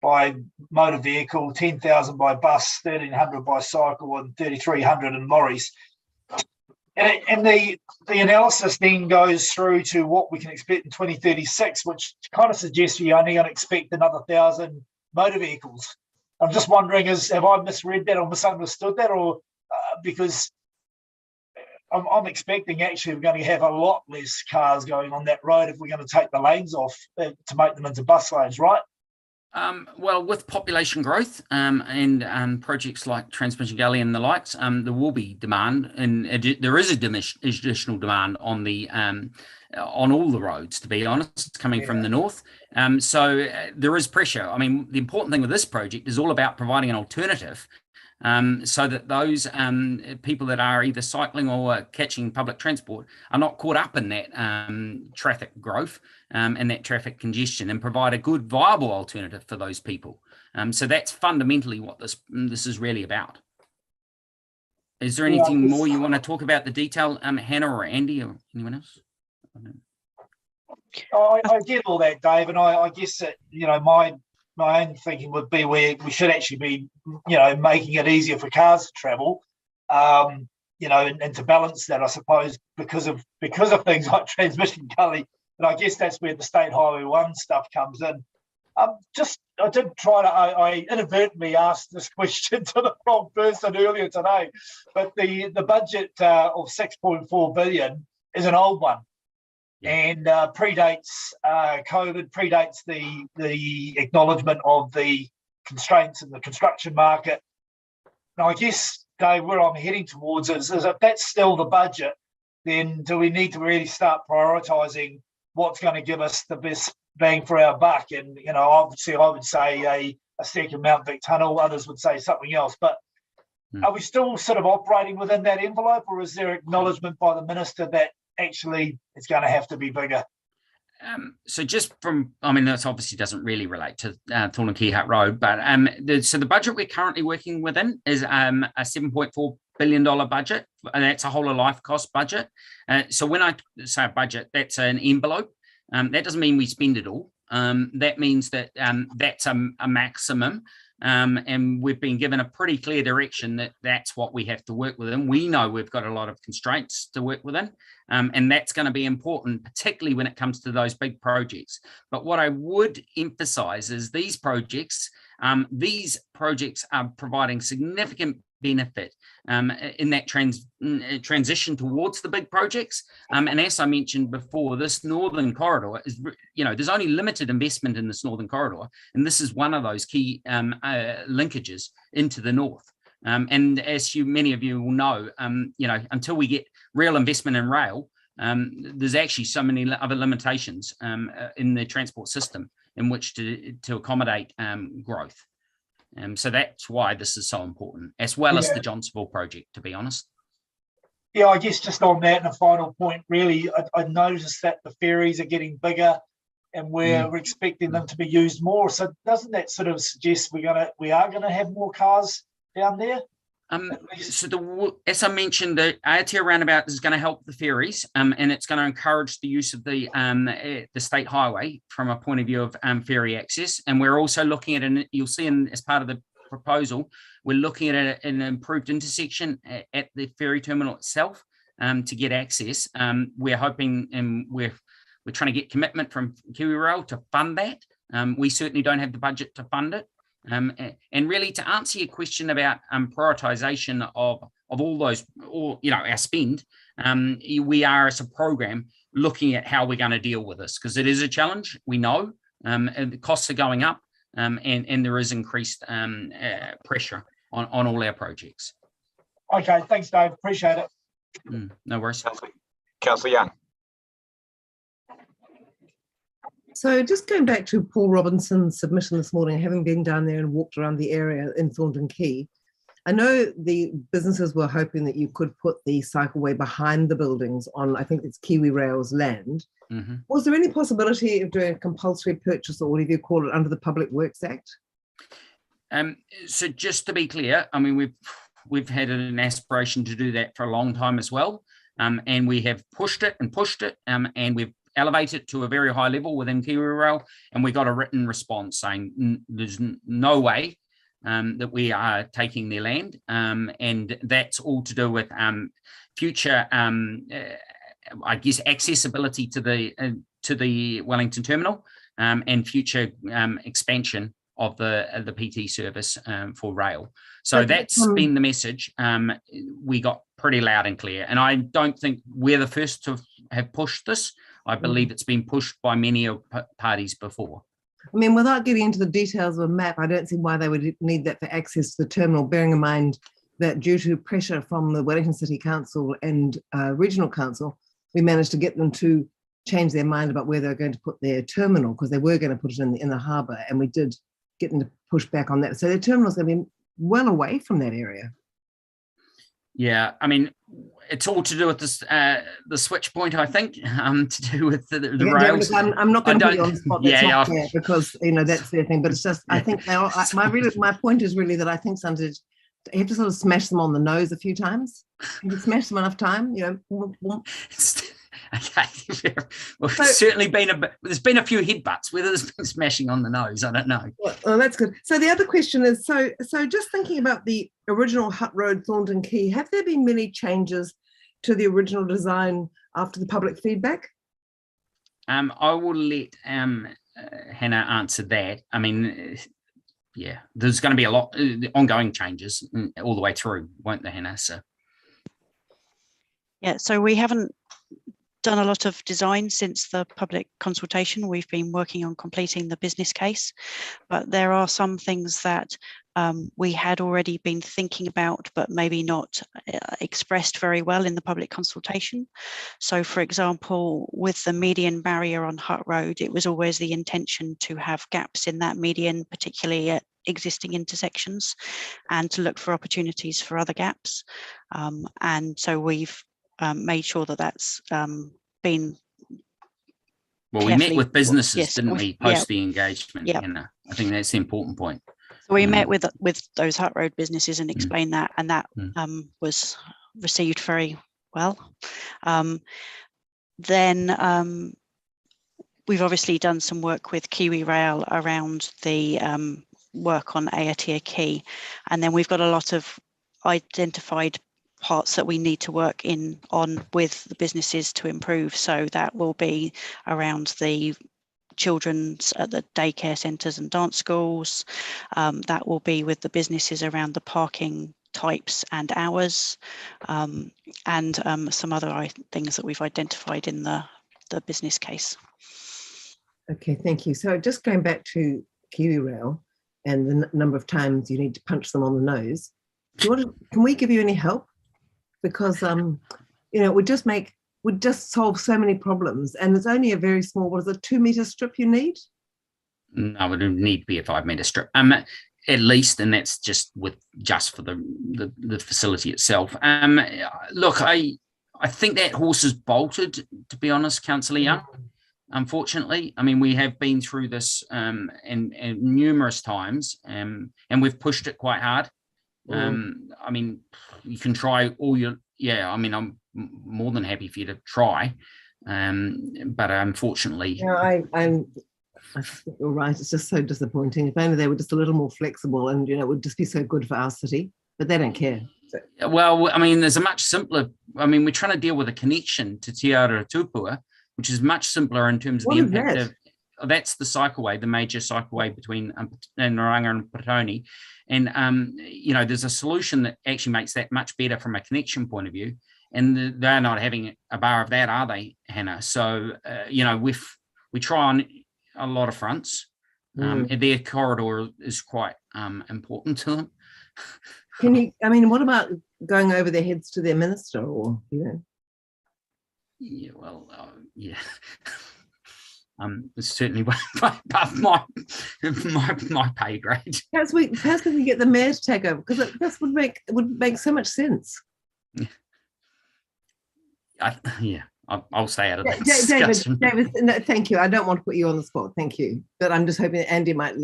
by motor vehicle, 10,000 by bus, 1,300 by cycle, and 3,300 in lorries. And the analysis then goes through to what we can expect in 2036, which kind of suggests you're only going to expect another 1,000 motor vehicles. I'm just wondering, have I misread that or misunderstood that, or because I'm expecting actually we're going to have a lot less cars going on that road if we're going to take the lanes off to make them into bus lanes, right? Well, with population growth and projects like Transmission Gully and the likes, there will be demand, and there is additional demand on all the roads, to be honest, coming from the north. So there is pressure. I mean, the important thing with this project is all about providing an alternative so that those people that are either cycling or catching public transport are not caught up in that traffic growth and that traffic congestion, and provide a good, viable alternative for those people. So that's fundamentally what this is really about. Is there anything more you want to talk about the detail, Hannah or Andy or anyone else? I get all that, Dave, and I guess that, my own thinking would be where we should actually be, making it easier for cars to travel, and to balance that, I suppose, because of things like Transmission Gully. And I guess that's where the State Highway 1 stuff comes in. I inadvertently asked this question to the wrong person earlier today, but the budget of 6.4 billion is an old one. And predates COVID, predates the acknowledgement of the constraints in the construction market. Now, I guess Dave, where I'm heading towards is if that's still the budget, then do we need to really start prioritising what's going to give us the best bang for our buck? And, you know, obviously I would say a second Mount Vic tunnel, others would say something else. But are we still sort of operating within that envelope, or is there acknowledgement by the Minister that actually it's going to have to be bigger? So just from, I mean, this obviously doesn't really relate to Thorn and Keyhart Road, but so the budget we're currently working within is a $7.4 billion budget, and that's a whole of life cost budget. So when I say a budget, that's an envelope. That doesn't mean we spend it all. That means that that's a maximum. And we've been given a pretty clear direction that that's what we have to work within. We know we've got a lot of constraints to work within, and that's going to be important, particularly when it comes to those big projects. But what I would emphasize is these projects are providing significant benefit in that transition towards the big projects. And as I mentioned before, this northern corridor is, you know, there's only limited investment in this northern corridor, and this is one of those key linkages into the north. And as many of you will know, you know, until we get real investment in rail, there's actually so many other limitations in the transport system in which to accommodate growth. So that's why this is so important, as well as the Johnsonville project, to be honest. Yeah, I guess just on that and a final point, really, I noticed that the ferries are getting bigger and we're expecting them to be used more. So doesn't that sort of suggest we are gonna have more cars down there? So as I mentioned, the Aotea roundabout is going to help the ferries, and it's going to encourage the use of the state highway from a point of view of ferry access. And we're also looking at, you'll see as part of the proposal, we're looking at an improved intersection at the ferry terminal itself to get access. We're hoping, and we're trying to get commitment from Kiwi Rail to fund that. We certainly don't have the budget to fund it. And really, to answer your question about prioritization of all those, or you know, our spend, we are as a program looking at how we're going to deal with this, because it is a challenge. We know and the costs are going up, and there is increased pressure on all our projects. Okay, thanks, Dave. Appreciate it. No worries. Councillor Young. So just going back to Paul Robinson's submission this morning, having been down there and walked around the area in Thornton Quay, I know the businesses were hoping that you could put the cycleway behind the buildings on, I think it's Kiwi Rail's land. Was there any possibility of doing a compulsory purchase, or whatever you call it, under the Public Works Act? So just to be clear, I mean, we've had an aspiration to do that for a long time as well, and we have pushed it, and we've elevated to a very high level within Kiwi Rail, and we got a written response saying there's no way that we are taking their land, and that's all to do with future, I guess, accessibility to the Wellington terminal, and future expansion of the PT service for rail. So that's been the message. We got pretty loud and clear, and I don't think we're the first to have pushed this. I believe it's been pushed by many parties before. I mean, without getting into the details of a map, I don't see why they would need that for access to the terminal, bearing in mind that due to pressure from the Wellington City Council and Regional Council, we managed to get them to change their mind about where they're going to put their terminal, because they were going to put it in the harbour, and we did get them to push back on that. So their terminal's going to be well away from that area. Yeah, I mean, it's all to do with this, the switch point, I think, to do with the rails. I'm not going to put you on the spot. That's not fair, because you know that's their thing. But it's just, I think they are. My point is really that I think sometimes you have to sort of smash them on the nose a few times. If you smash them enough time, you know. Okay, well, so, certainly there's been a few headbutts. Whether there's been smashing on the nose, I don't know. Well, that's good. So the other question is, so just thinking about the original Hutt Road Thornton Quay, have there been many changes to the original design after the public feedback? I will let Hannah answer that. I mean, yeah, there's going to be a lot ongoing changes all the way through, won't there, Hannah? So yeah, so we haven't done a lot of design since the public consultation. We've been working on completing the business case, but there are some things that we had already been thinking about, but maybe not expressed very well in the public consultation. So for example, with the median barrier on Hutt Road, it was always the intention to have gaps in that median, particularly at existing intersections, and to look for opportunities for other gaps. And so we've made sure that that's been well, we met with businesses, yes, didn't we, post the engagement? Yeah. I think that's the important point. So we met with those Hutt Road businesses and explained that, and that was received very well. Then we've obviously done some work with Kiwi Rail around the work on Aotea Quay, and then we've got a lot of identified parts that we need to work on with the businesses to improve. So that will be around the children's at the daycare centres and dance schools. That will be with the businesses around the parking types and hours, and some other things that we've identified in the business case. Okay, thank you. So just going back to Kiwi Rail and the number of times you need to punch them on the nose, can we give you any help? Because would just solve so many problems, and it's only a very small, what is it, 2 metre strip you need? No, it would need to be a 5 metre strip, at least, and that's just for the facility itself. Look, I think that horse is bolted, to be honest, Councillor Young. Unfortunately, I mean, we have been through this and numerous times, and we've pushed it quite hard. I mean, you can try all your, I mean, I'm more than happy for you to try, but unfortunately, I think you're right. It's just so disappointing. If only they were just a little more flexible, and it would just be so good for our city. But they don't care. So. Well, I mean, there's a much simpler. I mean, we're trying to deal with a connection to Te Aratupua, which is much simpler in terms of the impact of. That's the cycleway, the major cycleway between Naranga and Pōneke. And, there's a solution that actually makes that much better from a connection point of view. And they're not having a bar of that, are they, Hannah? So, we try on a lot of fronts. Their corridor is quite important to them. What about going over their heads to their minister or, Yeah, well, yeah. It's certainly above my pay grade. Perhaps we can get the mayor to take over, because this would make so much sense. I'll stay out of that discussion. David, no, thank you. I don't want to put you on the spot. Thank you, but I'm just hoping that Andy might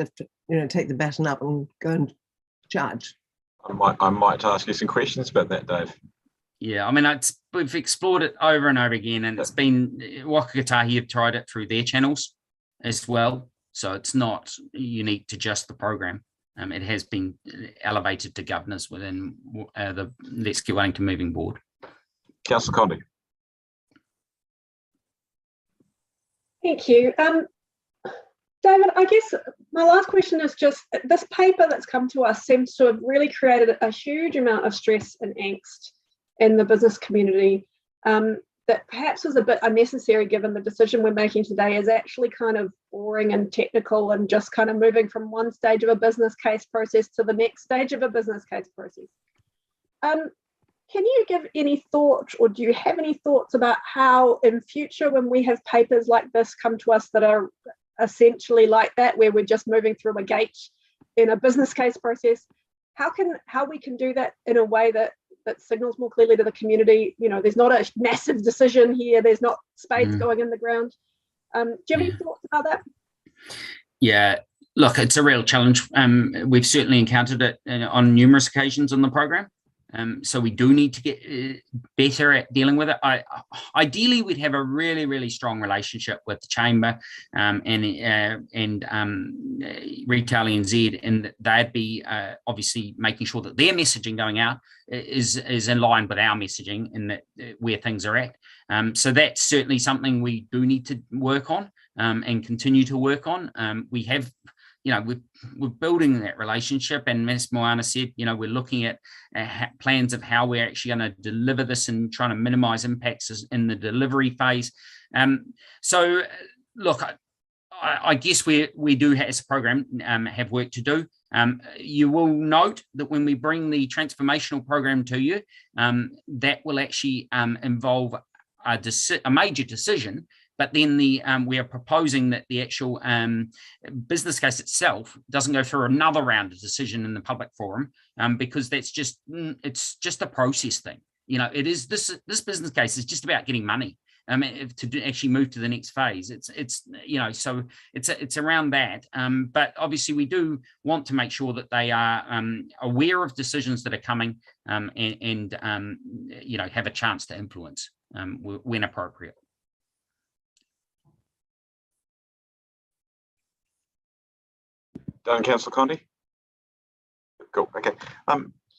take the baton up and go and charge. I might ask you some questions about that, Dave. Yeah, I mean, we've explored it over and over again, and it's been Waka Kotahi have tried it through their channels as well. So it's not unique to just the program. It has been elevated to governors within the Let's Get Wellington Moving Board. Councillor Condi. Thank you. David, I guess my last question is just, this paper that's come to us seems to have really created a huge amount of stress and angst in the business community, that perhaps was a bit unnecessary, given the decision we're making today is actually kind of boring and technical and just kind of moving from one stage of a business case process to the next stage of a business case process. Can you give any thought, or do you have any thoughts about how in future, when we have papers like this come to us that are essentially like that, where we're just moving through a gate in a business case process, how we can do that in a way that signals more clearly to the community, there's not a massive decision here, there's not spades going in the ground. Do you have any thoughts about that? Yeah, look, it's a real challenge. We've certainly encountered it on numerous occasions on the program. So we do need to get better at dealing with it. Ideally, we'd have a really, really strong relationship with the Chamber and Retail NZ, and they'd be obviously making sure that their messaging going out is in line with our messaging and that where things are at. So that's certainly something we do need to work on and continue to work on. We have, we're building that relationship, and as Moana said, we're looking at plans of how we're actually going to deliver this and trying to minimise impacts in the delivery phase. So, look, I guess we do, as a program, have work to do. You will note that when we bring the transformational program to you, that will actually involve a major decision. But then we are proposing that the actual business case itself doesn't go through another round of decision in the public forum, because it's just a process thing. It is this business case is just about getting money. To actually move to the next phase, so it's around that. But obviously, we do want to make sure that they are aware of decisions that are coming, and have a chance to influence when appropriate. Done, Councillor Condi? Cool. Okay.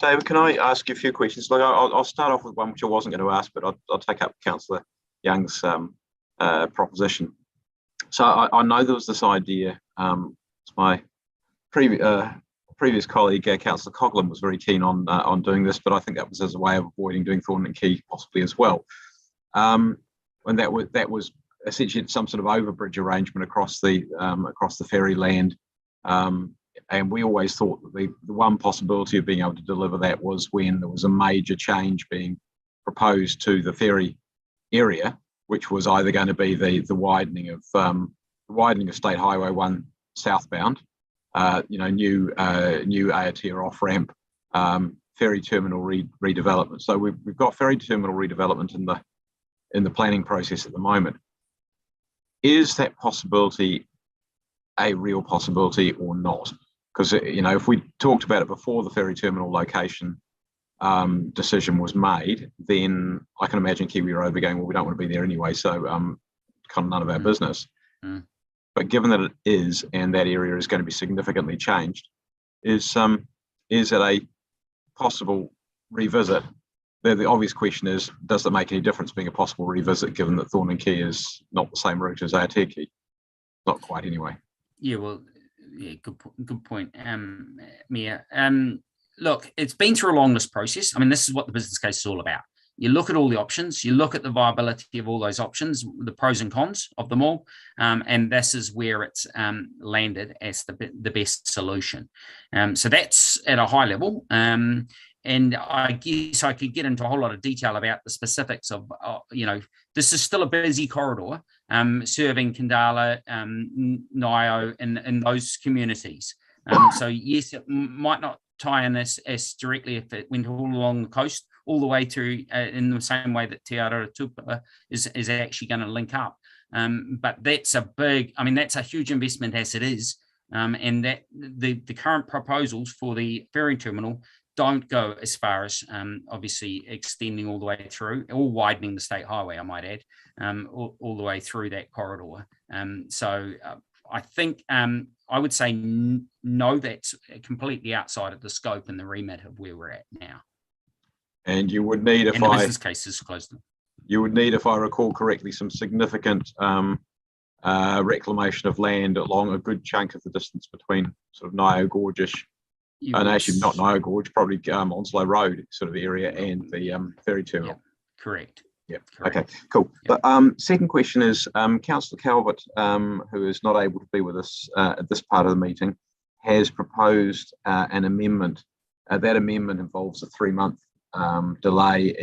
David, can I ask you a few questions? Look, I'll start off with one which I wasn't going to ask, but I'll take up Councillor Young's proposition. So I know there was this idea. My previous colleague, Councillor Coghlan, was very keen on doing this, but I think that was as a way of avoiding doing Thornton possibly as well. And that was essentially some sort of overbridge arrangement across the ferry land. And we always thought that the one possibility of being able to deliver that was when there was a major change being proposed to the ferry area, which was either going to be the widening of State Highway 1 southbound, new Aotea off ramp, ferry terminal redevelopment. So we've got ferry terminal redevelopment in the planning process at the moment. Is that possibility a real possibility or not? Because if we talked about it before the ferry terminal location decision was made, then I can imagine Kiwi Rover going, well, we don't want to be there anyway, so kind of none of our business. But given that it is, and that area is going to be significantly changed, is it a possible revisit? The obvious question is, does it make any difference being a possible revisit, given that Thorn and Key is not the same route as Aotea? Not quite anyway. Yeah, well, yeah, good point, Mia. Look, it's been through along this process. I mean, this is what the business case is all about. You look at all the options, you look at the viability of all those options, the pros and cons of them all, and this is where it's landed as the best solution. So that's at a high level. And I guess I could get into a whole lot of detail about the specifics of, this is still a busy corridor, serving Kandala, Nio, and those communities. So yes, it might not tie in as directly if it went all along the coast, all the way through in the same way that Te Arotupa is actually going to link up. But that's that's a huge investment as it is. And that the current proposals for the ferry terminal don't go as far as obviously extending all the way through, or widening the state highway, I might add, all the way through that corridor. So I think I would say no, that's completely outside of the scope and the remit of where we're at now. And you would need, the business case is closed. You would need, if I recall correctly, some significant reclamation of land along a good chunk of the distance between sort of Nio Gorge-ish, and actually not Nio Gorge, probably Onslow Road sort of area, and the ferry terminal. Yep. Correct. Yeah. Correct. Okay. Cool. Yep. But second question is, Councillor Calvert, who is not able to be with us at this part of the meeting, has proposed an amendment. That amendment involves a 3-month delay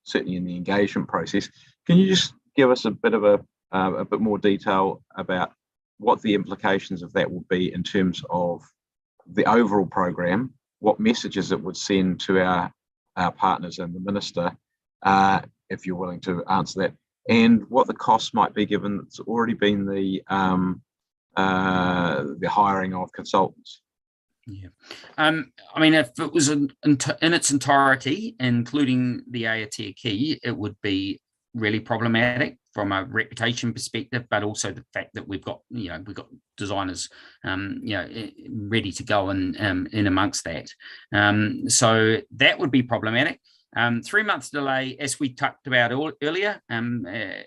certainly in the engagement process. Can you just give us a bit more detail about what the implications of that will be in terms of the overall program, what messages it would send to our partners and the minister, if you're willing to answer that, and what the costs might be, given it's already been the hiring of consultants? Yeah, I mean, if it was in its entirety, including the Aotea Key, it would be really problematic from a reputation perspective, but also the fact that we've got designers, ready to go and in amongst that. So that would be problematic. 3 months delay, as we talked about earlier, I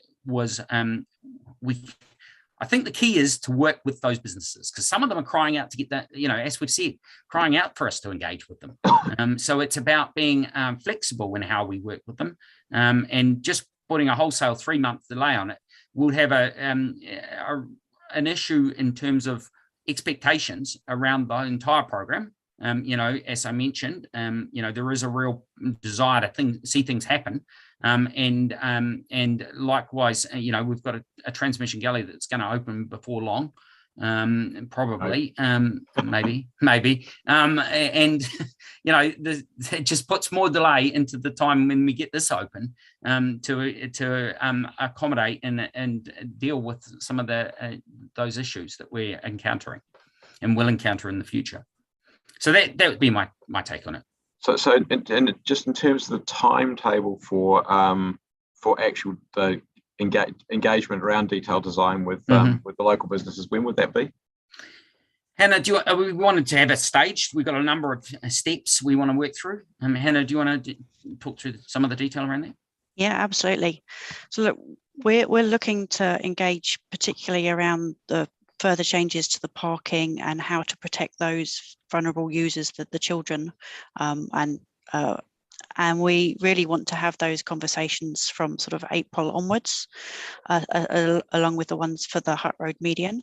think the key is to work with those businesses, because some of them are crying out to get that, as we've said, crying out for us to engage with them. So it's about being flexible in how we work with them, and just putting a wholesale 3-month delay on it will have an issue in terms of expectations around the entire program. As I mentioned, there is a real desire to see things happen. And likewise, we've got a transmission galley that's going to open before long, probably, maybe. And, it just puts more delay into the time when we get this open to accommodate and deal with some of those issues that we're encountering and will encounter in the future. So that would be my take on it. So and just in terms of the timetable for actual the engagement around detailed design with the local businesses, when would that be? Hannah, we wanted to have it staged. We've got a number of steps we want to work through. Hannah, do you want to talk through some of the detail around that? Yeah, absolutely. So look, we're looking to engage particularly around the further changes to the parking and how to protect those vulnerable users, the children, and we really want to have those conversations from sort of April onwards, along with the ones for the Hutt Road median.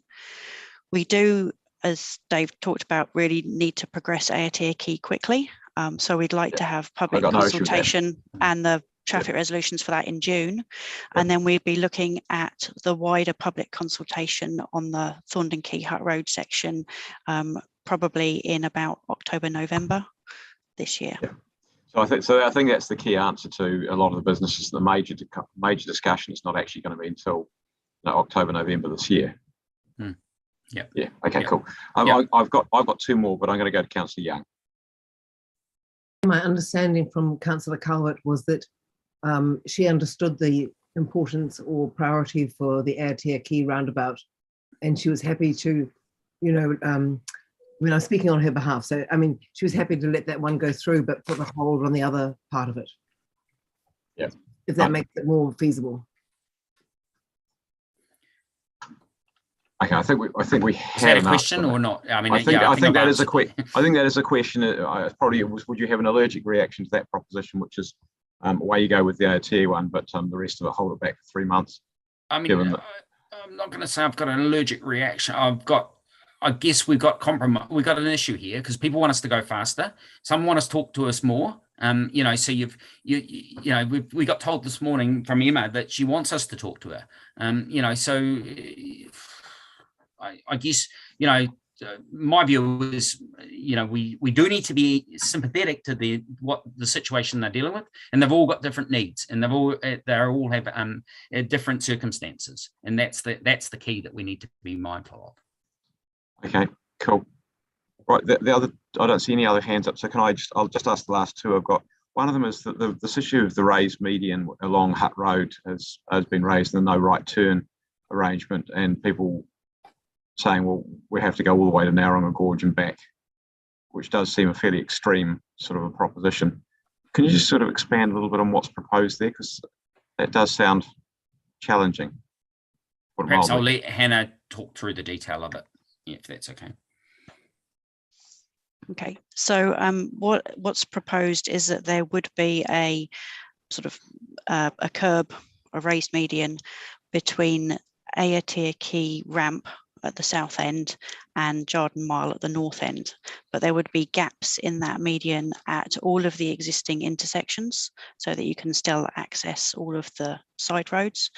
We do, as Dave talked about, really need to progress Aotearoa quickly. So we'd like to have public consultation and the traffic resolutions for that in June, and then we'd be looking at the wider public consultation on the Thorndon Quay Hutt Road section, probably in about October, November this year. Yeah. So I think that's the key answer to a lot of the businesses. The major discussion is not actually going to be until October, November this year. Yeah. Yeah. Okay. Cool. I've got two more, but I'm going to go to Councillor Young. My understanding from Councillor Calvert was that she understood the importance or priority for the Aotearoa roundabout, and she was happy to, I'm speaking on her behalf. So, she was happy to let that one go through, but put the hold on the other part of it. Yeah. If that makes it more feasible. Okay, I think we have. Is that a question or not? I think that is a question. I think that is a question. Probably was, would you have an allergic reaction to that proposition, which is away you go with the Aotearoa one, but the rest of it hold it back for 3 months. I'm not going to say I've got an allergic reaction. I guess we've got compromise. We've got an issue here because people want us to go faster. Some want us to talk to us more. So we got told this morning from Emma that she wants us to talk to her. So I guess, my view is, we do need to be sympathetic to the situation they're dealing with, and they've all got different needs, and they all have different circumstances, and that's the key that we need to be mindful of. Okay, cool. Right, the other, I don't see any other hands up, so I'll just ask the last two I've got. One of them is that this issue of the raised median along Hutt Road has been raised in the no right turn arrangement, and people saying, well, we have to go all the way to Narronga Gorge and back, which does seem a fairly extreme sort of a proposition. Can you just sort of expand a little bit on what's proposed there? Because that does sound challenging. Perhaps I'll let Hannah talk through the detail of it, if that's okay. Okay, so what's proposed is that there would be a sort of a curb, a raised median between Aotearoa ramp at the south end and Jarden Mile at the north end, but there would be gaps in that median at all of the existing intersections so that you can still access all of the side roads.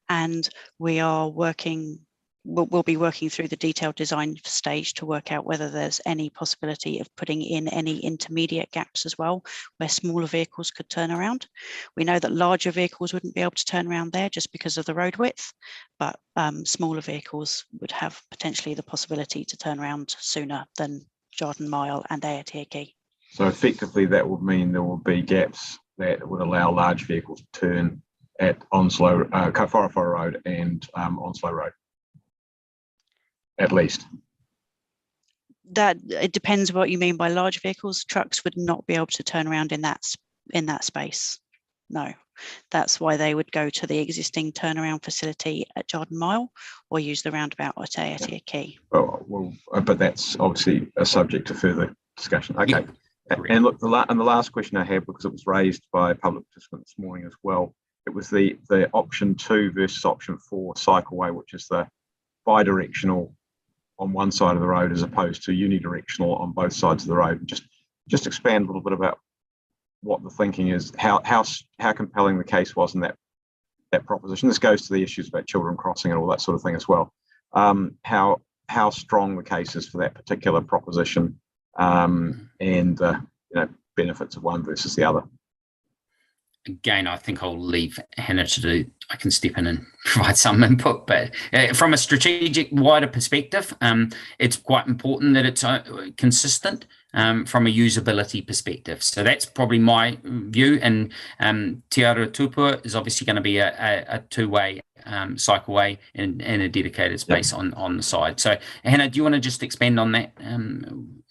And we'll be working through the detailed design stage to work out whether there's any possibility of putting in any intermediate gaps as well, where smaller vehicles could turn around. We know that larger vehicles wouldn't be able to turn around there just because of the road width, but smaller vehicles would have potentially the possibility to turn around sooner than Jarden Mile and Aotearoa. So effectively that would mean there will be gaps that would allow large vehicles to turn at Onslow, Kaunihera Road and Onslow Road. At least. That it depends what you mean by large vehicles. Trucks would not be able to turn around in that space. No, that's why they would go to the existing turnaround facility at Jarden Mile or use the roundabout at Aotearoa. Well, but that's obviously a subject to further discussion. Okay, yeah, and look, the last question I had, because it was raised by a public participant this morning as well, it was the option 2 versus option 4 cycleway, which is the bi-directional on one side of the road as opposed to unidirectional on both sides of the road. Just expand a little bit about what the thinking is, how compelling the case was in that proposition. This goes to the issues about children crossing and all that sort of thing as well. How strong the case is for that particular proposition, and benefits of one versus the other. Again, I think I'll leave Hannah to do. I can step in and provide some input, but from a strategic, wider perspective, it's quite important that it's consistent from a usability perspective. So that's probably my view. And Te Ara Tupua is obviously going to be a two-way cycleway and a dedicated space on the side. So Hannah, do you want to just expand on that in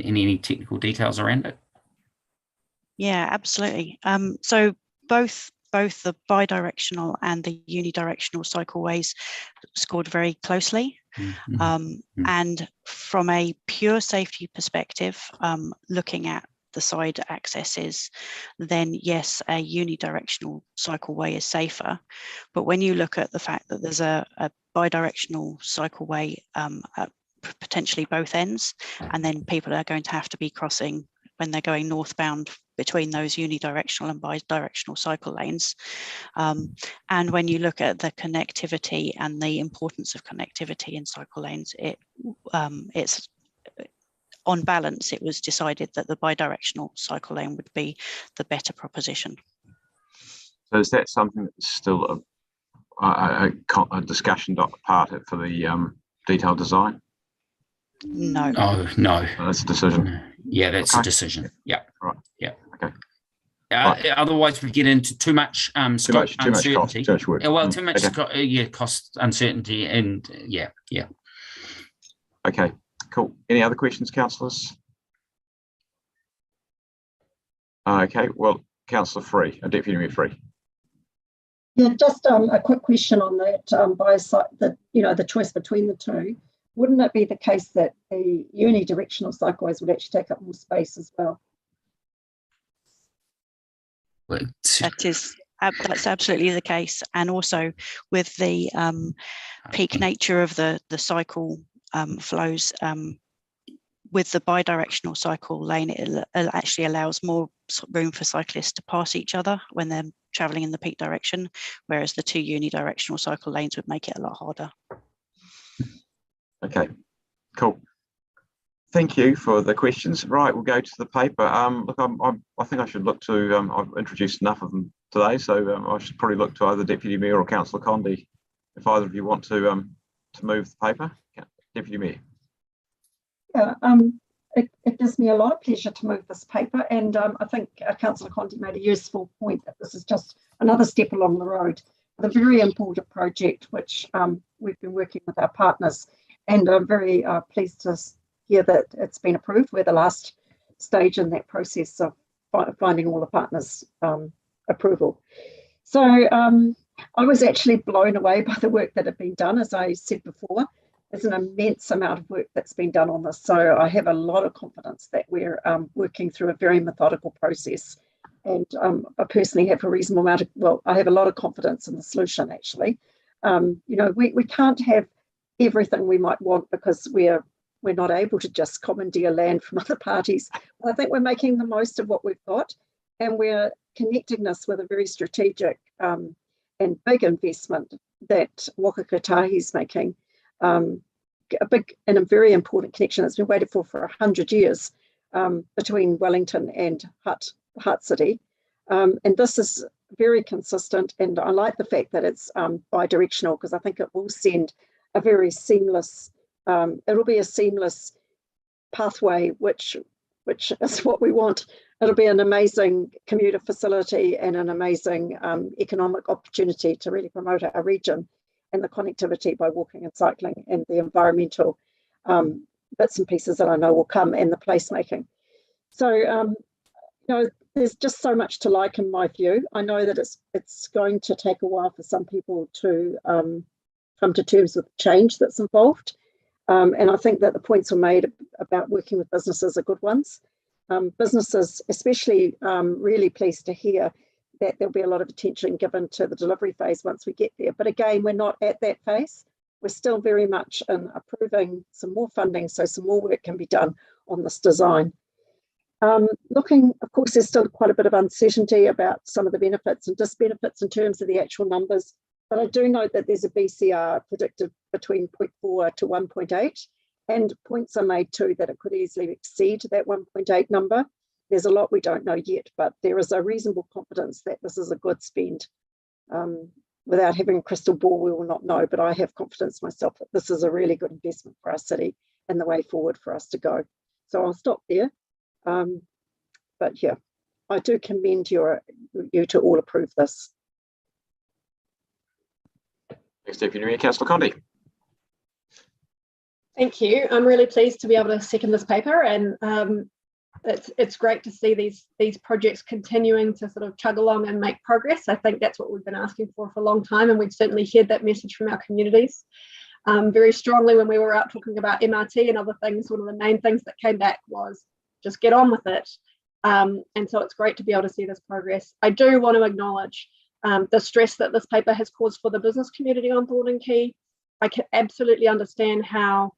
any technical details around it? Yeah, absolutely. So both the bidirectional and the unidirectional cycleways scored very closely. And from a pure safety perspective, looking at the side accesses, then yes, a unidirectional cycleway is safer. But when you look at the fact that there's a bidirectional cycleway at potentially both ends, and then people are going to have to be crossing when they're going northbound between those unidirectional and bidirectional cycle lanes. And when you look at the connectivity and the importance of connectivity in cycle lanes, it's on balance, it was decided that the bidirectional cycle lane would be the better proposition. So is that something that's still a discussion part for the detailed design? No. Oh, no. That's a decision. Yeah, that's a decision. Yeah. Right. Yeah. Okay. Otherwise, we get into too much scope uncertainty. Cost, too much work. Well, too much cost uncertainty, and yeah. Okay, cool. Any other questions, councillors? Okay, well, Councillor Free, Deputy Mayor Free. Yeah, just a quick question on that the choice between the two. Wouldn't it be the case that the unidirectional cycleways would actually take up more space as well? That's absolutely the case, and also with the peak nature of the cycle flows, with the bidirectional cycle lane, it actually allows more room for cyclists to pass each other when they're travelling in the peak direction, whereas the two unidirectional cycle lanes would make it a lot harder. Okay, cool. Thank you for the questions. Right, we'll go to the paper. Look, I think I should look to. I've introduced enough of them today, so I should probably look to either Deputy Mayor or Councillor Condi, if either of you want to move the paper. Deputy Mayor. Yeah, it gives me a lot of pleasure to move this paper, and I think Councillor Condi made a useful point that this is just another step along the road, the very important project which we've been working with our partners, and I'm very pleased to hear that it's been approved. We're the last stage in that process of finding all the partners' approval. So I was actually blown away by the work that had been done. As I said before, there's an immense amount of work that's been done on this. So I have a lot of confidence that we're working through a very methodical process. And I personally have a reasonable amount of, I have a lot of confidence in the solution, actually. We can't have everything we might want because we're not able to just commandeer land from other parties. I think we're making the most of what we've got, and we're connecting this with a very strategic and big investment that Waka Kotahi is making, a big and a very important connection that's been waited for 100 years between Wellington and Hutt City. And this is very consistent, and I like the fact that it's bi-directional, because I think it will send a very seamless, it'll be a seamless pathway, which is what we want. It'll be an amazing commuter facility and an amazing economic opportunity to really promote our region and the connectivity by walking and cycling, and the environmental bits and pieces that I know will come, and the placemaking. So, there's just so much to like in my view. I know that it's going to take a while for some people to come to terms with change that's involved. And I think that the points were made about working with businesses are good ones. Businesses, especially, really pleased to hear that there'll be a lot of attention given to the delivery phase once we get there. But again, we're not at that phase. we're still very much in approving some more funding so some more work can be done on this design. Looking, of course, there's still quite a bit of uncertainty about some of the benefits and disbenefits in terms of the actual numbers, but I do note that there's a BCR predicted between 0.4 to 1.8, and points are made too that it could easily exceed that 1.8 number. There's a lot we don't know yet, but there is a reasonable confidence that this is a good spend. Without having a crystal ball, we will not know, but I have confidence myself that this is a really good investment for our city and the way forward for us to go. So I'll stop there. But yeah, I do commend you to all approve this. Thanks, Deputy Mayor. Councillor Condi. Thank you. I'm really pleased to be able to second this paper, and it's great to see these projects continuing to sort of chug along and make progress. I think that's what we've been asking for a long time, and we've certainly heard that message from our communities very strongly when we were out talking about MRT and other things. One of the main things that came back was just get on with it. And so it's great to be able to see this progress. I do want to acknowledge the stress that this paper has caused for the business community on Pōneke. I can absolutely understand how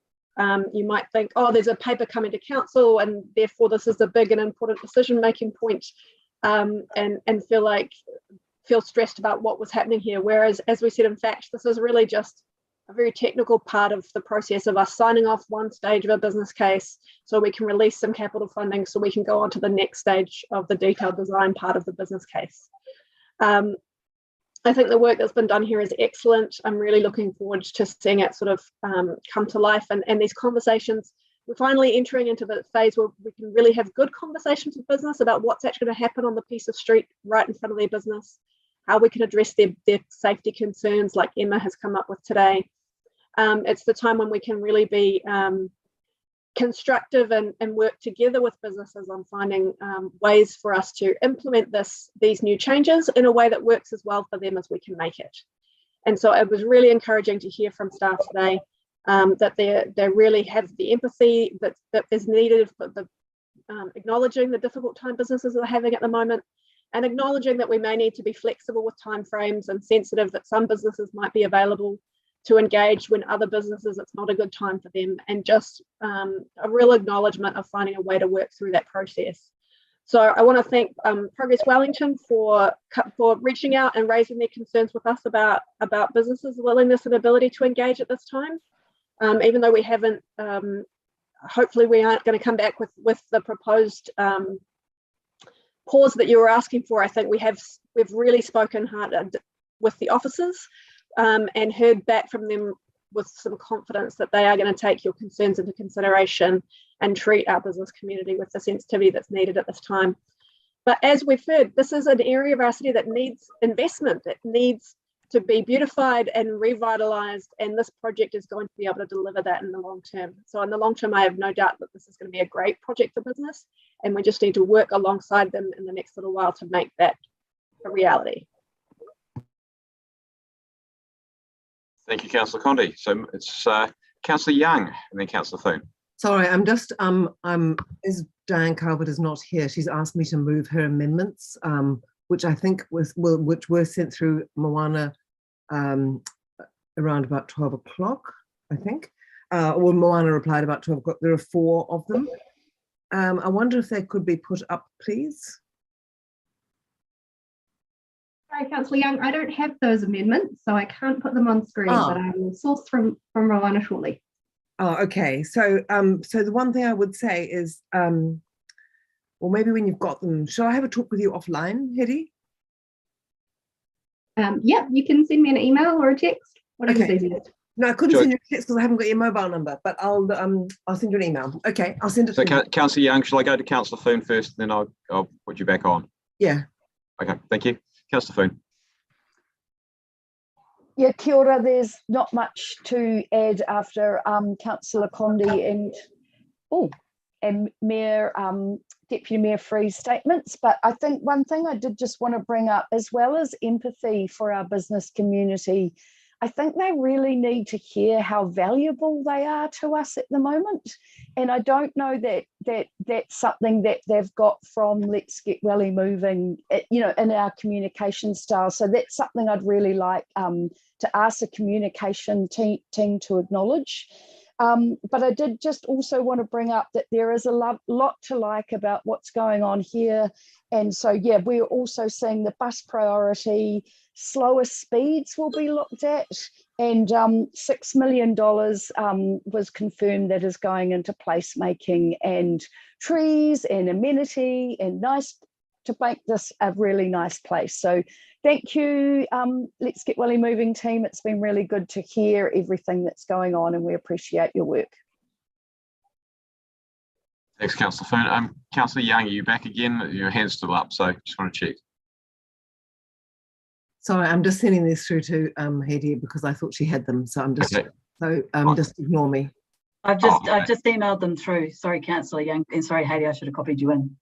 you might think, oh, there's a paper coming to council and therefore this is a big and important decision-making point, and feel stressed about what was happening here. Whereas, as we said, in fact, this is really just a very technical part of the process of us signing off one stage of a business case so we can release some capital funding so we can go on to the next stage of the detailed design part of the business case. I think the work that's been done here is excellent. I'm really looking forward to seeing it sort of come to life, and these conversations, we're finally entering into the phase where we can really have good conversations with business about what's actually going to happen on the piece of street right in front of their business, how we can address their safety concerns like Emma has come up with today. It's the time when we can really be constructive and work together with businesses on finding ways for us to implement these new changes in a way that works as well for them as we can make it. And so it was really encouraging to hear from staff today that they really have the empathy that is needed for the acknowledging the difficult time businesses are having at the moment, and acknowledging that we may need to be flexible with timeframes and sensitive that some businesses might be available to engage when other businesses it's not a good time for them, and just a real acknowledgement of finding a way to work through that process. So I want to thank Progress Wellington for reaching out and raising their concerns with us about businesses' willingness and ability to engage at this time. Even though we haven't, hopefully we aren't going to come back with the proposed pause that you were asking for. I think we've really spoken hard with the officers and heard back from them with some confidence that they are going to take your concerns into consideration and treat our business community with the sensitivity that's needed at this time. But as we've heard, this is an area of our city that needs investment. It needs to be beautified and revitalised, and this project is going to be able to deliver that in the long term. So in the long term, I have no doubt that this is going to be a great project for business, and we just need to work alongside them in the next little while to make that a reality. Thank you, Councillor Condi. So it's Councillor Young and then Councillor Thune. Sorry, I'm just as Diane Calvert is not here, she's asked me to move her amendments, which I think which were sent through Moana around about 12 o'clock, I think. Or Moana replied about 12 o'clock. There are 4 of them. I wonder if they could be put up, please. Sorry, Councillor Young, I don't have those amendments, so I can't put them on screen, but I will source from Rowana shortly. Oh, okay. So so the one thing I would say is, well, maybe when you've got them, shall I have a talk with you offline, Hetty? Yeah, you can send me an email or a text, whatever's easiest. No, I couldn't send you a text because I haven't got your mobile number, but I'll send you an email. Okay, I'll send it. So Councillor Young, shall I go to Councillor Thune first, and then I'll put you back on? Yeah. Okay, thank you. Councillor Thune. Yeah, kia ora. There's not much to add after Councillor Condi and Mayor Deputy Mayor Free's statements, but I think one thing I did just want to bring up, as well as empathy for our business community, I think they really need to hear how valuable they are to us at the moment. And I don't know that that's something that they've got from Let's Get Welly Moving, you know, in our communication style. So that's something I'd really like to ask the communication team to acknowledge. But I did just also want to bring up that there is a lot to like about what's going on here. And so, yeah, we're also seeing the bus priority, slower speeds will be looked at, and $6 million was confirmed that is going into placemaking and trees and amenity and nice to make this a really nice place. So thank you, Let's Get Welly Moving team. It's been really good to hear everything that's going on, and we appreciate your work. Thanks, Councillor Fern. Councillor Young, are you back again? Your hand's still up, so just want to check. Sorry, I'm just sending this through to Heidi because I thought she had them. So I'm just just ignore me. I've just emailed them through. Sorry, Councillor Young, and sorry, Heidi, I should have copied you in.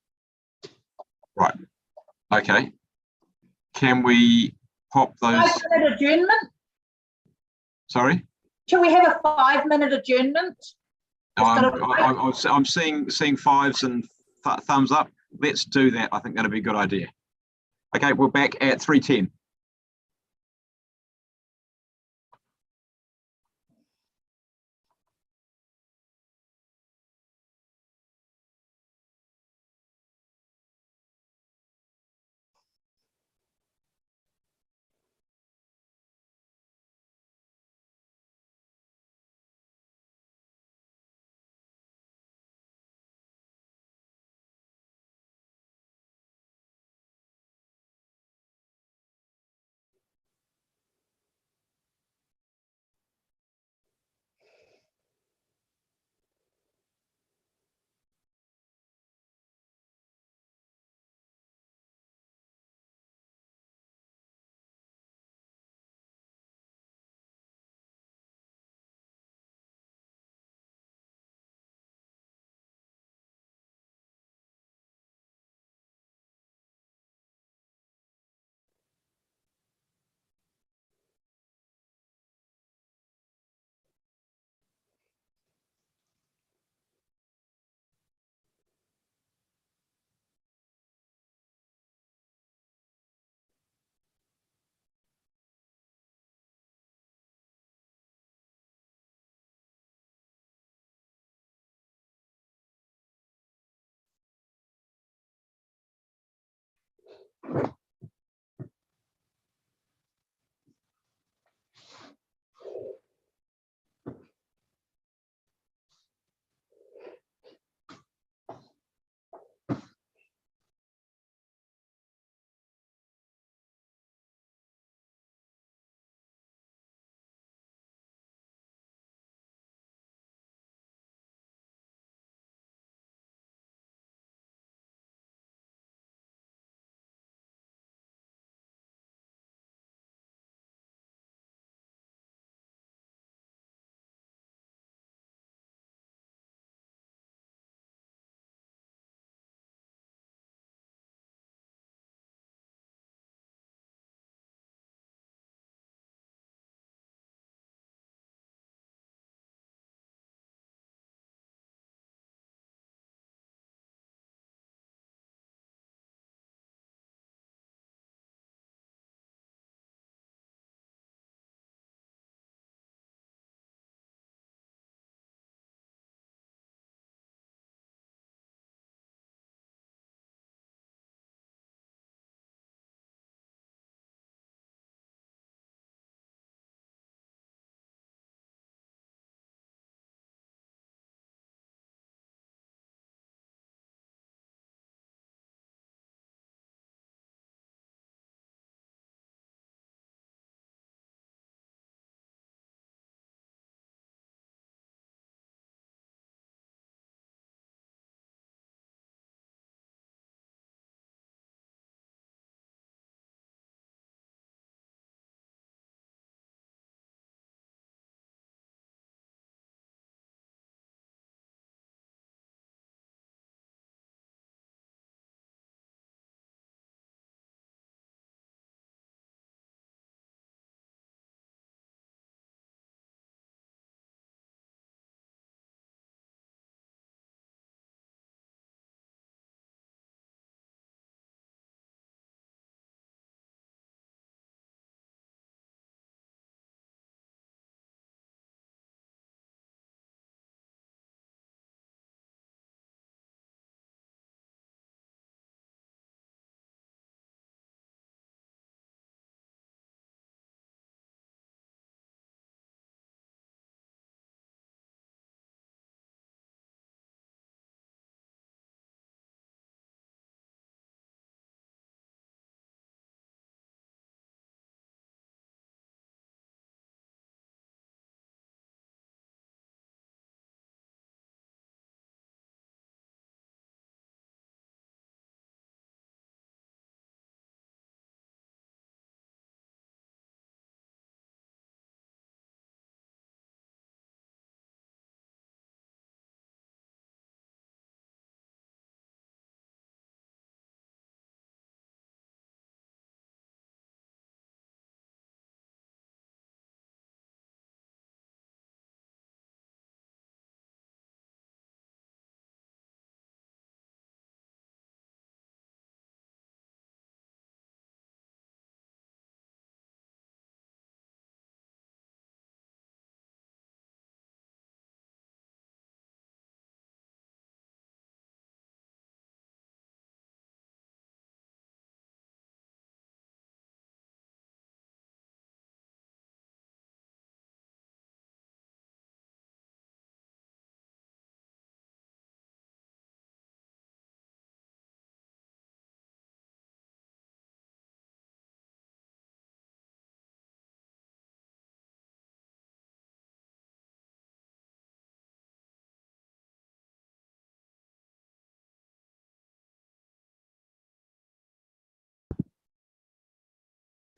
Right. Okay. Can we pop those? 5-minute adjournment. Sorry. Shall we have a 5-minute adjournment? I'm seeing fives and thumbs up. Let's do that. I think that'd be a good idea. Okay, we're back at 3:10.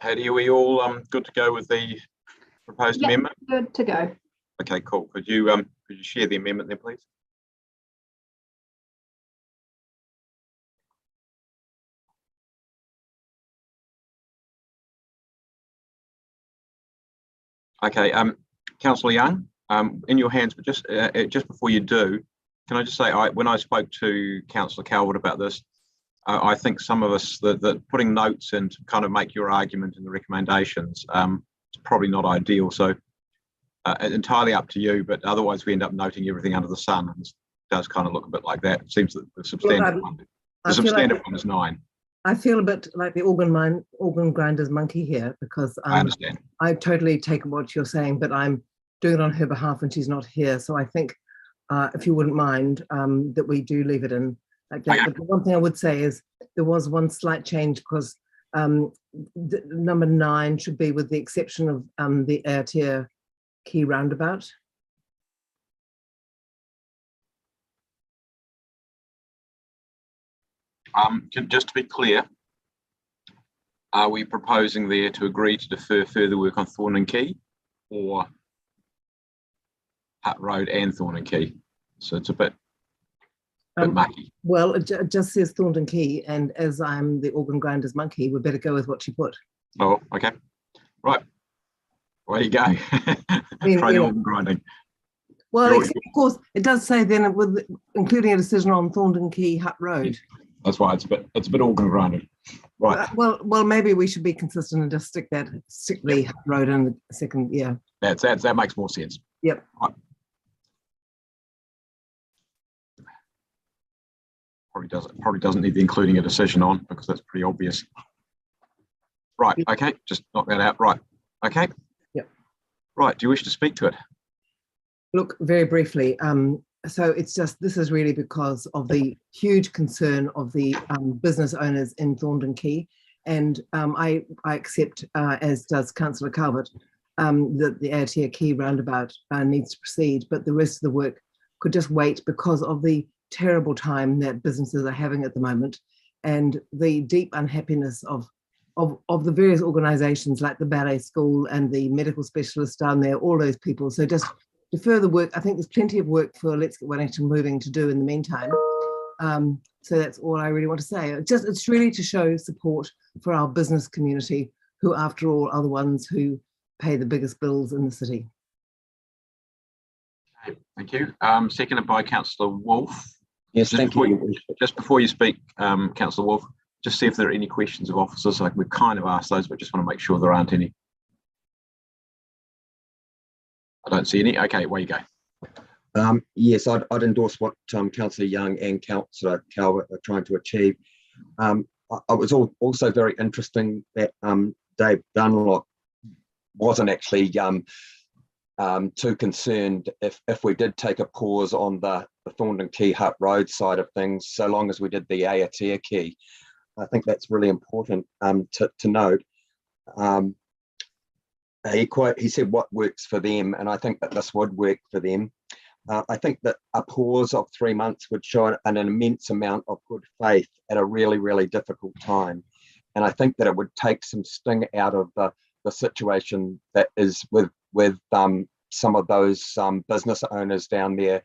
Hattie, are we all good to go with the proposed amendment? Good to go. Okay, cool. Could you share the amendment there, please? Okay, Councillor Young, in your hands, but just before you do, can I just say, when I spoke to Councillor Calvert about this, I think some of us that putting notes in to kind of make your argument and the recommendations, it's probably not ideal. So entirely up to you, but otherwise we end up noting everything under the sun, and it does kind of look a bit like that. It seems that the substandard one is 9. I feel a bit like the organ grinder's monkey here, because I understand. I totally take what you're saying, but I'm doing it on her behalf and she's not here. So I think if you wouldn't mind that we do leave it in like that. But the one thing I would say is there was one slight change, because number 9 should be with the exception of the Aotea Quay roundabout. Just to be clear, are we proposing there to agree to defer further work on Thorn and Quay, or Hutt Road and Thorn and Quay? So it's a bit mucky. Well, it just says Thornton Quay, and as I'm the organ grinder's monkey, we better go with what she put. Oh, okay. Right. Where you go. Try organ grinding. Well, except, of course, it does say then with including a decision on Thornton Quay, Hutt Road. That's why it's a bit organ grinding. Right. Well, maybe we should be consistent and just stick the Hutt Road in the second. Yeah. That makes more sense. Yep. Right. Probably doesn't need the including a decision on, because that's pretty obvious. Right. Okay. Just knock that out. Right. Okay. Yep. Right. Do you wish to speak to it? Look, very briefly. So it's just, this is really because of the huge concern of the business owners in Thornton Quay, and I accept, as does Councillor Calvert, that the Aotea Quay roundabout needs to proceed, but the rest of the work could just wait because of the terrible time that businesses are having at the moment, and the deep unhappiness of the various organisations like the ballet school and the medical specialists down there, all those people. So just defer the work. I think there's plenty of work for Let's Get Wellington Moving to do in the meantime. So that's all I really want to say. It's really to show support for our business community, who after all are the ones who pay the biggest bills in the city. Okay, thank you. Seconded by Councillor Wolfe. Yes, thank you. Just before you speak, Councillor Wolfe, just see if there are any questions of officers. Like, we've kind of asked those, but just want to make sure there aren't any. I don't see any. Okay, where you go. Yes, I'd endorse what Councillor Young and Councillor Calvert are trying to achieve. I was also very interesting that Dave Dunlop wasn't actually too concerned if we did take a pause on the Thornton Quay Hutt Road side of things, so long as we did the Aotea Quay. I think that's really important to note. He said what works for them, and I think that this would work for them. I think that a pause of 3 months would show an immense amount of good faith at a really, really difficult time. And I think that it would take some sting out of the situation that is with some of those business owners down there.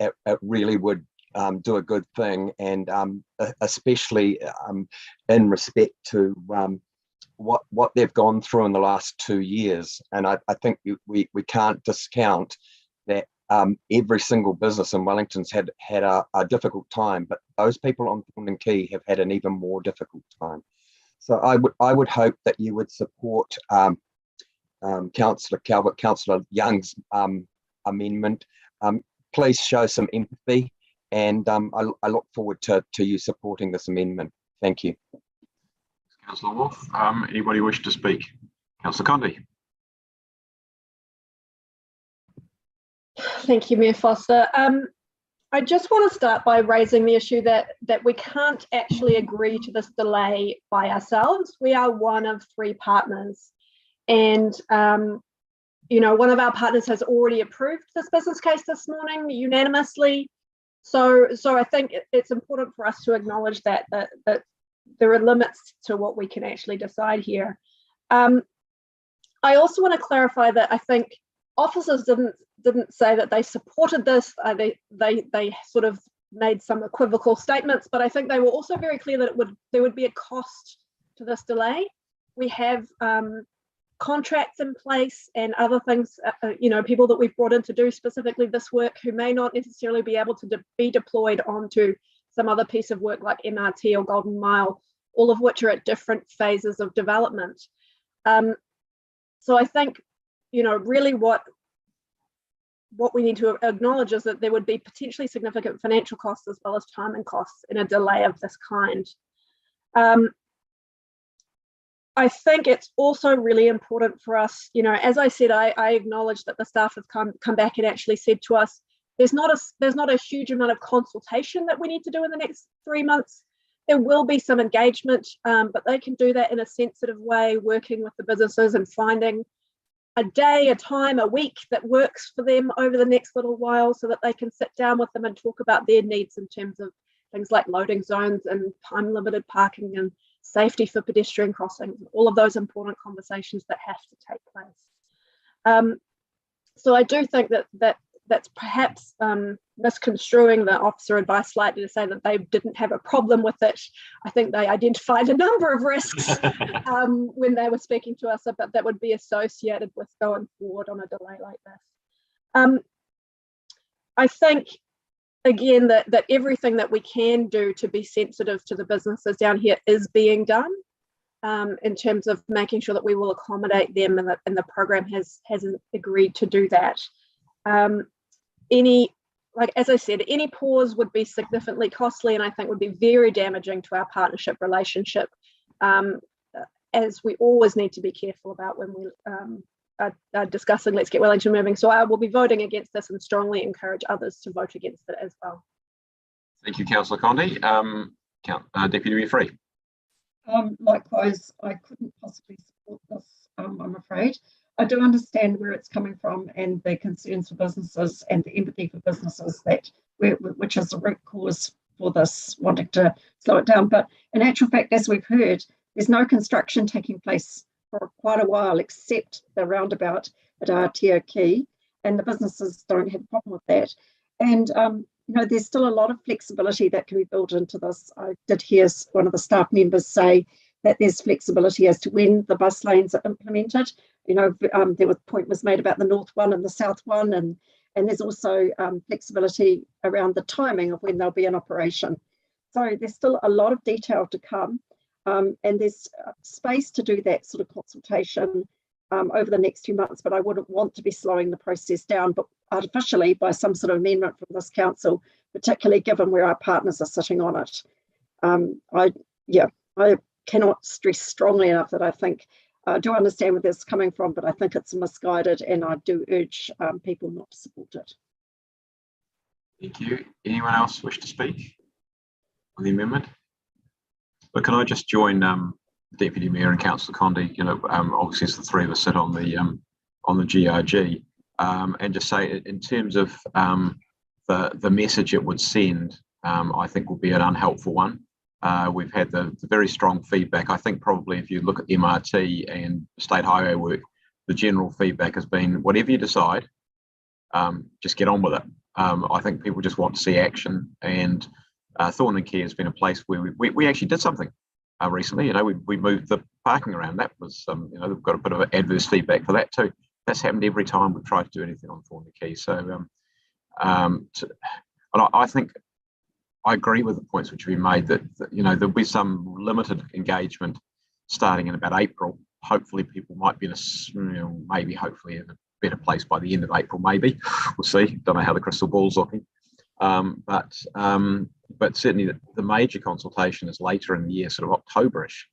It really would do a good thing, and especially in respect to what they've gone through in the last 2 years. And I think we can't discount that every single business in Wellington's had a difficult time, but those people on Thornton Quay have had an even more difficult time. So I would hope that you would support Councillor Calvert, Councillor Young's amendment. Please show some empathy, and I look forward to you supporting this amendment. Thank you. Councillor Wolfe. Anybody wish to speak? Councillor Condi. Thank you, Mayor Foster. I just want to start by raising the issue that we can't actually agree to this delay by ourselves. We are one of 3 partners, and you know, one of our partners has already approved this business case this morning unanimously. So I think it's important for us to acknowledge that there are limits to what we can actually decide here. I also want to clarify that I think officers didn't say that they supported this. They sort of made some equivocal statements, but I think they were also very clear that there would be a cost to this delay. We have contracts in place and other things, people that we've brought in to do specifically this work who may not necessarily be able to be deployed onto some other piece of work like MRT or Golden Mile, all of which are at different phases of development. So I think, really what we need to acknowledge is that there would be potentially significant financial costs as well as time and costs in a delay of this kind. I think it's also really important for us, as I said, I acknowledge that the staff have come back and actually said to us, there's not a huge amount of consultation that we need to do in the next 3 months. There will be some engagement, but they can do that in a sensitive way, working with the businesses and finding a day, a time, a week that works for them over the next little while so that they can sit down with them and talk about their needs in terms of things like loading zones and time limited parking and safety for pedestrian crossings, all of those important conversations that have to take place. So I do think that's perhaps misconstruing the officer advice slightly to say that they didn't have a problem with it. I think they identified a number of risks when they were speaking to us about that would be associated with going forward on a delay like this. I think, again, that everything that we can do to be sensitive to the businesses down here is being done in terms of making sure that we will accommodate them and the program has agreed to do that. As I said, any pause would be significantly costly and I think would be very damaging to our partnership relationship, as we always need to be careful about when we are discussing Let's Get Wellington Moving. So I will be voting against this and strongly encourage others to vote against it as well. Thank you, Councillor Condi. Deputy Mayor Free. Likewise, I couldn't possibly support this, I'm afraid. I do understand where it's coming from and the concerns for businesses and the empathy for businesses which is the root cause for this, wanting to slow it down. But in actual fact, as we've heard, there's no construction taking place for quite a while except the roundabout at Aotea Quay, and the businesses don't have a problem with that. And there's still a lot of flexibility that can be built into this. I did hear one of the staff members say that there's flexibility as to when the bus lanes are implemented. There was point was made about the north one and the south one, and there's also flexibility around the timing of when they'll be in operation. So there's still a lot of detail to come, and there's space to do that sort of consultation over the next few months, but I wouldn't want to be slowing the process down, but artificially by some sort of amendment from this council, particularly given where our partners are sitting on it. I cannot stress strongly enough that I think I do understand where this is coming from, but I think it's misguided, and I do urge people not to support it. Thank you. Anyone else wish to speak on the amendment? But can I just join Deputy Mayor and Councillor Condi? Obviously, as the three of us sit on the GRG, and just say in terms of the message it would send, I think will be an unhelpful one. We've had the very strong feedback. I think probably if you look at MRT and state highway work, the general feedback has been whatever you decide, just get on with it. I think people just want to see action, and Pōneke has been a place where we actually did something recently. We moved the parking around. That was we've got a bit of adverse feedback for that too. That's happened every time we've tried to do anything on Pōneke. So and I think I agree with the points which have been made that there'll be some limited engagement starting in about April. Hopefully people might be in hopefully in a better place by the end of April, maybe. We'll see. Don't know how the crystal ball's looking. But certainly the major consultation is later in the year, sort of Octoberish.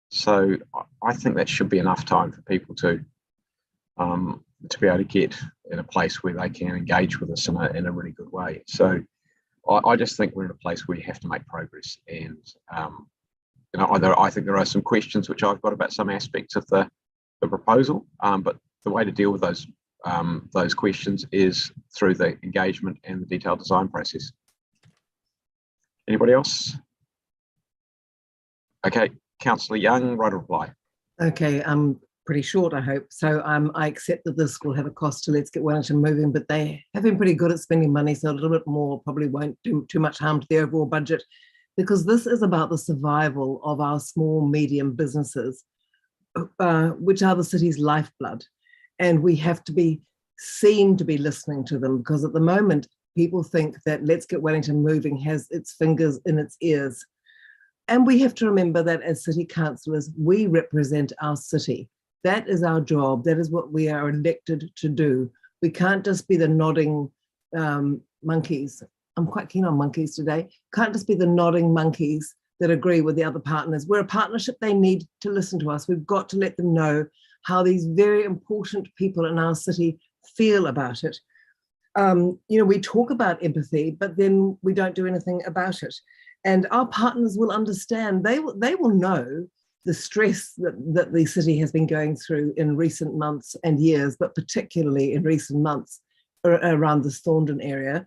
So I think that should be enough time for people to be able to get in a place where they can engage with us in a really good way. So I just think we're in a place where you have to make progress, and I think there are some questions which I've got about some aspects of the proposal, but the way to deal with those questions is through the engagement and the detailed design process. Anybody else? Okay, Councillor Young, right of reply. Okay, pretty short, I hope. So I accept that this will have a cost to Let's Get Wellington moving, but they have been pretty good at spending money, so a little bit more probably won't do too much harm to the overall budget, because this is about the survival of our small, medium businesses, which are the city's lifeblood. And we have to be seen to be listening to them, because at the moment, people think that Let's Get Wellington moving has its fingers in its ears. And we have to remember that as city councillors, we represent our city. That is our job. That is what we are elected to do. We can't just be the nodding monkeys. I'm quite keen on monkeys today. Can't just be the nodding monkeys that agree with the other partners. We're a partnership. They need to listen to us. We've got to let them know how these very important people in our city feel about it. We talk about empathy, but then we don't do anything about it. And our partners will understand. They will know the stress that the city has been going through in recent months and years, but particularly in recent months around the Thorndon area.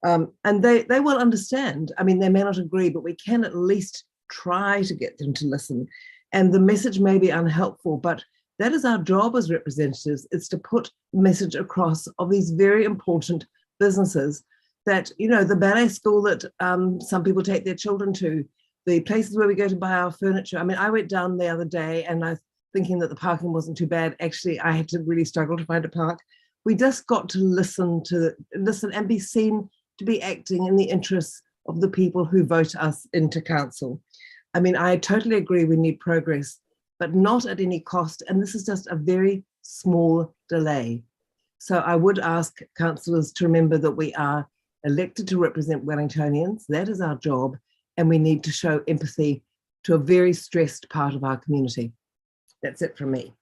And they will understand. I mean, they may not agree, but we can at least try to get them to listen. And the message may be unhelpful, but that is our job as representatives. It's to put the message across of these very important businesses that, the ballet school that some people take their children to, the places where we go to buy our furniture. I mean, I went down the other day and I was thinking that the parking wasn't too bad. Actually, I had to really struggle to find a park. We just got to listen and be seen to be acting in the interests of the people who vote us into council. I mean, I totally agree we need progress, but not at any cost. And this is just a very small delay. So I would ask councillors to remember that we are elected to represent Wellingtonians. That is our job. And we need to show empathy to a very stressed part of our community. That's it from me.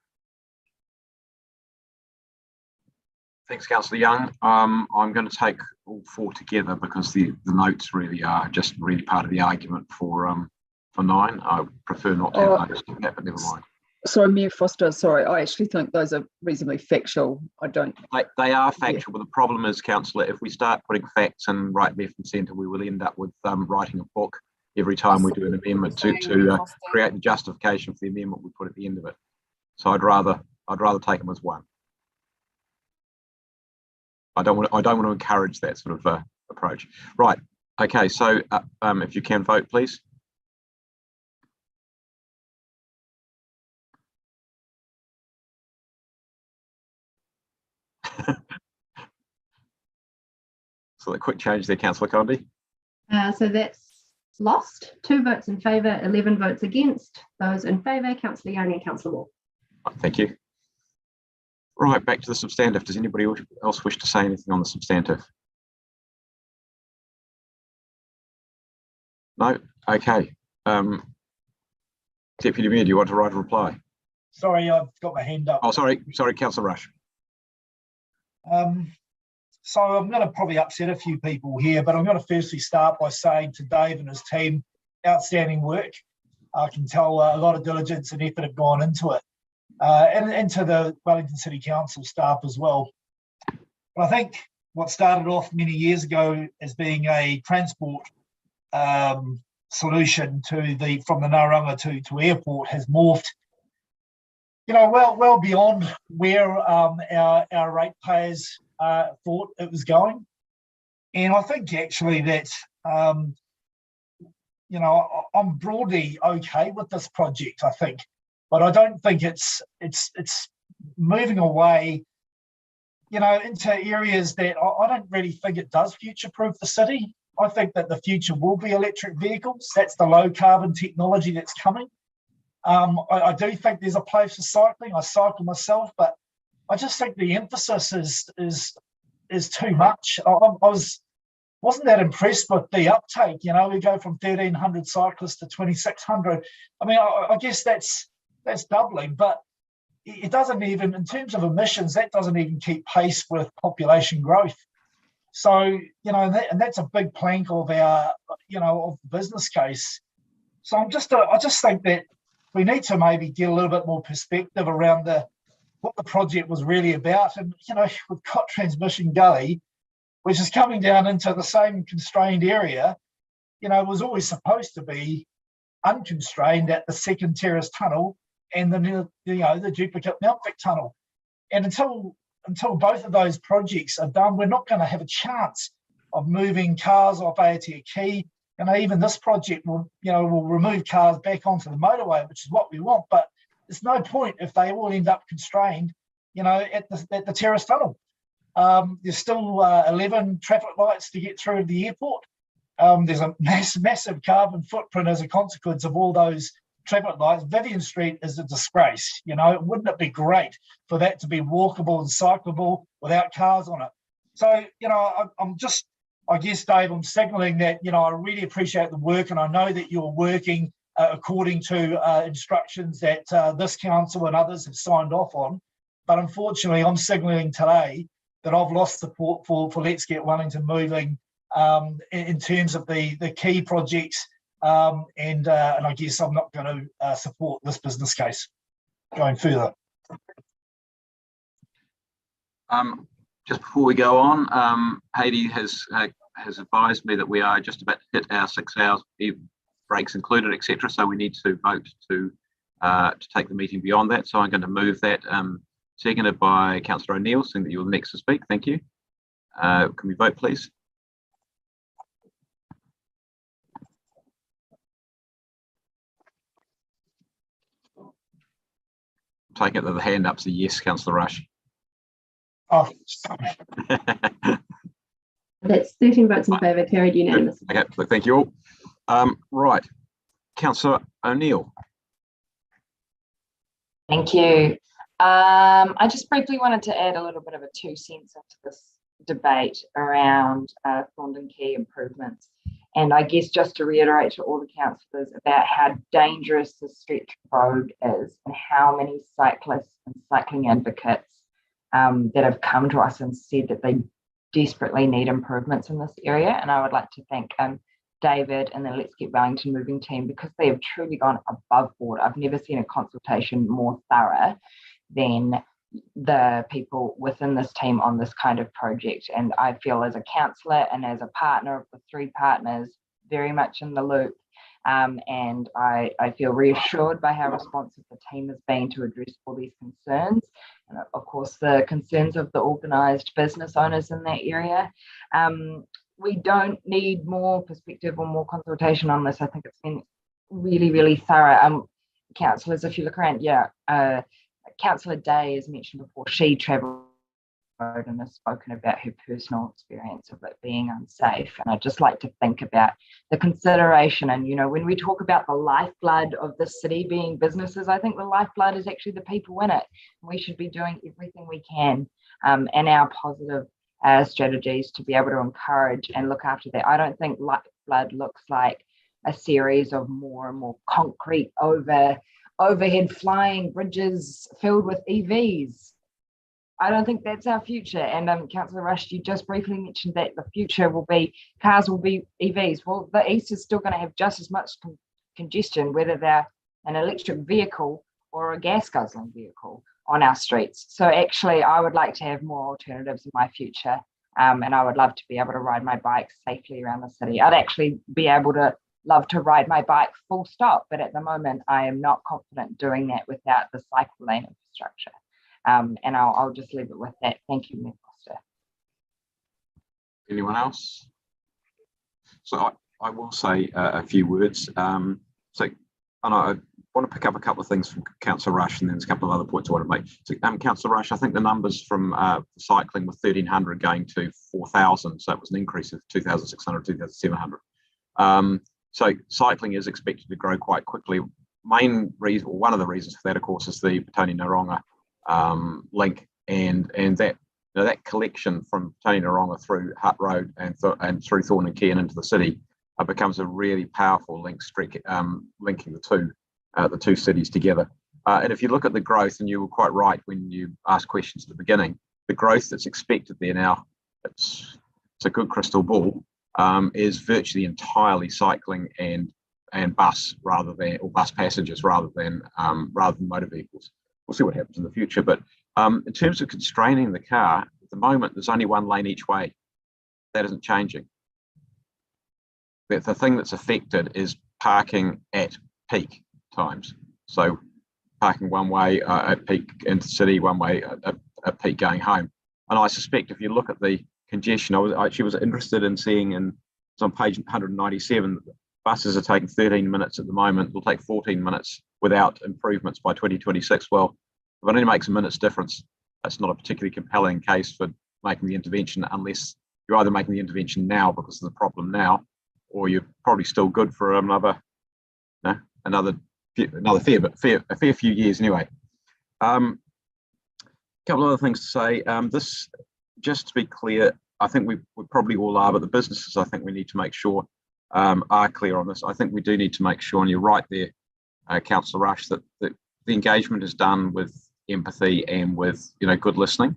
Thanks, Councillor Young. I'm going to take all four together because the notes really are just really part of the argument for 9. I prefer not to have notes like that, but never mind. Sorry, Mayor Foster, sorry, I actually think those are reasonably factual. I don't... They are factual, but the problem is, Councillor, if we start putting facts in right, left and centre, we will end up with writing a book every time we do an amendment to create the justification for the amendment we put at the end of it. So I'd rather take them as one. I don't want to encourage that sort of approach. Right. Okay. So if you can vote, please. So a quick change there, Councillor Condi. So that's lost. 2 votes in favour, 11 votes against. Those in favour, Councillor Young and Councillor Wall. Thank you. Right, back to the substantive. Does anybody else wish to say anything on the substantive? No? Okay. Deputy Mayor, do you want to write a reply? Sorry, I've got my hand up. Oh, sorry, Councillor Rush. So I'm going to probably upset a few people here, but I'm going to firstly start by saying to Dave and his team, outstanding work. I can tell a lot of diligence and effort have gone into it, and to the Wellington City Council staff as well. But I think what started off many years ago as being a transport solution from the Naranga to airport has morphed, well beyond where our ratepayers thought it was going. And I think actually that I'm broadly okay with this project, I think, but I don't think it's moving away into areas that I don't really think it does future-proof the city. I think that the future will be electric vehicles. That's the low carbon technology that's coming. I do think there's a place for cycling. I cycle myself, but I just think the emphasis is too much. I wasn't that impressed with the uptake. We go from 1,300 cyclists to 2,600. I mean, I guess that's doubling, but it doesn't even, in terms of emissions, that doesn't even keep pace with population growth. So, and that's a big plank of our, of the business case. So I just think that we need to maybe get a little bit more perspective around what the project was really about. And, we've got Transmission Gully, which is coming down into the same constrained area, was always supposed to be unconstrained at the second terrace tunnel and the duplicate Mount Vic tunnel. And until both of those projects are done, we're not going to have a chance of moving cars off Aotea Quay. Even this project will remove cars back onto the motorway, which is what we want. But there's no point if they all end up constrained, at the terrace tunnel. There's still 11 traffic lights to get through to the airport. There's a massive carbon footprint as a consequence of all those traffic lights. Vivian Street is a disgrace. Wouldn't it be great for that to be walkable and cyclable without cars on it? So, I'm just, I guess, Dave, I'm signalling that, I really appreciate the work, and I know that you're working according to instructions that this council and others have signed off on. But unfortunately, I'm signalling today that I've lost support for Let's Get Wellington Moving in terms of the key projects, and I guess I'm not going to support this business case going further. Just before we go on, Haiti has advised me that we are just about to hit our 6 hours, breaks included, etc. So we need to vote to take the meeting beyond that. So I'm going to move that. Seconded by Councillor O'Neill, saying that you're the next to speak. Thank you. Can we vote, please? Take it that the hand up's a yes, Councillor Rush. Oh, sorry. That's 13 votes in favour, carried unanimously. Okay, thank you all. Right, Councillor O'Neill. Thank you. I just briefly wanted to add a little bit of a 2 cents into this debate around Thorndon Quay improvements. And I guess just to reiterate to all the councillors about how dangerous the stretch road is and how many cyclists and cycling advocates that have come to us and said that they desperately need improvements in this area. And I would like to thank David and the Let's Get Wellington Moving team, because they have truly gone above board. I've never seen a consultation more thorough than the people within this team on this kind of project. And I feel as a councillor and as a partner of the 3 partners, very much in the loop. And I feel reassured by how responsive the team has been to address all these concerns. And of course, the concerns of the organised business owners in that area. We don't need more perspective or more consultation on this. I think it's been really, really thorough. Councillors, if you look around, Councillor Day, as mentioned before, she travelled and has spoken about her personal experience of it being unsafe. And I'd just like to think about the consideration. And, when we talk about the lifeblood of the city being businesses, I think the lifeblood is actually the people in it. We should be doing everything we can and our positive strategies to be able to encourage and look after that. I don't think lifeblood looks like a series of more and more concrete overhead flying bridges filled with EVs. I don't think that's our future. And Councillor Rush, you just briefly mentioned that the future will be cars will be EVs. Well, the East is still going to have just as much congestion, whether they're an electric vehicle or a gas guzzling vehicle on our streets. So actually, I would like to have more alternatives in my future. And I would love to be able to ride my bike safely around the city. I'd actually be able to love to ride my bike full stop, but at the moment I am not confident doing that without the cycle lane infrastructure. And I'll just leave it with that. Thank you, Mayor Foster. Anyone else? So I will say a few words. And I want to pick up a couple of things from Councillor Rush, and then there's a couple of other points I want to make. So, Councillor Rush, I think the numbers from cycling were 1,300 going to 4,000, so it was an increase of 2,600, 2,700. So cycling is expected to grow quite quickly. Main reason, or one of the reasons for that, of course, is the Pōneke link, and that collection from Kaunihera through Hutt Road and through Thorndon Quay and into the city becomes a really powerful link, linking the two cities together. And if you look at the growth, and you were quite right when you asked questions at the beginning, the growth that's expected there now, it's a good crystal ball, is virtually entirely cycling and bus bus passengers rather than motor vehicles. We'll see what happens in the future. But in terms of constraining the car, at the moment there's only 1 lane each way. That isn't changing. The thing that's affected is parking at peak times. So parking one way at peak into the city, one way at peak going home. And I suspect if you look at the congestion, I actually was interested in seeing it's on page 197, buses are taking 13 minutes at the moment. It'll take 14 minutes without improvements by 2026. Well, if it only makes a minute's difference, that's not a particularly compelling case for making the intervention, unless you're either making the intervention now because of the problem now, or you're probably still good for a fair few years anyway. Couple of other things to say. This, just to be clear, I think we probably all are, but the businesses, I think we need to make sure are clear on this. I think we do need to make sure, and you're right there, Councillor Rush, that the engagement is done with empathy and with good listening.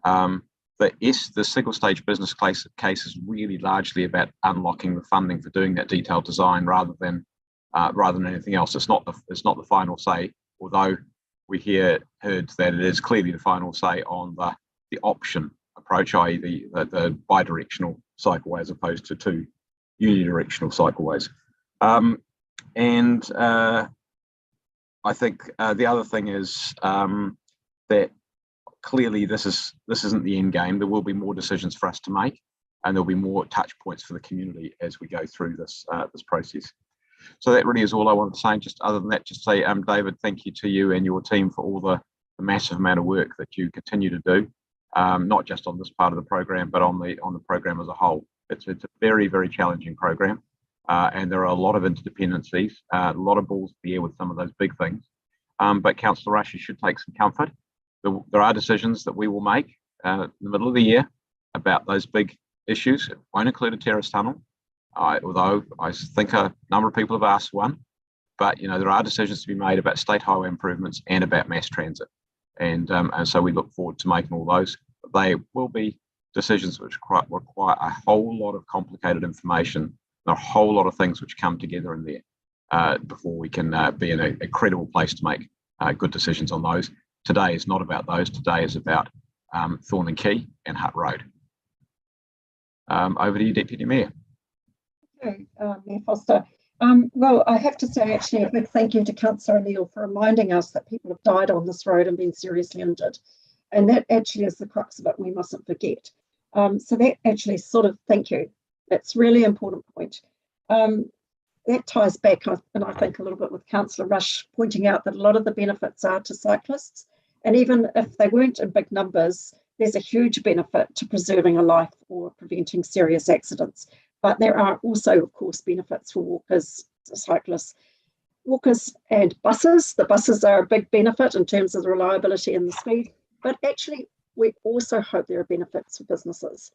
The single stage business case is really largely about unlocking the funding for doing that detailed design rather than anything else. It's not the final say, although we heard that it is clearly the final say on the option approach, i.e. the bi-directional cycleway as opposed to two unidirectional cycleways. I think the other thing is that clearly this isn't the end game. There will be more decisions for us to make, and there'll be more touch points for the community as we go through this process. So that really is all I wanted to say. Just other than that, just say, David, thank you to you and your team for all the massive amount of work that you continue to do, not just on this part of the program, but on the program as a whole. It's a very, very challenging program, and there are a lot of interdependencies, a lot of balls in the air with some of those big things. But Councillor Rush, you should take some comfort. There are decisions that we will make in the middle of the year about those big issues. It won't include a terrace tunnel, although I think a number of people have asked one. But there are decisions to be made about state highway improvements and about mass transit, and so we look forward to making all those. They will be decisions which require a whole lot of complicated information and a whole lot of things which come together in there before we can be in a credible place to make good decisions on those. Today is not about those. Today is about Thorn and Key and Hutt Road. Over to you, Deputy Mayor. Okay, Mayor Foster. Well, I have to say actually a big thank you to Councillor O'Neill for reminding us that people have died on this road and been seriously injured. And that actually is the crux of it, we mustn't forget. So that actually thank you. That's a really important point. That ties back, and I think a little bit with Councillor Rush pointing out that a lot of the benefits are to cyclists. And even if they weren't in big numbers, there's a huge benefit to preserving a life or preventing serious accidents. But there are also, of course, benefits for walkers, cyclists, walkers and buses. The buses are a big benefit in terms of the reliability and the speed. But actually, we also hope there are benefits for businesses.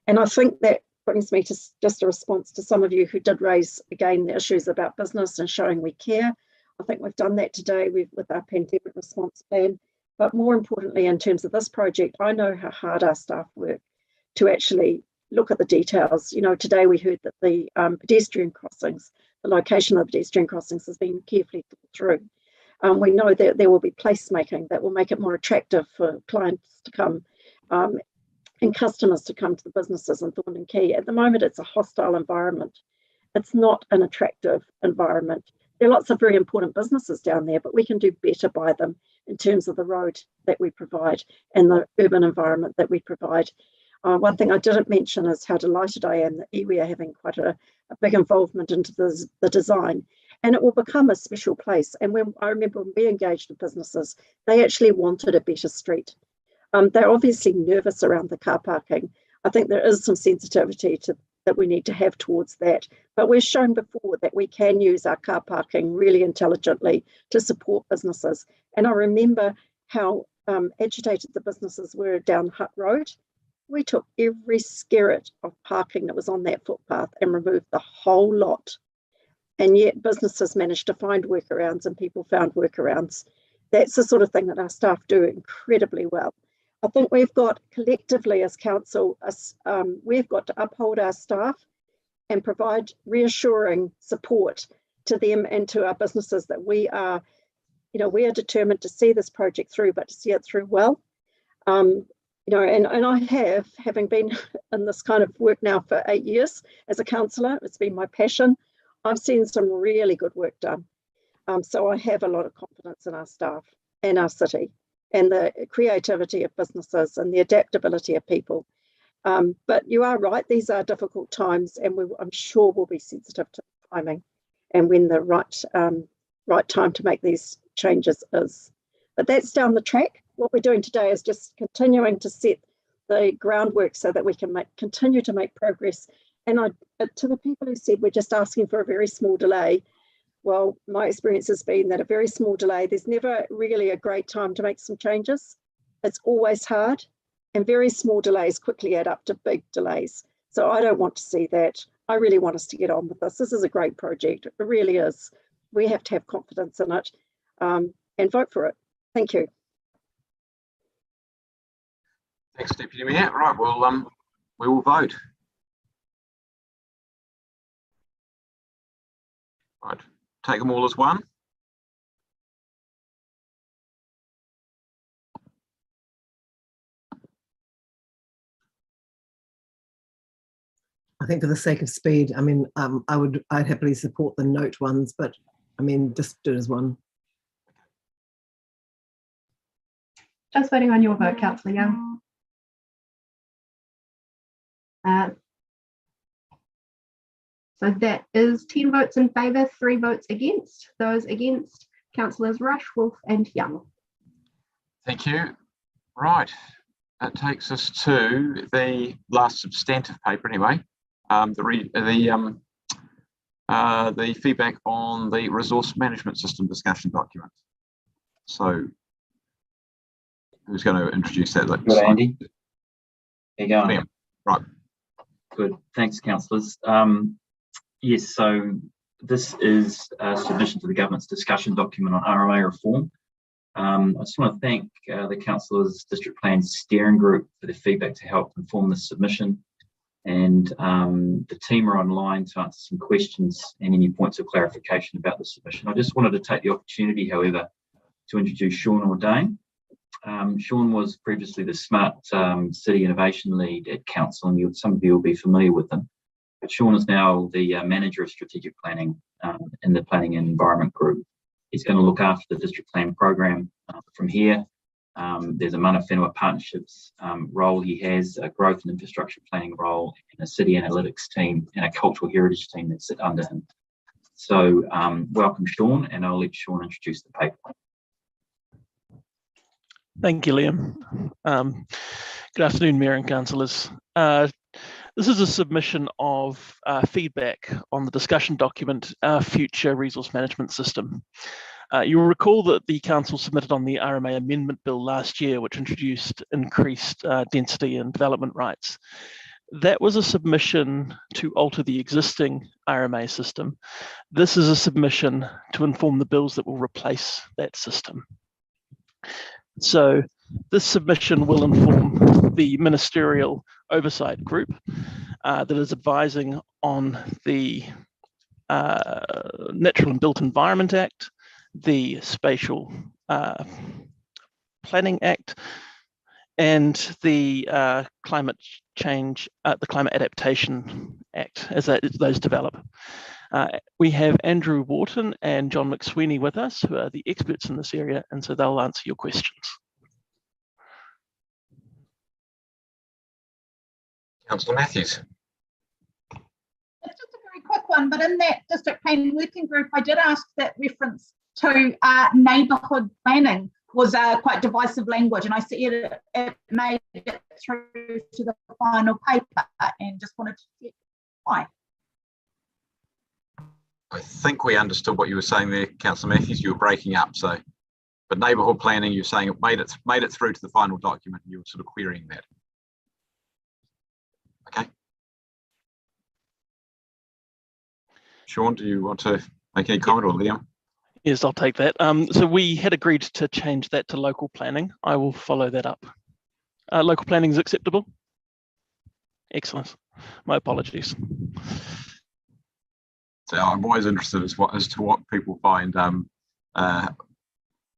And I think that brings me to just a response to some of you who did raise, again, the issues about business and showing we care. I think we've done that today with our pandemic response plan. But more importantly, in terms of this project, I know how hard our staff work to actually look at the details. Today we heard that the pedestrian crossings, the location of the pedestrian crossings has been carefully thought through. We know that there will be placemaking that will make it more attractive for clients to come and customers to come to the businesses in Thorn and Key. At the moment, it's a hostile environment. It's not an attractive environment. There are lots of very important businesses down there, but we can do better by them in terms of the road that we provide and the urban environment that we provide. One thing I didn't mention is how delighted I am that iwi are having quite a big involvement into the design, and it will become a special place. And I remember when we engaged with businesses, they actually wanted a better street. They're obviously nervous around the car parking. I think there is some sensitivity that we need to have towards that. But we've shown before that we can use our car parking really intelligently to support businesses. And I remember how agitated the businesses were down Hutt Road. We took every skerrit of parking that was on that footpath and removed the whole lot. And yet businesses managed to find workarounds and people found workarounds. That's the sort of thing that our staff do incredibly well. I think we've got collectively as council, we've got to uphold our staff and provide reassuring support to them and to our businesses that we are determined to see this project through, but to see it through well. And I having been in this kind of work now for 8 years as a councillor, it's been my passion. I've seen some really good work done. So I have a lot of confidence in our staff and our city and the creativity of businesses and the adaptability of people. But you are right, these are difficult times, and I'm sure we'll be sensitive to timing and when the right time to make these changes is. But that's down the track. What we're doing today is just continuing to set the groundwork so that we can continue to make progress. And to the people who said we're just asking for a very small delay, well, my experience has been that a very small delay, there's never really a great time to make some changes. It's always hard, and very small delays quickly add up to big delays. So I don't want to see that. I really want us to get on with this. This is a great project. It really is. We have to have confidence in it and vote for it. Thank you. Thanks, Deputy Mayor. Right, well, we will vote. Right, take them all as one. I think for the sake of speed, I mean, I'd happily support the note ones, but I mean, just do it as one. Just voting on your vote, Councillor Young. So that is 10 votes in favour, 3 votes against. Those against, Councillors Rush, Wolf and Young. Thank you. Right, that takes us to the last substantive paper anyway. The feedback on the resource management system discussion document. So who's going to introduce that? Good, Andy. There you go. Liam. Right. Good. Thanks, councillors. Yes, so this is a submission to the government's discussion document on RMA reform. I just want to thank the councillors' district plan steering group for the feedback to help inform this submission. And the team are online to answer some questions and any points of clarification about the submission. I just wanted to take the opportunity, however, to introduce Sean Ordain. Sean was previously the Smart City Innovation Lead at Council, and some of you will be familiar with him. But Sean is now the Manager of Strategic Planning in the Planning and Environment Group. He's going to look after the district plan program from here. There's a Mana Whenua Partnerships role he has, a growth and infrastructure planning role, and a city analytics team and a cultural heritage team that sit under him. So welcome, Sean, and I'll let Sean introduce the paper. Thank you, Liam. Good afternoon, Mayor and councillors. This is a submission of feedback on the discussion document, Our Future Resource Management System. You'll recall that the council submitted on the RMA Amendment Bill last year, which introduced increased density and development rights. That was a submission to alter the existing RMA system. This is a submission to inform the bills that will replace that system. So this submission will inform the ministerial oversight group that is advising on the Natural and Built Environment Act, the Spatial Planning Act, and the Climate Change, the Climate Adaptation Act, as those develop. We have Andrew Wharton and John McSweeney with us, who are the experts in this area, and so they'll answer your questions. Councillor Matthews. It's just a very quick one, but in that district planning working group, I did ask that reference to neighbourhood planning was quite divisive language, and I see it made it through to the final paper, and just wanted to check why. I think we understood what you were saying there, Councillor Matthews. You were breaking up, so. But neighbourhood planning, you're saying it made it through to the final document. You were sort of querying that. Okay. Sean, do you want to make any comment, or Liam? Yes, I'll take that. So we had agreed to change that to local planning. I will follow that up. Local planning is acceptable? Excellent. My apologies. So I'm always interested as to what people find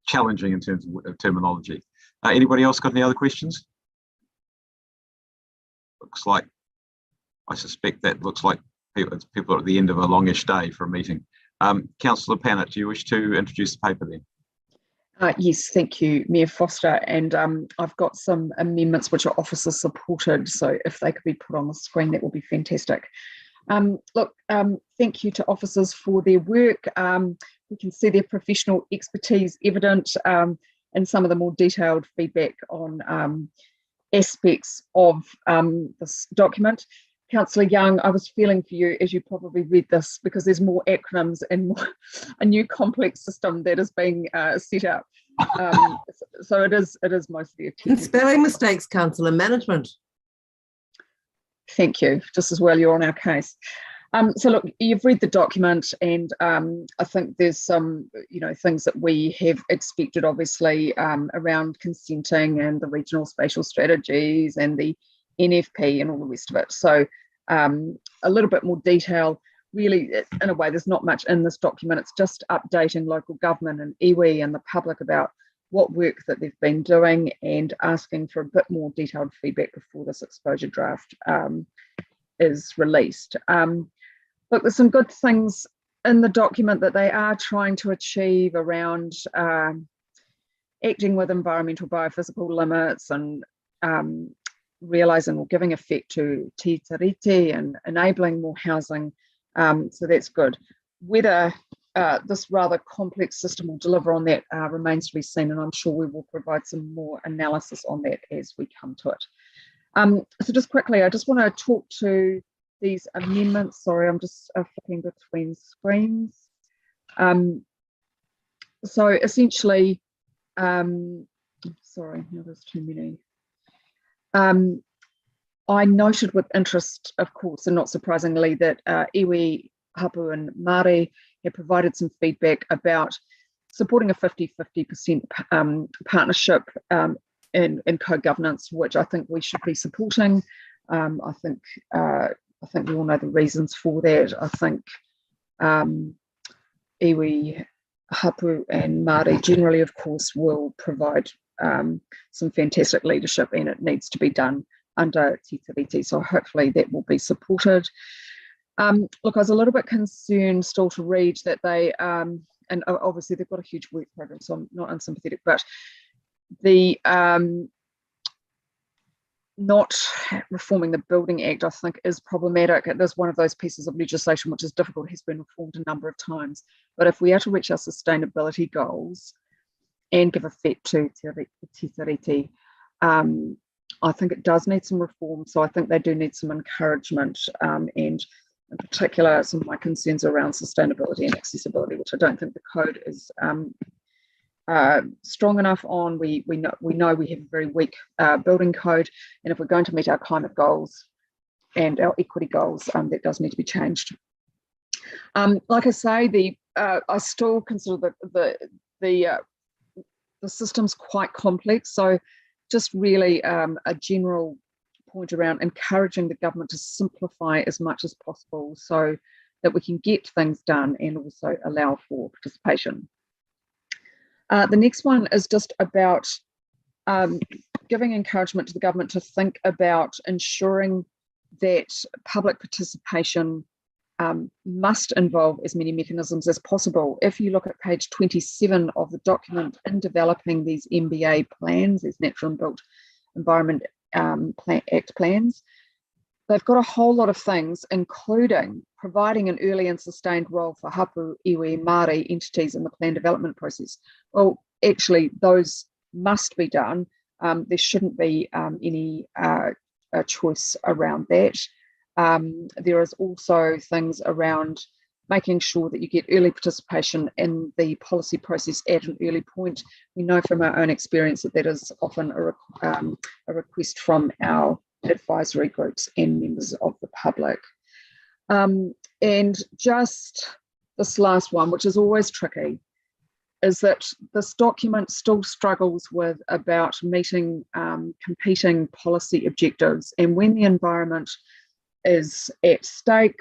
challenging in terms of terminology. Anybody else got any other questions? Looks like, I suspect that looks like people are at the end of a longish day for a meeting. Councillor Pannett, do you wish to introduce the paper then? Yes, thank you, Mayor Foster. And I've got some amendments which are officer supported, so if they could be put on the screen, that would be fantastic. Thank you to officers for their work. We can see their professional expertise evident in some of the more detailed feedback on aspects of this document. Councillor Young, I was feeling for you as you probably read this, because there's more acronyms and a new complex system that is being set up. So it is mostly a and spelling mistakes, Councillor, management. Thank you. Just as well you're on our case. So look, you've read the document, and I think there's some, things that we have expected, obviously, around consenting and the regional spatial strategies and the NFP and all the rest of it. So a little bit more detail. Really, in a way, there's not much in this document. It's just updating local government and iwi and the public about what work that they've been doing, and asking for a bit more detailed feedback before this exposure draft is released. Look, there's some good things in the document that they are trying to achieve around acting with environmental biophysical limits and realising or giving effect to te tiriti and enabling more housing. So that's good. Whether this rather complex system will deliver on that remains to be seen, and I'm sure we will provide some more analysis on that as we come to it. So just quickly, I just want to talk to these amendments. Sorry, I'm just flipping between screens. So essentially, sorry, no, there's too many. I noted with interest, of course, and not surprisingly, that iwi, hapu and Māori have provided some feedback about supporting a 50-50% partnership in co-governance, which I think we should be supporting. I think we all know the reasons for that. I think iwi, hapu and Māori generally, of course, will provide some fantastic leadership, and it needs to be done under te tiriti, so hopefully that will be supported. Look, I was a little bit concerned still to read that they, and obviously they've got a huge work program, so I'm not unsympathetic, but the not reforming the Building Act, I think, is problematic. It is one of those pieces of legislation which is difficult, has been reformed a number of times, but if we are to reach our sustainability goals and give effect to te tiriti, I think it does need some reform. So I think they do need some encouragement, and in particular, some of my concerns around sustainability and accessibility, which I don't think the code is strong enough on. We know we have a very weak building code, and if we're going to meet our climate goals and our equity goals, that does need to be changed. Like I say, I still consider the system's quite complex, so just really a general point around encouraging the government to simplify as much as possible so that we can get things done and also allow for participation. The next one is just about giving encouragement to the government to think about ensuring that public participation must involve as many mechanisms as possible. If you look at page 27 of the document, in developing these MBA plans, these Natural and Built Environment Act plans, they've got a whole lot of things, including providing an early and sustained role for hapu, iwi, Māori entities in the plan development process. Well, actually, those must be done. There shouldn't be any choice around that. There is also things around making sure that you get early participation in the policy process at an early point. We know from our own experience that that is often a request from our advisory groups and members of the public. And just this last one, which is always tricky, is that this document still struggles with about meeting competing policy objectives. And when the environment is at stake,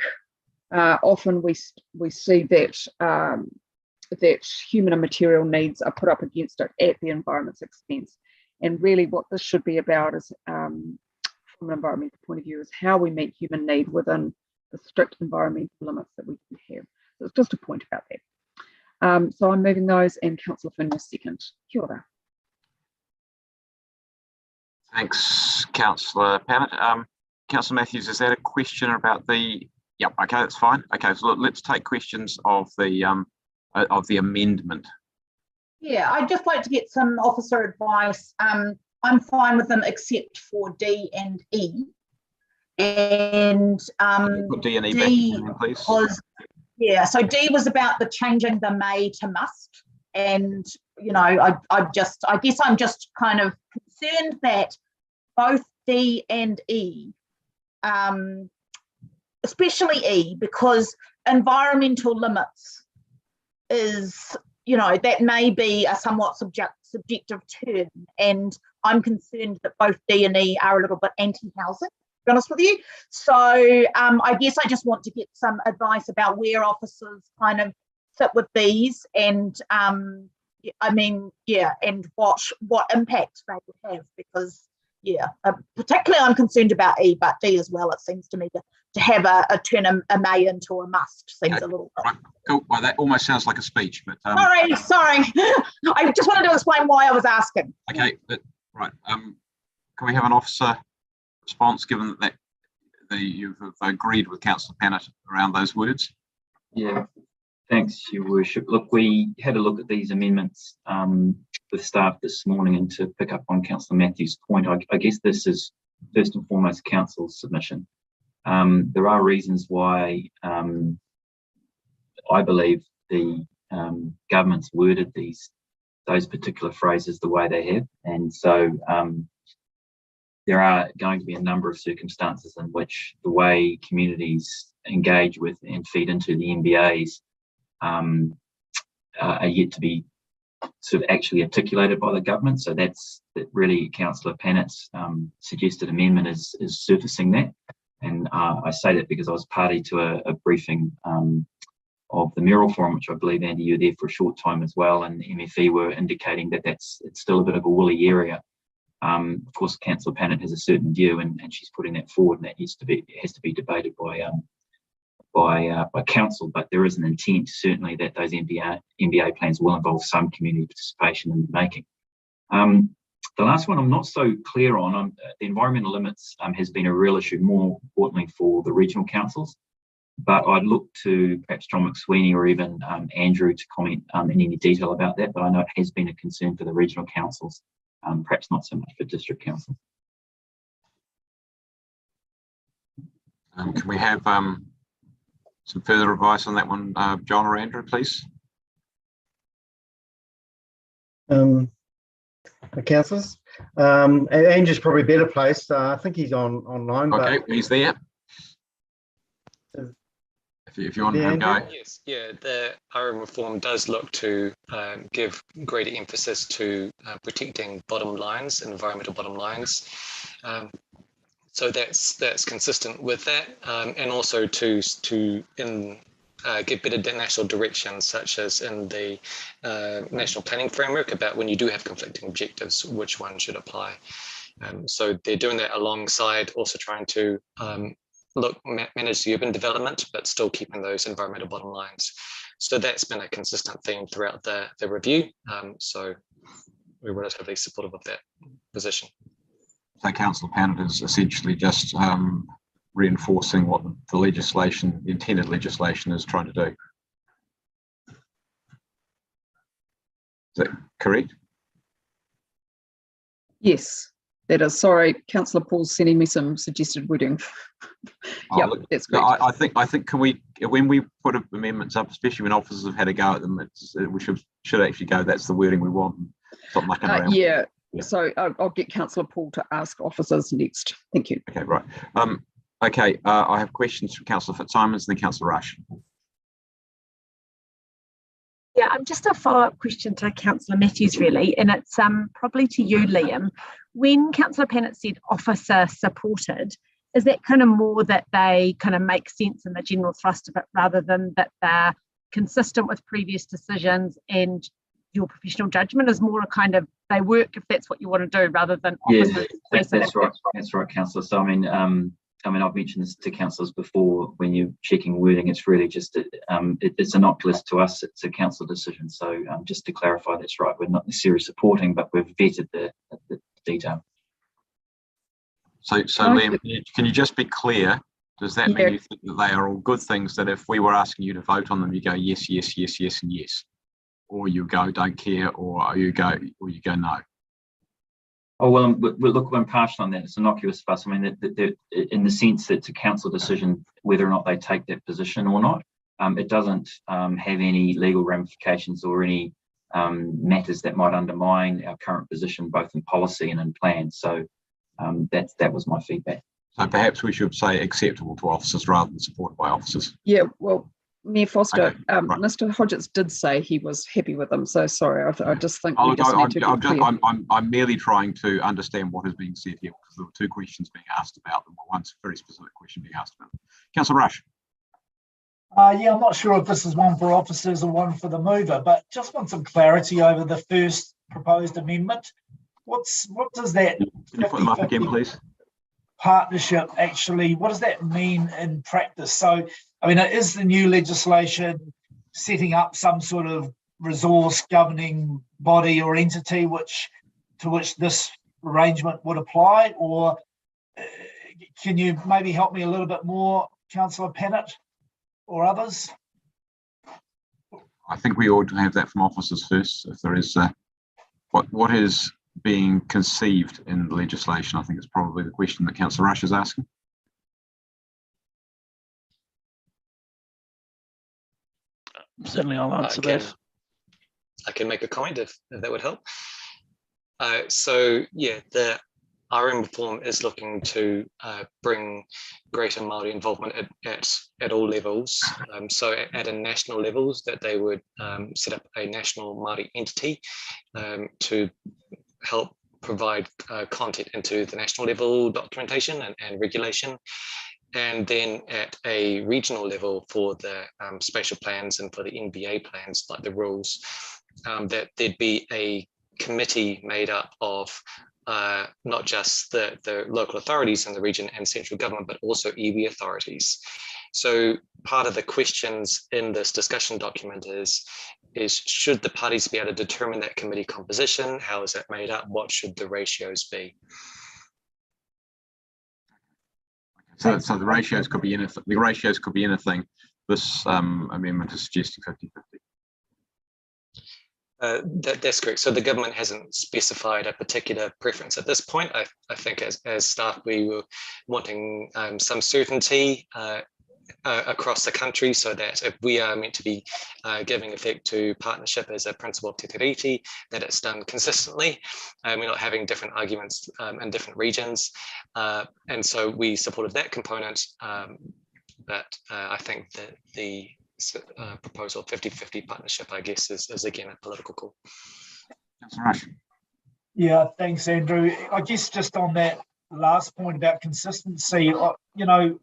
often we see that that human and material needs are put up against it at the environment's expense. And really what this should be about is, from an environmental point of view, is how we meet human need within the strict environmental limits that we can have. So it's just a point about that. So I'm moving those, and Councillor Finn will second. Kia ora. Thanks, Councillor Pannett. Councillor Matthews, is that a question about the? Yep. Okay, that's fine. Okay, so let's take questions of the amendment. Yeah, I'd just like to get some officer advice. I'm fine with them except for D and E. And put D and E back in, please. Yeah, so D was about the changing the may to must. And, you know, I guess I'm just kind of concerned that both D and E, especially E, because environmental limits is, you know, that may be a somewhat subjective term, and I'm concerned that both D and E are a little bit anti-housing, to be honest with you. So I guess I just want to get some advice about where officers kind of sit with these, and I mean, yeah, and what impact they would have, because yeah, particularly I'm concerned about E, but D as well. It seems to me to have a turn a may into a must seems a little bit. Right. Cool. Well, that almost sounds like a speech, but sorry. I just wanted to explain why I was asking. Okay, but right. Can we have an officer response, given that you've agreed with Councillor Pannett around those words? Yeah. Thanks, Your Worship. Look, we had a look at these amendments with staff this morning, and to pick up on Councillor Matthews' point, I guess this is first and foremost Council's submission. There are reasons why I believe the government's worded those particular phrases the way they have, and so there are going to be a number of circumstances in which the way communities engage with and feed into the MBAs are yet to be sort of actually articulated by the government. So that's really Councillor Pannett's suggested amendment is surfacing that. And I say that because I was party to a briefing of the Mayoral Forum, which I believe, Andy, you were there for a short time as well, and MFE were indicating that it's still a bit of a woolly area. Of course, Councillor Pannett has a certain view, and she's putting that forward, and that has to be debated by council, but there is an intent certainly that those MBA plans will involve some community participation in the making. The last one I'm not so clear on. The environmental limits has been a real issue, more importantly for the regional councils, but I'd look to perhaps John McSweeney or even Andrew to comment in any detail about that, but I know it has been a concern for the regional councils, perhaps not so much for district councils. Can we have some further advice on that one, John or Andrew, please? The councillors. Andrew's probably better placed. I think he's online. Okay, but he's there. If you want to have a go. Yes, yeah, the RM reform does look to give greater emphasis to protecting bottom lines, environmental bottom lines. So that's consistent with that, and also to give better national direction, such as in the national planning framework about when you do have conflicting objectives, which one should apply. So they're doing that alongside also trying to manage the urban development, but still keeping those environmental bottom lines. So that's been a consistent theme throughout the review. So we're relatively supportive of that position. So Councillor Pannett is essentially just reinforcing what the legislation, the intended legislation, is trying to do. Is that correct? Yes, that is. Sorry, Councillor Paul's sending me some suggested wording. Yeah, that's great. I think can we, when we put amendments up, especially when officers have had a go at them, we should actually go, that's the wording we want. Stop mucking around. Yeah. So I'll get Councillor Paul to ask officers next. Thank you. Okay, right. Okay, I have questions from Councillor Fitzsimons and then Councillor Rush. Yeah, just a follow-up question to Councillor Matthews, really, and it's probably to you, Liam. When Councillor Pannett said officer supported, is that kind of more that they kind of make sense in the general thrust of it, rather than that they're consistent with previous decisions and your professional judgment is more a kind of they work if that's what you want to do, rather than officers? Yeah, that's right. That's right, Councillor. So I mean, I mean, I've mentioned this to councillors before. When you're checking wording, it's really just it's innocuous to us. It's a council decision. So just to clarify, that's right. We're not necessarily supporting, but we've vetted the detail. So Liam, can you just be clear? Does that mean you think that they are all good things, that if we were asking you to vote on them, you go yes, yes, yes, yes, and yes, or you go don't care, or you go no? Oh well, look, we're impartial on that. It's innocuous for us. I mean, in the sense that it's a council decision whether or not they take that position or not. It doesn't have any legal ramifications or any matters that might undermine our current position, both in policy and in plan. So that was my feedback. So perhaps we should say acceptable to officers rather than supported by officers. Yeah, well, Mayor Foster, Okay, right. Mr. Hodgetts did say he was happy with them. So sorry, I just think we I'm just need to be clear. I'm merely trying to understand what is being said here, because there were two questions being asked about them. One very specific question being asked about them. Councillor Rush. Yeah, I'm not sure if this is one for officers or one for the mover, but just want some clarity over the first proposed amendment. What does that? Can you put them up again, please? Partnership actually, what does that mean in practice? So, I mean, is the new legislation setting up some sort of resource governing body or entity to which this arrangement would apply, or can you maybe help me a little bit more, Councillor Pennant or others? I think we ought to have that from officers first. If there is what is being conceived in the legislation, I think it's probably the question that Councillor Rush is asking. Certainly, I'll answer that. I can make a comment if that would help. So yeah, the RM reform is looking to bring greater Māori involvement at all levels. So at a national level, that they would set up a national Māori entity to help provide content into the national level documentation and regulation. And then at a regional level for the spatial plans and for the NBA plans, like the rules, that there'd be a committee made up of not just the local authorities in the region and central government, but also iwi authorities. So part of the questions in this discussion document is should the parties be able to determine that committee composition? How is that made up? What should the ratios be? So the ratios could be anything. The ratios could be anything. This amendment is suggesting 50-50. That's correct. So the government hasn't specified a particular preference at this point. I think as staff, we were wanting some certainty across the country, so that if we are meant to be giving effect to partnership as a principle of te tiriti, that it's done consistently. We're not having different arguments in different regions. And so we supported that component. But I think that the proposal 50-50 partnership, I guess, is again a political call. Yeah, thanks, Andrew. I guess just on that last point about consistency, you know,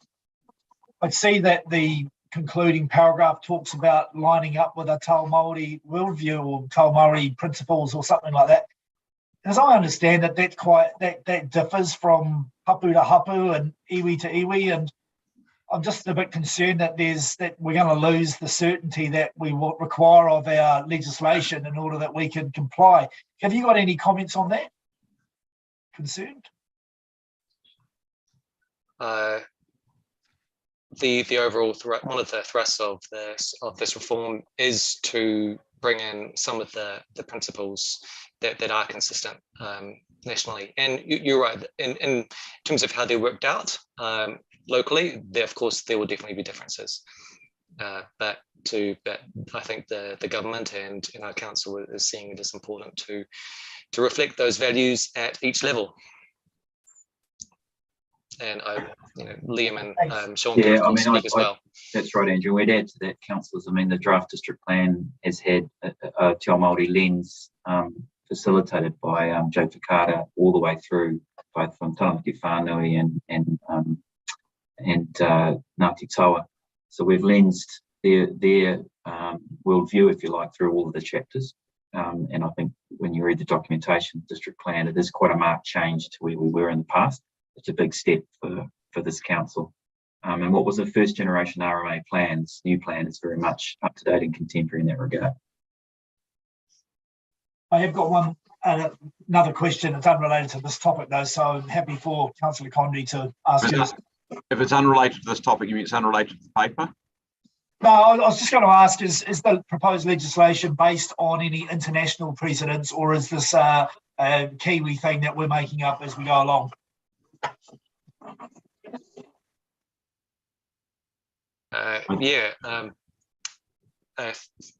I'd see that the concluding paragraph talks about lining up with a Tau Māori worldview or Tau Māori principles or something like that. As I understand it, that differs from hapu to hapu and iwi to iwi, and I'm just a bit concerned that we're going to lose the certainty that we will require of our legislation in order that we can comply. Have you got any comments on that? Concerned? The overall one of the thrusts of this reform is to bring in some of the principles that are consistent nationally. And you're right, in terms of how they're worked out locally, of course there will definitely be differences. But I think the government and our council is seeing it as important to reflect those values at each level. And Liam and Sean can speak as well. That's right, Andrew. We'd add to that, councillors. I mean, the draft district plan has had a Te Ao Māori lens facilitated by Joe Takata all the way through, both from Taranaki Whānui and Ngāti Tawa. So we've lensed their worldview, if you like, through all of the chapters. And I think when you read the documentation, district plan, it is quite a marked change to where we were in the past. It's a big step for for this council. And what was the first generation RMA plans, new plan is very much up to date and contemporary in that regard. I have got another question. It's unrelated to this topic though, so I'm happy for Councillor Condi to ask you. If it's unrelated to this topic, you mean it's unrelated to the paper? No, I was just going to ask, is the proposed legislation based on any international precedents, or is this a Kiwi thing that we're making up as we go along?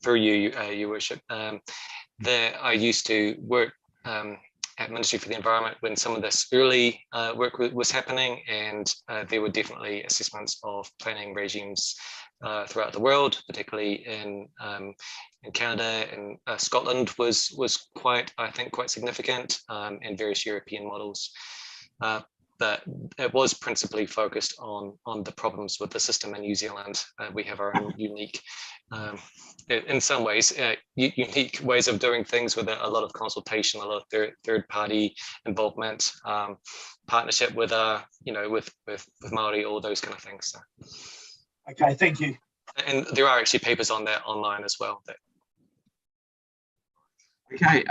Through you, Your Worship. I used to work at Ministry for the Environment when some of this early work was happening, and there were definitely assessments of planning regimes throughout the world, particularly in Canada, and Scotland was quite significant, and various European models. But it was principally focused on the problems with the system in New Zealand. We have our own unique, in some ways, unique ways of doing things with a lot of consultation, a lot of third-party involvement, partnership with with Māori, all those kind of things. So. Okay, thank you. And there are actually papers on that online as well. Okay,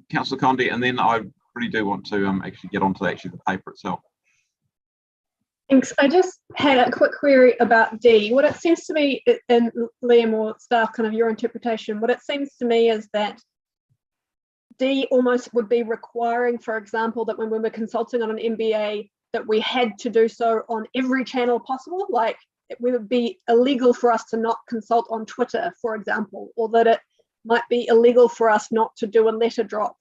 Councillor Condi, and then I really do want to actually get onto the paper itself. Thanks. I just had a quick query about D. What it seems to me, and Liam or staff, kind of your interpretation, what it seems to me is that D almost would be requiring, for example, that when we were consulting on an MBA, that we had to do so on every channel possible. Like it would be illegal for us to not consult on Twitter, for example, or that it might be illegal for us not to do a letter drop,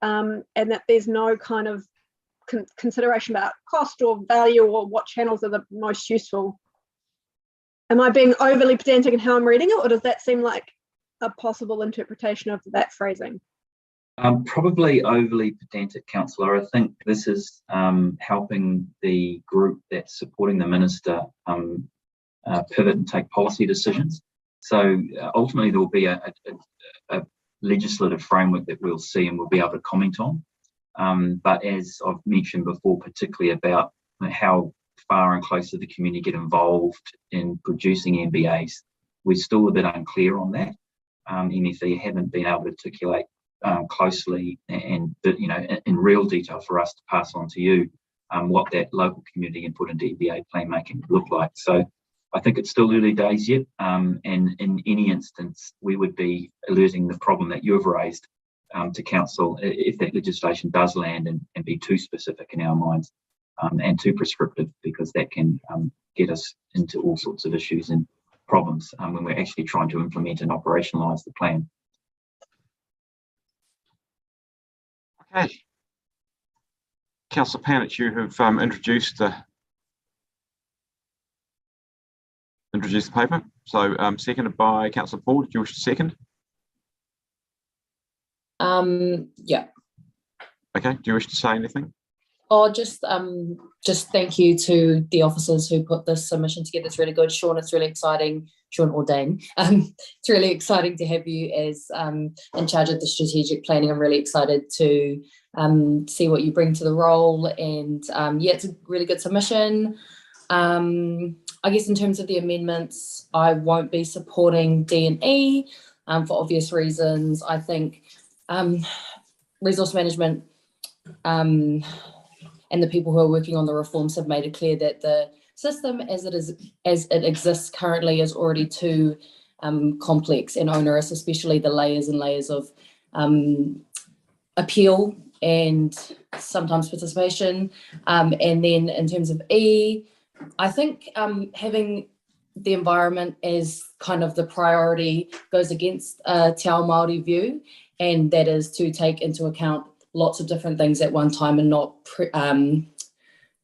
and that there's no kind of consideration about cost or value or what channels are the most useful. Am I being overly pedantic in how I'm reading it, or does that seem like a possible interpretation of that phrasing? Probably overly pedantic, Councillor. I think this is helping the group that's supporting the Minister pivot and take policy decisions. So ultimately there will be a legislative framework that we'll see and we'll be able to comment on. But as I've mentioned before, particularly about how far and close to the community get involved in producing MBAs, we're still a bit unclear on that. NFE haven't been able to articulate closely and in real detail for us to pass on to you what that local community input into MBA plan making would look like. So I think it's still early days yet, and in any instance we would be alerting the problem that you've raised to council if that legislation does land and be too specific in our minds and too prescriptive, because that can get us into all sorts of issues and problems when we're actually trying to implement and operationalise the plan. Okay. Councillor Panich, you have introduced the paper. So seconded by Councillor Paul. Did you wish to second? Yeah. Okay. Do you wish to say anything? Oh, just thank you to the officers who put this submission together. It's really good. Sean, it's really exciting. Sean or Dane. It's really exciting to have you as in charge of the strategic planning. I'm really excited to see what you bring to the role. And yeah, it's a really good submission. I guess in terms of the amendments, I won't be supporting D and E for obvious reasons. I think resource management and the people who are working on the reforms have made it clear that the system as it exists currently is already too complex and onerous, especially the layers and layers of appeal and sometimes participation. And then in terms of E, I think having the environment as kind of the priority goes against a Te Ao Māori view, and that is to take into account lots of different things at one time and not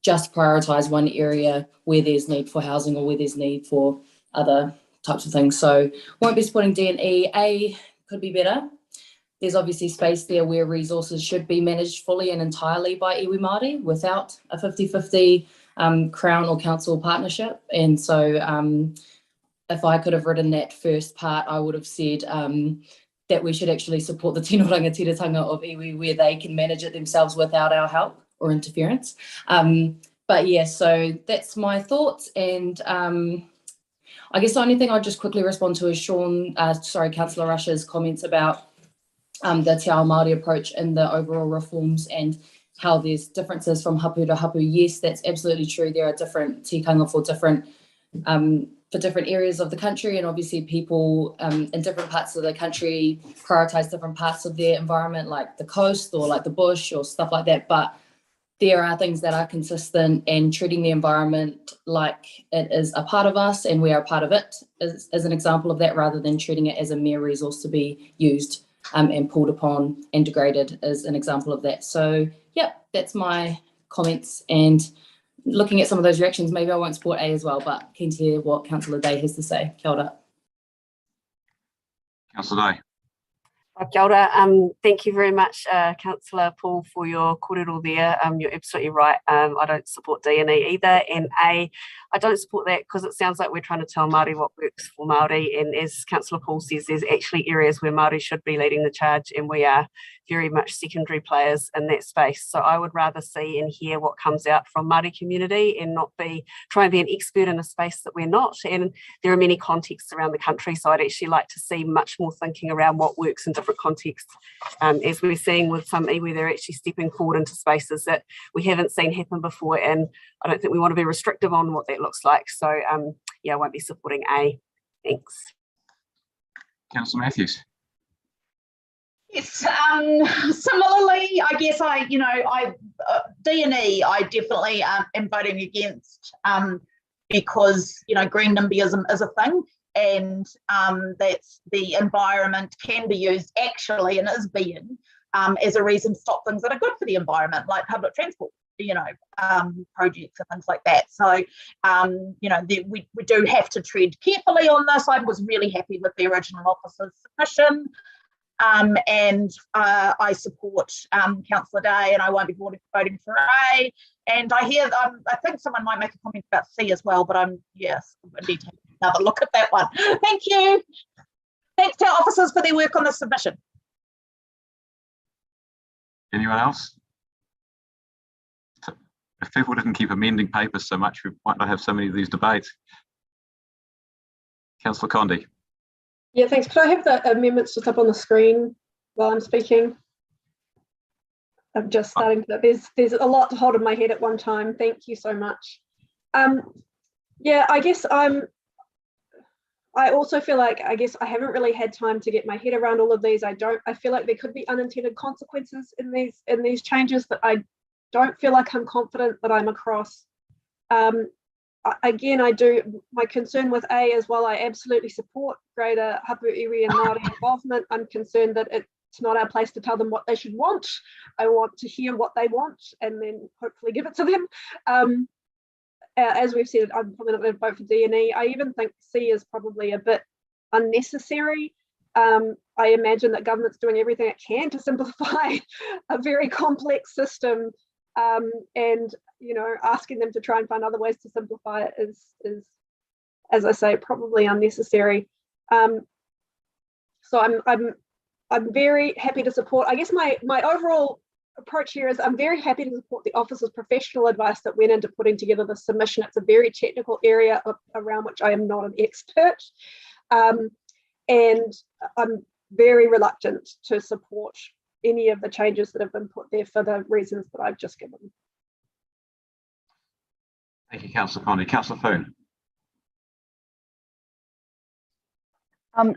just prioritise one area where there's need for housing or where there's need for other types of things. So won't be supporting D and E. A could be better. There's obviously space there where resources should be managed fully and entirely by iwi Māori without a 50-50 Crown or Council partnership. And so if I could have written that first part, I would have said that we should actually support the tino rangatiratanga of iwi where they can manage it themselves without our help or interference. but yeah, so that's my thoughts. And I guess the only thing I'll just quickly respond to is Councillor Rush's comments about the Te Ao Māori approach in the overall reforms and how there's differences from hapu to hapu. Yes, that's absolutely true. There are different tikanga for different areas of the country, and obviously people in different parts of the country prioritise different parts of their environment, like the coast or like the bush or stuff like that. But there are things that are consistent, and treating the environment like it is a part of us and we are a part of it is an example of that, rather than treating it as a mere resource to be used and pulled upon and degraded is an example of that. So, yeah, that's my comments. And looking at some of those reactions, maybe I won't support A as well, but keen to hear what Councillor Day has to say. Kia ora. Councillor Day. Kia ora. Thank you very much, Councillor Paul, for your kōrero there. You're absolutely right. I don't support D and E either. And A, I don't support that because it sounds like we're trying to tell Māori what works for Māori. And as Councillor Paul says, there's actually areas where Māori should be leading the charge, and we are very much secondary players in that space. So I would rather see and hear what comes out from Māori community and not try and be an expert in a space that we're not. And there are many contexts around the country, so I'd actually like to see much more thinking around what works in different contexts, as we're seeing with some iwi, they're actually stepping forward into spaces that we haven't seen happen before, and I don't think we want to be restrictive on what that looks like. So yeah, I won't be supporting A. Thanks. Councillor Matthews. Yes, similarly, I guess D and E, I definitely am voting against because, green NIMBYism is a thing, and that's the environment can be used actually and is being as a reason to stop things that are good for the environment, like public transport, projects and things like that. So, we do have to tread carefully on this. I was really happy with the original officer's submission. And I support Councillor Day, and I won't be voting for A. And I hear, I think someone might make a comment about C as well, but I need to have another look at that one. Thank you. Thanks to our officers for their work on this submission. Anyone else? If people didn't keep amending papers so much, we might not have so many of these debates. Councillor Condi. Yeah, thanks. Could I have the amendments just up on the screen while I'm speaking? I'm just starting to, there's a lot to hold in my head at one time. Thank you so much. Yeah, I guess I also feel like, I haven't really had time to get my head around all of these. I feel like there could be unintended consequences in these changes that I don't feel like I'm confident that I'm across. Again, my concern with A as well, I absolutely support greater hapu, iwi and Māori involvement. I'm concerned that it's not our place to tell them what they should want. I want to hear what they want and then hopefully give it to them. As we've said, I'm probably not going to vote for D and E. I even think C is probably a bit unnecessary. I imagine that government's doing everything it can to simplify a very complex system, and asking them to try and find other ways to simplify it is, as I say, probably unnecessary. So I'm very happy to support. I guess my overall approach here is I'm very happy to support the officer's professional advice that went into putting together the submission. It's a very technical area around which I am not an expert, and I'm very reluctant to support any of the changes that have been put there for the reasons that I've just given. Thank you, Councillor Condi. Councillor Foon.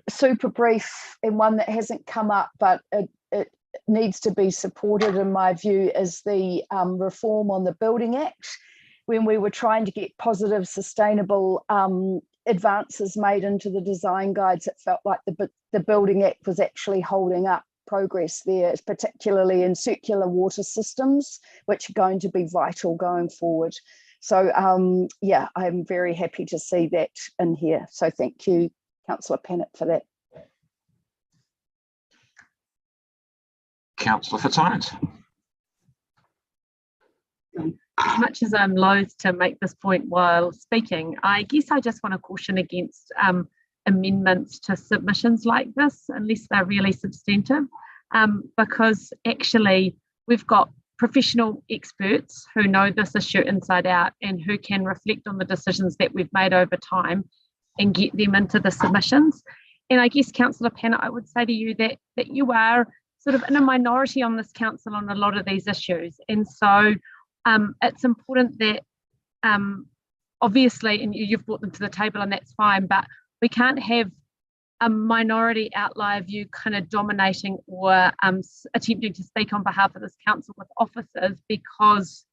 Super brief, and one that hasn't come up, but it needs to be supported in my view, is the reform on the Building Act. When we were trying to get positive, sustainable advances made into the design guides, it felt like the Building Act was actually holding up progress there, particularly in circular water systems, which are going to be vital going forward. So yeah, I'm very happy to see that in here. So thank you, Councillor Pennant, for that. Councillor Fitzsimons. As much as I'm loath to make this point while speaking, I guess I just want to caution against amendments to submissions like this, unless they're really substantive, because actually we've got professional experts who know this issue inside out and who can reflect on the decisions that we've made over time and get them into the submissions. And I guess, Councillor Pennant, I would say to you that you are sort of in a minority on this council on a lot of these issues. And so it's important that obviously, and you've brought them to the table and that's fine, but we can't have a minority outlier view kind of dominating or attempting to speak on behalf of this council with officers, because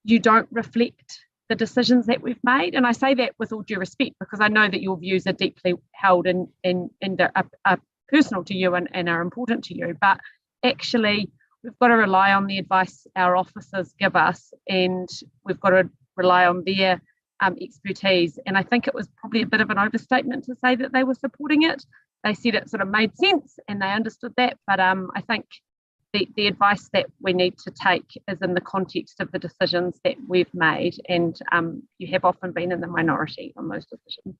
you don't reflect the decisions that we've made. And I say that with all due respect, because I know that your views are deeply held and are personal to you and are important to you, but actually we've got to rely on the advice our officers give us, and we've got to rely on their expertise. And I think it was probably a bit of an overstatement to say that they were supporting it. They said it sort of made sense and they understood that, but I think the advice that we need to take is in the context of the decisions that we've made, and you have often been in the minority on those decisions.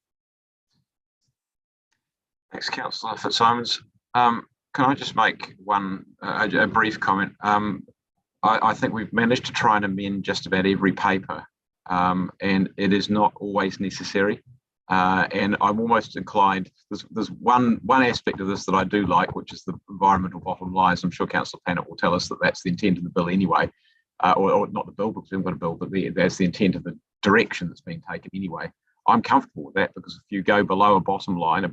Thanks, Councillor Fitzsimons. Can I just make a brief comment? I think we've managed to try and amend just about every paper, and it is not always necessary. And I'm almost inclined, there's one aspect of this that I do like, which is the environmental bottom lines. I'm sure Councillor Pennant will tell us that that's the intent of the bill anyway, or not the bill, because we haven't got a bill, but that's the intent of the direction that's being taken anyway. I'm comfortable with that, because if you go below a bottom line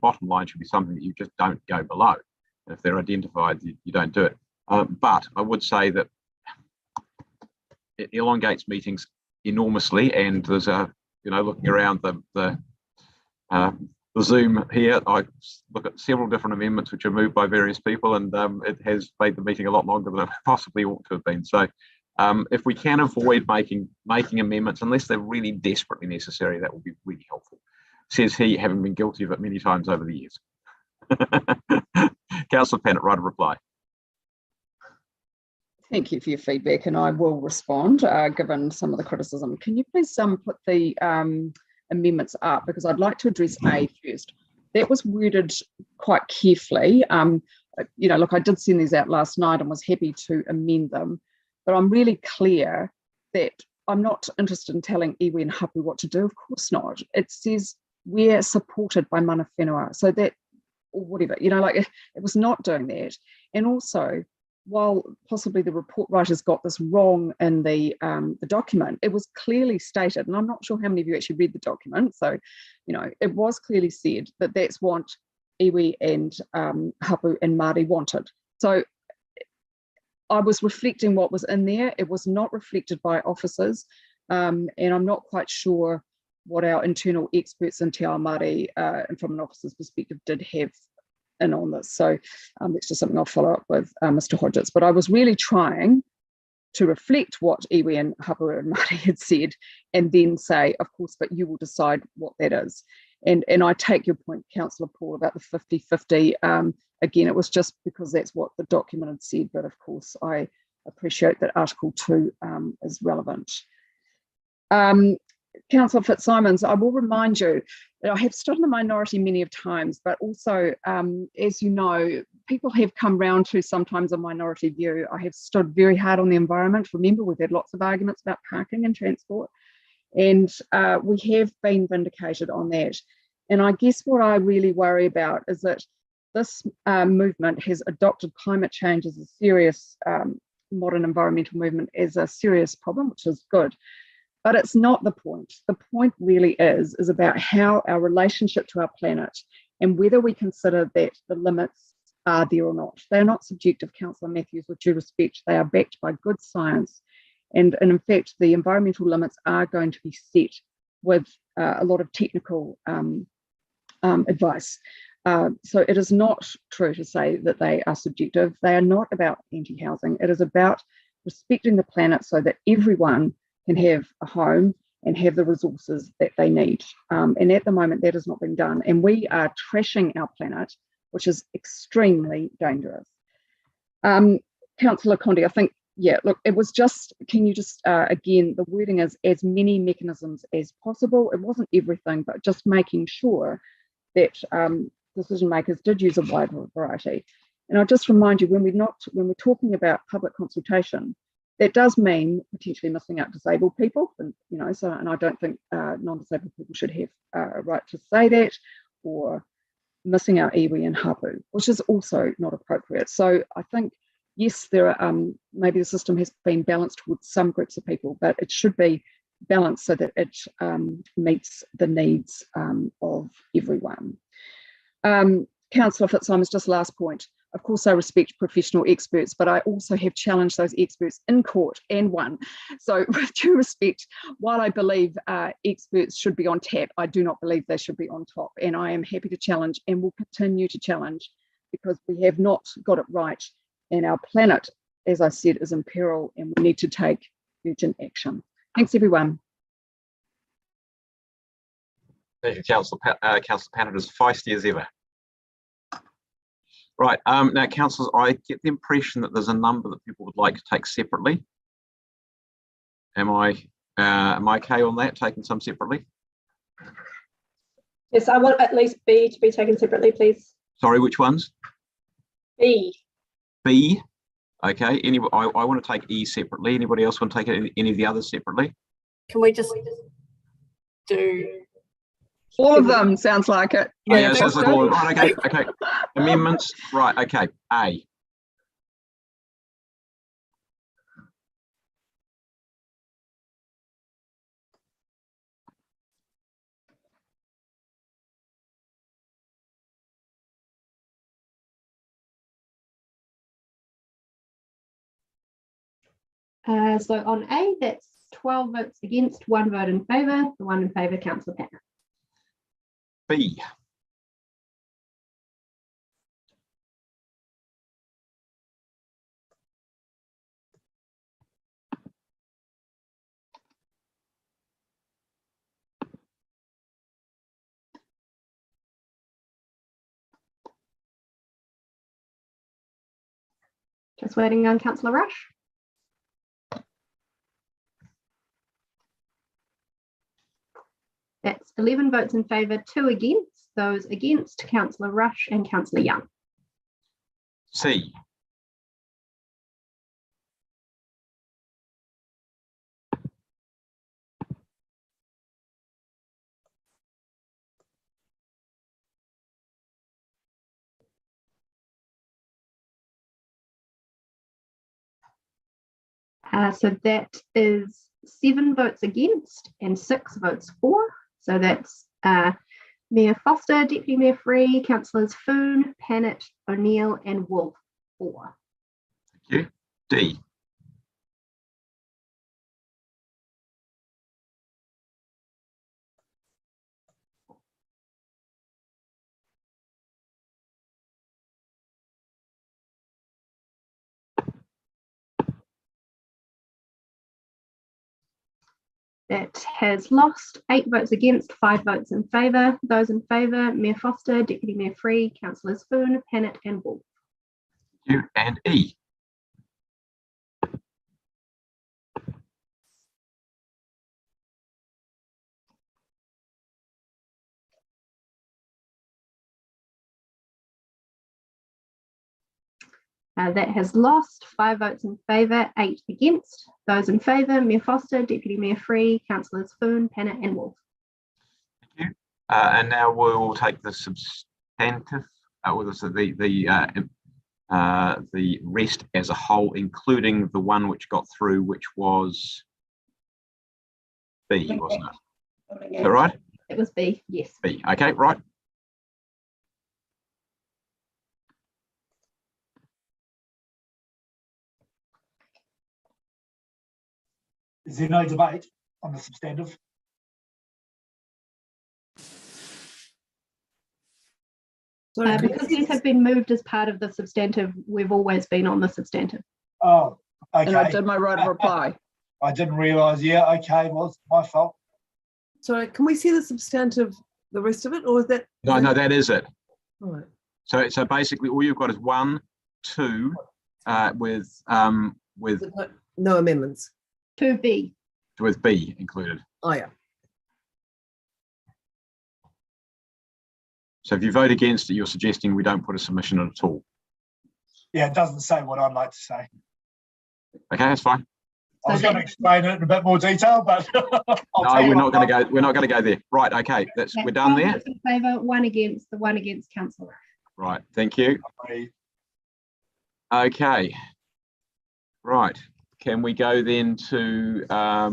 should be something that you just don't go below. And if they're identified, you don't do it. But I would say that it elongates meetings enormously, and there's looking around the Zoom here, I look at several different amendments which are moved by various people, and it has made the meeting a lot longer than it possibly ought to have been. So if we can avoid making amendments, unless they're really desperately necessary, that would be really helpful. Says he, having been guilty of it many times over the years. Councillor Pennant, right of reply. Thank you for your feedback, and I will respond given some of the criticism. Can you please put the amendments up, because I'd like to address A first. That was worded quite carefully. Look, I did send these out last night and was happy to amend them, but I'm really clear that I'm not interested in telling iwi and hapu what to do. Of course not. It says we're supported by mana whenua, so that, or whatever, it was not doing that. And also, while possibly the report writers got this wrong in the document, it was clearly stated, and I'm not sure how many of you actually read the document, so it was clearly said that that's what iwi and hapu and Māori wanted. So I was reflecting what was in there. It was not reflected by officers, and I'm not quite sure what our internal experts in Te Ao Māori and from an officer's perspective did have in on this. So it's just something I'll follow up with Mr. Hodgetts. But I was really trying to reflect what iwi and hapu and Māori had said, and then say, of course, but you will decide what that is. And I take your point, Councillor Paul, about the 50-50. Again, it was just because that's what the document had said, but of course I appreciate that Article 2 is relevant. Councillor Fitzsimons, I will remind you that I have stood in the minority many of times, but also, as you know, people have come round to sometimes a minority view. I have stood very hard on the environment. Remember, we've had lots of arguments about parking and transport, and we have been vindicated on that. And I guess what I really worry about is that this movement has adopted climate change as a serious, modern environmental movement as a serious problem, which is good. But it's not the point. The point really is about how our relationship to our planet and whether we consider that the limits are there or not. They're not subjective, Councillor Matthews, with due respect. They are backed by good science. And in fact, the environmental limits are going to be set with a lot of technical advice. So it is not true to say that they are subjective. They are not about anti-housing. It is about respecting the planet so that everyone can have a home and have the resources that they need. And at the moment, that has not been done. And we are trashing our planet, which is extremely dangerous. Councillor Condi, I think, yeah, look, it was just, can you just, again, the wording is as many mechanisms as possible. It wasn't everything, but just making sure that decision makers did use a wide variety. And I'll just remind you, when we're talking about public consultation, that does mean potentially missing out disabled people, and and I don't think non-disabled people should have a right to say that, or missing out iwi and hapu, which is also not appropriate. So I think, yes, there are maybe the system has been balanced with some groups of people, but it should be balanced so that it meets the needs of everyone. Councillor Fitzsimons, just last point. Of course, I respect professional experts, but I also have challenged those experts in court and won. So with due respect, while I believe experts should be on tap, I do not believe they should be on top. And I am happy to challenge and will continue to challenge, because we have not got it right. And our planet, as I said, is in peril, and we need to take urgent action. Thanks, everyone. Thank you, Councillor Pannett, as feisty as ever. Right, now, councillors, I get the impression that there's a number that people would like to take separately. Am I okay on that, taking some separately? Yes, I want at least B to be taken separately, please. Sorry, which ones? B. B. Okay. I want to take E separately. Anybody else want to take any of the others separately? Can we just do all of them? Sounds like it. Yeah, sounds like all of them. Right, okay. Amendments. Right, okay. A. So on A, that's 12 votes against, 1 vote in favour. The 1 in favour, Councillor Pannett. B. Just waiting on Councillor Rush. That's 11 votes in favour, 2 against. Those against, Councillor Rush and Councillor Young. C. So that is 7 votes against and 6 votes for. So that's Mayor Foster, Deputy Mayor Free, Councillors Foon, Pannett, O'Neill and Wolf, 4. Thank you. D. That has lost 8 votes against, 5 votes in favour. Those in favour, Mayor Foster, Deputy Mayor Free, Councillors Foon, Pannett and Wolf. Thank you. And E. That has lost 5 votes in favour, 8 against. Those in favour, Mayor Foster, Deputy Mayor Free, Councillors Foon, Pannett and Wolf. Thank you. And now we'll take the substantive, the rest as a whole, including the one which got through, which was B, wasn't it? Is that right? It was B, yes. B. Okay, right. Is there no debate on the substantive? Because these have been moved as part of the substantive, we've always been on the substantive. Oh, okay. And I did my right of reply. I didn't realise. Yeah, okay. Well, it's my fault. Sorry, can we see the substantive, the rest of it, or is that? No, that is it. All right. So basically, all you've got is 1, 2, with no amendments. 2B. With B included. Oh yeah. So if you vote against it, you're suggesting we don't put a submission in at all. Yeah, it doesn't say what I'd like to say. Okay, that's fine. I was going to explain it in a bit more detail, but no, we're not going to go. We're not going to go there. Right. Okay. We're done there. In favour, 1 against. The 1 against, Councillor. Right. Thank you. Okay. Right. Can we go then to?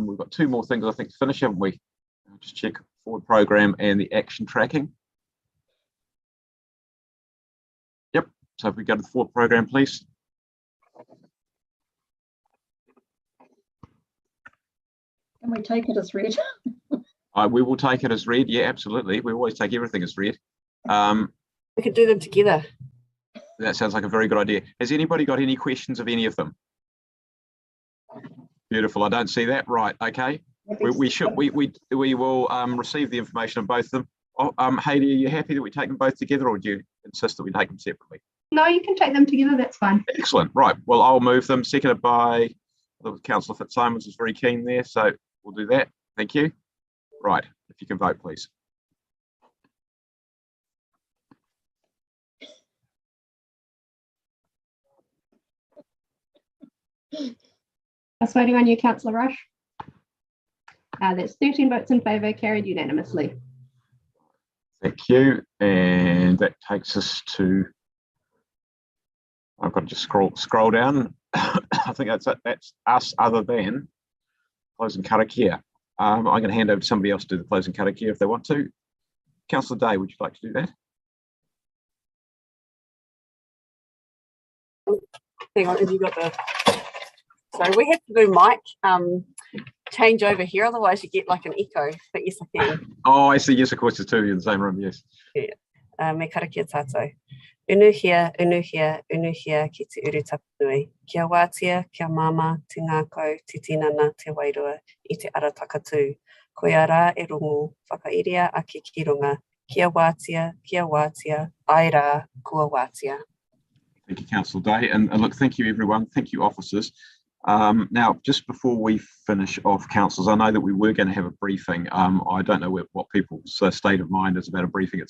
We've got 2 more things I think to finish, haven't we? I'll just check forward program and the action tracking. Yep. So if we go to the forward program, please. Can we take it as read? We will take it as read. Yeah, absolutely. We always take everything as read. We could do them together. That sounds like a very good idea. Has anybody got any questions of any of them? Beautiful. I don't see that. Right. Okay. We will receive the information on both of them. Hayley, are you happy that we take them both together, or do you insist that we take them separately? No, you can take them together. That's fine. Excellent. Right. Well, I'll move them. Seconded by Councillor Fitzsimons is very keen there, so we'll do that. Thank you. Right. If you can vote, please. That's voting on you, Councillor Rush. That's 13 votes in favour, carried unanimously. Thank you. And that takes us to, I've got to just scroll down. I think that's it. That's us, other than closing karakia. I'm going to hand over to somebody else to do the closing karakia if they want to. Councillor Day, would you like to do that? Hang on, have you got the... So we have to do mic change over here, otherwise you get like an echo, but yes, I can. Oh, I see. Yes, of course, the 2 of you in the same room, yes. Yeah. Me karakia tātou. Unuhia, ki te uru tapunui. Kia wātia, kia mama, te ngākau, te tinana, te wairua, I te ara takatū. Koia rā e rongo, whakairia ake ki runga. Kia wātia, ai rā, kua wātia. Thank you, Councillor Day. And look, thank you, everyone. Thank you, officers. Now, just before we finish off, councillors, I know that we were going to have a briefing. I don't know what people's state of mind is about a briefing.